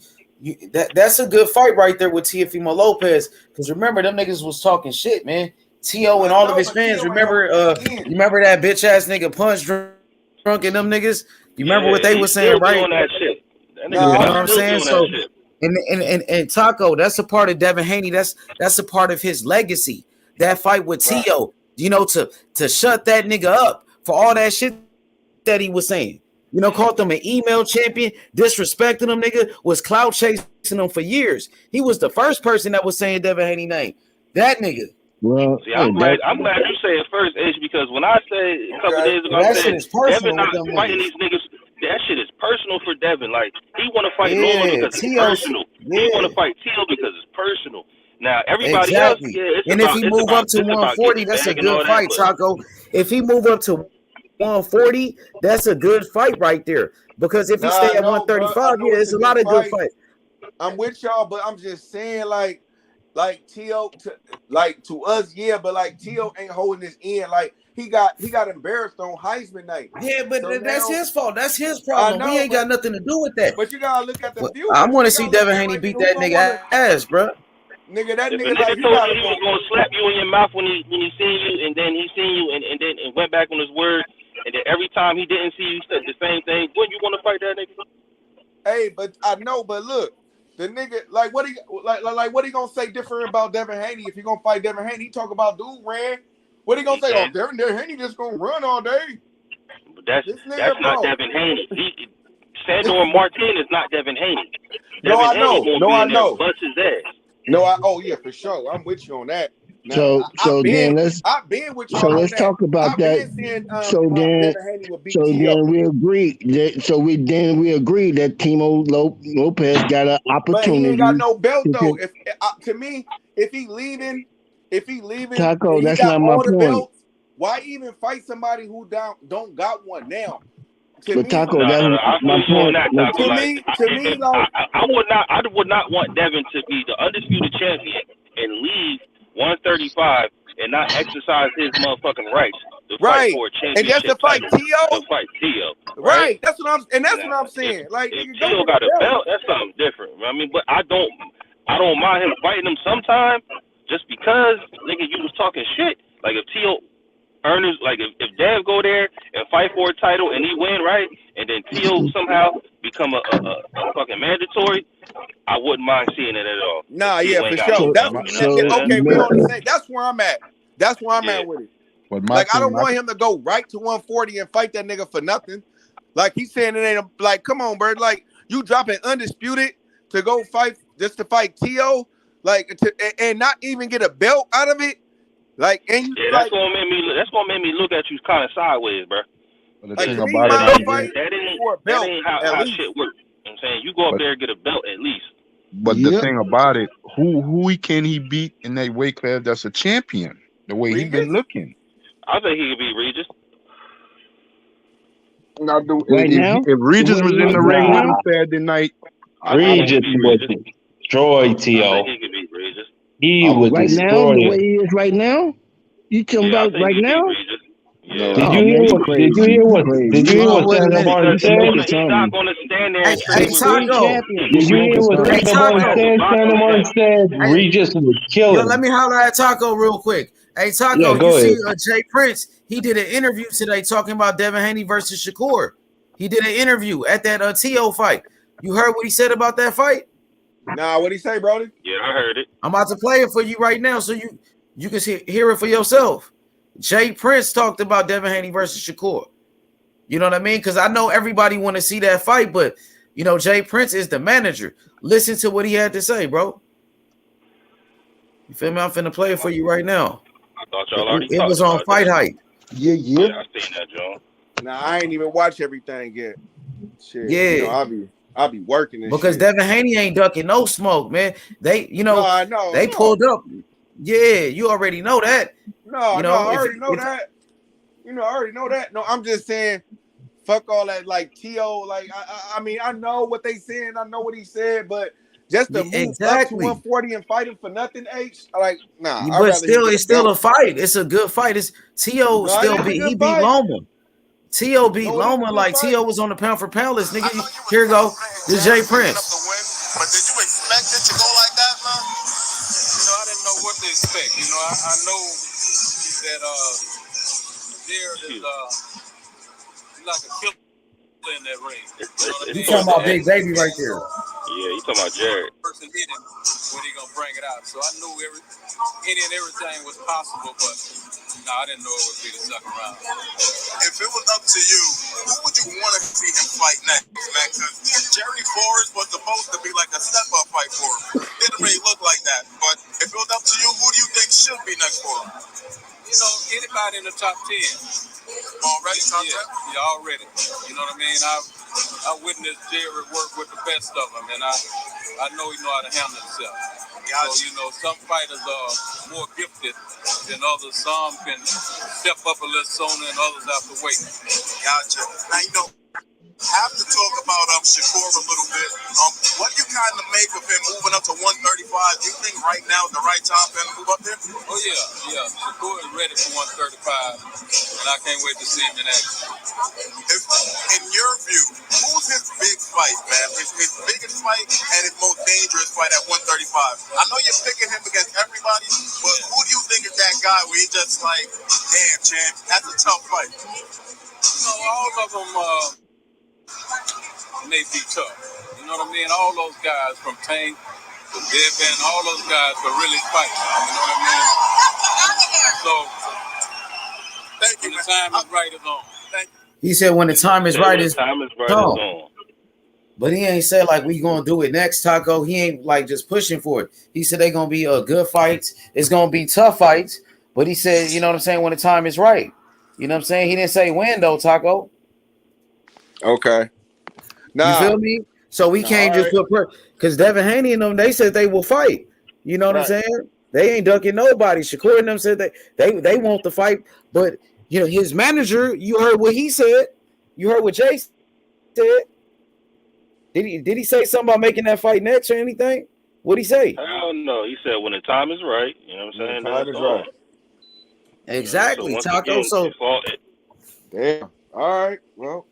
that's a good fight right there with Teofimo Lopez. Because remember, them niggas was talking shit, man. Tio and all of his fans. Remember that bitch ass nigga Punch drunk and them niggas. You remember what they were saying, right? Doing that shit. You know what I'm saying? So, and Taco, that's a part of Devin Haney. That's a part of his legacy. That fight with Tio, you know, to shut that nigga up for all that shit that he was saying. You know, called them an email champion, disrespecting them, nigga, was clout chasing them for years. He was the first person that was saying Devin Haney name. That nigga. Well, see, I'm glad you say it first, H, because when I say a couple days ago, I said Devin not fighting these niggas. That shit is personal for Devin. Like, he want to fight Norman because it's personal. He want to fight Tio because it's personal. Now, everybody else, and if he move up to 140, that's a good fight, Taco. If he move up to 140, that's a good fight right there. Because if he stay at 135, it's a lot of good fights. I'm with y'all, but I'm just saying, like Tio, to us, but like Tio ain't holding his end. Like he got embarrassed on Heisman night. Yeah, but so that's his fault. That's his problem. We ain't got nothing to do with that. But you gotta look at the view. I want to see Devin Haney beat that nigga ass, bro. Nigga, that if nigga like he was gonna slap you in your mouth when he seen you, and then he seen you, and then went back on his word, and then every time he didn't see you, he said the same thing. Wouldn't you want to fight that nigga? Hey, but I know, but look, the nigga, like what he gonna say different about Devin Haney if he gonna fight Devin Haney? He talk about dude ran. What he gonna say? Oh, Devin Haney just gonna run all day. But that's not Devin Haney. Sandor Martin is not Devin Haney. No, I know. No, I know. Bust his ass. No, yeah, for sure. I'm with you on that. Now, let's talk about that. We agree that Timo Lopez got an opportunity. But he ain't got no belt though. To me, if he leaving, Taco, that's not my point. Belts, why even fight somebody who don't got one now? Taco, that's my point. I would not want Devin to be the undisputed champion and leave 135 and not exercise his motherfucking rights to fight for a championship. And that's to fight Tio. Right. That's what I'm saying. Like, if Tio got a belt, that's something different. I mean, but I don't. I don't mind him fighting him sometime, just because nigga you was talking shit. Like if Tio earners, like if Dev go there and fight for a title and he win, right, and then Tio somehow become a fucking mandatory, I wouldn't mind seeing it at all. Nah, yeah, for sure. Okay, we on the same. That's where I'm at. That's where I'm at with it. But like I don't want him to go right to 140 and fight that nigga for nothing. Like he's saying it ain't like, come on, bird. Like you dropping undisputed to go fight just to fight Tio, like and not even get a belt out of it. Like and you, that's gonna make me look at you kind of sideways, bro. But the like, thing about it, that ain't how shit works. You know what I'm saying, you go up there and get a belt at least. But the thing about it, who can he beat in that weight class that's a champion? The way he been looking. I think he could beat Regis. Now, if Regis was in the ring with him Saturday night, Regis would destroy T.O. He could beat Regis. He would right destroy now, the him. way he is right now. You talking about right now? Yeah. Did you hear what Sandra Martin said? He's not gonna stand there and Hey, Taco. Did you hear what Sandra Martin said? Sandra Martin said Regis would kill Yo, him. let me holler at Taco real quick. Hey, Taco, Yeah, go you ahead. see Jay Prince, he did an interview today talking about Devin Haney versus Shakur. He did an interview at that T.O. fight. You heard what he said about that fight? Nah, what'd he say, Brody? Yeah, I heard it. I'm about to play it for you right now so you can hear it for yourself. Jay Prince talked about Devin Haney versus Shakur. You know what I mean? Because I know everybody want to see that fight, but, you know, Jay Prince is the manager. Listen to what he had to say, bro. You feel me? I'm finna play it for you right now. I thought y'all already It was on Fight Hype. Yeah. I seen that, John. Nah, I ain't even watch everything yet. Shit. Yeah. You know, I'll be working and Because shit. Devin Haney ain't ducking no smoke, man. They, you know, they pulled up. Yeah, you already know that. No, you know, I already know that. You know, I already know that. No, I'm just saying, fuck all that. Like T.O. Like I mean, I know what they saying. I know what he said, but just to move up to 140 and fight him for nothing, H. Like, nah. But still, it's still a fight. It's a good fight. It's T.O. still beat. He beat Loma. T.O. beat Loma like T.O. was on the pound for pound list, nigga. Here you go. This Jay Prince. But did you expect it to go like that, man? You know, I didn't know what to expect. You know, I know that Jared is like a killer in that ring. You talking about Big Baby right there? Yeah, you talking about Jared. Person hit him when he gonna bring it out. So I knew any and everything was possible, but no, I didn't know it would be the second round. If it was up to you, who would you want to see him fight next, man? Because Jerry Forrest was supposed to be like a step-up fight for him. Didn't really look like that. But if it was up to you, who do you think should be next for him? You know, anybody in the top 10. Already top 10? Yeah, already. You know what I mean? I witnessed Jerry work with the best of them, and I know he know how to handle himself. So, you know, some fighters are more gifted than others. Some can step up a little sooner and others have to wait. Gotcha. Now, you know, have to talk about Shakur a little bit. What do you kind of make of him moving up to 135? Do you think right now is the right time for him to move up there? Oh, yeah. Shakur is ready for 135, and I can't wait to see him in action. In your view, who's his big fight, man? His biggest fight and his most dangerous fight at 135? I know you're picking him against everybody, but who do you think is that guy where he just like, damn, champ, that's a tough fight? You know, all of them may be tough. You know what I mean? All those guys from Tank to Devin, all those guys could really fight. You know what I mean? So, thank you. When the time is right, it's on. Thank you. He said when the time is right, it's on. But he ain't said like we gonna do it next, Taco. He ain't like just pushing for it. He said they gonna be good fights. It's gonna be tough fights. But he said, you know what I'm saying, when the time is right. You know what I'm saying? He didn't say when though, Taco. Okay. You feel me? So we can't just put because Devin Haney and them, they said they will fight. You know what I'm saying? They ain't ducking nobody. Shakur and them said they want to fight, but you know, his manager, you heard what he said. You heard what Jay said. Did he say something about making that fight next or anything? What'd he say? I don't know. He said when the time is right. You know what I'm saying? The time is right. Exactly, so Taco. Again, damn. All right. Well.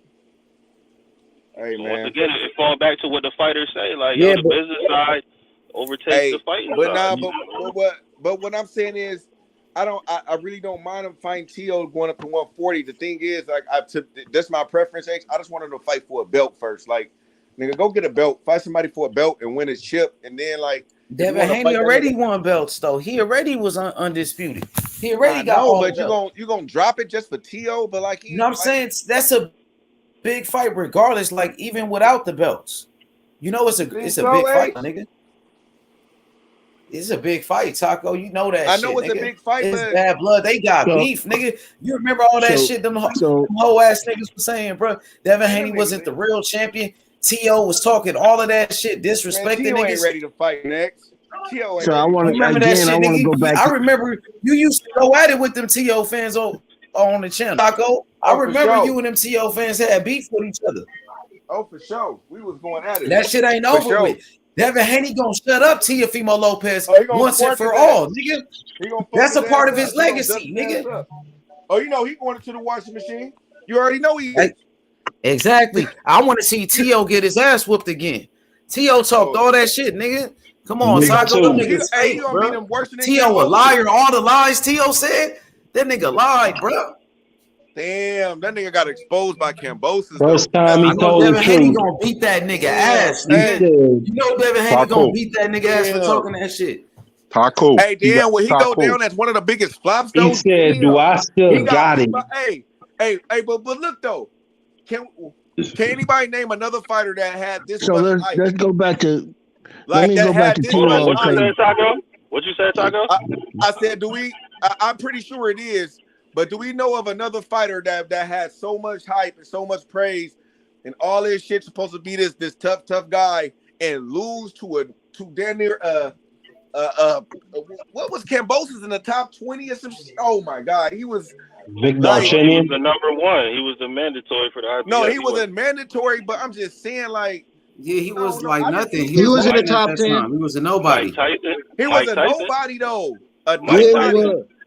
Hey, man. Once again, it fall back to what the fighters say. Like, yeah, the business side, overtakes the fighting but style. but what I'm saying is, I really don't mind him fighting Tio going up to 140. The thing is, like, that's my preference. I just want him to fight for a belt first. Like, nigga, go get a belt, fight somebody for a belt, and win a chip, and then like. Devin Haney already won belts though. He already was undisputed. He already got all but the belts. you gonna drop it just for Tio? But like, You know what I'm saying? That's a big fight, regardless. Like even without the belts, you know it's a big fight, nigga. It's a big fight, Taco. You know that. I know shit, it's nigga. a big fight. It's but bad blood. They got beef, nigga. You remember all that shit? Them whole ass niggas were saying, bro. Devin Haney wasn't the real champion. T.O. was talking all of that shit, disrespecting Tio niggas. ain't ready to fight next. Tio ain't So I want to remember that shit, nigga. go back. I remember you used to go at it with them T.O. fans on the channel. Taco, I remember you and them T.O. fans had beef with each other. Oh, for sure. We was going at it. That shit ain't over with. Devin Haney gonna shut up Teofimo Lopez once and for all, nigga. That's a part of his legacy, nigga. Oh, you know he going into the washing machine. You already know he is. Exactly. I want to see T.O. get his ass whooped again. T.O. talked all that shit, nigga. Come on, Taco. Them niggas fake, bro. T.O. a liar. All the lies T.O. said, that nigga lied, bro. Damn, that nigga got exposed by Kambosos. First time he told the Devin Haney truth. gonna beat that nigga ass, nigga. You know Devin Haney gonna beat that nigga ass for talking that shit. Taco. Hey, damn, when he go down, that's one of the biggest flops, though. He said, "Do I still got it?" Hey, but look though, can anybody name another fighter that had this? So let's go back to. Like, let me go back to Timo. What you said, Taco? What you said, Taco? I said, I'm pretty sure it is, but do we know of another fighter that had so much hype and so much praise, and all this shit supposed to be this tough guy, and lose to damn near what was Kambosos in the top 20 or some shit? Oh my god, he was. Vic He was the number one. He was the mandatory for the IBF. No, he wasn't mandatory, but I'm just saying, like, yeah, he was like nothing. He was in the top 10. He was a nobody. He was a nobody though.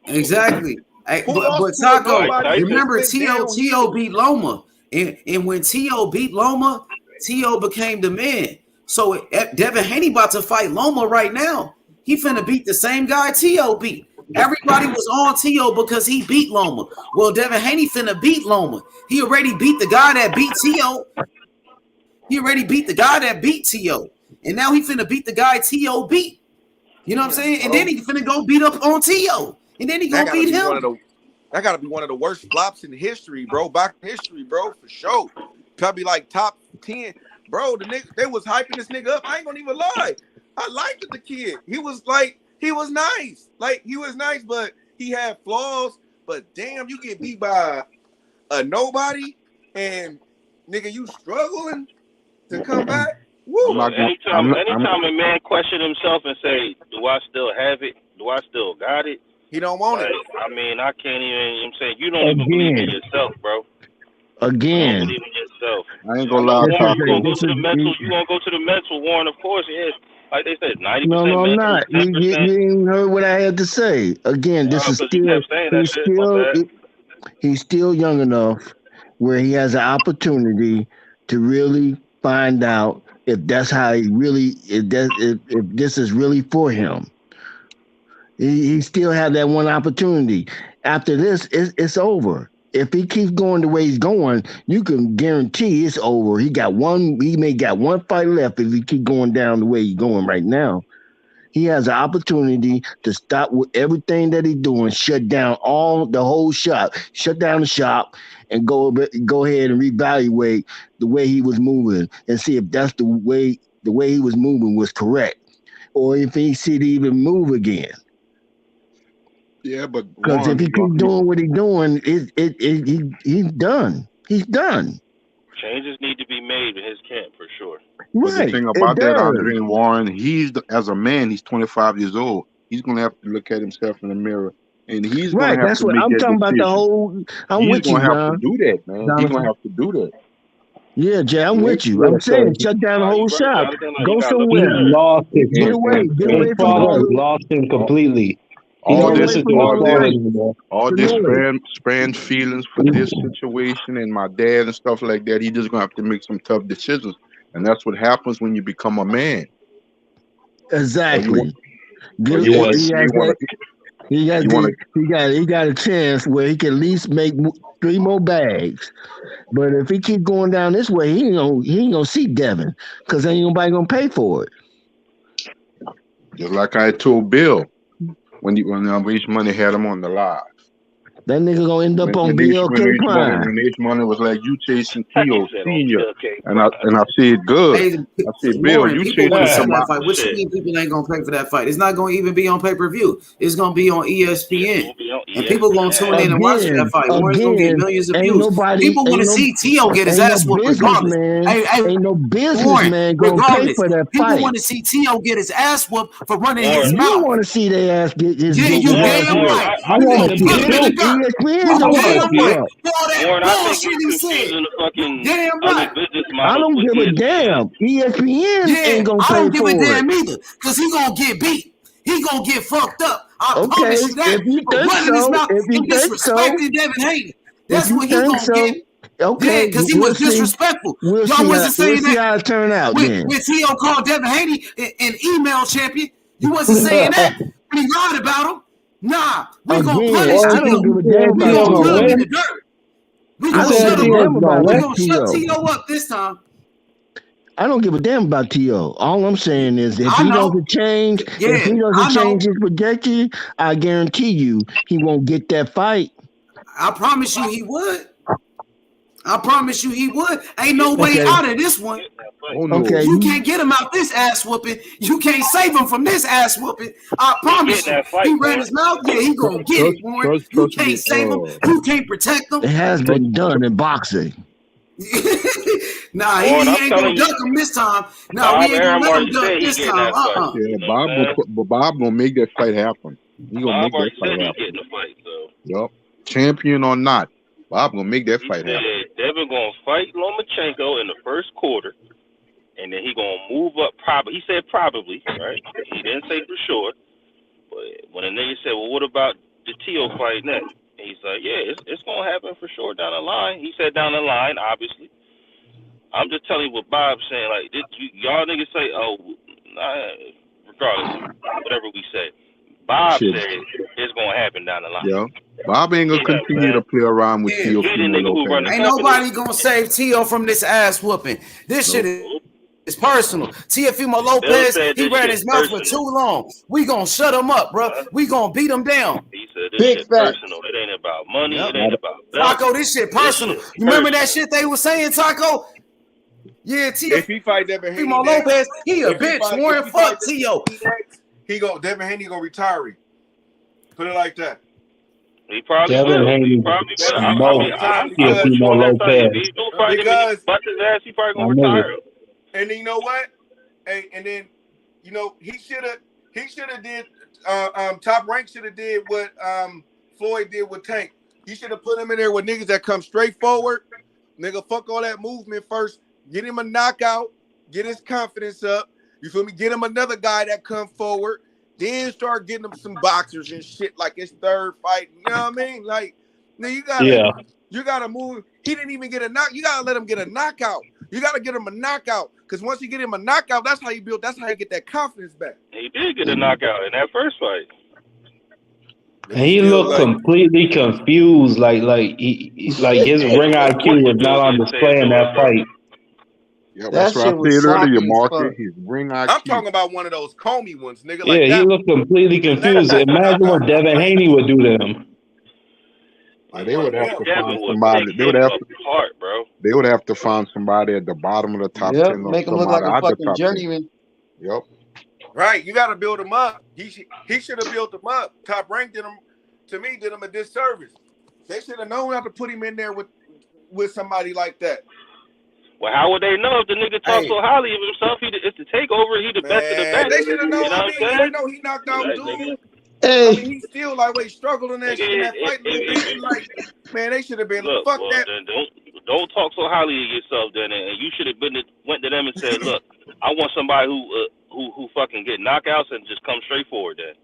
Exactly. But Taco, remember T.O. beat Loma, and when T.O. beat Loma, T.O. became the man. So Devin Haney about to fight Loma right now. He finna beat the same guy T.O. beat. Everybody was on T.O. because he beat Loma. Well, Devin Haney finna beat Loma. He already beat the guy that beat T.O. And now he finna beat the guy T.O. beat. You know what I'm saying? And then he finna go beat up on T.O. And then he gonna beat him. That gotta be one of the worst flops in history, bro. Back in history, bro, for sure. Probably like top 10. Bro, they was hyping this nigga up. I ain't gonna even lie. I liked the kid. He was nice. Like, he was nice, but he had flaws. But damn, you get beat by a nobody, and nigga, you struggling to come back. Woo. Anytime a man question himself and say, "Do I still have it? Do I still got it?" He don't want it. I mean, I can't even. I'm saying you don't even believe in yourself, bro. Again. You don't believe in yourself. I ain't gonna lie. You gonna go to the mental. You gonna go to the mental, Warren? Of course, yes. Like they said, 90%. No, I'm not. You didn't heard what I had to say. Again, this is he's still young enough where he has an opportunity to really find out if that's how he really if this is really for him. He still have that one opportunity. After this, it's over. If he keeps going the way he's going, you can guarantee it's over. He may got one fight left if he keep going down the way he's going right now. He has an opportunity to stop with everything that he's doing, shut down the whole shop, shut down the shop, and go ahead and reevaluate the way he was moving and see if that's the way he was moving was correct, or if he should even move again. Yeah, but because if he keeps doing what he's doing, he's done. He's done. Changes need to be made in his camp for sure. But the thing about that, Andre Warren, as a man, he's 25 years old. He's gonna have to look at himself in the mirror, and he's gonna have that's to what make I'm that talking decision. about. The whole. He's gonna have to do that, man. He's gonna have to do that. Yeah, Jay, I'm with you. I'm saying shut down the whole shop. Go somewhere. He lost it. Get away. Get away His from father all lost him completely. All this span feelings for this situation and my dad and stuff like that. He's just gonna have to make some tough decisions, and that's what happens when you become a man. Exactly. You got a chance where he can at least make 3 more bags. But if he keep going down this way, he ain't gonna see Devin because ain't nobody gonna pay for it. Just like I told Bill when Each Money had him on the live. That nigga gonna end up on when BLK Each Prime. Money was like, you chasing Tio Senior, and I said, good. Hey, I said, Bill, Warren, you people want to see chasing that fight. What you mean people ain't gonna pay for that fight? It's not gonna even be on pay-per-view. It's gonna be on ESPN. And people gonna tune in and watch that fight. Warren's gonna get millions of views. People want to see Tio get his ass whooped regardless. Ain't no Warren, businessman gonna pay regardless, for that people fight. want to see Tio get his ass whooped for running his You mouth. want to see their ass get his Yeah, you damn right. I want to see it too. ESPN don't pay for it. Warren, I think you confusing the fucking Damn other right. business I models don't with give a ESPN. damn. ESPN ain't gonna I pay don't give for a it. damn either, because he gonna get beat. He gonna get fucked up. I Okay, promise you that. if you For think running his so, mouth if you and think so, disrespecting Devin Haney. That's if you what he think gonna so, get. okay, Yeah, because he we'll was see. disrespectful. We'll Y'all see. wasn't saying How that it turn out then. when Tio called Devin Haney an email champion. You wasn't saying that when he lied about him. Nah, we gonna punish I Tio. don't give a damn We about gonna put him Tio. in the dirt. We I gonna don't shut give a him damn up. about We gonna shut Tio. Tio up this time. I don't give a damn about Tio. All I'm saying is if I he know. doesn't change, Yeah, if he I doesn't know. change his projection, I guarantee you he won't get that fight. I promise you he would. I promise you he would. Ain't no way out of this one. Oh, no. Okay, You can't get him out this ass whooping. You can't save him from this ass whooping. I promise you. He ran his mouth. Yeah, he gonna get it, Warren. You can't save him. You can't protect him. It has been done in boxing. Nah, Warren, he I'm ain't telling gonna you, duck him this time. Nah, Bob we ain't Arum gonna let him already duck said he this getting time. that fight. Yeah, You know what I'm saying? Bob gonna make that fight happen. He gonna Bob make that already fight said he happen. getting the fight, so. Yup. Champion or not, Bob gonna make that He fight happen. said Devin gonna fight Lomachenko in the first quarter, and then he gonna move up. He said probably, right? He didn't say for sure. But when a nigga said, "Well, what about the Tio fight next?" And he's like, "Yeah, it's gonna happen for sure down the line." He said down the line, obviously. I'm just telling you what Bob's saying. Like, y'all niggas say, "Oh, nah, regardless, whatever we say." Bob Shit. said it's gonna happen down the line. Yeah. Bob ain't gonna continue to play around with Yeah. Teofimo Lopez. Ain't nobody gonna save Tio from this ass whooping. This shit is personal. Teofimo Lopez, said he this ran shit his mouth for personal. too long. We gonna shut him up, bro. We gonna beat him down. He said this Big shit facts. personal. It ain't about money. Yep. It ain't about Taco, this shit personal. This shit You remember that personal. shit they was saying, Taco? Yeah, If he fight Devin Haney Teofimo next, Lopez, he a if he bitch. fight- Warren, if he fight fuck Tio. Devin Haney gonna retire him. Put it like that. He probably Devin will. Haney He probably will. smoked Teofimo Lopez. If he do fight him and he bust his ass, he probably gonna retire him. And then you know what? And then you know he should have did Top Rank should have did what Floyd did with Tank. He should have put him in there with niggas that come straight forward. Nigga, fuck all that movement first. Get him a knockout. Get his confidence up. You feel me? Get him another guy that come forward. Then start getting him some boxers and shit like his third fight. You know what I mean? Like, now you gotta move. He didn't even get a knock. You gotta let him get a knockout. You gotta get him a knockout. Because once you get him a knockout, that's how you get that confidence back. He did get a knockout in that first fight. And he looked completely confused, like his ring IQ was not on display in that fight. Yeah, that's what I said earlier, Marky. His ring IQ. I'm talking about one of those Comey ones, nigga. Yeah, Like he that. looked completely confused. Imagine what Devin Haney would do to him. They would have to find Devin somebody. would They would pick have him to. apart, bro. They would have to find somebody at the bottom of the top 10 or make him look like somebody a at the fucking top 10. journeyman. Yep. Right, you got to build him up. He should have built him up. Top Rank did him a disservice. They should have known how to put him in there with somebody like that. Well, how would they know if the nigga talks so highly of himself? It's the takeover. He the best of the best. They should have known. You know what I'm saying? They know he knocked out dude. Hey. I mean, he still struggled in that fight a little bit. Like, man, they should have been fuck that. Then don't talk so highly of yourself. Then, and you should have went to them and said, "Look, I want somebody who fucking get knockouts and just come straight forward." Then.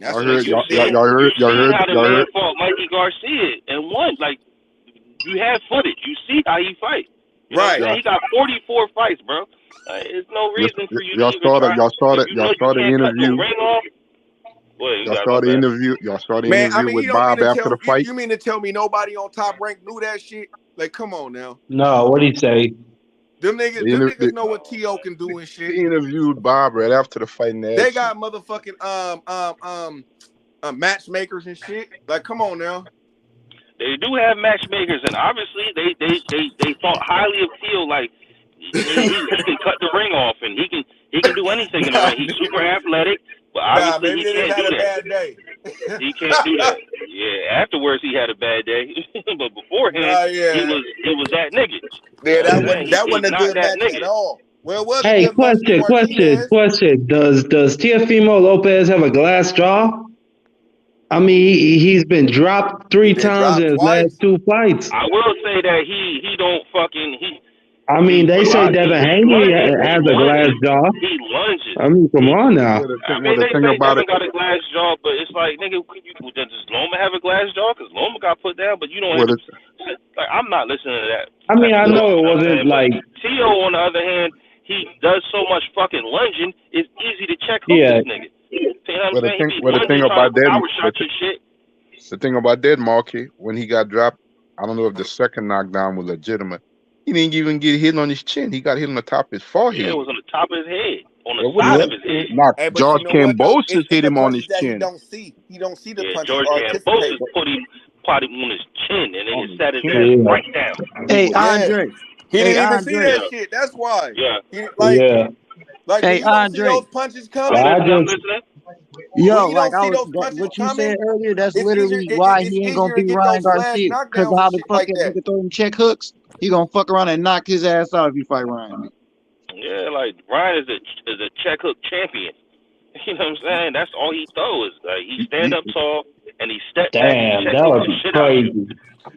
Y'all heard. How the man fought Mikey Garcia and won. Like, you have footage. You see how he fight. You know what I'm saying? He got 44 fights, bro. There's no reason for you to Y'all even try. saw If that you know you can't cut the interview. ring off. Wait, you Y'all got saw my the bad. interview. Y'all saw the Man, I interview mean, you with don't mean Bob to after tell the fight. you mean to tell me nobody on Top Rank knew that shit? Like, come on now. No, what'd he say? Them niggas know what T.O. can do and shit. He interviewed Bob right after the fight and They asked got him. motherfucking matchmakers and shit. Like, come on now. They do have matchmakers, and obviously they thought highly of Teal. Like he can cut the ring off, and he can do anything in the ring. He's super athletic, but obviously Maybe he they just can't had do a that. bad day. He can't do that. Yeah, afterwards he had a bad day, but beforehand he was that nigga. Yeah, that He's wasn't a not good that match nigga. at all. Well, it was a Hey, good match for Martinez. question. Does Teofimo Lopez have a glass jaw? I mean, he's been dropped 3 times in his last 2 fights. I will say that he don't fucking I mean, they say Devin Haney has a glass jaw. He lunges. I mean, come on now. I mean, they say Devin got a glass jaw, but it's like, nigga, does Loma have a glass jaw? Because Loma got put down, but you don't have to. Like, I'm not listening to that. I mean, I know it wasn't like. T.O., on the other hand, he does so much fucking lunging, it's easy to check hook Yeah. this nigga. You know what I'm saying? He be The thing lunging, trying about to that, power shot your shit. the thing about that, Marky, when he got dropped, I don't know if the second knockdown was legitimate. He didn't even get hit on his chin. He got hit on the top of his forehead. Yeah, it was on the top of his head, on the What side is of his head. knocked Hey, but George you know what, though? Kambosos hit It's the him on his punches that he chin. don't see. He don't see the Yeah, punches George or Kambosos anticipate. put him on his chin, and then he sat his chin. ass right down. Hey, Andre. He Hey, didn't even see Andre. that shit. That's why. Yeah. He, Hey, when you don't see Andre. those punches coming. I'm listening. Yo, When you like don't I see was, those punches what you coming, said earlier, that's it's easier. literally why It's he ain't gonna easier to beat get Ryan those flash Garcia. Cause knockdowns of how and the shit like fucking that. nigga throw them check hooks, he gonna fuck around and knock his ass out if you fight Ryan. Yeah, like Ryan is a check hook champion. You know what I'm saying? That's all he throws. Like he stand up tall and he step back and Damn, check that hook would the be shit out of you. crazy.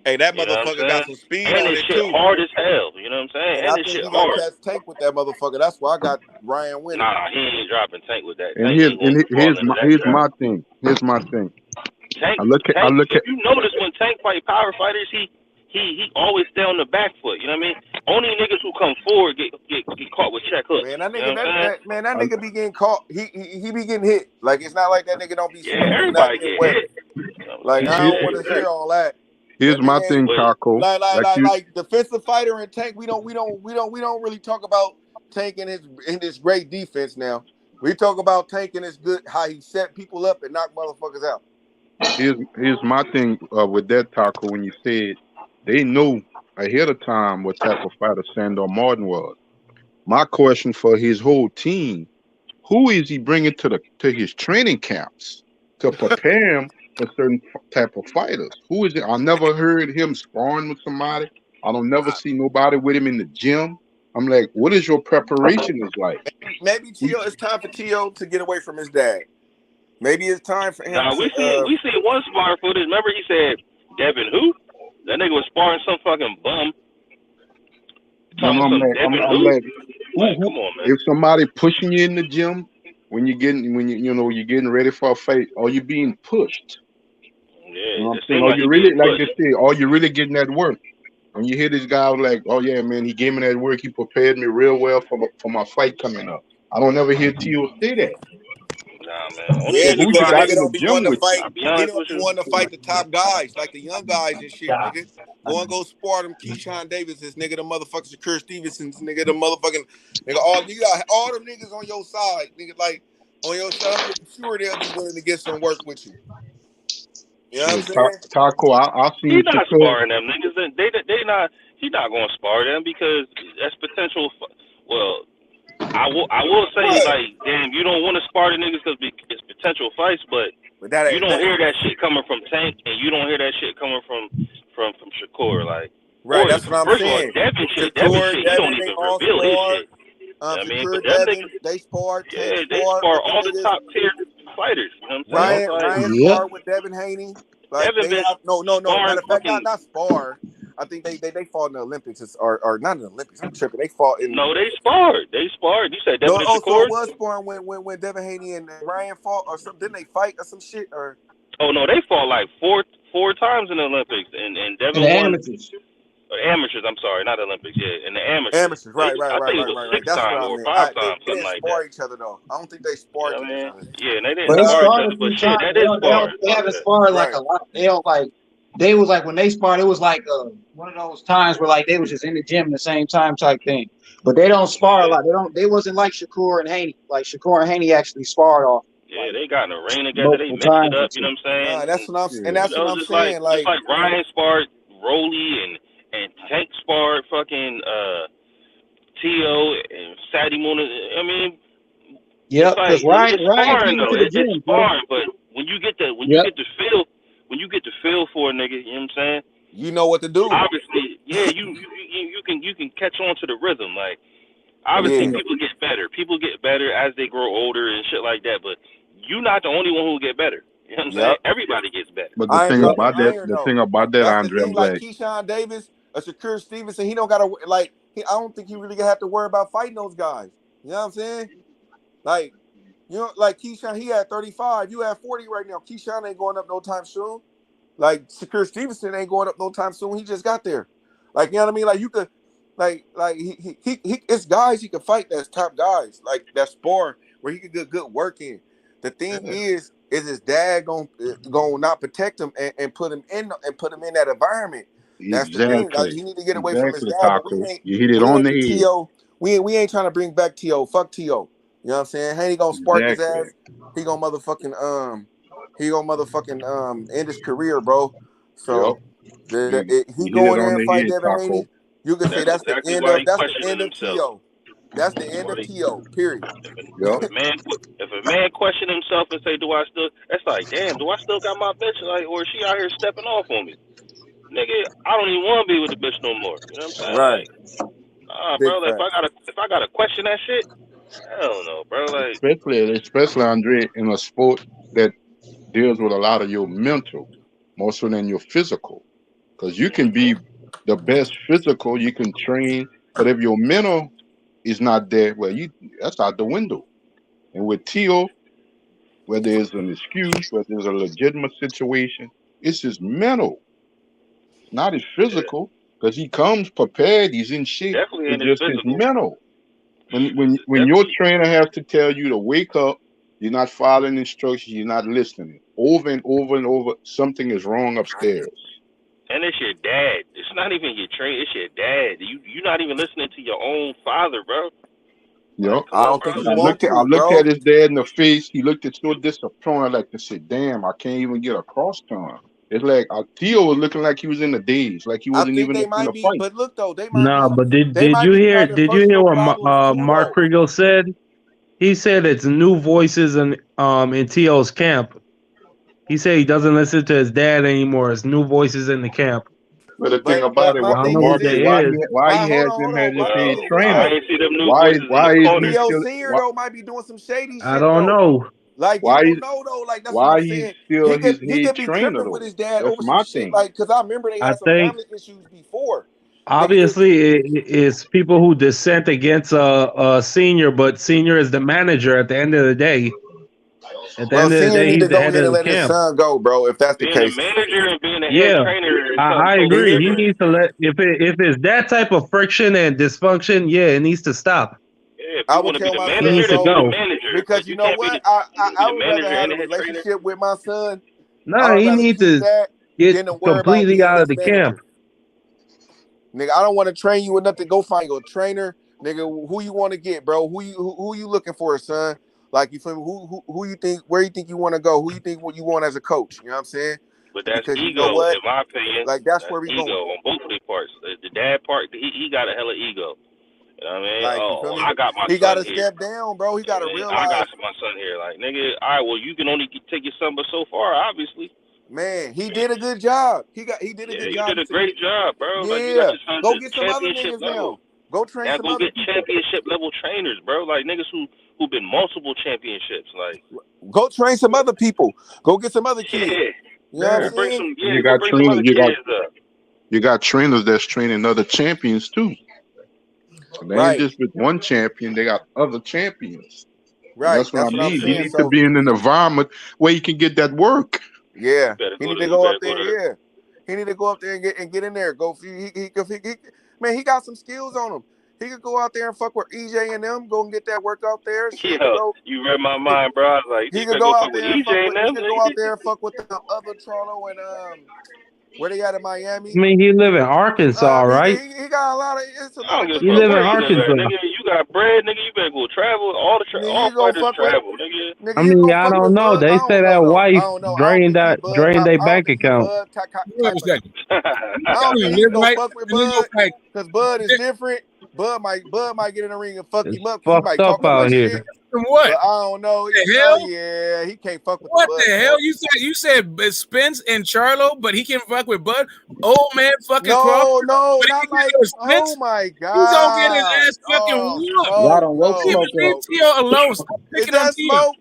Hey, that You know what I'm motherfucker got saying? some speed And on this it shit too. hard as hell. You know what I'm saying? And And I this think shit he gonna hard. catch Tank with that motherfucker. That's why I got Ryan winning. Nah, he ain't dropping Tank with that. And Tank ain't gonna fall into that here's trap. my thing. Here's my thing. Tank. I look If at you notice when Tank fight power fighters, he always stay on the back foot. You know what I mean? Only niggas who come forward get caught with check hooks. Man, that You know nigga, what I'm saying? that nigga be getting caught. He be getting hit. Like it's not like that nigga don't be Yeah, swinging and not everybody getting get wet. hit. You know what Like I'm I saying? don't want to hear all that. here's That my nigga thing, ain't Taco. like defensive fighter and Tank. We don't really talk about Tank in his great defense now. We talk about Tank and his good how he set people up and knock motherfuckers out. Here's my thing with that, Taco. When you said they know ahead of time what type of fighter Sandor Martin was. My question for his whole team: who is he bringing to his training camps to prepare him for certain type of fighters? Who is it? I never heard him sparring with somebody. I don't never see nobody with him in the gym. I'm like, what is your preparation is like? Maybe T.O. It's time for T.O. to get away from his dad. Maybe it's time for him Nah, we to. see one spar footage. Remember he said Devin who? That nigga was sparring some fucking bum. I'm like, Come on, man. if somebody pushing you in the gym when you're getting ready for a fight, are you being pushed? Yeah, You know what I'm it saying? seemed Are like you he really being like pushed. they say? Are you really getting that work? When you hear this guy like, oh yeah, man, he gave me that work. He prepared me real well for my fight coming up. I don't ever hear Tio say that. Nah, man. Only Yeah, niggas Who because you the got nigga in the don't be gym wanting to with you? fight. I'll be He honest don't with be you. wanting to fight the top guys, like the young guys and shit, nigga. Go and go spar them Keyshawn Davis's, nigga, the motherfucking Shakur Stevenson's, nigga, the motherfucking nigga. You got all them niggas on your side, nigga. Like on your side, I'm pretty sure they'll be willing to get some work with you. You know what I'm saying? Taco, I He seen not Shakur. sparring them niggas. They not. He not going to spar them because that's potential. Well, I will say like, damn, you don't want to spar the niggas because it's potential fights, but that you don't hear that shit coming from Tank, and you don't hear that shit coming from Shakur. Like, Right, or that's what I'm first of all, saying. Devin shit, Shakur, he don't Devin, they even all reveal his spar. shit. You know what I mean, but Shakur, them Devin, niggas, they spar. Tank yeah, they spar spar with them all the niggas. top tier fighters. You know what I'm saying? Ryan It's like, sparred with Devin Haney. Like Devin they been have no. sparring Matter of fact, fucking. not spar. I think they fought in the Olympics or not in the Olympics. I'm tripping. They fought in. No, they sparred. They sparred. You said Devin and So Shakur? it was sparring when Devin Haney and Ryan fought or something. Didn't they fight or some shit or? Oh no, they fought like four times in the Olympics, and Devin won. Amateurs, I'm sorry, not Olympics. Yeah, in the amateurs. Amateurs, right. I think it was 6 That's what times I or mean. 5 They times, something didn't like spar that. each other though. I don't think they You sparred know what I mean? each other. Yeah, and they didn't But they spar each sparred other, a but few shit, times. that is sparring. They haven't Okay. sparred like a lot. They don't like. They was like when they sparred, it was like one of those times where like they was just in the gym at the same time type thing. But they don't spar a lot. They wasn't like Shakur and Haney. Like Shakur and Haney actually sparred off Yeah, they got in the ring together. They multiple mixed it times or up. You know two. what I'm saying? Nah, that's what I'm And that's that what was I'm just saying. like Ryan sparred Rolly and Tank sparred fucking Tio and Saturday morning. I mean, Yep, it's like because Ryan it's came sparring though. to the It's gym, bro. sparring, but when you get the Yep. feel for a nigga, you know what I'm saying? You know what to do. Obviously, yeah, you can catch on to the rhythm. Like obviously, people get better. People get better as they grow older and shit like that. But you're not the only one who get better. You know what I'm saying? Everybody gets better. But the thing about that, That's the Andre, thing. I'm Like like, Keyshawn Davis, Shakur Stevenson, he don't gotta like. I don't think he really gonna have to worry about fighting those guys. You know what I'm saying? Like, you know, like Keyshawn, he had 35. You have 40 right now. Keyshawn ain't going up no time soon. Like Shakur Stevenson ain't going up no time soon. He just got there. Like, you know what I mean? Like you could, like he it's guys he could fight that's top guys like that spar where he could get good work in. The thing is his dad gonna not protect him and put him in that environment. That's the thing. Like, he need to get away from his dad. But Taco. You hit it we on ain't the the head. T.O. We ain't trying to bring back T.O. Fuck T.O. You know what I'm saying? Haney gonna spark his ass. He gonna motherfucking end his career, bro. So he go in there and fight Devin Haney. You could say that's the exactly end why of he that's the questioning end of himself. T.O. That's the end of T.O. Period. If a man question himself and say, "Do I still?" That's like, damn, do I still got my bitch? Like, or is she out here stepping off on me? Nigga, I don't even want to be with the bitch no more. You know what I'm saying? Right. Like, Big bro. Like, if I gotta question that shit, hell no, bro. Like, especially Andre, in a sport that deals with a lot of your mental more so than your physical. Because you can be the best physical, you can train, but if your mental is not there, well, that's out the window. And with Tio, whether it's an excuse, whether it's a legitimate situation, it's his mental, not his physical, because he comes prepared, he's in shape. definitely in It's his just his physical. mental. When your trainer has to tell you to wake up, you're not following instructions, you're not listening. Over and over and over, something is wrong upstairs. And it's your dad. It's not even your trainer. It's your dad. You're not even listening to your own father, bro. Yep. I don't think you want I to, looked bro. at his dad in the face. He looked at so disappointed, like to say, "Damn, I can't even get across to him." It's like Theo was looking like he was in the daze, like he I wasn't think even they in might a be, fight. but look though, they might No, be but did you hear having personal what problems too, Mark though. Rigo said? He said it's new voices in T.O.'s camp. He said he doesn't listen to his dad anymore. It's new voices in the camp. But the thing about it, My I don't thing know is who this: they is. why he has hold him on. as his head I trainer? ain't see them new voices in the Why is he corner. T.O. still? Senior though might be doing some shady I shit don't though. know. Like you Why don't know though. Like that's what why I'm he's saying. still his He head could be trainer tripping with though? his dad That's over some my shit. thing. Like, cause I remember they I had some think family issues before. obviously it's people who dissent against a senior, but senior is the manager at the end of the day. At the Well, end of the Senior day, need he's to the go head ahead of and the let his camp. son go, bro. If that's the Being a case. manager and being a head Yeah, trainer is I something totally agree. He different. needs to let if it's that type of friction and dysfunction, yeah, it needs to stop. Yeah, if I you would want to be tell the my He son manager, needs to then you go the go. manager. because But you you know can't be what? the I would rather manager have and a the head trainer. relationship with my son. I No, would he rather needs keep to that get than to worry about completely being out of his the camp. manager. Nigga, I don't want to train you with nothing. Go find your trainer, nigga. Who you want to get, bro? Who you looking for, son? Like you feel me? Who you think? Where you think you want to go? Who you think what you want as a coach? You know what I'm saying? But that's Because you know ego, what? in my opinion. Like that's That's where we going. ego on both of their parts. The dad part, he got a hella ego. You know what I mean? Like you feel Oh, me? I got my He got son to here. step down, bro. He You know got what to I mean? I realize, got my son here. Like, nigga, all right, well, you can only take your son but so far, obviously. man. He did a good job. He did a Yeah, good you job. did a great job, bro. Like, you got Yeah, your son go to get some other championship niggas level. now. Go train Now some go other get people. championship level trainers, bro. Like, niggas who've been multiple championships. Like, Go train some other people. Go get some other kids. yeah. You know what I'm Yeah. Bring saying? some, And you go got bring some trainers. other kids up. You got trainers that's training other champions too. So they ain't Right. just with one champion; they got other champions. And Right. that's what I That's what I'm mean. He saying. needs to So be in an environment where he can get that work. yeah, You better he go need to, to you go better up go there. to, Yeah, He need to go up there and get in there. Man, he got some skills on him. He could go out there and fuck with EJ and them. Go and get that work out there. Shit, you read my mind, bro. I was like, he could go out there and fuck with. He could go out there and fuck with the other Charlo and where they at in Miami. I mean, he live in Arkansas, right? He got a lot of. It's a lot of. You live in Arkansas. Nigga, you got bread, nigga. You better go travel. All fighters travel, nigga. I mean, I don't know. They say that wife drained their bank account. I don't think he gonna fuck with Bud because Bud is different. Bud might get in the ring and fuck him up. He might talk out much here. shit. What? But I don't know. The hell? Yeah, he can't fuck with what Bud. The hell? You said Spence and Charlo, but he can fuck with Bud. Old man fucking Crawford. No, not like. Oh my god, he's gonna get his ass fucking whooped. Y'all don't woke smoke Leave Tio alone. Stop picking on Tio. Smoke?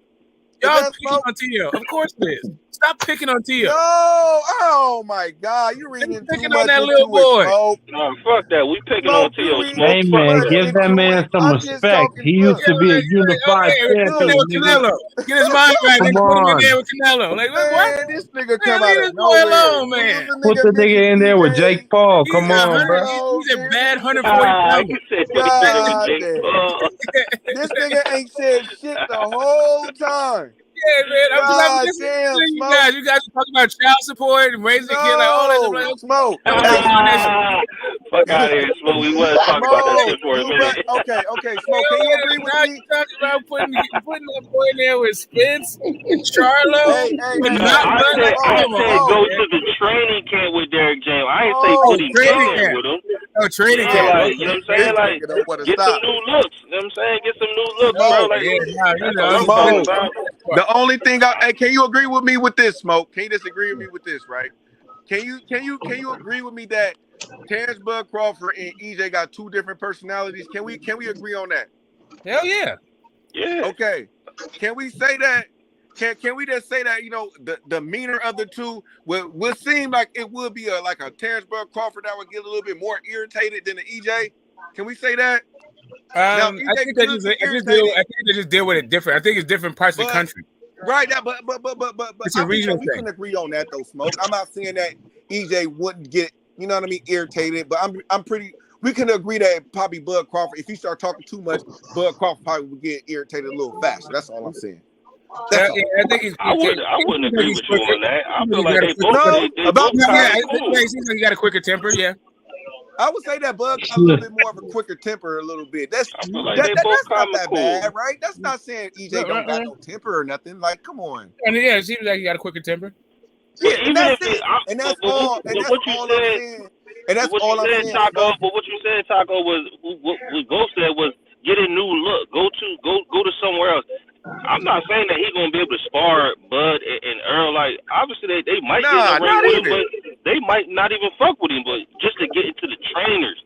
Y'all picking on Tio. Of course it is. Stop picking on Tio. No, oh my god, you reading picking on that little boy. No, fuck that. We picking on Tio. Hey man, give that man some respect. He used to be a unified champion. Canelo. Get his mind right. Put him in there with Canelo. Like, what? This nigga come out of nowhere. Alone, man. Put the nigga in there with Jake Paul. Come on, bro. He's a bad 140 This nigga ain't said shit the whole time. Yeah, man. I'm just you guys talk about child support and raising a kid like all that. Like, Smoke. Fuck out of here, Smoke. We was talking about that shit for a minute. Okay, Smoke. Can you agree with me? You talking about putting that boy in there with Spence and Charlo? I said go to the training camp with Derrick James. I ain't say put him in there with him. Oh, training camp. Like, you know what I'm saying? Like, get some new looks. You know what I'm saying? Get some new looks, bro. Like, the only thing can you agree with me with this, Smoke? Can you disagree with me with this, right? Can you agree with me that Terrence Bud Crawford and EJ got two different personalities? Can we agree on that? Hell yeah. Yeah. Okay. Can we say that? Can we just say that, you know, the demeanor of the two would seem like it would be like a Terrence Bud Crawford that would get a little bit more irritated than the EJ? Can we say that? I think they just deal with it different. I think it's different parts of the country. Right, but it's a regional thing. We can agree on that though, Smoke. I'm not saying that EJ wouldn't get, you know what I mean, irritated, but we can agree that probably Bud Crawford, if he start talking too much, Bud Crawford probably would get irritated a little faster. That's all I'm saying. I wouldn't agree with you on that. I feel like they both. It seems like he got a quicker temper, yeah. I would say that Bud got a little bit more of a quicker temper, a little bit. That's not that bad, right? That's not saying EJ don't got no temper or nothing. Like, come on. And yeah, it seems like he got a quicker temper. Yeah, and that's it. And that's all. And that's all I'm saying. And that's all I'm saying. Taco, but what you said, Taco, was what we both said was get a new look. Go to somewhere else. I'm not saying that he's gonna be able to spar Bud and Earl. Like, obviously they might get in the ring with him, but they might not even fuck with him. But just to get into the trainers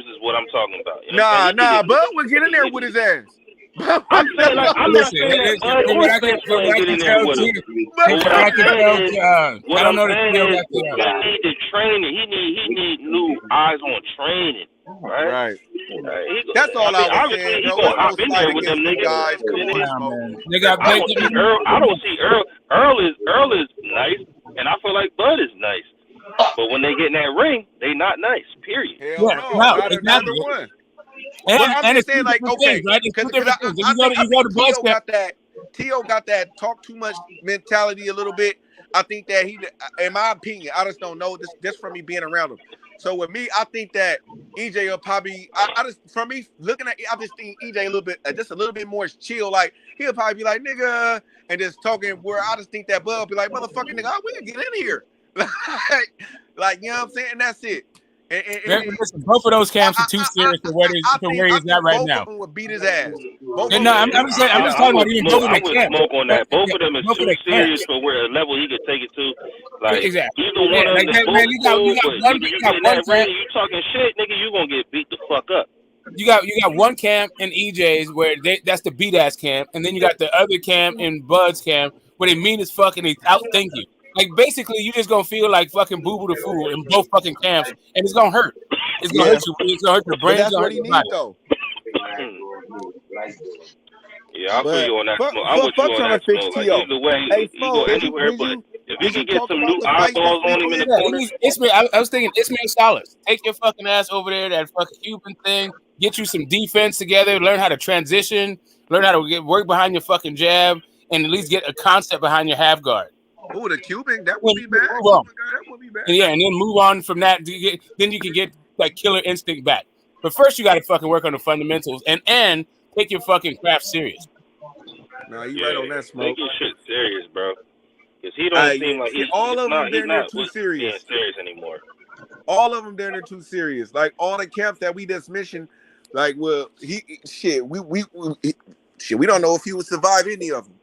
is what I'm talking about. You know Bud would get in there with his ass. I'm saying, like, I'm not saying that Bud get in there with him. What I'm saying is he need to train it. He need new eyes on training. Right. That's all I was saying. He gonna hop in there with them niggas. I don't see Earl. Earl is nice, and I feel like Bud is nice. But when they get in that ring, they not nice. Period. Neither one. I'm just saying, like, okay, because Tio got that talk too much mentality a little bit. I think that he, in my opinion, I just don't know this just from me being around him. So with me, I think that EJ will probably, from me looking at, I just think EJ a little bit more chill. Like, he'll probably be like, nigga, and just talking where I just think that Bud will be like, motherfucking nigga, we can get in here. Like, you know what I'm saying? That's it. Listen, both of those camps are too serious for where he's at right now. Both of them would beat his ass. I'm just talking about even both of them. Smoke on that. Both of them is too serious for where a level he could take it to. Like, exactly. Either one of them is both cool, but you get in that ring, you talking shit, nigga, you gonna get beat the fuck up. You got one camp in EJ's where that's the beat ass camp, and then you got the other camp in Bud's camp where they mean as fuck and they outthink you. Like, basically, you just gonna feel like fucking Boo Boo the Fool in both fucking camps, and it's gonna hurt. It's gonna hurt you. It's gonna hurt your brain. That's what he needs, though. Yeah, I'll put you on that. I'm with you on that. Like, either way, he go anywhere, but If we can get some new eyeballs on him in the corner. I was thinking Ismail Salas. Take your fucking ass over there, that fucking Cuban thing. Get you some defense together. Learn how to transition. Learn how to work behind your fucking jab, and at least get a concept behind your half guard. Oh, the Cuban, that would be bad. Move Oh on. my God, that would be bad. And then move on from that. Then you can get that killer instinct back. But first, you got to fucking work on the fundamentals and take your fucking craft serious. Nah, you right on that, Smoke. Take your shit serious, bro. Because he don't seem like he's not too serious. Being serious anymore. All of them they're too serious. Like all the camps that we just mentioned, like we don't know if he would survive any of them.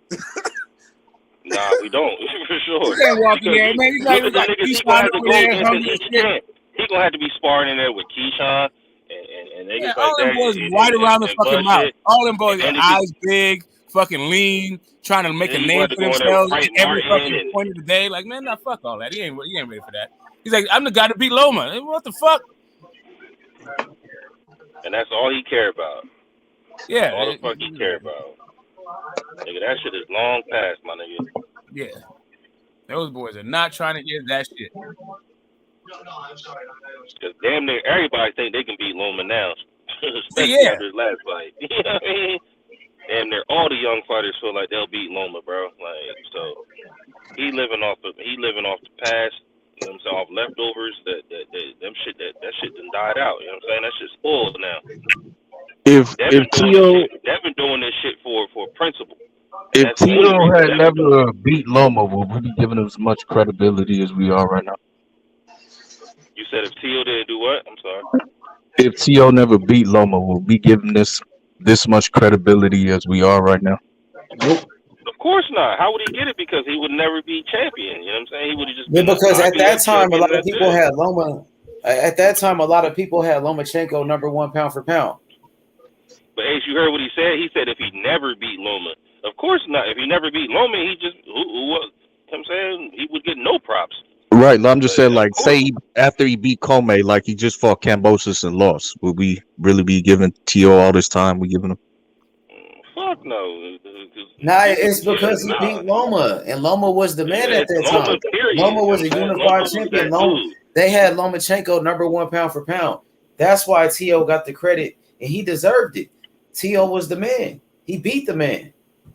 Nah, we don't for sure. You can't walk in there, man. He gonna have to be sparring in there with Keyshawn and niggas all them boys right around the fucking mouth. All them boys, their eyes big, fucking lean, trying to make a name for themselves every fucking point of the day. Like, man, nah, fuck all that. He ain't ready for that. He's like, I'm the guy to beat Loma. What the fuck? And that's all he care about. Yeah. All the fuck he care about. Nigga, that shit is long past, my nigga. Yeah. Those boys are not trying to get that shit. Because damn near everybody think they can beat Loma now. Especially after his last fight. You know what I mean? Damn near all the young fighters feel like they'll beat Loma, bro. Like, so he living off the past. You know what I'm saying? Off leftovers that shit done died out. You know what I'm saying? That shit's spoiled now. If Tio Devin doing this shit for principle. If Tio had never beat Loma, would we be giving him as much credibility as we are right now? You said if Tio didn't do what? I'm sorry. If Tio never beat Loma, would we give him this much credibility as we are right now? Nope. Of course not. How would he get it? Because he would never be champion. You know what I'm saying? He would have just been because at that time, a lot of people had Loma. At that time, a lot of people had Lomachenko #1 pound for pound. But Ace, you heard what he said? He said if he never beat Loma. Of course not. If he never beat Loma, he just, you know what I'm saying? He would get no props. Right. I'm just saying, like, say after he beat Comey, like he just fought Kambosos and lost, would we really be giving Tio all this time we giving him? Fuck no. Nah, it's because he beat Loma, and Loma was the man at that time. Loma was a unified champion. They had Lomachenko #1 pound for pound. That's why Tio got the credit, and he deserved it. Tio was the man. He beat the man.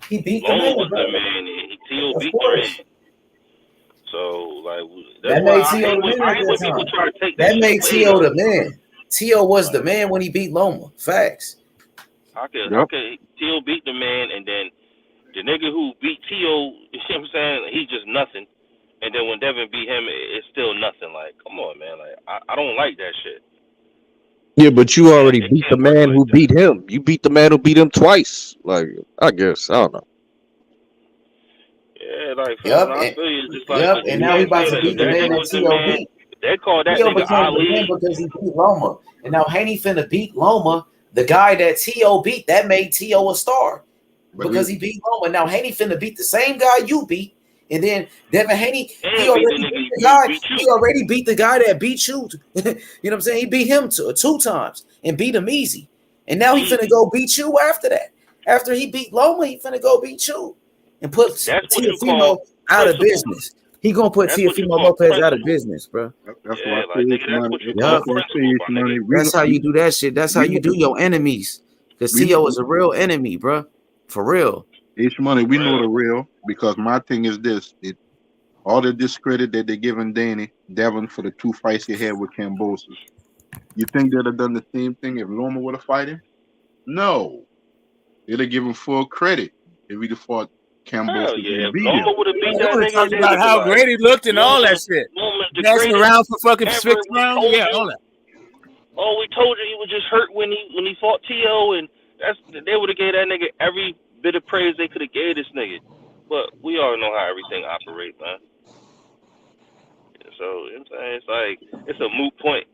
He beat the man. Was the man. Tio beat the man. So, like, that made Tio the man at that time. That made Tio the man. Tio was the man when he beat Loma. Facts. Okay, Tio beat the man, and then the nigga who beat Tio, you know what I'm saying, he's just nothing. And then when Devin beat him, it's still nothing. Like, come on, man. Like, I don't like that shit. Yeah, but you already beat the man who beat him. You beat the man who beat him twice. Like, I guess. I don't know. Yeah, like, I feel you. Just like, and now he about to beat the man that Tio beat. They call that Tio nigga became Ali. the man because he beat Loma. And now Haney finna beat Loma. The guy that Tio beat, that made Tio a star because he beat Loma. Now Haney finna beat the same guy you beat, and then Devin Haney, he already beat the guy that beat you. You know what I'm saying? He beat him two times and beat him easy, and now he finna go beat you after that. After he beat Loma, he finna go beat you and put Teofimo out of business. He gonna put Teofimo Lopez out of business, bro. That's why I say money. That's how you do that shit. That's how you do your enemies. Because Tio is a real enemy, bro. For real. Each money, we know the real. Because my thing is this: all the discredit that they're giving Devin for the 2 fights he had with Kambosos. You think they'd have done the same thing if Loma would have fought him? No, they'd have given full credit if he'd have fought Kambosos. Yeah, Loma would have beat that nigga. Talked about how great he looked and all that shit. Dancing around for fucking 6 rounds. Yeah, all that. Oh, we told you he was just hurt when he fought Tio, and they would have gave that nigga every bit of praise they could have gave this nigga. But we all know how everything operates, man. So, you know what I'm saying? It's like, it's a moot point.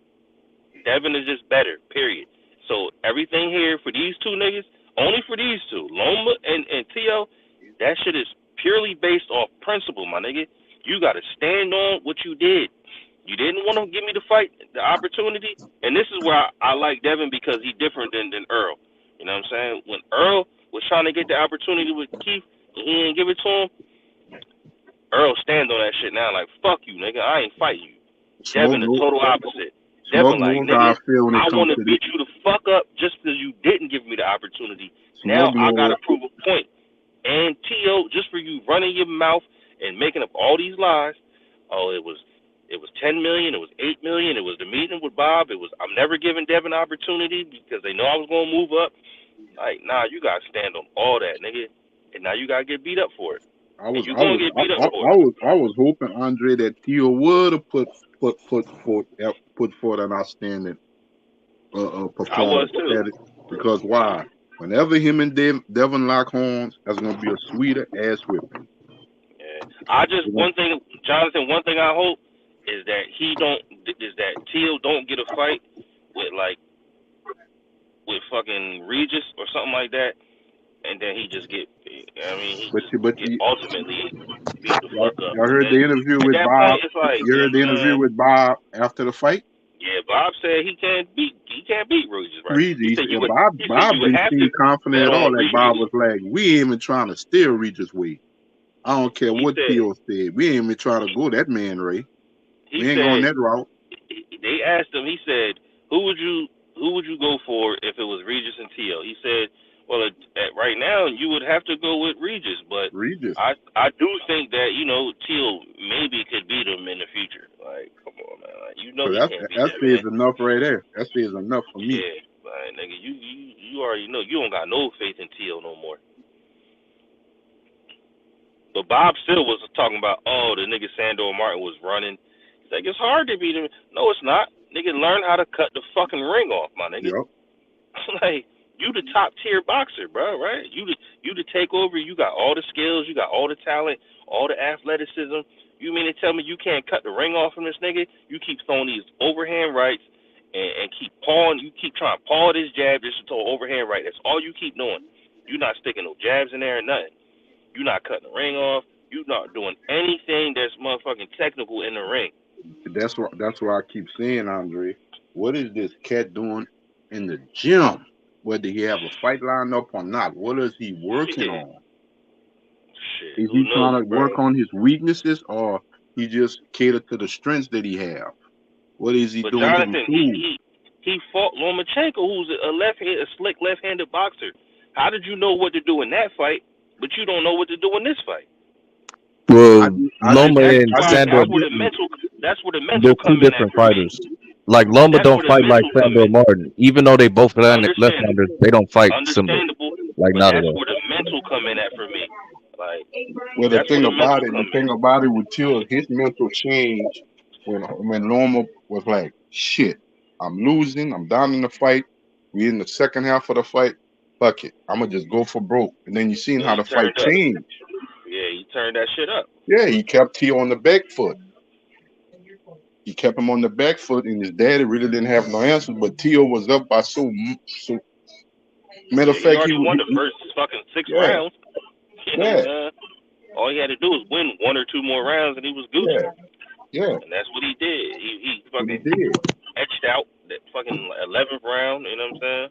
Devin is just better, period. So, everything here for these two niggas, only for these two, Loma and Tio, that shit is purely based off principle, my nigga. You got to stand on what you did. You didn't want to give me the fight, the opportunity. And this is where I like Devin because he's different than Earl. You know what I'm saying? When Earl was trying to get the opportunity with Keith and he didn't give it to him, Earl stand on that shit now. Like, fuck you, nigga. I ain't fighting you. Smoke Devin, the knows, total opposite. Smoke Devin, like, knows how I nigga, feel when it I comes want to to this. beat you the fuck up just because you didn't give me the opportunity. Smoke Now I got knows. to prove a point. And T.O., just for you running your mouth and making up all these lies, oh, it was 10 million, it was 8 million, it was the meeting with Bob, it was I'm never giving Devin an opportunity because they know I was going to move up. Like, nah, you got to stand on all that, nigga. And now you got to get beat up for it. I was hoping, Andre, that Theo would have put forth an outstanding I was performance. too. Because why? Whenever him and Devin lock horns, that's gonna be a sweeter ass whipping. Yeah. I just one thing, Jonathan. One thing I hope is that Teal don't get a fight with fucking Regis or something like that, and then he just get. I mean, he ultimately beat the fuck up. Y'all heard the interview at with that Bob. point, it's like, You heard the interview with Bob after the fight. Yeah, Bob said he can't beat Regis, right? Regis, He said you would Bob didn't have seem to confident bet at all. on That Regis. Bob was like, "We ain't even trying to steal Regis' way. I don't care what said- Theo said. We ain't even trying to go that man, Ray. He We ain't said going that route." they asked him. He said, "Who would you go for if it was Regis and Tio?" He said, "Well, right now you would have to go with Regis, but I do think that Tio maybe could beat him in the future. Like, come on, man. Like, he can't beat that that says man. enough right there. That says enough for me. Yeah, like, nigga, you already know you don't got no faith in Tio no more." But Bob still was talking about, the nigga Sandor Martin was running. He's like, it's hard to beat him. No, it's not. Nigga, learn how to cut the fucking ring off, my nigga. Yep. Like, you the top tier boxer, bro, right? You the takeover. You got all the skills. You got all the talent, all the athleticism. You mean to tell me you can't cut the ring off from this nigga? You keep throwing these overhand rights and keep pawing. You keep trying to paw this jab just to throw overhand right. That's all you keep doing. You're not sticking no jabs in there or nothing. You're not cutting the ring off. You're not doing anything that's motherfucking technical in the ring. That's why I keep saying, Andre, what is this cat doing in the gym? Whether he have a fight lined up or not, what is he working on? Shit, is who he trying knows, to work on his weaknesses, or he just cater to the strengths that he have? What is he doing to Jonathan, improve? he fought Lomachenko, who's a slick left-handed boxer. How did you know what to do in that fight, but you don't know what to do in this fight? Well, Loma and Sandor, that's where the mental they're two come in at different for me. fighters. Like Loma That's don't where the fight like mental come Sandor in. Martin, even though they both left-handers. They don't fight similar. Understandable, Like but not at that's all. where the mental come in at for me. Like, Well, the that's thing where the about mental it, come in. with Till, his mental change when Loma was like, "Shit, I'm losing. I'm down in the fight. We in the second half of the fight. Fuck it, I'm gonna just go for broke." And then you seen how the fight Turned up. changed. Yeah, he turned that shit up. Yeah, he kept T on the back foot. He kept him on the back foot, and his daddy really didn't have no answers. But Tio was up by so. Matter of He fact, already won the first fucking 6 yeah, rounds. You know what I'm yeah, saying? All he had to do was win 1 or 2 more rounds, and he was Gucci. yeah. And that's what he did. He What he fucking did. etched out that fucking 11th round. You know what I'm saying?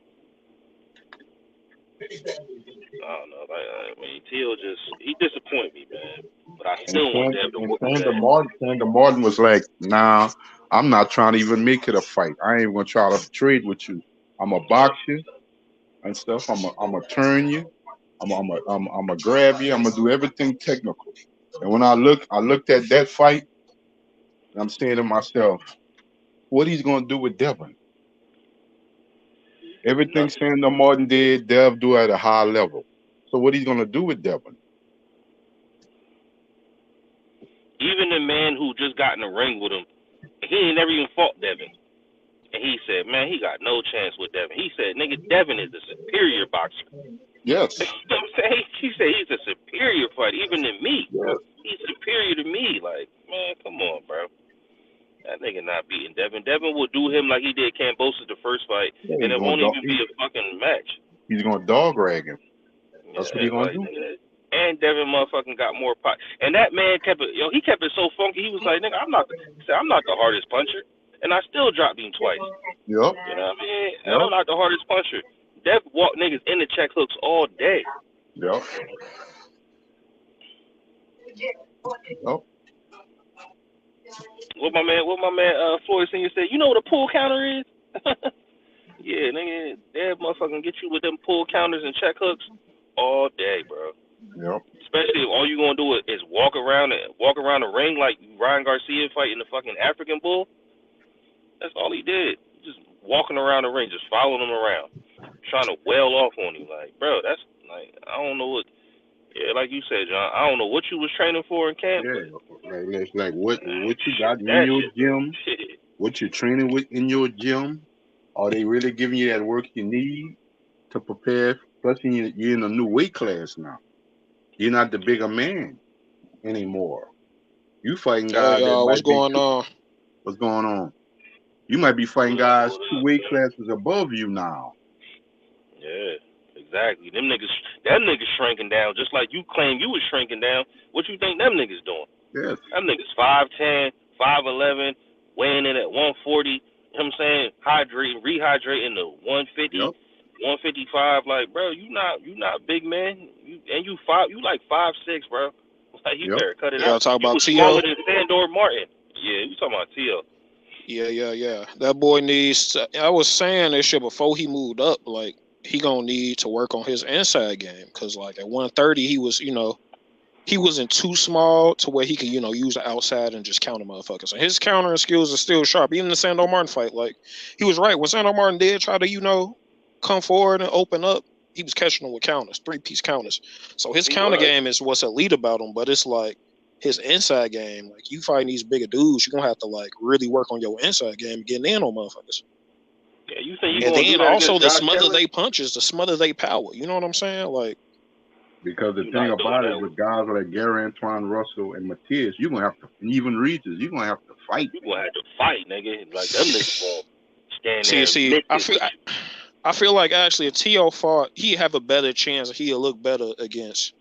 I don't know. I mean, Teal he disappointed me, man. But I still want Dev to whoop his ass. Sandor Martin was like, "Nah, I'm not trying to even make it a fight. I ain't gonna try to trade with you. I'm a box you and stuff. I'm a turn you. I'm a grab you. I'm gonna do everything technical." And when I looked at that fight, and I'm saying to myself, what he's gonna do with Devin? Everything Sandor Martin did, Dev do at a high level. So what he's gonna do with Devin? Even the man who just got in the ring with him, he ain't never even fought Devin. And he said, man, he got no chance with Devin. He said, nigga, Devin is a superior boxer. Yes. You know what I'm saying? He said he's a superior fighter, even to me. Yes. He's superior to me. Like, man, come on, bro. That nigga not beating Devin. Devin will do him like he did Kambosos the first fight, and it won't even be a fucking match. He's gonna dog rag him. That's what he's gonna like, do. And Devin motherfucking got more pot. And that man kept it. He kept it so funky. He was like, nigga, I'm not the hardest puncher, and I still dropped him twice. Yep. You know what I mean? And I'm not the hardest puncher. Dev walked niggas in the check hooks all day. Yep. Oh. What my man Floyd Senior said, you know what a pull counter is? Yeah, nigga, that motherfucker get you with them pull counters and check hooks all day, bro. Yep. Especially if all you gonna do is walk around the ring like Ryan Garcia fighting the fucking African bull. That's all he did. Just walking around the ring, just following him around, trying to wail off on you. Like, bro, that's like, I don't know what. Yeah, like you said, John, I don't know what you was training for in camp. Yeah, like what you got in that your shit, gym, what you're training with in your gym. Are they really giving you that work you need to prepare? Plus, you're in a new weight class now. You're not the bigger man anymore. You fighting guys Hey, that what's might be going on? What's going on? You might be fighting guys 2 weight classes above you now. Yeah, exactly. Them niggas shrinking down just like you claim you was shrinking down. What you think them niggas doing? Yes. Them niggas 5'10", 5'11", weighing in at 140. You know what I'm saying? Rehydrating to 150, 155. Like, bro, you not big man. You like 5'6", bro. Like, you better cut it Y'all out. talk You about was T.O.? smaller than Sandor Martin. Yeah, you talking about T.O. Yeah. That boy needs to, I was saying this shit before he moved up. Like, he gonna need to work on his inside game. Because, like, at 130, he was, he wasn't too small to where he could, use the outside and just counter motherfuckers. And his countering skills are still sharp. Even the Sandor Martin fight, like, he was right. When Sandor Martin did try to, come forward and open up, he was catching them with counters, 3-piece counters. So his counter game is what's elite about him. But it's like, his inside game, like, you fighting these bigger dudes, you're gonna have to, like, really work on your inside game, getting in on motherfuckers. Yeah, you think you And gonna do then that also against the Josh smother Taylor? they punches, the smother they power. You know what I'm saying? Like, because the thing about it with guys like Gary Antoine Russell and Matias, you're gonna have to, even Regis, you're gonna have to fight. You gonna have to fight, nigga. Like, them niggas gonna stand there and see, miss it. I feel like actually if T.O. fought, he'd have a better chance. He'll look better against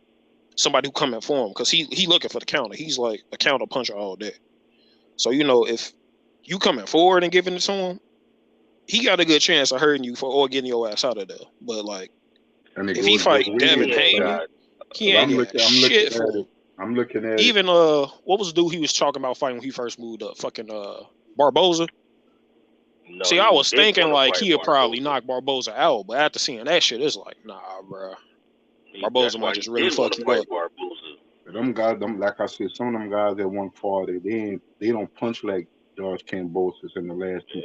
somebody who coming for him because he looking for the counter. He's like a counter puncher all day. So if you coming forward and giving it to him, he got a good chance of hurting you or getting your ass out of there. But like, if he fight Devin Haney, he ain't getting shit for him. I'm looking at even what was the dude he was talking about fighting when he first moved up? Fucking Barboza. No, see, I was thinking like he'll probably knock Barboza out, but after seeing that shit, it's like, nah, bro. Barboza might just really fuck you up. Them guys, like I said, some of them guys at 140, they don't punch like George Kambosos in the last 2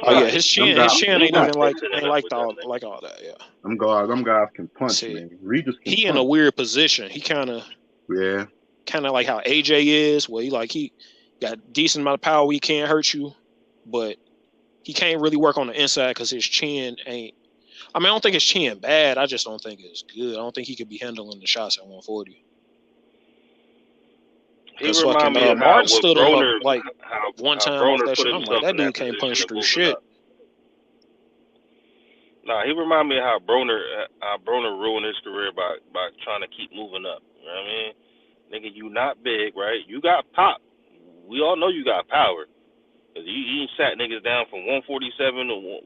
guys. His chin ain't even like all that. Yeah. Them guys can punch, man. Regis can he punch. In a weird position. He kind of like how AJ is, where he got decent amount of power. He can't hurt you, but he can't really work on the inside because his chin ain't. I mean, I don't think his chin bad. I just don't think it's good. I don't think he could be handling the shots at 140. Because fucking Martin stood him up like one time off that shit. I'm like, that dude can't punch through shit. Nah, he remind me of how Broner ruined his career by trying to keep moving up. You know what I mean? Nigga, you not big, right? You got pop. We all know you got power. Cause you sat niggas down from 147 to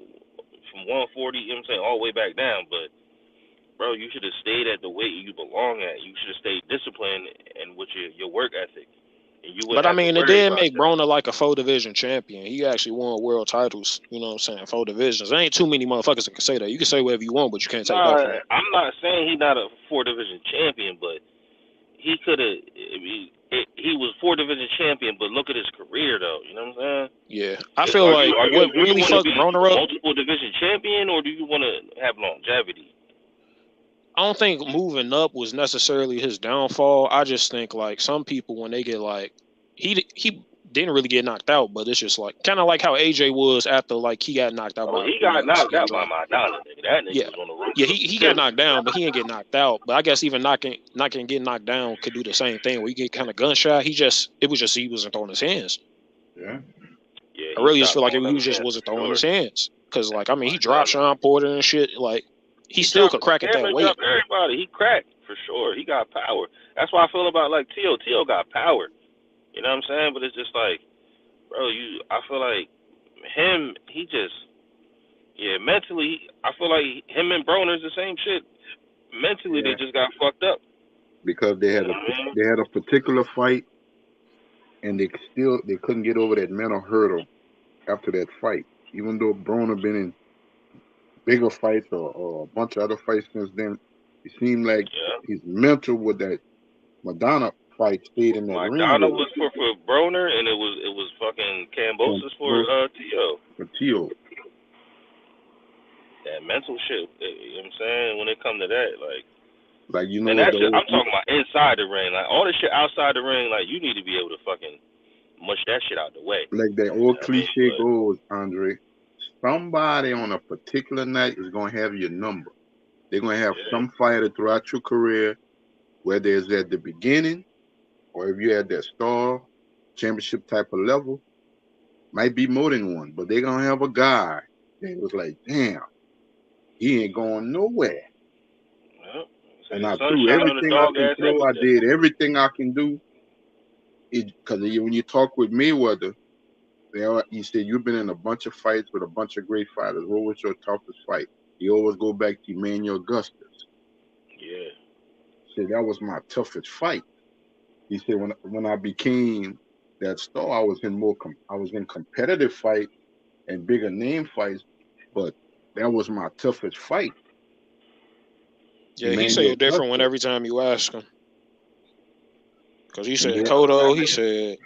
from 140, you know what I'm saying, all the way back down. But bro, you should have stayed at the weight you belong at. You should have stayed disciplined and with your work ethic. And you but I mean, it did make Broner like a 4-division champion. He actually won world titles. You know what I'm saying? 4 divisions. There ain't too many motherfuckers that can say that. You can say whatever you want, but you can't take that from him. I'm not saying he's not a 4-division champion, but he could have. He was 4-division champion, but look at his career though. You know what I'm saying? Yeah, I feel like what really fucked Broner up. Multiple division champion, or do you want to have longevity? I don't think moving up was necessarily his downfall. I just think like some people when they get like he didn't really get knocked out, but it's just like kind of like how AJ was after like he got knocked out. He got knocked out by Maidana. That nigga was on the roof. Yeah, he got knocked down, but he didn't get knocked out. But I guess even getting knocked down could do the same thing where you get kind of gunshot. He wasn't throwing his hands. Yeah. I really just feel like he just wasn't throwing his hands because like I mean he dropped Sean Porter and shit like. He still could crack at that weight. Everybody, he cracked for sure. He got power. That's why I feel about like T.O. T.O. got power. You know what I'm saying? But it's just like, bro, I feel like him. He just, mentally. I feel like him and Broner's the same shit. Mentally, they just got fucked up. because they had a particular fight, and they couldn't get over that mental hurdle after that fight. Even though Broner been in bigger fights or a bunch of other fights since then, it seemed like his mental with that Madonna fight stayed in that ring. Madonna was for Broner, and it was fucking Kambosos for Tio. For Tio. That mental shit, you know what I'm saying? When it come to that, like you know, and that's just, I'm talking about inside the ring. Like all the shit outside the ring, like you need to be able to fucking mush that shit out the way. Like that old cliche goes, Andre. Somebody on a particular night is gonna have your number. They're gonna have some fighter throughout your career, whether it's at the beginning or if you're at that star championship type of level, might be more than one, but they're gonna have a guy that was like, damn, he ain't going nowhere. Yep. And I threw everything I can throw. I did everything I can do. Because when you talk with Mayweather, he said, you've been in a bunch of fights with a bunch of great fighters. What was your toughest fight? He always go back to Emmanuel Augustus. Yeah. He said, that was my toughest fight. He said, when I became that star, I was in competitive fights and bigger name fights, but that was my toughest fight. Yeah, he said it different when every time you ask him. Because he said Cotto, he said,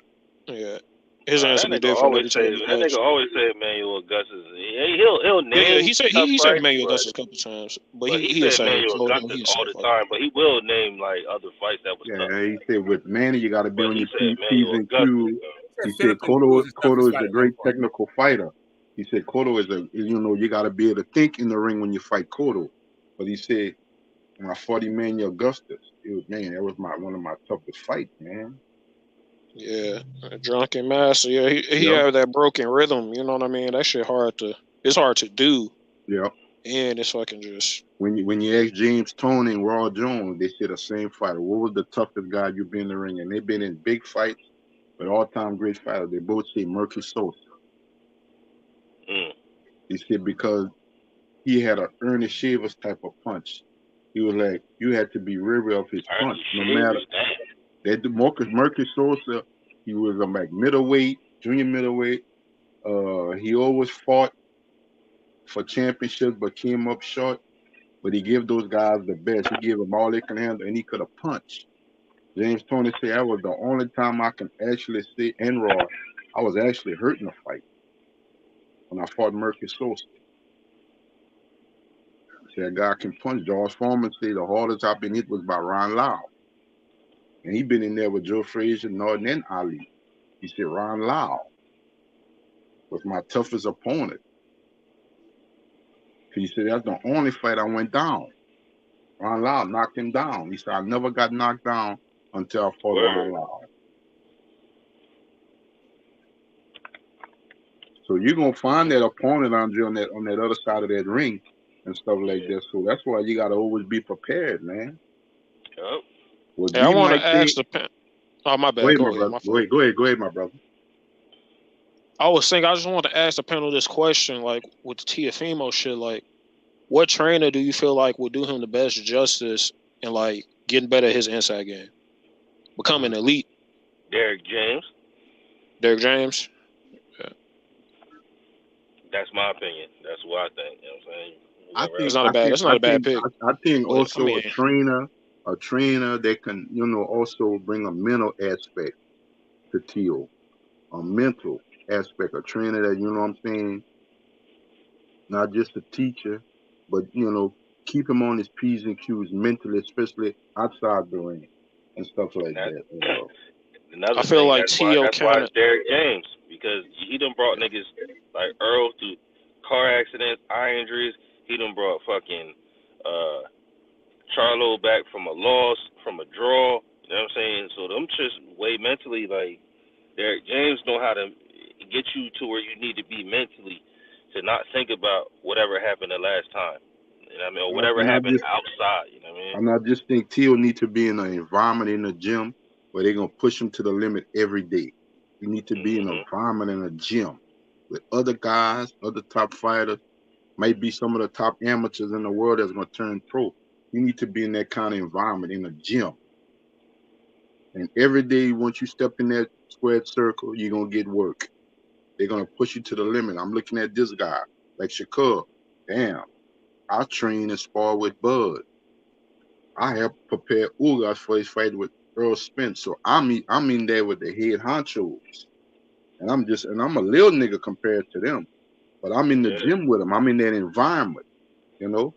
his answer be different every time you ask him. That nigga always say Emmanuel Augustus. He'll name. Yeah, he said Emmanuel Augustus a couple times, but he said Emmanuel Augustus all the time. But he will name like other fights that was tough. Yeah, he said with Manny, you got to be on your P's and Q's. He said Cotto is a great technical fighter. He said Cotto is you got to be able to think in the ring when you fight Cotto. But he said when I fought Emmanuel Augustus, that was one of my toughest fights, man. Yeah, drunken master. Yeah, he had that broken rhythm. You know what I mean? That shit it's hard to do. Yeah. And it's fucking just when you ask James Toney and Raw Jones, they say the same fighter. What was the toughest guy you've been in the ring? And they've been in big fights, but all-time great fighters. They both say Murky Sosa. He said because he had an Ernest Shavers type of punch. He was like, you had to be wary of his punch, no matter. That Murky Sosa, he was like middleweight, junior middleweight. He always fought for championships, but came up short. But he gave those guys the best. He gave them all they can handle, and he could have punched. James Toney said that was the only time I can actually say, and Raw, I was actually hurt in the fight when I fought Murky Sosa. He said that guy can punch. George Foreman said the hardest I've been hit was by Ron Lau. And he been in there with Joe Frazier, Norton, and Ali. He said Ron Lau was my toughest opponent. He said that's the only fight I went down. Ron Lau knocked him down. He said I never got knocked down until I fought Ron Lau. So you're gonna find that opponent, Andre, on that other side of that ring and stuff like that. So that's why you gotta always be prepared, man. Yep. I want to ask the panel. Oh, my bad. Go ahead, my brother. I was saying, I just wanted to ask the panel this question, like with the Teofimo shit, like, what trainer do you feel like would do him the best justice in like getting better at his inside game, becoming elite? Derrick James. Yeah. That's my opinion. That's what I think. You know what I'm saying? That's not a bad pick. I think also a trainer that can, also bring a mental aspect to Teo, a mental aspect, a trainer that, you know what I'm saying, not just a teacher, but, keep him on his P's and Q's mentally, especially outside the ring and stuff like that. I feel like Teo that's why it's Derrick James, because he done brought niggas like Earl through car accidents, eye injuries. He done brought fucking Charlo back from a loss, from a draw. You know what I'm saying? So them just way mentally, like Derrick James know how to get you to where you need to be mentally to not think about whatever happened the last time. You know what I mean? Or whatever happened outside. You know what I mean? And I just think Teo need to be in an environment in the gym where they're gonna push him to the limit every day. You need to be in an environment in a gym with other guys, other top fighters, might be some of the top amateurs in the world that's gonna turn pro. You need to be in that kind of environment in a gym And every day, once you step in that squared circle, you're gonna get work. They're gonna push you to the limit. I'm looking at this guy, like Shakur. Damn, I train and spar with Bud. I helped prepare Ugas for his fight with Earl Spence. So I'm in there with the head honchos. And I'm a little nigga compared to them. But I'm in the gym with them. I'm in that environment, you know.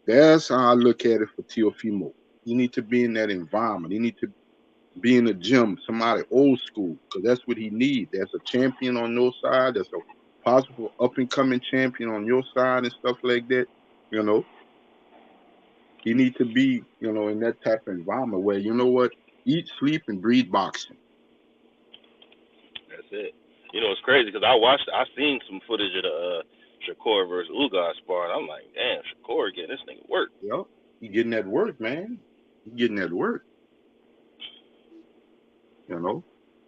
That's how I look at it for Teofimo. You need to be in that environment. You need to be in the gym, somebody old school, because that's what he needs. There's a champion on your side. There's a possible up-and-coming champion on your side and stuff like that, you know. You need to be, you know, in that type of environment where, you know what, eat, sleep, and breathe boxing. That's it. You know, it's crazy because I seen some footage of the Shakur versus Ugas spar, and I'm like, damn, Shakur getting this nigga work. Yep, he getting that work, man. He getting that work. You know,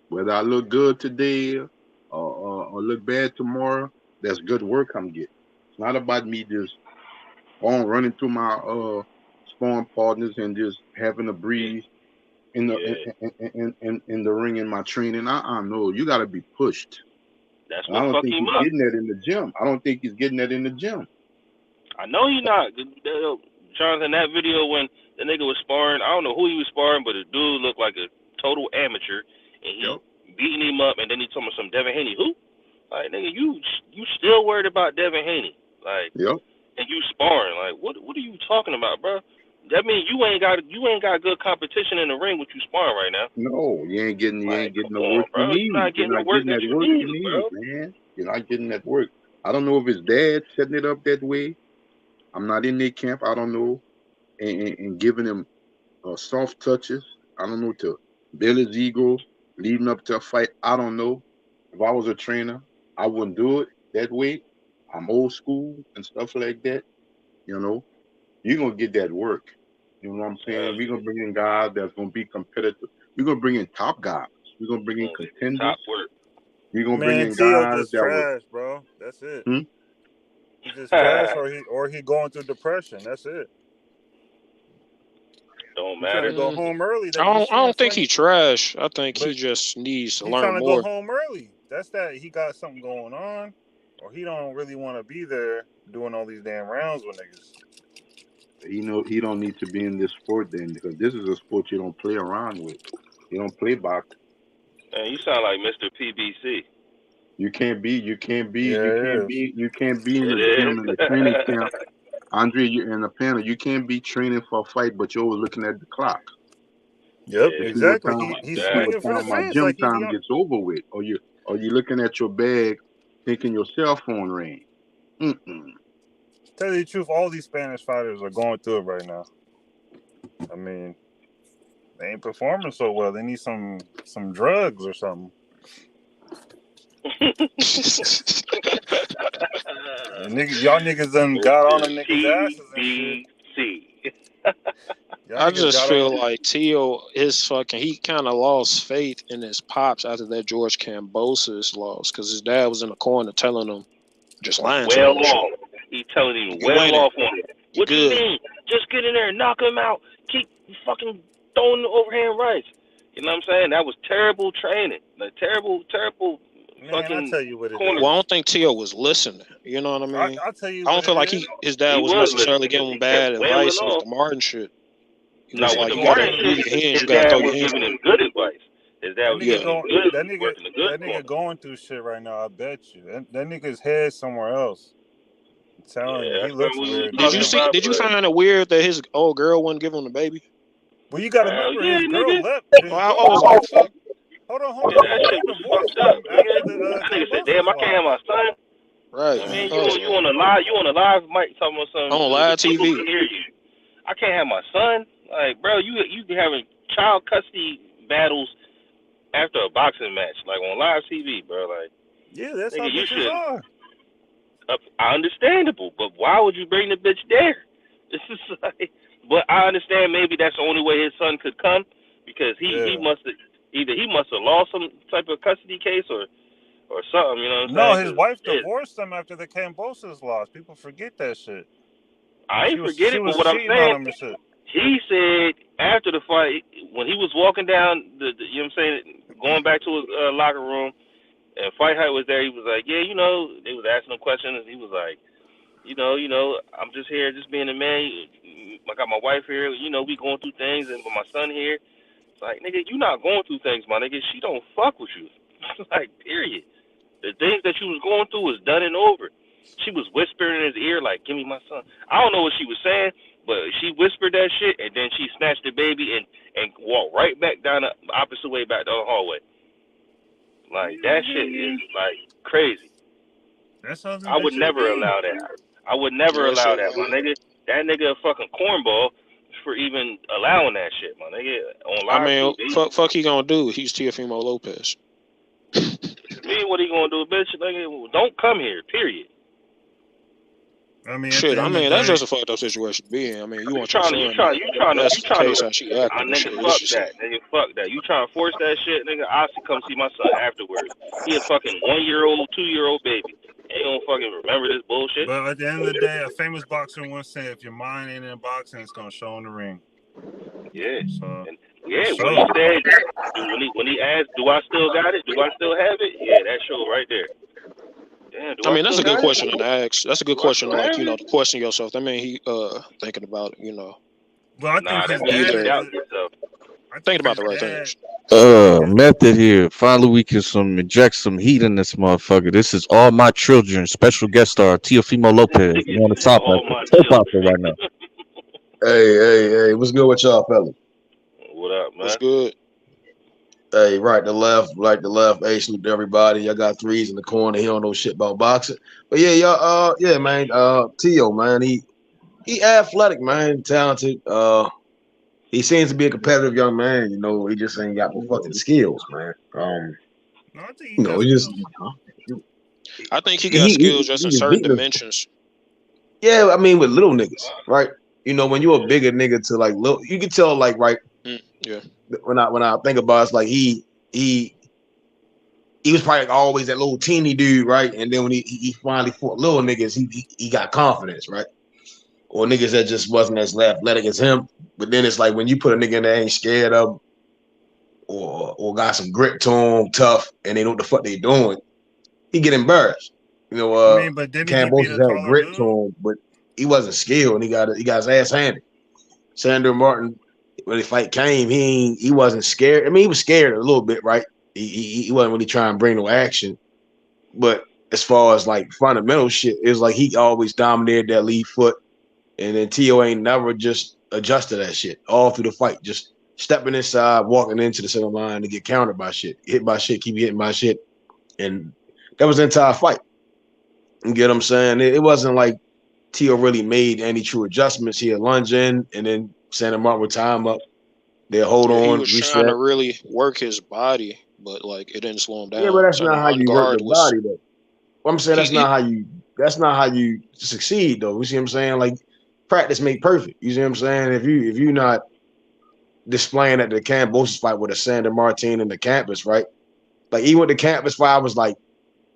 whether I look good today or look bad tomorrow, that's good work I'm getting. It's not about me just running through my sparring partners and just having to breathe in the ring in my training. I know you got to be pushed. That's And I what don't think him he's up. getting that in the gym. I don't think he's getting that in the gym. I know he's not. Jonathan, that video when the nigga was sparring, I don't know who he was sparring, but the dude looked like a total amateur, and he beating him up, and then he told me some Devin Haney. Who? Like, nigga, you still worried about Devin Haney? Like, and you sparring? Like, what are you talking about, bro? That means you ain't got good competition in the ring with you sparring right now. No, you ain't getting the work bro. you need. You're not getting the work that you need, bro. Man. You're not getting that work. I don't know if his dad setting it up that way. I'm not in their camp. I don't know. And giving him soft touches. I don't know, to build his ego leading up to a fight. I don't know. If I was a trainer, I wouldn't do it that way. I'm old school and stuff like that. You know, you're going to get that work. You know what I'm saying? We're going to bring in guys that's going to be competitive. We're going to bring in top guys. We're going to bring in contenders. Top work. We're going to bring in guys just that trash, bro. That's it. He's just trash, or he going through depression. That's it. Don't He's trying to go home early. I don't think he trash. I think he just needs to He's learn trying to more. go home early. That's that. He got something going on, or he don't really want to be there doing all these damn rounds with niggas. he don't need to be in this sport then, because this is a sport you don't play around with. You don't play boxing. Man, you sound like Mr. PBC. You can't be in the gym in the training camp. Andre, you're in the panel. You can't be training for a fight, but you're always looking at the clock. Yep, exactly. He's swinging for the my fence. gym Like time gets over with, or you looking at your bag, thinking your cell phone rang. Tell you the truth, all these Spanish fighters are going through it right now. I mean, they ain't performing so well. They need some drugs or something. Y'all niggas done got on the niggas' asses and shit. I just feel like Teo he kind of lost faith in his pops after that George Kambosos loss, because his dad was in the corner telling him, just lying to him. He telling him off on it. What you mean? Just get in there and knock him out. Keep fucking throwing the overhand rights. You know what I'm saying? That was terrible training. Like terrible. Man, I'll tell you what it is. Well, I don't think Teo was listening. You know what I mean? I'll tell you. I don't feel like his dad was necessarily giving him bad advice with the Martin shit. He was like, you gotta move your hands, you gotta throw your hands. Giving him good advice. That nigga going through shit right now. I bet you. That nigga's head somewhere else. I'm telling you, he looks weird. Did you find it weird that his old girl wouldn't give him the baby? Well, you gotta remember his girl left. I was like, fuck. Hold on. That shit divorced him after the nigga said, damn, I can't have my son. Right. I mean, you on a live mic talking about something on live TV. Can hear you. I can't have my son. Like, bro, you having child custody battles after a boxing match, like on live TV, bro. Like, yeah, that's how bitches are. Understandable, but why would you bring the bitch there? It's just like, but I understand maybe that's the only way his son could come, because he must have lost some type of custody case or something. You know what I'm saying? No, his wife divorced him after the Kambosos loss. People forget that shit. I ain't forget it, but what I'm saying, He said after the fight, when he was walking down the you know what I'm saying, going back to his locker room, and Fight Hype was there, he was like, yeah, they was asking him questions. He was like, I'm just here, just being a man. I got my wife here. We going through things, and with my son here. It's like, nigga, you not going through things, my nigga. She don't fuck with you. Like, period. The things that you was going through was done and over. She was whispering in his ear, like, give me my son. I don't know what she was saying, but she whispered that shit, and then she snatched the baby and walked right back down the opposite way back down the hallway. Like, that shit is, like, crazy. That's something I would never allow that. I would never allow that, my nigga. That nigga a fucking cornball for even allowing that shit, my nigga. On live I mean, TV. fuck he gonna do? He's Teofimo Lopez. Me, what he gonna do, bitch? Nigga, don't come here, period. I mean, shit. I mean, that's just a fucked up situation to be in. I mean, you want your son. That's the case how she acting. Nigga, fuck that. Nigga, fuck that. You trying to force that shit, nigga? I'll come see my son afterwards. He a fucking 1-year-old, 2-year-old baby. Ain't gonna fucking remember this bullshit. But at the end of the day, a famous boxer once said, if your mind ain't in boxing, it's gonna show in the ring. Yeah. So, when he said, when he asked, do I still got it? Do I still have it? Yeah, that show right there. Damn, I mean, that's a good question to ask. That's a good question, like, to question yourself. I mean, he thinking about, Well, I think thinking about the right things. Method here. Finally, we can inject some heat in this motherfucker. This is All My Children. Special guest star Teofimo Lopez. You on the top right now. Hey, what's good with y'all, fellas? What up, man? What's good? Hey, right to left, right to left. Hey, salute to everybody. Y'all got threes in the corner. He don't know shit about boxing. But yeah, y'all, man. Tio, man, he athletic, man, talented. He seems to be a competitive young man. He just ain't got no fucking skills, man. He just. I think he got skills just in certain dimensions. Yeah, I mean, with little niggas, right? When you're a bigger nigga to like little, you can tell, like, right. Yeah. When I think about it, it's like he was probably like always that little teeny dude, right? And then when he finally fought little niggas, he got confidence, right? Or niggas that just wasn't as athletic as him. But then it's like when you put a nigga in that ain't scared of, or got some grit to him, tough, and they know what the fuck they doing, he get embarrassed. but didn't Kambosos had grit to him, but he wasn't skilled, and he got his ass handed. Sandor Martin, when the fight came, he wasn't scared. I mean, he was scared a little bit, right? He wasn't really trying to bring no action. But as far as like fundamental shit, it was like he always dominated that lead foot. And then Tio ain't never just adjusted that shit all through the fight. Just stepping inside, walking into the center line to get countered by shit. Hit by shit, keep hitting by shit. And that was the entire fight. You get what I'm saying? It wasn't like Tio really made any true adjustments. He had lunge in and then Santa Martin with time up. They'll hold on. He was trying to really work his body, but like it didn't slow him down. Yeah, but that's not how you work the body, though. Well, I'm saying that's not how you succeed, though. You see what I'm saying? Like, practice make perfect. You see what I'm saying? If you're not displaying at the Kambosos fight with a Sandor Martin and the campus, right? Like, even with the campus fight, I was like,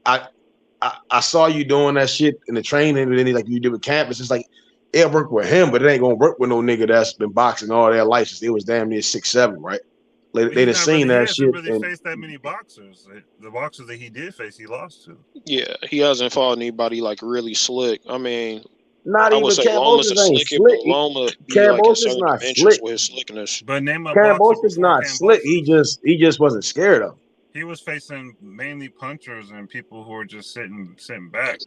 I saw you doing that shit in the training, and then like you did with campus. It's like it'll work with him, but it ain't gonna work with no nigga that's been boxing all their life. It was damn near 6'7", right? They done seen that shit. He hasn't really faced that many boxers. The boxers that he did face, he lost to. Yeah, he hasn't fought anybody like really slick. I mean, not I even would say Kambosos Loma's ain't slick. Loma be Kambosos like in certain not dimensions slick. with his slickness. But name a Kambosos not slick. He just wasn't scared of him. He was facing mainly punchers and people who were just sitting back.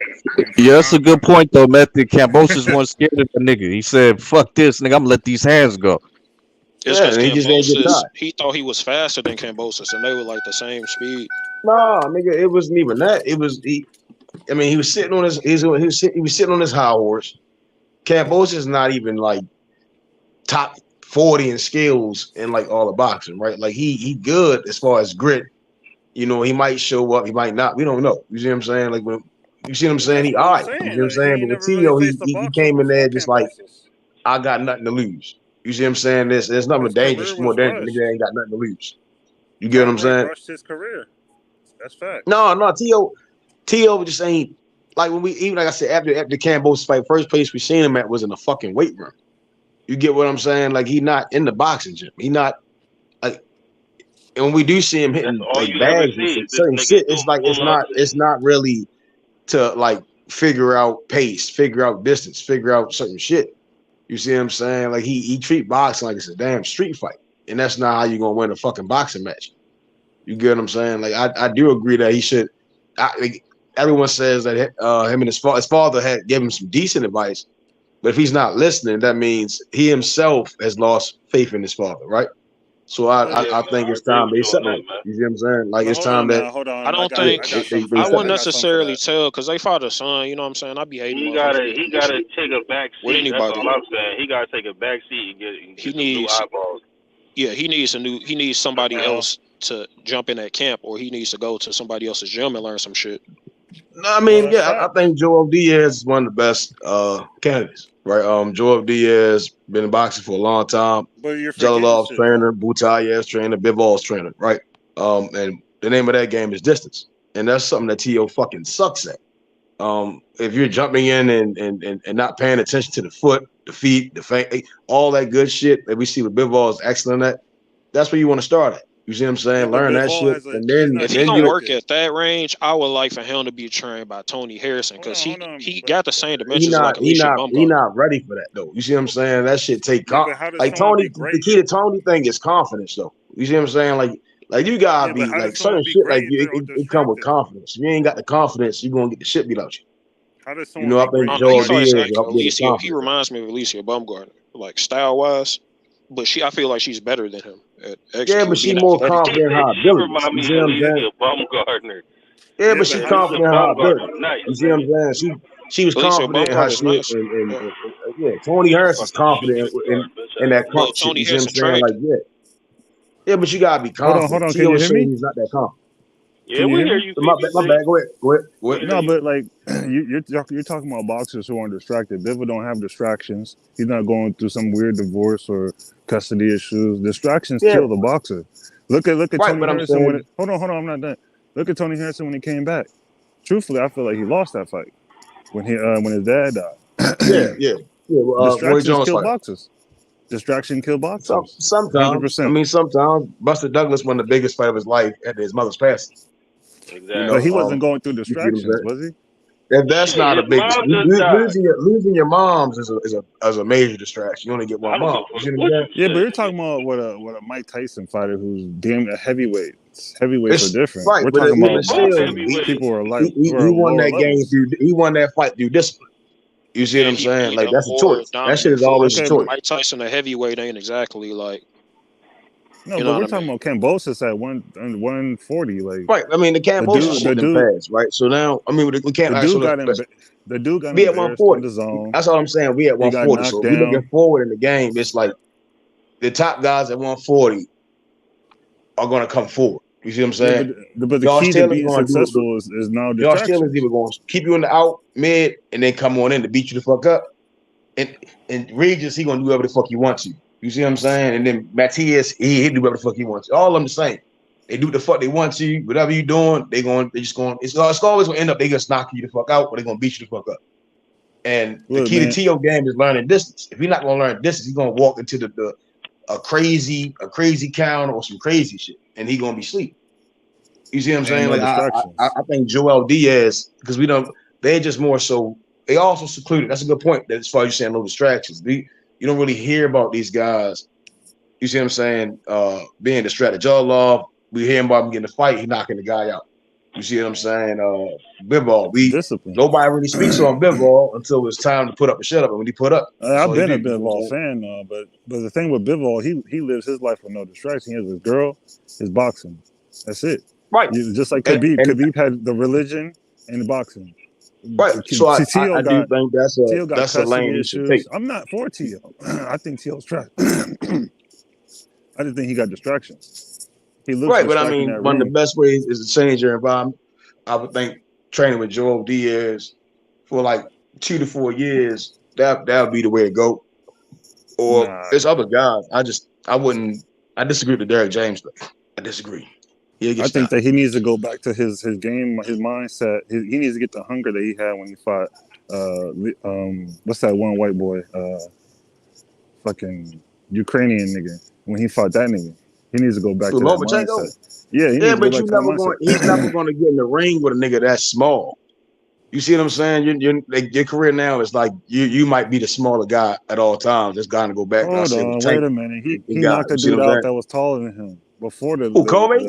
Yeah, that's a good point though, Method. Kambosos wasn't scared of the nigga. He said, "Fuck this, nigga. I'm gonna let these hands go." It's because Kambosos, he thought he was faster than Kambosos, and they were like the same speed. No, nigga, it wasn't even that. It was he was sitting on his he was sitting on his high horse. Kambosos is not even like top 40 in skills in like all the boxing, right? Like he good as far as grit. He might show up, he might not. We don't know. You see what I'm saying? Like when you see what I'm saying, he all right. You see what I'm saying? But with Tio, he came in there just like, I got nothing to lose. You see what I'm saying? There's nothing dangerous, more dangerous. Nigga ain't got nothing to lose. You get what I'm saying? Rushed his career. That's fact. No, Tio just ain't like when even like I said, after the Kambosos fight, first place we seen him at was in the fucking weight room. You get what I'm saying? Like he not in the boxing gym. He not like. And when we do see him hitting all like you ever bags and see is this certain nigga shit, it's doing like pull-ups. it's not really to like figure out pace, figure out distance, figure out certain shit. You see what I'm saying? Like he treat boxing like it's a damn street fight, and that's not how you gonna win a fucking boxing match. You get what I'm saying? Like I do agree that he should. Like, everyone says that him and his father had given him some decent advice, but if he's not listening, that means he himself has lost faith in his father, right? So I think it's time they separate. You see what I'm saying? Like But it's hold on time that now, hold on. I don't I think got something for they I that. wouldn't I got separate. something for necessarily that. tell because they father son. You know what I'm saying? I be hating He motherfuckers that do gotta shit take a back with seat. That's anybody. all I'm saying. He gotta take a back seat and get He some new needs, eyeballs. yeah, he needs somebody Well, else to jump in that camp, or he needs to go to somebody else's gym and learn some shit. No, I well, mean, that's yeah, I facts. think Joel Diaz is one of the best candidates, right? Joel Diaz been in boxing for a long time. But you're forgetting Jalalov's shit though. trainer, Butayev's trainer, Bivol's trainer, right? And the name of that game is distance, and that's something that T.O. fucking sucks at. If you're jumping in and not paying attention to the foot, the feet, the feint, all that good shit that we see with Bivol is excellent at, that's where you want to start at. You see what I'm Yeah, saying? but Learn that Bivol shit, has a. and He's then not If and he then you gonna don't. work distracted. at that range, I would like for him to be trained by Tony Harrison because Hold on. he But got the same dimensions like Alicia He Bumgarner. not ready for that though. You see what I'm saying? That shit take yeah, but how does like someone be Tony. The great? key to Tony thing is confidence though. You see what I'm saying? Like you gotta Yeah, but be how like does someone certain be shit. Like great if they're it come with distracted? confidence. If you ain't got the confidence, you gonna get the shit beat out you. How does You someone know, I be think great I don't if know. they're He Joel not fights Diaz like will distracted? help build the Alicia. He confidence. reminds me of Alicia Bumgarner, like style wise, but I feel like she's better than him at Yeah, but executing, she being more athletic. He confident in said her she abilities. remind You me see of what I'm saying? Alicia Baumgartner. Yeah, He but said she How does Alicia confident in her Baumgartner, abilities. nice You see what nigga. I'm saying? She was Alicia confident in her Bumgarner is shit, nice. Yeah. and yeah, Tony Harris is Fucking confident shooting star, in bitch in ass that nigga. Well, crunk shit. Tony You see what I'm Harrison saying? trained Like him. yeah, but you gotta be hold confident. on. Can T.O. you hear showed me? he's not that confident. Yeah, Can you we hear hear me? you, My PBC. bad. Go ahead. We hear No, you. but like you're talking about boxers who aren't distracted. Bivol don't have distractions. He's not going through some weird divorce or custody issues. Distractions Yeah, kill the boxer. Look at right. Tony But I'm Harrison when saying, it, hold on, I'm not done. Look at Tony Harrison when he came back. Truthfully, I feel like he lost that fight when when his dad died. yeah. Roy Distractions Jones kill fight. boxers. Distraction kill boxers. Sometimes, I 100%. mean, sometimes Buster Douglas won the biggest fight of his life after his mother's passing. You But know, he Exactly. wasn't going through you see what I'm distractions, saying? was he? If that's Shit, not a his biggest, mom just died. losing your moms is a major distraction. You only get I one don't mom. give a You fuck see what I'm what saying? you Yeah, but say, you're nigga. talking about what a Mike Tyson fighter who's damn a heavyweight. Heavyweights are It's different. right, We're but talking They even about both still, boxing. heavyweights. People who are like he who are won lower that game levels. he won that fight through discipline. You see what And I'm he saying? beat Like a that's a more choice. That shit dominant is always a force. Okay, choice. Mike Tyson, a heavyweight, ain't exactly like, no, you but know we're what I talking mean? about Kambosos at 140. Like Right. I mean, the Kambosos the shit didn't dude, pass, right? So now, I mean, we can't. the All right, so dude got let's the dude got be at embarrassed in 140. the zone. That's all I'm saying. We at He got 140. So knocked if we looking down. forward in the game, it's like the top guys at 140 are going to come forward. You see what I'm Yeah, saying? but the Josh key to Taylor's being going to do. successful is no Josh Taylor's distractions. either going to keep you in the out mid and then come on in to beat you the fuck up, and Regis he going to do whatever the fuck he wants to. You see what I'm saying? And then Matthias he do whatever the fuck he wants. All of them the same. They do the fuck they want to. Whatever you doing, they just going. It's always going to end up they just knock you the fuck out, or they going to beat you the fuck up. And the Look, key to man. T.O. game is learning distance. If you're not going to learn distance, he's going to walk into a crazy counter or some crazy shit, and he going to be sleep. You see what I'm Ain't saying? no Like distractions. I think Joel Diaz, because they're just more so. They also secluded. That's a good point. That as far as you saying no distractions, you don't really hear about these guys. You see what I'm saying? Being distracted. Joe Love, we hear about him getting a fight. He knocking the guy out. You see what I'm saying? Bivol, Discipline. nobody really speaks on Bivol until it's time to put up and shut up. And when he put up, that's I've all he been do. a You know what I'm Bivol saying? fan, but the thing with Bivol, he lives his life with no distraction. He has his girl, his boxing. That's it. Right. Just like And Khabib had the religion and the boxing. right. So T.O. I do think got that's a lane custody he should take. issues. I'm not for T.O. I think T.O.'s trash. I just think he got distractions. He looks Right, but I distracted in mean, that one of the ring. best ways is to change your environment. I would think training with Joel Diaz for like 2 to 4 years, that would be the way to go. Or Nah, there's other guys. I disagree with the Derrick James thing. I disagree. He'll get I think stopped. that he needs to go back to his game, his mindset. He needs to get the hunger that he had when he fought. What's that one white boy? fucking Ukrainian nigga when he fought that nigga. He needs to go back So to that Lomachenko? mindset. Yeah, he needs to go but back to that mindset. he's never going to get in the ring with a nigga that small. You see what I'm saying? Your career now is like you might be the smaller guy at all times. It's got to go back. Hold on, wait a minute. He knocked a You see dude what I'm out saying? that was taller than him before the Comey?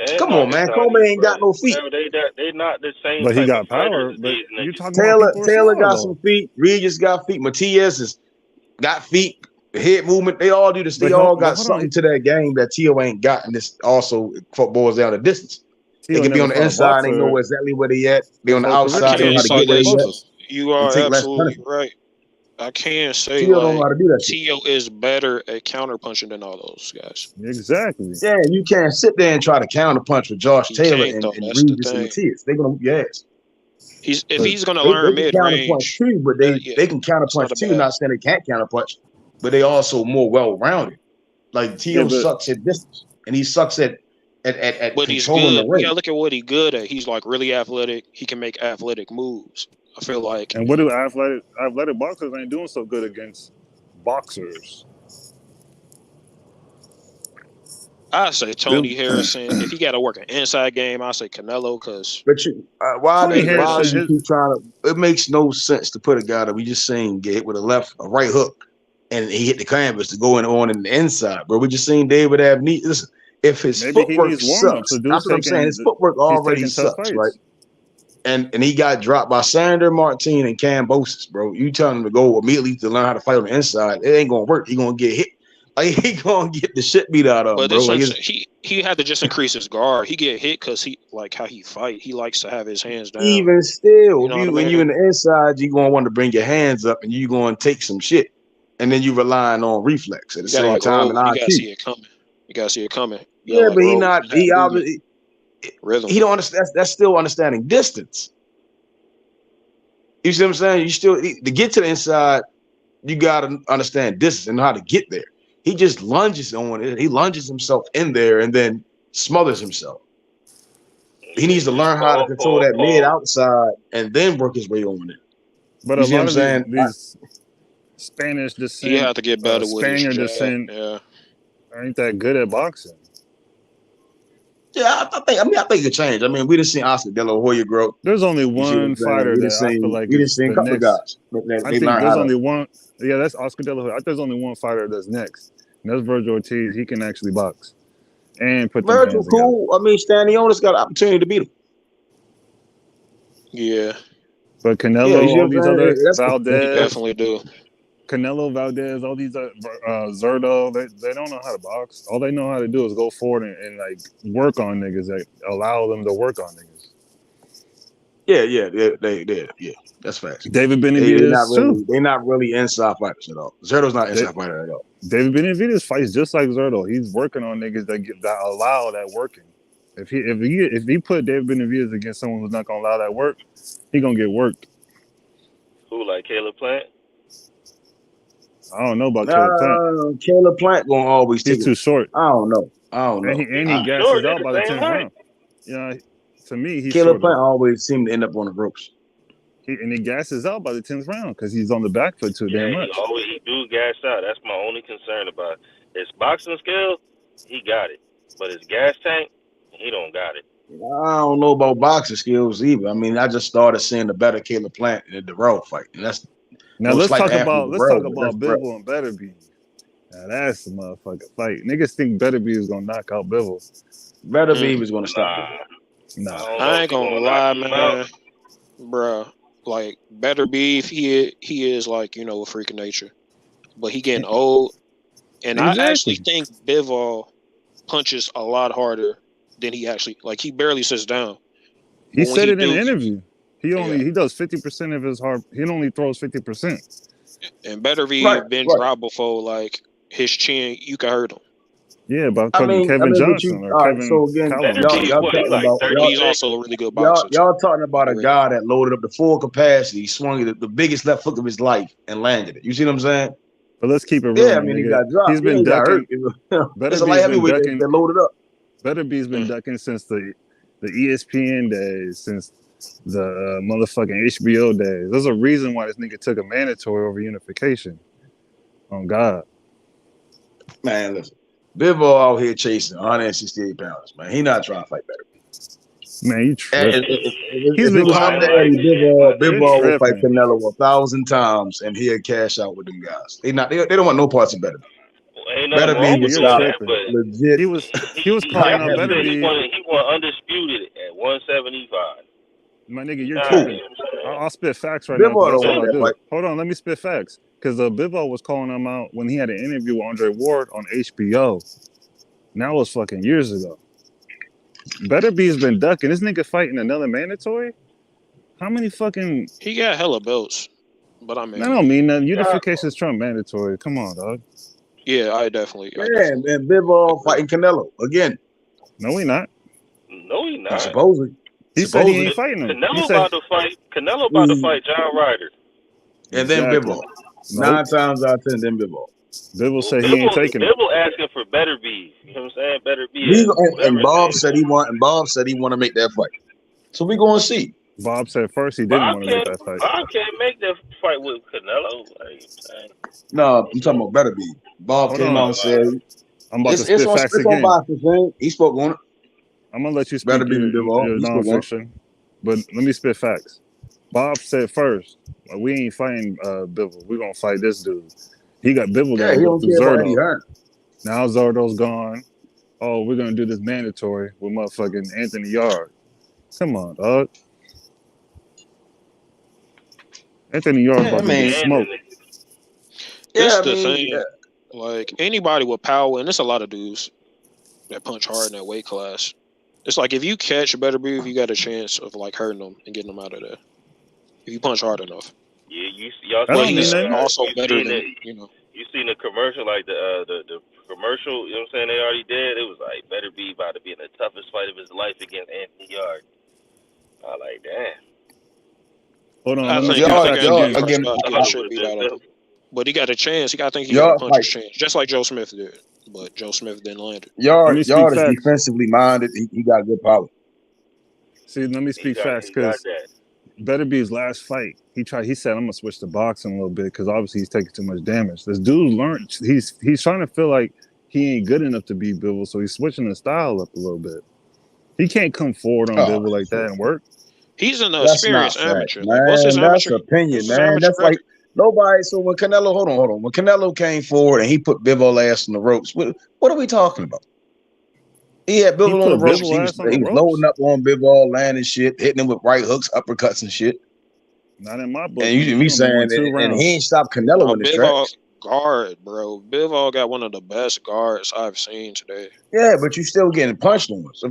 Yeah. Come on, man. Comey ain't got no feet. They not the same But he type got of fighters power. as But these you're niggas. talking about people Taylor small, got though. some feet. Regis got feet. Matias has got feet. Head movement. They all do this. They all got something to that game that Tio ain't got. And this also boils down to distance. They can be on the inside. They know exactly where they at. They on the outside. They know how to get where they at. You and are take less absolutely punishment. right. I can't say Tio don't know how like to do that shit. Tio is better at counterpunching than all those guys. Exactly. Yeah, you can't sit there and try to counterpunch with Josh Taylor and That's the Regis and thing. Matias. They're gonna whoop your ass. If he's gonna They learn can mid counterpunch range, too, but they can counterpunch not too. bad. Not saying they can't counterpunch, but they also more well rounded. Like Tio sucks at distance, and he sucks at But he's controlling the good. You ring. gotta look at what he's good at. He's like really athletic. He can make athletic moves. I feel like. And what do athletic boxers ain't doing so good against boxers? I say Tony Harrison. If he got to work an inside game, I say Canelo because. But why Tony you Harrison keep trying to? It makes no sense to put a guy that we just seen get hit with a right hook, and he hit the canvas to go on in the inside, bro. We just seen David Abney. Listen, if his maybe he footwork needs warm-ups. sucks, that's what I'm saying. His footwork already sucks, right? And he got dropped by Sandor Martin and Kambosos, bro. You telling him to go immediately to learn how to fight on the inside? It ain't gonna work. He gonna get hit. Like he gonna get the shit beat out of him, But bro. like Like he had to just increase his guard. He get hit because he like how he fight. He likes to have his hands down. even still, You know what I when mean? you in the inside, you gonna want to bring your hands up and you gonna take some shit, and then you relying on reflex at the same time and You gotta see IQ. it coming. You gotta see it coming. Yeah, but he not. He obviously rhythm. He don't understand. That's still understanding distance. You see what I'm saying? You still to get to the inside, you gotta understand distance and know how to get there. He just lunges on it. He lunges himself in there and then smothers himself. He needs to learn how to control that mid outside and then work his way on it. But You a see what lot I'm of saying? these Spanish descent, He had to get better with his Spaniard jab. descent, Yeah, ain't that good at boxing. Yeah, I think it could change. I mean, we done seen Oscar De La Hoya grow. There's only one fighter that I feel like we done is seen a the couple of next. guys. I They think learn there's how only to. one. Yeah, that's Oscar De La Hoya. I think there's only one fighter that's next, and that's Virgil Ortiz. He can actually box and put them Virgil hands together. cool. I mean, Stanionis got an opportunity to beat him. Yeah. But Canelo, all these other Valdez, he definitely do. Canelo, Valdez, all these Zerdo, they don't know how to box. All they know how to do is go forward and like work on niggas that allow them to work on niggas. Yeah. That's facts. David Benavidez they're not really inside fighters at all. Zerdo's not inside fighter at all. David Benavidez fights just like Zerdo. He's working on niggas that allow that working. If he put David Benavidez against someone who's not gonna allow that work, he gonna get worked. Who, like Caleb Plant? I don't know about Caleb Plant. Caleb Plant gonna always take He's too short. I don't know. And he gasses out by the 10th round. Yeah, to me, he's Caleb short. Plant always seemed to end up on the ropes. He gasses out by the 10th round because he's on the back foot too damn much. He do gas out. That's my only concern about it. His boxing skill, he got it. But his gas tank, he don't got it. I don't know about boxing skills either. I mean, I just started seeing the better Caleb Plant in the Darrell fight, and that's now. Let's talk about Bivol and Betterby. Now that's the motherfucking fight. Niggas think Betterby is gonna knock out Bivol. Betterby was gonna stop Bivol. Nah, I ain't gonna lie, man, bruh. Like Betterby, he is like a freak of nature, but he getting old, and I actually think Bivol punches a lot harder than he actually he barely sits down. He said it in an interview. He does 50% of his hard. He only throws 50%. And Betterby been dropped before, his chin, you can hurt him. Yeah, but Kevin Johnson or Kevin. So again, y'all talking about he's also a really good boxer. Y'all talking about a guy that loaded up to full capacity, swung the biggest left hook of his life, and landed it. You see what I'm saying? But let's keep it real. Yeah, I mean, he got dropped. He's been ducking. It's a light heavyweight that loaded up. Betterby's been ducking since the ESPN days, since the motherfucking HBO days. There's a reason why this nigga took a mandatory over unification. Oh God. Man, listen. Bivol out here chasing 168 pounds, man. He not trying to fight better. Man, you tripping. If it was up to Eddie, Bivol will fight Canelo 1,000 times and he'll cash out with them guys. They don't want no parts of better. Ain't nothing Better wrong be with just doing stop that, but legit. He was calling out Better he Be. won undisputed at 175. My nigga, you're tripping. I'll spit facts right now. Bivol That's don't all want I that do. fight. Hold on, let me spit facts. Because Bivol was calling him out when he had an interview with Andre Ward on HBO. Now it was fucking years ago. Better Be's been ducking. This nigga fighting another mandatory? How many fucking... He got hella belts. But I mean... That don't mean nothing. Unification is Trump mandatory. Come on, dog. Yeah, I definitely. And Bivol fighting Canelo again. No, he not. No, he not. Supposedly. He said he ain't fighting him. Canelo about to fight John Ryder. And then Bivol. Nope. 9 times out of 10, then Bivol. Bivol said he ain't taking it. Bivol asking for Better Be. You know what I'm saying? Better Be. And Bob said he want to make that fight. So we gonna see. Bob said first he didn't want to make that fight. Bob can't make that fight with Canelo. No, I'm talking about Better Be. Bob came out and said I'm about to spit facts again. He spoke on it. I'm gonna let you speak your nonfiction, but let me spit facts. Bob said first, we ain't fighting Bivol. We're gonna fight this dude. Bivol got to go through Zurdo. Now Zurdo's gone. Oh, we're gonna do this mandatory with motherfucking Anthony Yard. Come on, dog. Anthony Yard about to get smoked. It's the thing. Like anybody with power, and there's a lot of dudes that punch hard in that weight class. It's like if you catch Better Be, you got a chance of like hurting them and getting them out of there. If you punch hard enough. Yeah, y'all. But he's also better than you seen the commercial, like the commercial. You know what I'm saying? They already did. It was like Better Be about to be in the toughest fight of his life against Anthony Yard. I like, damn. Hold on, I think should beat out of him. But he got a chance. I think he got a puncher's chance, just like Joe Smith did. But Joe Smith didn't land it. Yard is defensively minded. He got good power. See, let me speak fast because Better Be's last fight, he said, I'm gonna switch to boxing a little bit because obviously he's taking too much damage. This dude learned he's trying to feel like he ain't good enough to beat Bivol, so he's switching his style up a little bit. He can't come forward on Bivol like that and work. He's an experienced amateur. Man, like, what's his that's amateur? opinion, man. That's like nobody. So when Canelo, hold on. When Canelo came forward and he put Bivol ass on the ropes, what are we talking about? He had Bivol on the ropes. He was loading up on Bivol, landing shit, hitting him with right hooks, uppercuts, and shit. Not in my book. And you me saying and he ain't stopped Canelo in the tracks. Guard, bro. Bivol got one of the best guards I've seen today. Yeah, but you still getting punched on. So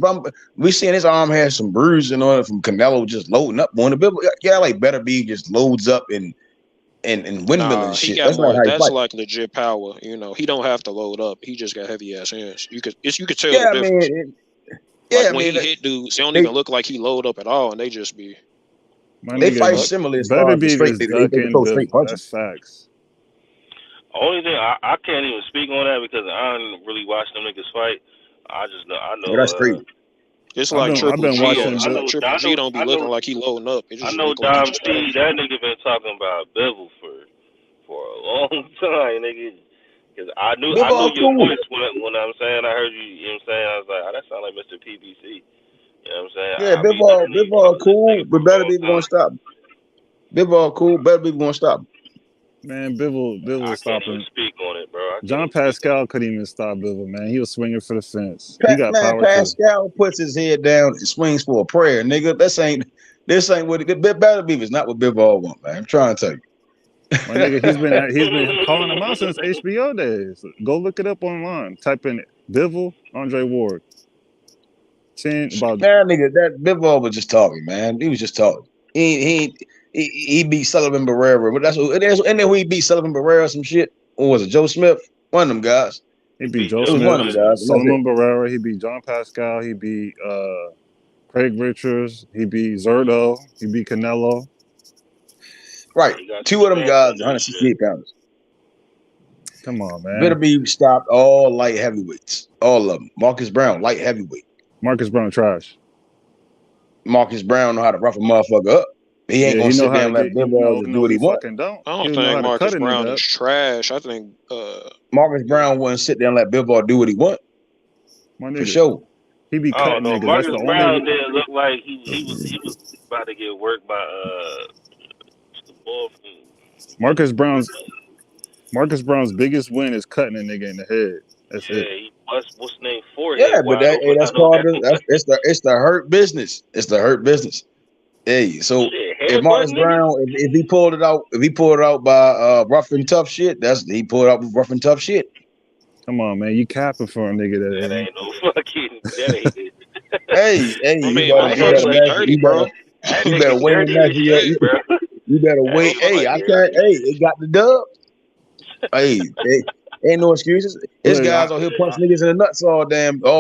we seeing his arm has some bruising on it from Canelo just loading up on the Bivol. Yeah, like Better Be just loads up and windmill and shit. That's not how that's like legit power. You know, he don't have to load up. He just got heavy ass hands. You could tell the difference. When he hit dudes, they don't even look like he load up at all, and they just be. They fight similar as far as the straight. They throw straight punches. That's facts. Only thing I can't even speak on that because I don't really watch them niggas fight. I know. That's crazy. It's like Triple G. Triple G don't be looking like he loading up. It just I know Dom P. That nigga been talking about Bivol for a long time, nigga. Because I knew your voice when I'm saying I heard you. You know what I'm saying? I was like, that sound like Mr. PBC. You know what I'm saying? Yeah, Bivol cool, but Better Be gonna stop. Bivol cool, Better Be gonna stop. Man, Bivol stopping. Speak on it, bro. John Pascal couldn't even stop Bivol, man. He was swinging for the fence. He got power. Pascal puts his head down and swings for a prayer, nigga. This ain't what it. Better Be is not what Bivol want, man. I'm trying to tell you. My nigga, he's been calling him out since HBO days. Go look it up online. Type in Bivol, Andre Ward. Nigga, that Bivol was just talking, man. He was just talking. He beat Sullivan Barrera. And then he beat Sullivan Barrera some shit. Or was it Joe Smith? One of them guys. He beat Joe Smith. One of them guys. Sullivan Barrera. He beat John Pascal. He beat Craig Richards. He beat Zurdo. He beat Canelo. Right. Two of them guys, 168 pounds. Come on, man. Better Be stopped all light heavyweights. All of them. Marcus Brown, light heavyweight. Marcus Brown trash. Marcus Brown know how to rough a motherfucker up. He ain't gonna sit there and let Bivol do what he wants. I don't think Marcus Brown is trash. I think Marcus Brown wouldn't sit there and let Bivol do what he wants. For sure. He be cutting niggas. Marcus That's the Brown only. didn't look like he was about to get worked by the ball from Marcus Brown's biggest win is cutting a nigga in the head. That's it. he what's name forehead. Yeah, but that's called it's the hurt business. It's the hurt business. Hey, so if Marcus Brown, if he pulled it out by rough and tough shit, he pulled it out with rough and tough shit. Come on, man, you capping for a nigga that ain't no fucking. That ain't it. Hey, I mean, you better win the match. You better wait. Hey, I can't. Hey, it got the dub. Hey, ain't no excuses. This guy's out here punch niggas in the nuts all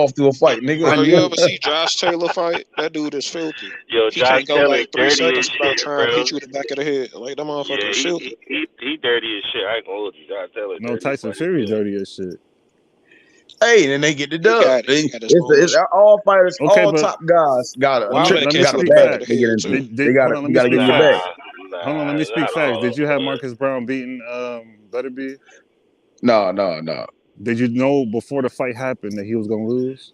through a fight, nigga. Bro, you ever see Josh Taylor fight? That dude is filthy. Yo, he Josh can't go Taylor like 3 dirty seconds as without shit, trying to bro. hit you in the back of the head. Like that motherfucker is filthy. He dirty as shit. I ain't gonna hold you. Josh Taylor. No, Tyson Fury dirty as shit. Hey, then they get the dub. It's all fighters, Okay, all but top guys got a let me speak bag. facts. You gotta get in the bag. Hold on, let me speak facts. Did you have Marcus Brown beating Butterbeef? No. Did you know before the fight happened that he was gonna lose?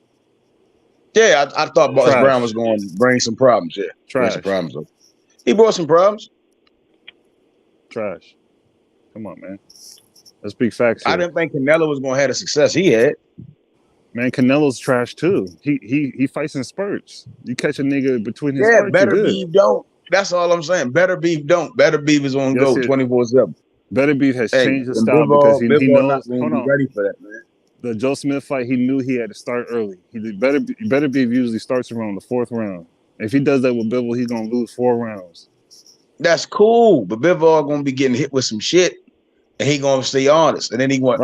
Yeah, I thought Marcus Brown was going to bring some problems. Yeah, bring some problems. He brought some problems. Trash. Come on, man. Let's speak facts here. I didn't think Canelo was going to have the success he had. Man, Canelo's trash too. He fights in spurts. You catch a nigga between his spurts, Better good. Beef don't. That's all I'm saying. Better Beef don't. Better Beef is on go 24/7. Better Beef has changed his style because he knows. Not going to be ready for that, man. The Joe Smith fight, he knew he had to start early. Better Beef usually starts around the 4th round. If he does that with Bivol, he's gonna lose 4 rounds. That's cool, but Bivol gonna be getting hit with some shit, and he gonna stay honest. And then he want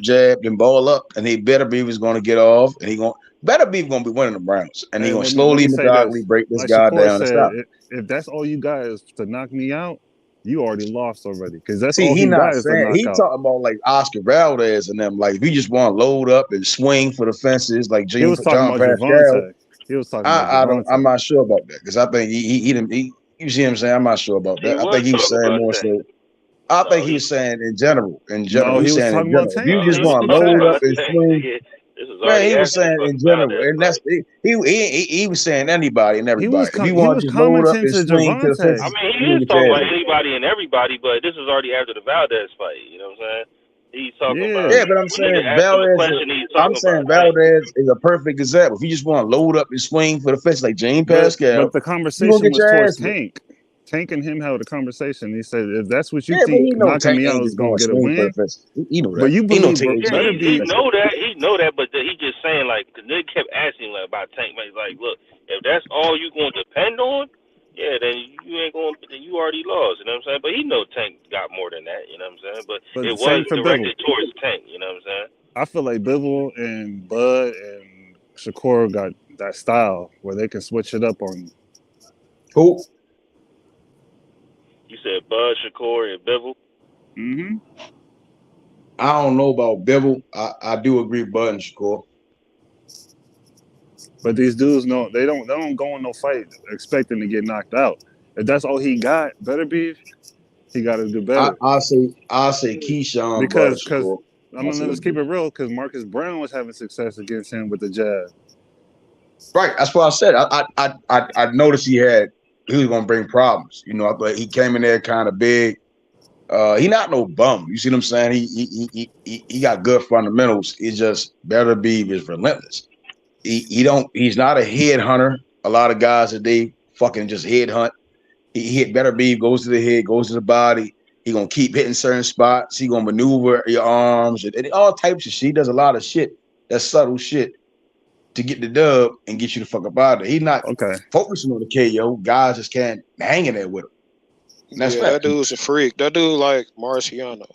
jab, then ball up, and Better Beef is gonna get off, and Better Beef gonna be winning the rounds, and he gonna slowly methodically break this guy down and stop. If that's all you got is to knock me out, you already lost already. Because that's See, all he got not is saying he talking about like Oscar Valdez and them. Like if you just want to load up and swing for the fences, like he was talking about Javante. He was talking about I'm not sure about that because I think he you see what I'm saying? I'm not sure about that. I think he was saying more so. I think he was saying in general. No, he was talking about Tank. You just want to load up and swing. Man, he was saying in general, and that's he was saying anybody and everybody. If you want to just load up and swing to the fence, I mean, he is talking about anybody and everybody, but this is already after the Valdez fight. You know what I'm saying? He's talking about. Yeah, but I'm saying Valdez is a perfect example. If you just want to load up and swing for the fence like James Pascal, but the conversation was towards Tank. Tank and him held a conversation. He said, "If that's what you think, knocking me out is going to get a win." You know that. But you believe he know that, but he just saying like, cause they kept asking him like about Tank. But he's like, look, if that's all you going to depend on, yeah, then you ain't going. Then you already lost. You know what I'm saying? But he know Tank got more than that. You know what I'm saying? But it was directed towards Tank. You know what I'm saying? I feel like Bivol and Bud and Shakur got that style where they can switch it up on you. Who? You said Bud, Shakur, and Bivol? Mm-hmm. I don't know about Bivol. I do agree with Bud and Shakur. But these dudes they don't go in no fight expecting to get knocked out. If that's all he got, Better Beef, he got to do better. I'll say Keyshawn because let's keep it real because Marcus Brown was having success against him with the jab. Right, that's what I said. I noticed he was gonna bring problems. You know, but he came in there kind of big. He not no bum. You see what I'm saying? He got good fundamentals. It's just Better Beef is relentless. He's not a head hunter. A lot of guys that they fucking just head hunt. He hit Better Beef, goes to the head, goes to the body. He gonna keep hitting certain spots. He gonna maneuver your arms and all types of shit. He does a lot of shit. That's subtle shit to get the dub and get you the fuck up out of there. He's not focusing on the KO. Guys just can't hang in there with him. That's that dude's a freak. That dude like Marciano.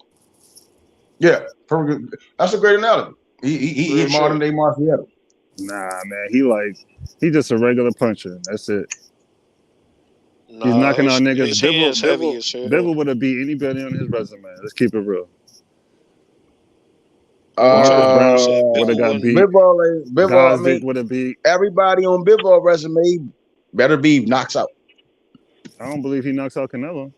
Yeah, that's a great analogy. He modern day Marciano. Nah, man, he just a regular puncher. That's it. He's knocking out niggas. Bivol would have beat anybody on his resume. Let's keep it real. Would have got beat. Bivol would have beat everybody on Bivol resume. Better Beef knocks out. I don't believe he knocks out Canelo.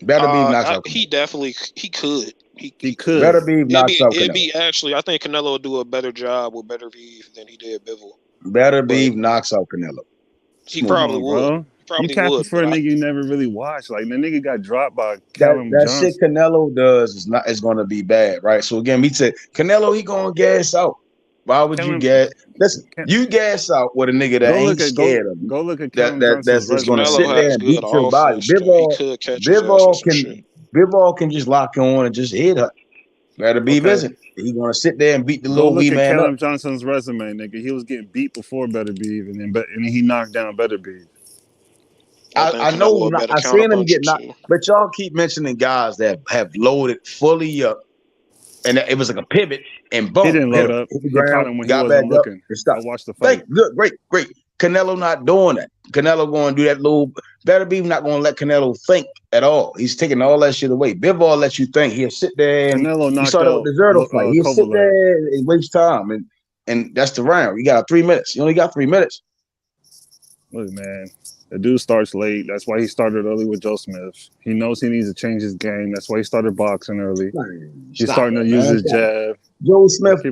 Beterbiev knocks out Canelo. He definitely could. He could. Beterbiev knocks out It'd Canelo. be actually. I think Canelo will do a better job with Beterbiev than he did Bivol. Beterbiev knocks out Canelo. He probably would. Bro. You capping for a nigga you never really watched. Like the nigga got dropped by Callum Johnson. Shit Canelo does is gonna be bad, right? So again, we said Canelo, he gonna gas out. Why would you gas? Listen, you gas out with a nigga that ain't scared of you. Go look at that's just gonna sit there and beat your body. Bivol can just lock you on and just hit her. Beterbiev isn't. He's gonna sit there and beat the little wee man Callum up. Johnson's resume, nigga. He was getting beat before Beterbiev, and then he knocked down Beterbiev. I know. I seen him get knocked, but y'all keep mentioning guys that have loaded fully up, and it was like a pivot, and boom, he didn't load up. Hit the He caught him when he wasn't looking. I watched the fight. Great. Canelo not doing that. Canelo going to do that little. Beterbiev not going to let Canelo think at all. He's taking all that shit away. Bivol lets you think. He'll sit there and Canelo started with the Zerto fight. He'll sit there and waste time, and that's the round. You got 3 minutes. You only got 3 minutes. Look, man. The dude starts late. That's why he started early with Joe Smith. He knows he needs to change his game. That's why he started boxing early. He's starting to use his jab. Joe Smith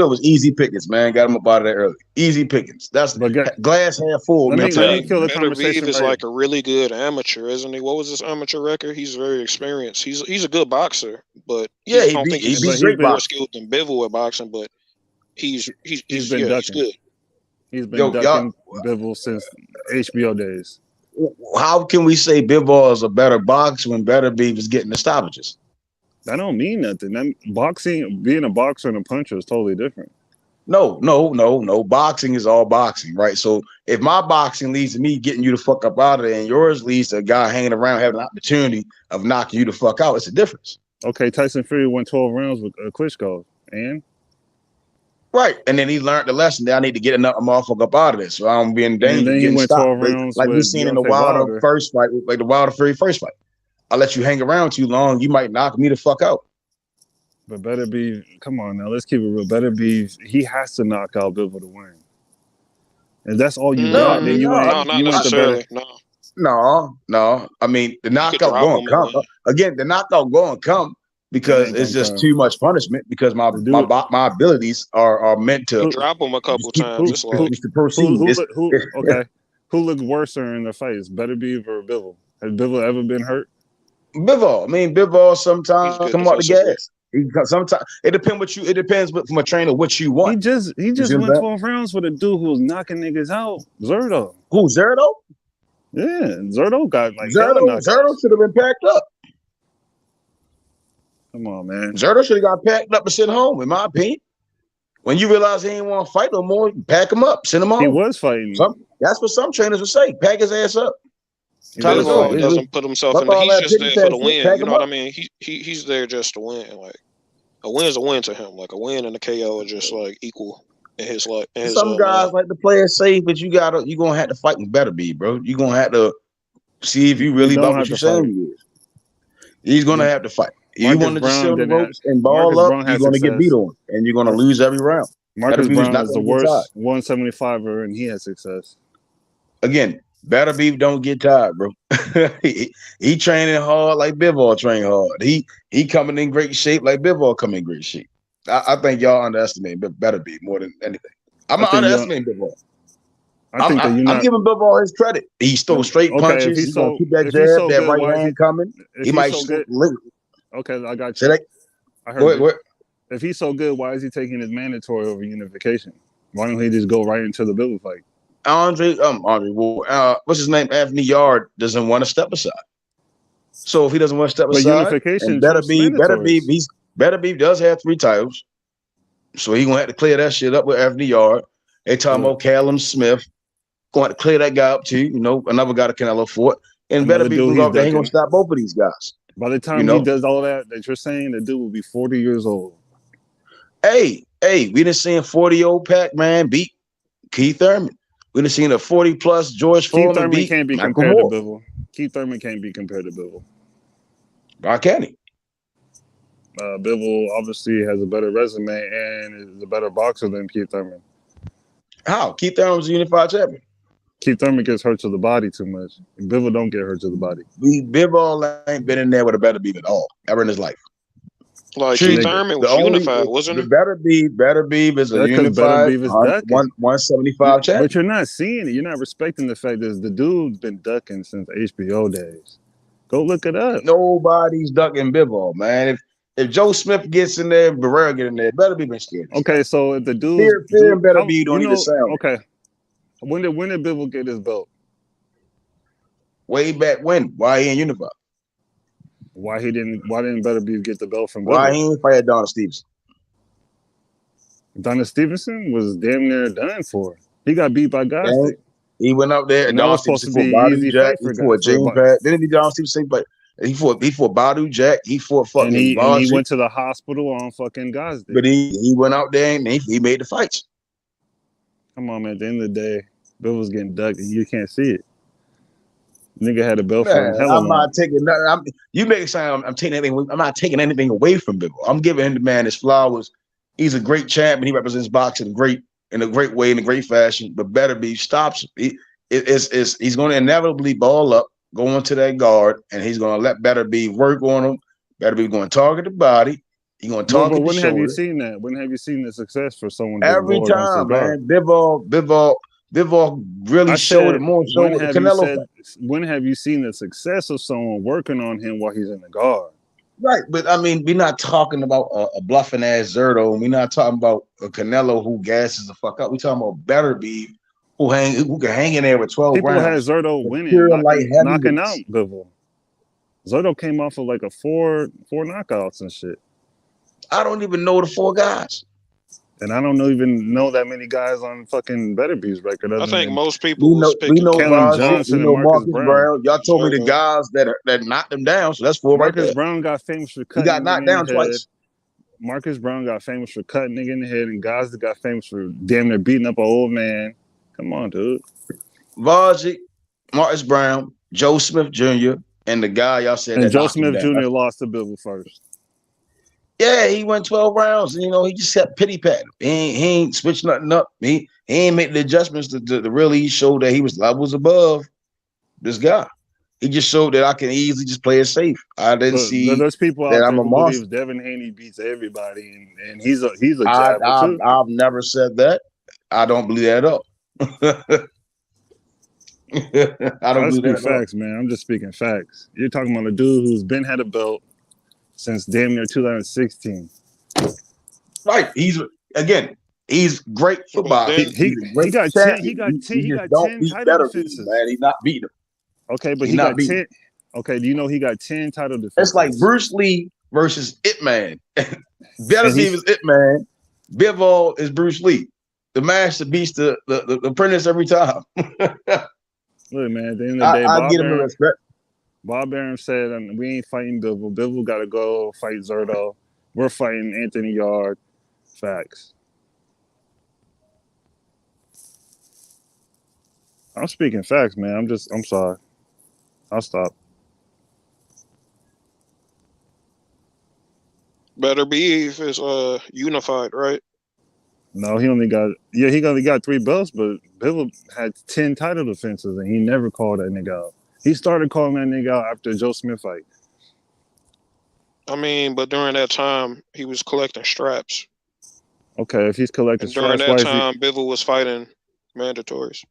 was easy pickings, man. Got him up out of there early. Easy pickings. That's glass half full. Beterbiev is like a really good amateur, isn't he? What was his amateur record? He's very experienced. He's a good boxer, but I don't think he's more skilled than Bivol at boxing. But he's been ducking. Good. He's been ducking Bivol since HBO days. How can we say Bivol is a better boxer when Beterbiev is getting the stoppages? That don't mean nothing. Being a boxer and a puncher is totally different. No. Boxing is all boxing, right? So if my boxing leads to me getting you the fuck up out of there, and yours leads to a guy hanging around having an opportunity of knocking you the fuck out, it's a difference. Okay, Tyson Fury went 12 rounds with Klitschko, and right, and then he learned the lesson that I need to get another motherfucker up out of this, so I don't be in danger of getting stopped. Like we seen in the Wilder first fight, like the Wilder Fury first fight. I let you hang around too long, you might knock me the fuck out. But Beterbiev, come on now, let's keep it real. Beterbiev, he has to knock out Bivol to win, and that's all you got. Then not necessarily. No. I mean, the knockout going to come again. The knockout going to come. Because it's just too much punishment. Because my abilities are meant to drop him a couple times. Who looked worse in the fight? Is Beterbiev or Bivol? Has Bivol ever been hurt? Bivol. I mean, Bivol sometimes come out the gas. Sometimes it depends It depends from a trainer what you want. He just went 12 rounds with a dude who was knocking niggas out. Zerto. Who? Zerto? Yeah, Zerto got like Zerto should have been packed up. Come on, man. Zerto should have got packed up and sent home, in my opinion. When you realize he ain't want to fight no more, pack him up, send him home. He was fighting. That's what some trainers would say. Pack his ass up. He doesn't put himself in. He's just there for the win. You know what I mean? He's there just to win. Like a win's a win to him. Like a win and a KO are just like equal in his life. Some guys like to play it safe, but you're gonna have to fight and Beterbiev, bro. You're gonna have to see if you really about what you're saying he is. He's gonna have to fight. You want to just sit on the ropes and ball up, you're going to get beat on, and you're going to lose every round. Marcus Brown is the worst 175er, and he had success. Again, Beterbiev don't get tired, bro. he training hard like Bivol train hard. He coming in great shape like Bivol coming in great shape. I think y'all underestimate Beterbiev more than anything. I'm not underestimating Bivol. I'm giving Bivol his credit. He's throwing straight punches. He's going to keep that jab, that right hand coming. He might linger. Okay, I got you. I heard if he's so good, why is he taking his mandatory over unification? Why don't he just go right into the Bivol fight? Andre Ward, what's his name? Anthony Yard doesn't want to step aside. So if he doesn't want to step aside, and Beterbiev does have 3 titles. So he's gonna have to clear that shit up with Anthony Yard. They talking about Callum Smith. Going to clear that guy up too. Another guy to Canelo Fort. And Beterbiev ain't gonna stop both of these guys. By the time he does all that you're saying, the dude will be 40 years old. Hey, we done seen 40-year-old Pac-Man beat Keith Thurman. We done seen a 40-plus George Foreman beat can't be compared to Bivol. Keith Thurman can't be compared to Bivol. Why can't he? Bivol obviously has a better resume and is a better boxer than Keith Thurman. How? Keith Thurman was a unified champion. Keith Thurman gets hurt to the body too much. Bivol don't get hurt to the body. Bivol ain't been in there with a better beef at all ever in his life. Like Keith Thurman was unified, wasn't the he? Better Beef is a unified 175 champion. But you're not seeing it. You're not respecting the fact that the dude's been ducking since HBO days. Go look it up. Nobody's ducking Bivol, man. If Joe Smith gets in there, Morrell get in there, Better Beef been scared. Okay, so if the dude Better Beef don't even sound. Okay, when did Bivol get his belt? Way back when? Why he ain't unified? Why didn't Better Beef get the belt from Bivol? Why he ain't fight Donna Stevenson? Donna Stevenson was damn near done for. He got beat by Gosdick. He went up there and that was supposed to be an easy fight for James. Didn't he Donna Stevenson? But he fought Badu Jack. He fought fucking. And he went to the hospital on fucking Gosdick. But he went out there and he made the fights. Come on, man. At the end of the day, Bill was getting ducked and you can't see it. Nigga had a belt for him. I'm not taking nothing. You make it sound I'm taking anything. I'm not taking anything away from Bill. I'm giving him the man his flowers. He's a great champion. He represents boxing in a great way, in a great fashion. But Better Beef stops him. He's going to inevitably ball up, go into that guard, and he's going to let Better Beef work on him. Better Beef going to target the body. He's going to target the shoulder. When have you seen that? When have you seen the success for someone? Every time, man. Bivol really showed it more so with the Canelo fight. When have you seen the success of someone working on him while he's in the guard? Right, but I mean, we're not talking about a bluffing ass Zerto, and we're not talking about a Canelo who gasses the fuck up. We're talking about Better Beef who can hang in there with 12 People rounds. had Zerto winning, knocking out Bivol. Zerto came off of like a four knockouts and shit. I don't even know the 4 guys. And I don't even know that many guys on fucking Better Beef's record. I think most people we know Callum Johnson and Marcus Brown. Y'all told me the guys that knocked them down, so that's 4 right there. Marcus Brown got famous for cutting. He got knocked down twice. Marcus Brown got famous for cutting nigga in the head, and guys that got famous for damn near beating up an old man. Come on, dude. Vajic, Marcus Brown, Joe Smith Jr., and the guy y'all said and that Joe Smith Jr. lost to Bivol first. Yeah, he went 12 rounds, and he just kept pity patting. He ain't switched nothing up. He ain't make the adjustments to really show that he was levels above this guy. He just showed that I can easily just play it safe. I didn't see there's people out that there I'm a who monster. believes Devin Haney beats everybody, and he's a jabber too. I've never said that. I don't believe that at all. I don't believe that at facts, man. I'm just speaking facts. You're talking about a dude who's been had a belt since damn near 2016. Right. He's great for boxing. He got 10 title defenses. Man, he's not beating him. Okay, but he got 10. Okay, do you know he got 10 title defenses? It's like Bruce Lee versus Ip Man. Better Beef is Ip Man. Bivol is Bruce Lee. The master beats the apprentice every time. Look, man, at the end of the day, I give him the respect. Bob Arum said, we ain't fighting Bivol. Bivol got to go fight Zerto. We're fighting Anthony Yard. Facts. I'm speaking facts, man. I'm sorry. I'll stop. Better Beef is unified, right? No, he only got 3 belts, but Bivol had 10 title defenses, and he never called that nigga out. He started calling that nigga out after the Joe Smith fight. I mean, but during that time, he was collecting straps. Okay, if he's collecting straps, during that time, he... Bivol was fighting mandatories.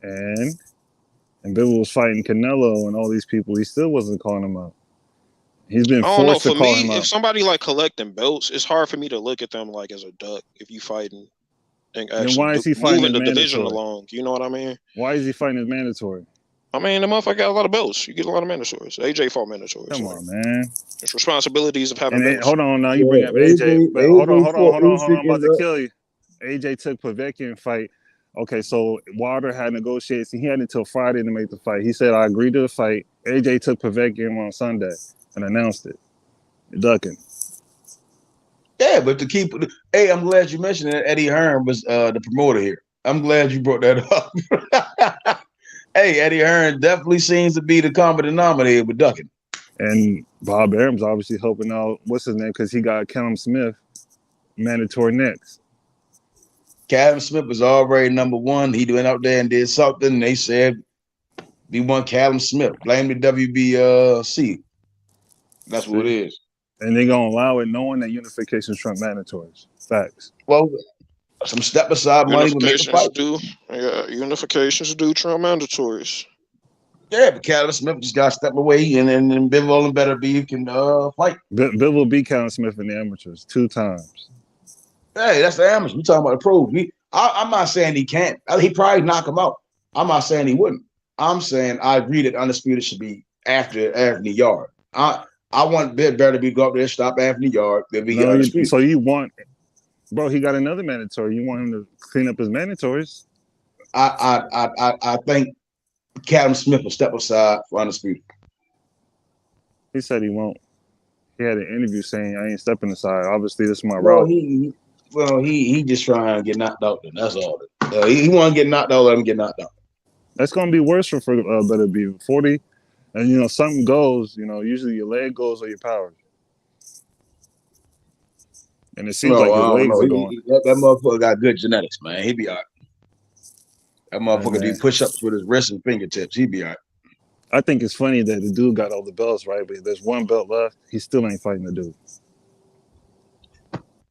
And Bivol was fighting Canelo and all these people. He still wasn't calling him out. He's been forced to call him out. If somebody like collecting belts, it's hard for me to look at them like as a duck if you fighting and actually why is he fighting moving the division along. You know what I mean? Why is he fighting as mandatory? I mean, the motherfucker got a lot of belts. You get a lot of mandatories. AJ fought mandatories. Come on, man. It's responsibilities of having belts. Hold on, now you bring up AJ. But hold on. I'm about to kill you. AJ took Povetkin fight. Okay, so Wilder had negotiations. He had until Friday to make the fight. He said, I agreed to the fight. AJ took Povetkin on Sunday and announced it. Ducking. Yeah, but to keep hey, I'm glad you mentioned that Eddie Hearn was the promoter here. I'm glad you brought that up. Hey, Eddie Hearn definitely seems to be the common denominator with ducking. And Bob Arum's obviously helping out, what's his name? Because he got Callum Smith mandatory next. Callum Smith was already number one. He went out there and did something. They said we want Callum Smith. Blame the WBC. That's what it is. And they're gonna allow it knowing that unifications trump mandatories. Facts. Well, some step aside money would make the fight. Unifications do trump mandatories. Yeah, but Callum Smith just got to step away, and then Bivol and Beterbiev can fight. Bivol beat Callum Smith in the amateurs 2 times. Hey, that's the amateurs. We talking about the pros. I'm not saying he can't. He probably knock him out. I'm not saying he wouldn't. I'm saying I agree that undisputed should be after Anthony Yard. I want Beterbiev to go up there, stop Anthony Yard. So you want, bro? He got another mandatory. You want him to clean up his mandatories? I think Callum Smith will step aside for undisputed. He said he won't. He had an interview saying, "I ain't stepping aside. Obviously, this is my route." He just trying to get knocked out. Then that's all. He want to get knocked out. Let him get knocked out. That's gonna be worse for Beterbiev. 40, and something goes. Usually your leg goes or your power. And it seems like his legs are going. That motherfucker got good genetics, man. He be all right. That motherfucker do push-ups with his wrists and fingertips. He be all right. I think it's funny that the dude got all the belts, right? But there's one belt left. He still ain't fighting the dude.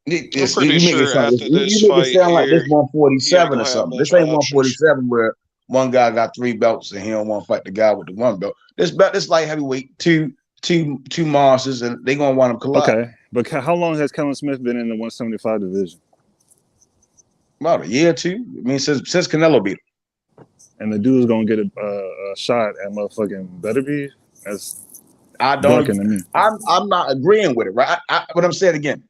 I'm pretty sure after this fight, it sound like this 147 or something. This ain't 147 where one guy got 3 belts and he don't want to fight the guy with the 1 belt. This light heavyweight, two monsters, and they gonna want them collide. Okay, but how long has Callum Smith been in the 175 division? About a year or 2. I mean, since Canelo beat him. And the dude's gonna get a shot at motherfucking Beterbiev. I'm not agreeing with it, right? But I'm saying again,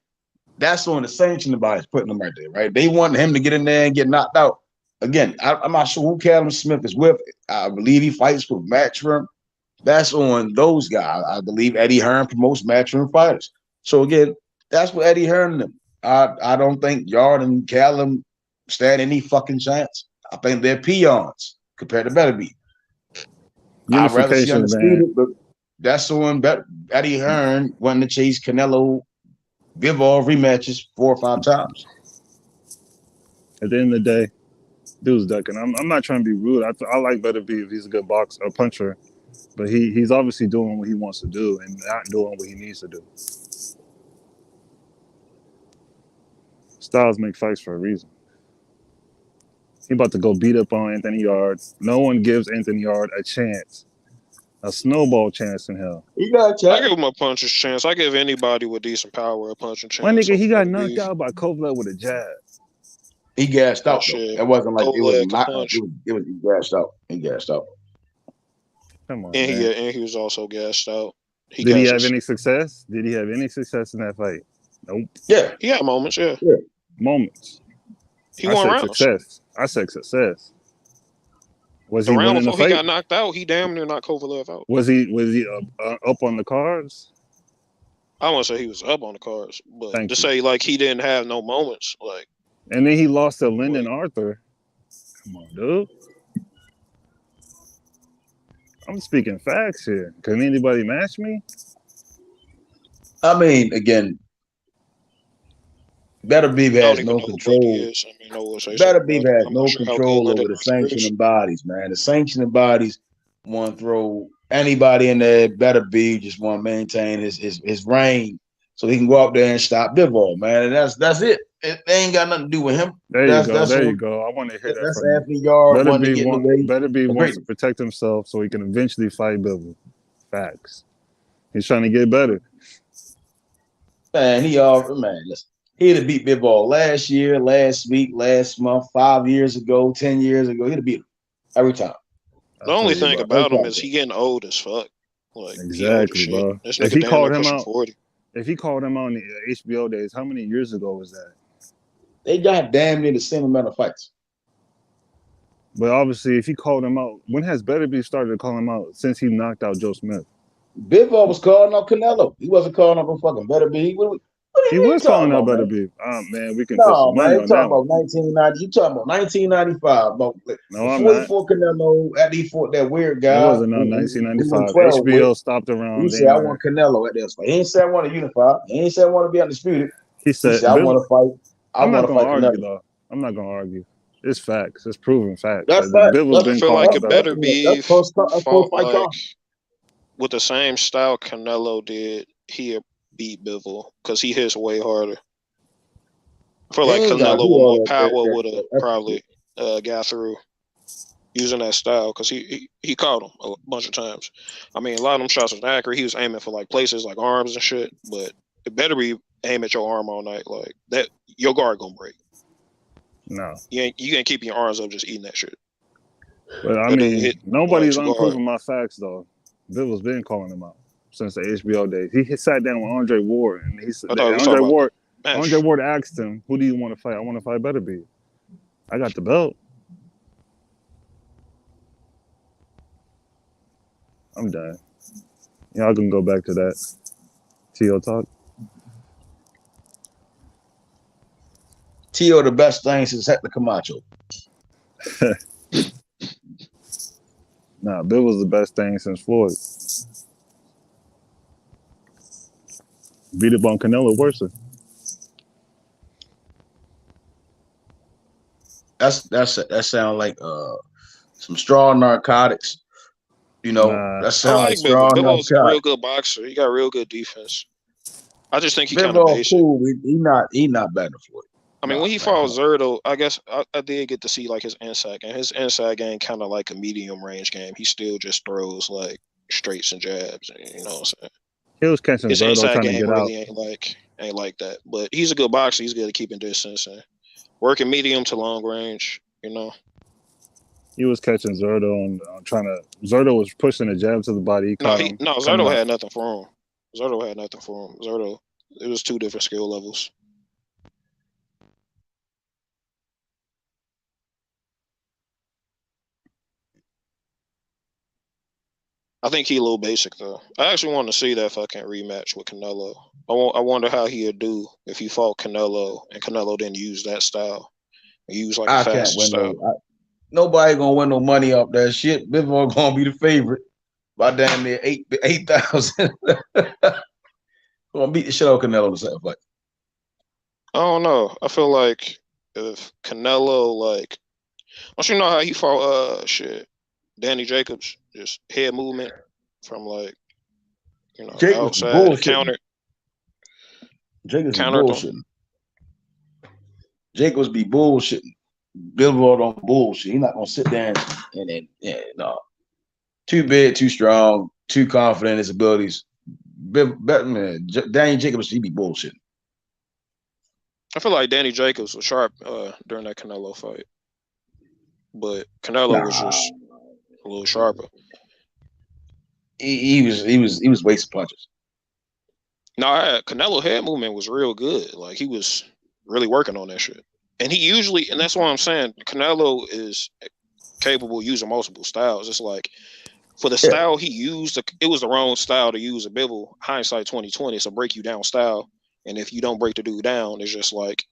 that's on the sanctioning bodies putting him right there, right? They want him to get in there and get knocked out. Again, I'm not sure who Callum Smith is with. I believe he fights for Matchroom. That's on those guys. I believe Eddie Hearn promotes Matchroom fighters. So again, that's what Eddie Hearn them. I don't think Yard and Callum stand any fucking chance. I think they're peons compared to Beterbiev. I'd rather see undisputed, but that's on Eddie Hearn wanting to chase Canelo Bivol rematches 4 or 5 times. At the end of the day, dude's ducking. I'm not trying to be rude. I like Beterbiev. He's a good boxer, a puncher, but he's obviously doing what he wants to do and not doing what he needs to do. Styles make fights for a reason. He about to go beat up on Anthony Yard. No one gives Anthony Yard a chance, a snowball chance in hell. I give him a puncher's chance. I give anybody with decent power a punching chance. My nigga, he got knocked out by Kovalev with a jab. He gassed out. It wasn't like it was not. It was he gassed out. He gassed out. Come on, and he was also gassed out. Did he have any success? Did he have any success in that fight? Nope. Yeah, he had moments. Yeah, moments. He won rounds. Success. I said success. Was the he round winning before the fight? He got knocked out? He damn near knocked Kovalev out. Was he up on the cards? I won't say he was up on the cards, but say like he didn't have no moments, like. And then he lost to Lyndon Arthur. Come on, dude. I'm speaking facts here. Can anybody match me? I mean, again, Beterbiev has no control. Beterbiev has no control over the sanctioning bodies, man. The sanctioning bodies want to throw anybody in there. Beterbiev just want to maintain his reign so he can go out there and stop Bivol, man. And that's it. It ain't got nothing to do with him. There you go. I want to hear that. That's Anthony Yard. Beterbiev wants to protect himself so he can eventually fight Bivol. Facts. He's trying to get better. Man, listen. He'd have beat Bivol last year, last week, last month, 5 years ago, 10 years ago. He'd have beat him every time. The only thing about him is he getting old as fuck. Like, exactly, bro. If he called him out, 40. If he called him out in the HBO days, how many years ago was that? They got damn near the same amount of fights. But obviously, if he called him out, when has Beterbiev started to call him out since he knocked out Joe Smith? Bivol was calling out Canelo. He wasn't calling out no fucking Beterbiev. He was calling out Beterbiev. Man, we can put some money on that. About 1990. You talking about 1995? Before Canelo, after he fought that weird guy. It wasn't 1995. HBO stopped around. He said, "I want Canelo at this fight." He ain't said I want to unify. He ain't said I want to be undisputed. He said I want to fight. I'm not gonna argue though. I'm not gonna argue. It's facts. It's proven facts. That's Like, fact. Bivol's I been feel calling like him it better. better be That's fought fight like time. with the same style Canelo did. He'll beat Bivol because he hits way harder. I feel He like ain't gotta do Canelo with more all power that. would have probably got through using that style because he caught him a bunch of times. I mean, a lot of them shots was accurate. He was aiming for like places like arms and shit, but it better be aim at your arm all night like that. Your guard gonna break. No, you can't keep your arms up just eating that shit. but I That dude mean, hit nobody's too hard. unproving my facts though. Bivol's been calling him out since the HBO days. He sat down with Andre Ward, and he said, I thought we was talking about match. Andre Ward asked him, "Who do you want to fight? I want to fight Better Be. I got the belt. I'm done. Y'all can go back to that T.O. talk. T.O. the best thing since Hector Camacho. Nah, Bill was the best thing since Floyd. Beat up on Canelo worse. That sound like some strong narcotics. You know, that sound I like like strong Bivol. Bivol's a narcotics. real good boxer. He got real good defense. I just think he kind of Bivol basic. cool. He not better for it. I mean, when he fought Zerto, I guess I did get to see like his inside game. His inside game kind of like a medium range game. He still just throws like straights and jabs. You know what I'm saying? He was catching His Zerto inside trying to game get really out. ain't like that. But he's a good boxer. He's good at keeping distance and working medium to long range. You know. He was catching Zerto and trying to. Zerto was pushing a jab to the body. He caught him. Zerto had nothing for him. Zerto, it was two different skill levels. I think he a little basic though. I actually want to see that fucking rematch with Canelo. I wonder how he'd do if he fought Canelo and Canelo didn't use that style. Use like a fast style. Nobody gonna win no money off that shit. Bivol gonna be the favorite by damn near 8,000. Gonna beat the shit out of Canelo in the second fight. I don't know. I feel like if Canelo don't you know how he fought Danny Jacobs, just head movement from outside counter. Jacobs be bullshitting. Jacobs be bullshitting. Bivol don't bullshit. He's not gonna sit there and no. Too big, too strong, too confident in his abilities. Danny Jacobs, he be bullshitting. I feel like Danny Jacobs was sharp during that Canelo fight, but Canelo was just a little sharper. He was wasting punches. No, Canelo head movement was real good. Like he was really working on that shit. And he usually, and that's why I'm saying Canelo is capable of using multiple styles. It's like for the style he used, it was the wrong style to use a Bivol. Hindsight 2020, it's a break you down style. And if you don't break the dude down, it's just like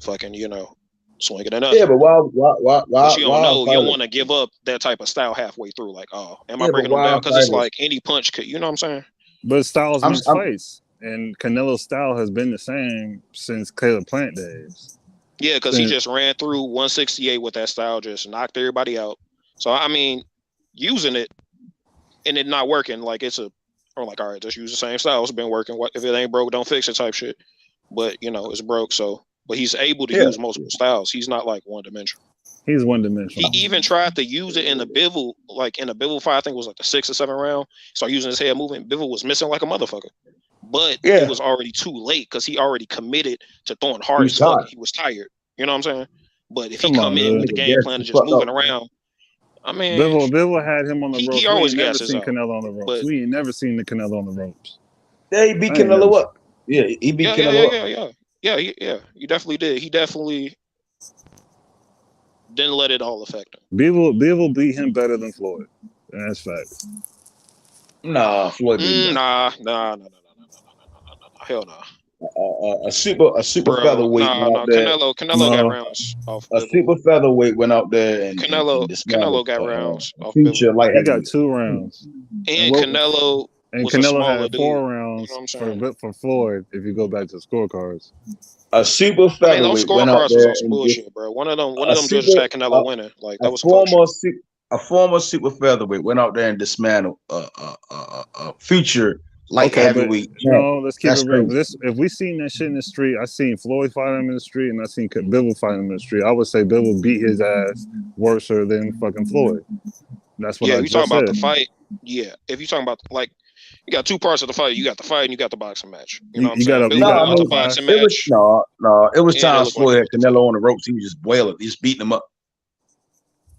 fucking, swinging at nothing. Yeah, but why you don't want to give up that type of style halfway through. Like, am I breaking them down? Because it's like any punch could, you know what I'm saying? But styles means fights. And Canelo's style has been the same since Caleb Plant days. Yeah, because he just ran through 168 with that style, just knocked everybody out. So, I mean, using it and it not working, like I'm like, all right, just use the same style. It's been working. If it ain't broke, don't fix it type shit. But, it's broke. So, but he's able to use multiple styles. He's not like one dimensional. He's one dimensional. He even tried to use it in the Bivol, like in the Bivol fight, I think it was like the 6th or 7th round. Started using his head movement. Bivol was missing like a motherfucker. But it was already too late because he already committed to throwing hard as fuck. He was tired. You know what I'm saying? But if he come in with the game plan of just moving around, I mean, Bivol had him on the ropes. He always never gasses seen out. Canelo on the ropes. We ain't never seen the Canelo on the ropes. Yeah, he beat Canelo up. Yeah, he beat Canelo up. Yeah, he definitely did. He definitely didn't let it all affect him. Bivol beat him better than Floyd. And that's fact. Nah, Floyd beat him. Nah. Hell no. A super featherweight. Canelo got rounds off. A super featherweight went out there and Canelo got rounds off. Feature he got 2 rounds. And Canelo and was Canelo a had 4 rounds pounds for Floyd if you go back to scorecards. A super featherweight those went out scorecards was there on some and bullshit, bro. One of them judges had Canelo winning. Like that was some a former super featherweight went out there and dismantled a future light heavyweight champion. Let's keep That's it real. crazy. If we seen that shit in the street, I seen Floyd fight him in the street, and I seen Bivol fight him in the street. I would say Bivol beat his ass worse than fucking Floyd. That's what I you just talking said. about the fight. Yeah, if you talking about like you got two parts of the fight. You got the fight and you got the boxing match. You know what I'm saying? The boxing match. It was times Floyd had Canelo on the ropes. He was just wailing, he just beating him up.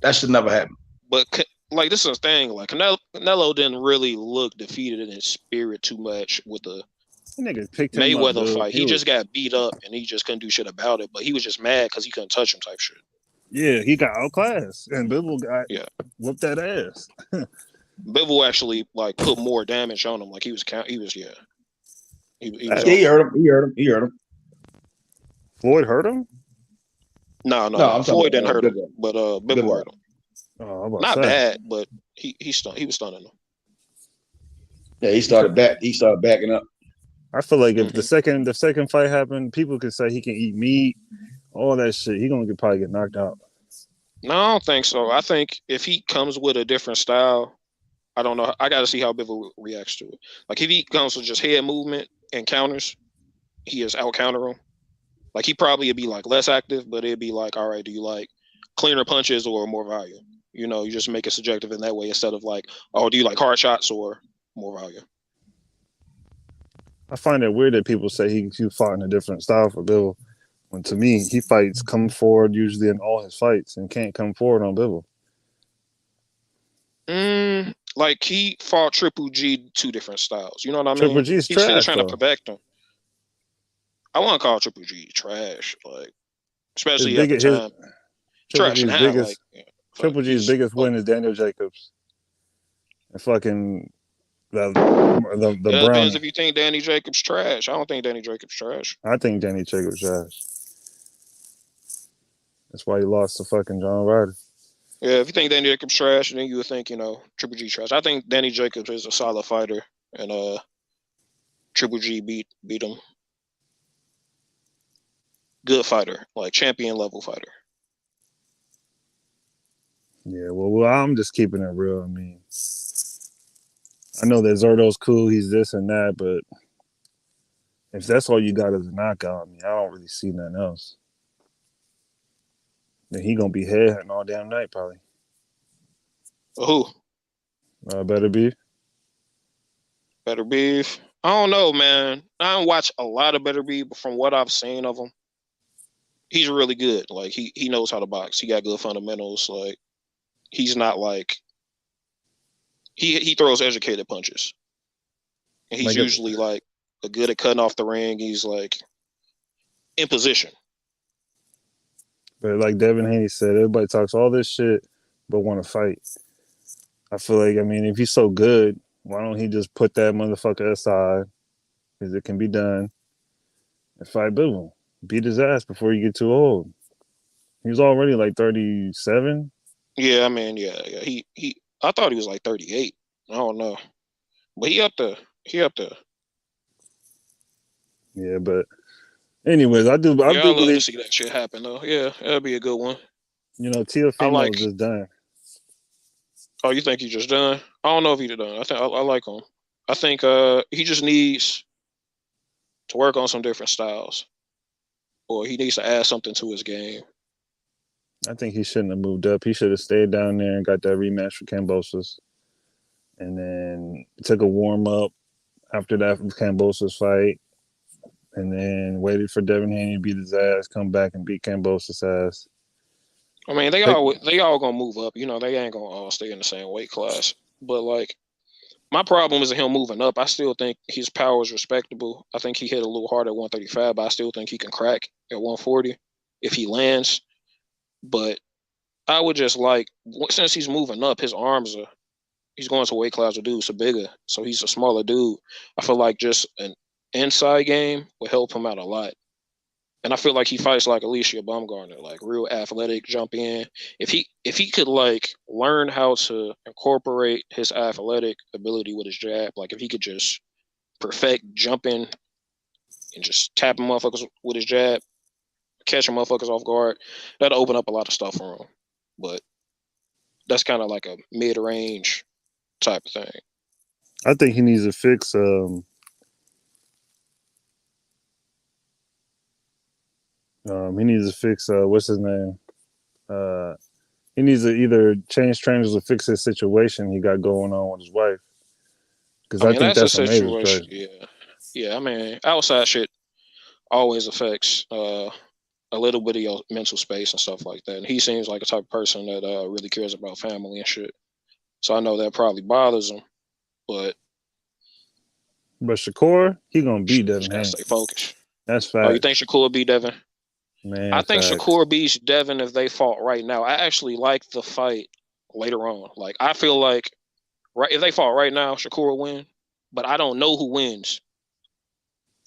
That should never happen. But like this is the thing. Like Canelo didn't really look defeated in his spirit too much with the Mayweather fight. He just got beat up and he just couldn't do shit about it. But he was just mad because he couldn't touch him type shit. Yeah, he got outclassed, and Bivol got whooped that ass. Bivol actually like put more damage on him. Like he was He was He hurt him. Floyd hurt him? No. Floyd didn't hurt him, but Bivol hurt him. Oh, not bad, but he was stunning him. Yeah, he started backing up. I feel like if the second fight happened, people could say he can eat meat, all that shit. He gonna probably get knocked out. No, I don't think so. I think if he comes with a different style, I don't know. I got to see how Bivol reacts to it. Like if he comes with just head movement and counters, he is out counter him. Like he probably would be like less active, but it'd be like, all right, do you like cleaner punches or more volume? You know, you just make it subjective in that way instead of like, oh, do you like hard shots or more volume? I find it weird that people say he fought in a different style for Bivol. When to me, he fights come forward usually in all his fights and can't come forward on Bivol. Like he fought Triple G 2 different styles. You know what I mean? Triple G's He's trash, still trying though. to perfect him. I want to call Triple G trash, like especially His at the time. Trash and Triple G's biggest win is Daniel Jacobs. And fucking the depends Brown. if you think Danny Jacobs trash. I don't think Danny Jacobs trash. I think Danny Jacobs trash. That's why he lost to fucking John Ryder. Yeah, if you think Danny Jacobs trash, then you would think, Triple G trash. I think Danny Jacobs is a solid fighter, and Triple G beat him. Good fighter, like champion level fighter. Yeah, well, I'm just keeping it real. I mean, I know that Zerto's cool, he's this and that, but if that's all you got as a knockout, I mean, I don't really see nothing else. Then he gonna be head hunting all damn night, probably. Who? Better Beef. Better Beef. I don't know, man. I don't watch a lot of Better Beef, but from what I've seen of him, he's really good. Like he knows how to box. He got good fundamentals. Like he's not like he throws educated punches. And he's usually like good at cutting off the ring. He's like in position. But like Devin Haney said, everybody talks all this shit but want to fight. I feel like, I mean, if he's so good, why don't he just put that motherfucker aside? Because it can be done. And fight Bivol. Beat his ass before you get too old. He's already like 37. Yeah, I mean, yeah. He I thought he was like 38. I don't know. But he up there. Yeah, but anyways, I do love believe to see that shit happen though. Yeah, that'd be a good one. Teofimo is just done. Oh, you think he's just done? I don't know if he's done. I think I like him. I think he just needs to work on some different styles. Or he needs to add something to his game. I think he shouldn't have moved up. He should have stayed down there and got that rematch for Kambosos. And then took a warm-up after that Kambosos fight. And then waited for Devin Haney to beat his ass, come back and beat Kambosos' ass. I mean, they all gonna move up. They ain't gonna all stay in the same weight class. But like, my problem isn't him moving up. I still think his power is respectable. I think he hit a little hard at 135, but I still think he can crack at 140 if he lands. But I would just like, since he's moving up, his arms he's going to weight class with dudes so bigger, so he's a smaller dude. I feel like just an inside game would help him out a lot. And I feel like he fights like Alicia Baumgartner, like real athletic, jump in. If he could like learn how to incorporate his athletic ability with his jab, like if he could just perfect jumping and just tapping motherfuckers with his jab, catching motherfuckers off guard, that'll open up a lot of stuff for him. But that's kind of like a mid-range type of thing. I think he needs to fix. He needs to fix. What's his name? He needs to either change trainers or fix his situation he got going on with his wife. Because I think that's a major situation. Yeah. I mean, outside shit always affects a little bit of your mental space and stuff like that. And he seems like a type of person that really cares about family and shit. So I know that probably bothers him, but Shakur, he gonna beat Devin Haney. Stay focused. That's fact. Oh, you think Shakur beat Devin? Man, I think Shakur beats Devin if they fought right now. I actually like the fight later on. Like, I feel like if they fought right now, Shakur will win. But I don't know who wins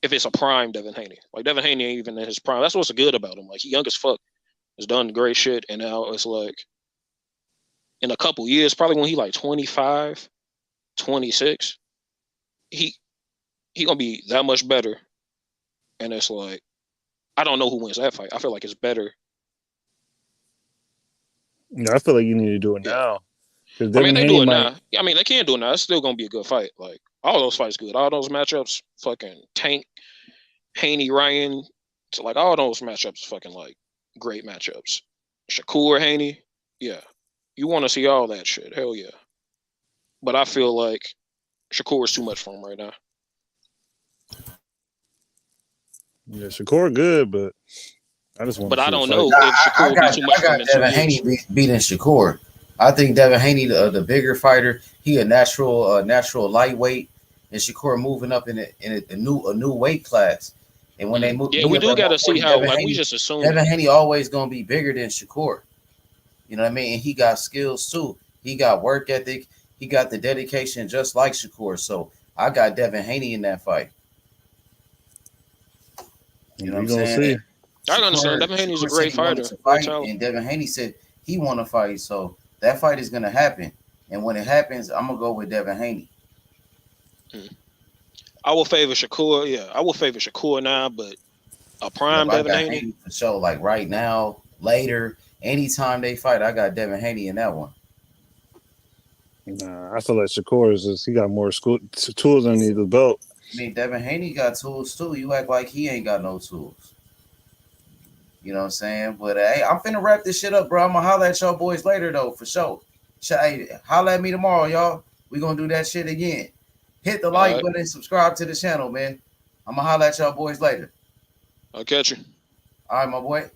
if it's a prime Devin Haney. Like, Devin Haney ain't even in his prime. That's what's good about him. Like, he young as fuck. Has done great shit. And now it's like, in a couple years, probably when he like 25, 26, he gonna be that much better. And it's like, I don't know who wins that fight. I feel like it's better. Yeah, I feel like you need to do it now. I mean, they do it now. I mean, they can't do it now. It's still gonna be a good fight. Like, all those fights good. All those matchups, fucking Tank, Haney, Ryan, like all those matchups, fucking like great matchups. Shakur, Haney, yeah. You want to see all that shit? Hell yeah. But I feel like Shakur is too much for him right now. Yeah, Shakur good, but I just want. But I don't know if Shakur would be too much for him. Devin Haney beating Shakur. I think Devin Haney, the bigger fighter, he a natural lightweight, and Shakur moving up in a new weight class. And when they move, we do got to see how. Like, we just assume Devin Haney always gonna be bigger than Shakur. You know what I mean? And he got skills too. He got work ethic. He got the dedication just like Shakur. So I got Devin Haney in that fight. You know what I'm saying? I understand. Devin Haney's a great fighter. And Devin Haney said he want to fight. So that fight is going to happen. And when it happens, I'm going to go with Devin Haney. I will favor Shakur. Yeah, I will favor Shakur now, but a prime Devin Haney for sure. Like right now, later, anytime they fight, I got Devin Haney in that one. Nah, I feel like Shakur he got more tools underneath the belt. I mean, Devin Haney got tools too. You act like he ain't got no tools. You know what I'm saying? But hey, I'm finna wrap this shit up, bro. I'm gonna holler at y'all boys later though, for sure. Hey, holler at me tomorrow, y'all. We gonna do that shit again. Hit the like button and subscribe to the channel, man. I'm gonna holler at y'all boys later. I'll catch you. All right, my boy.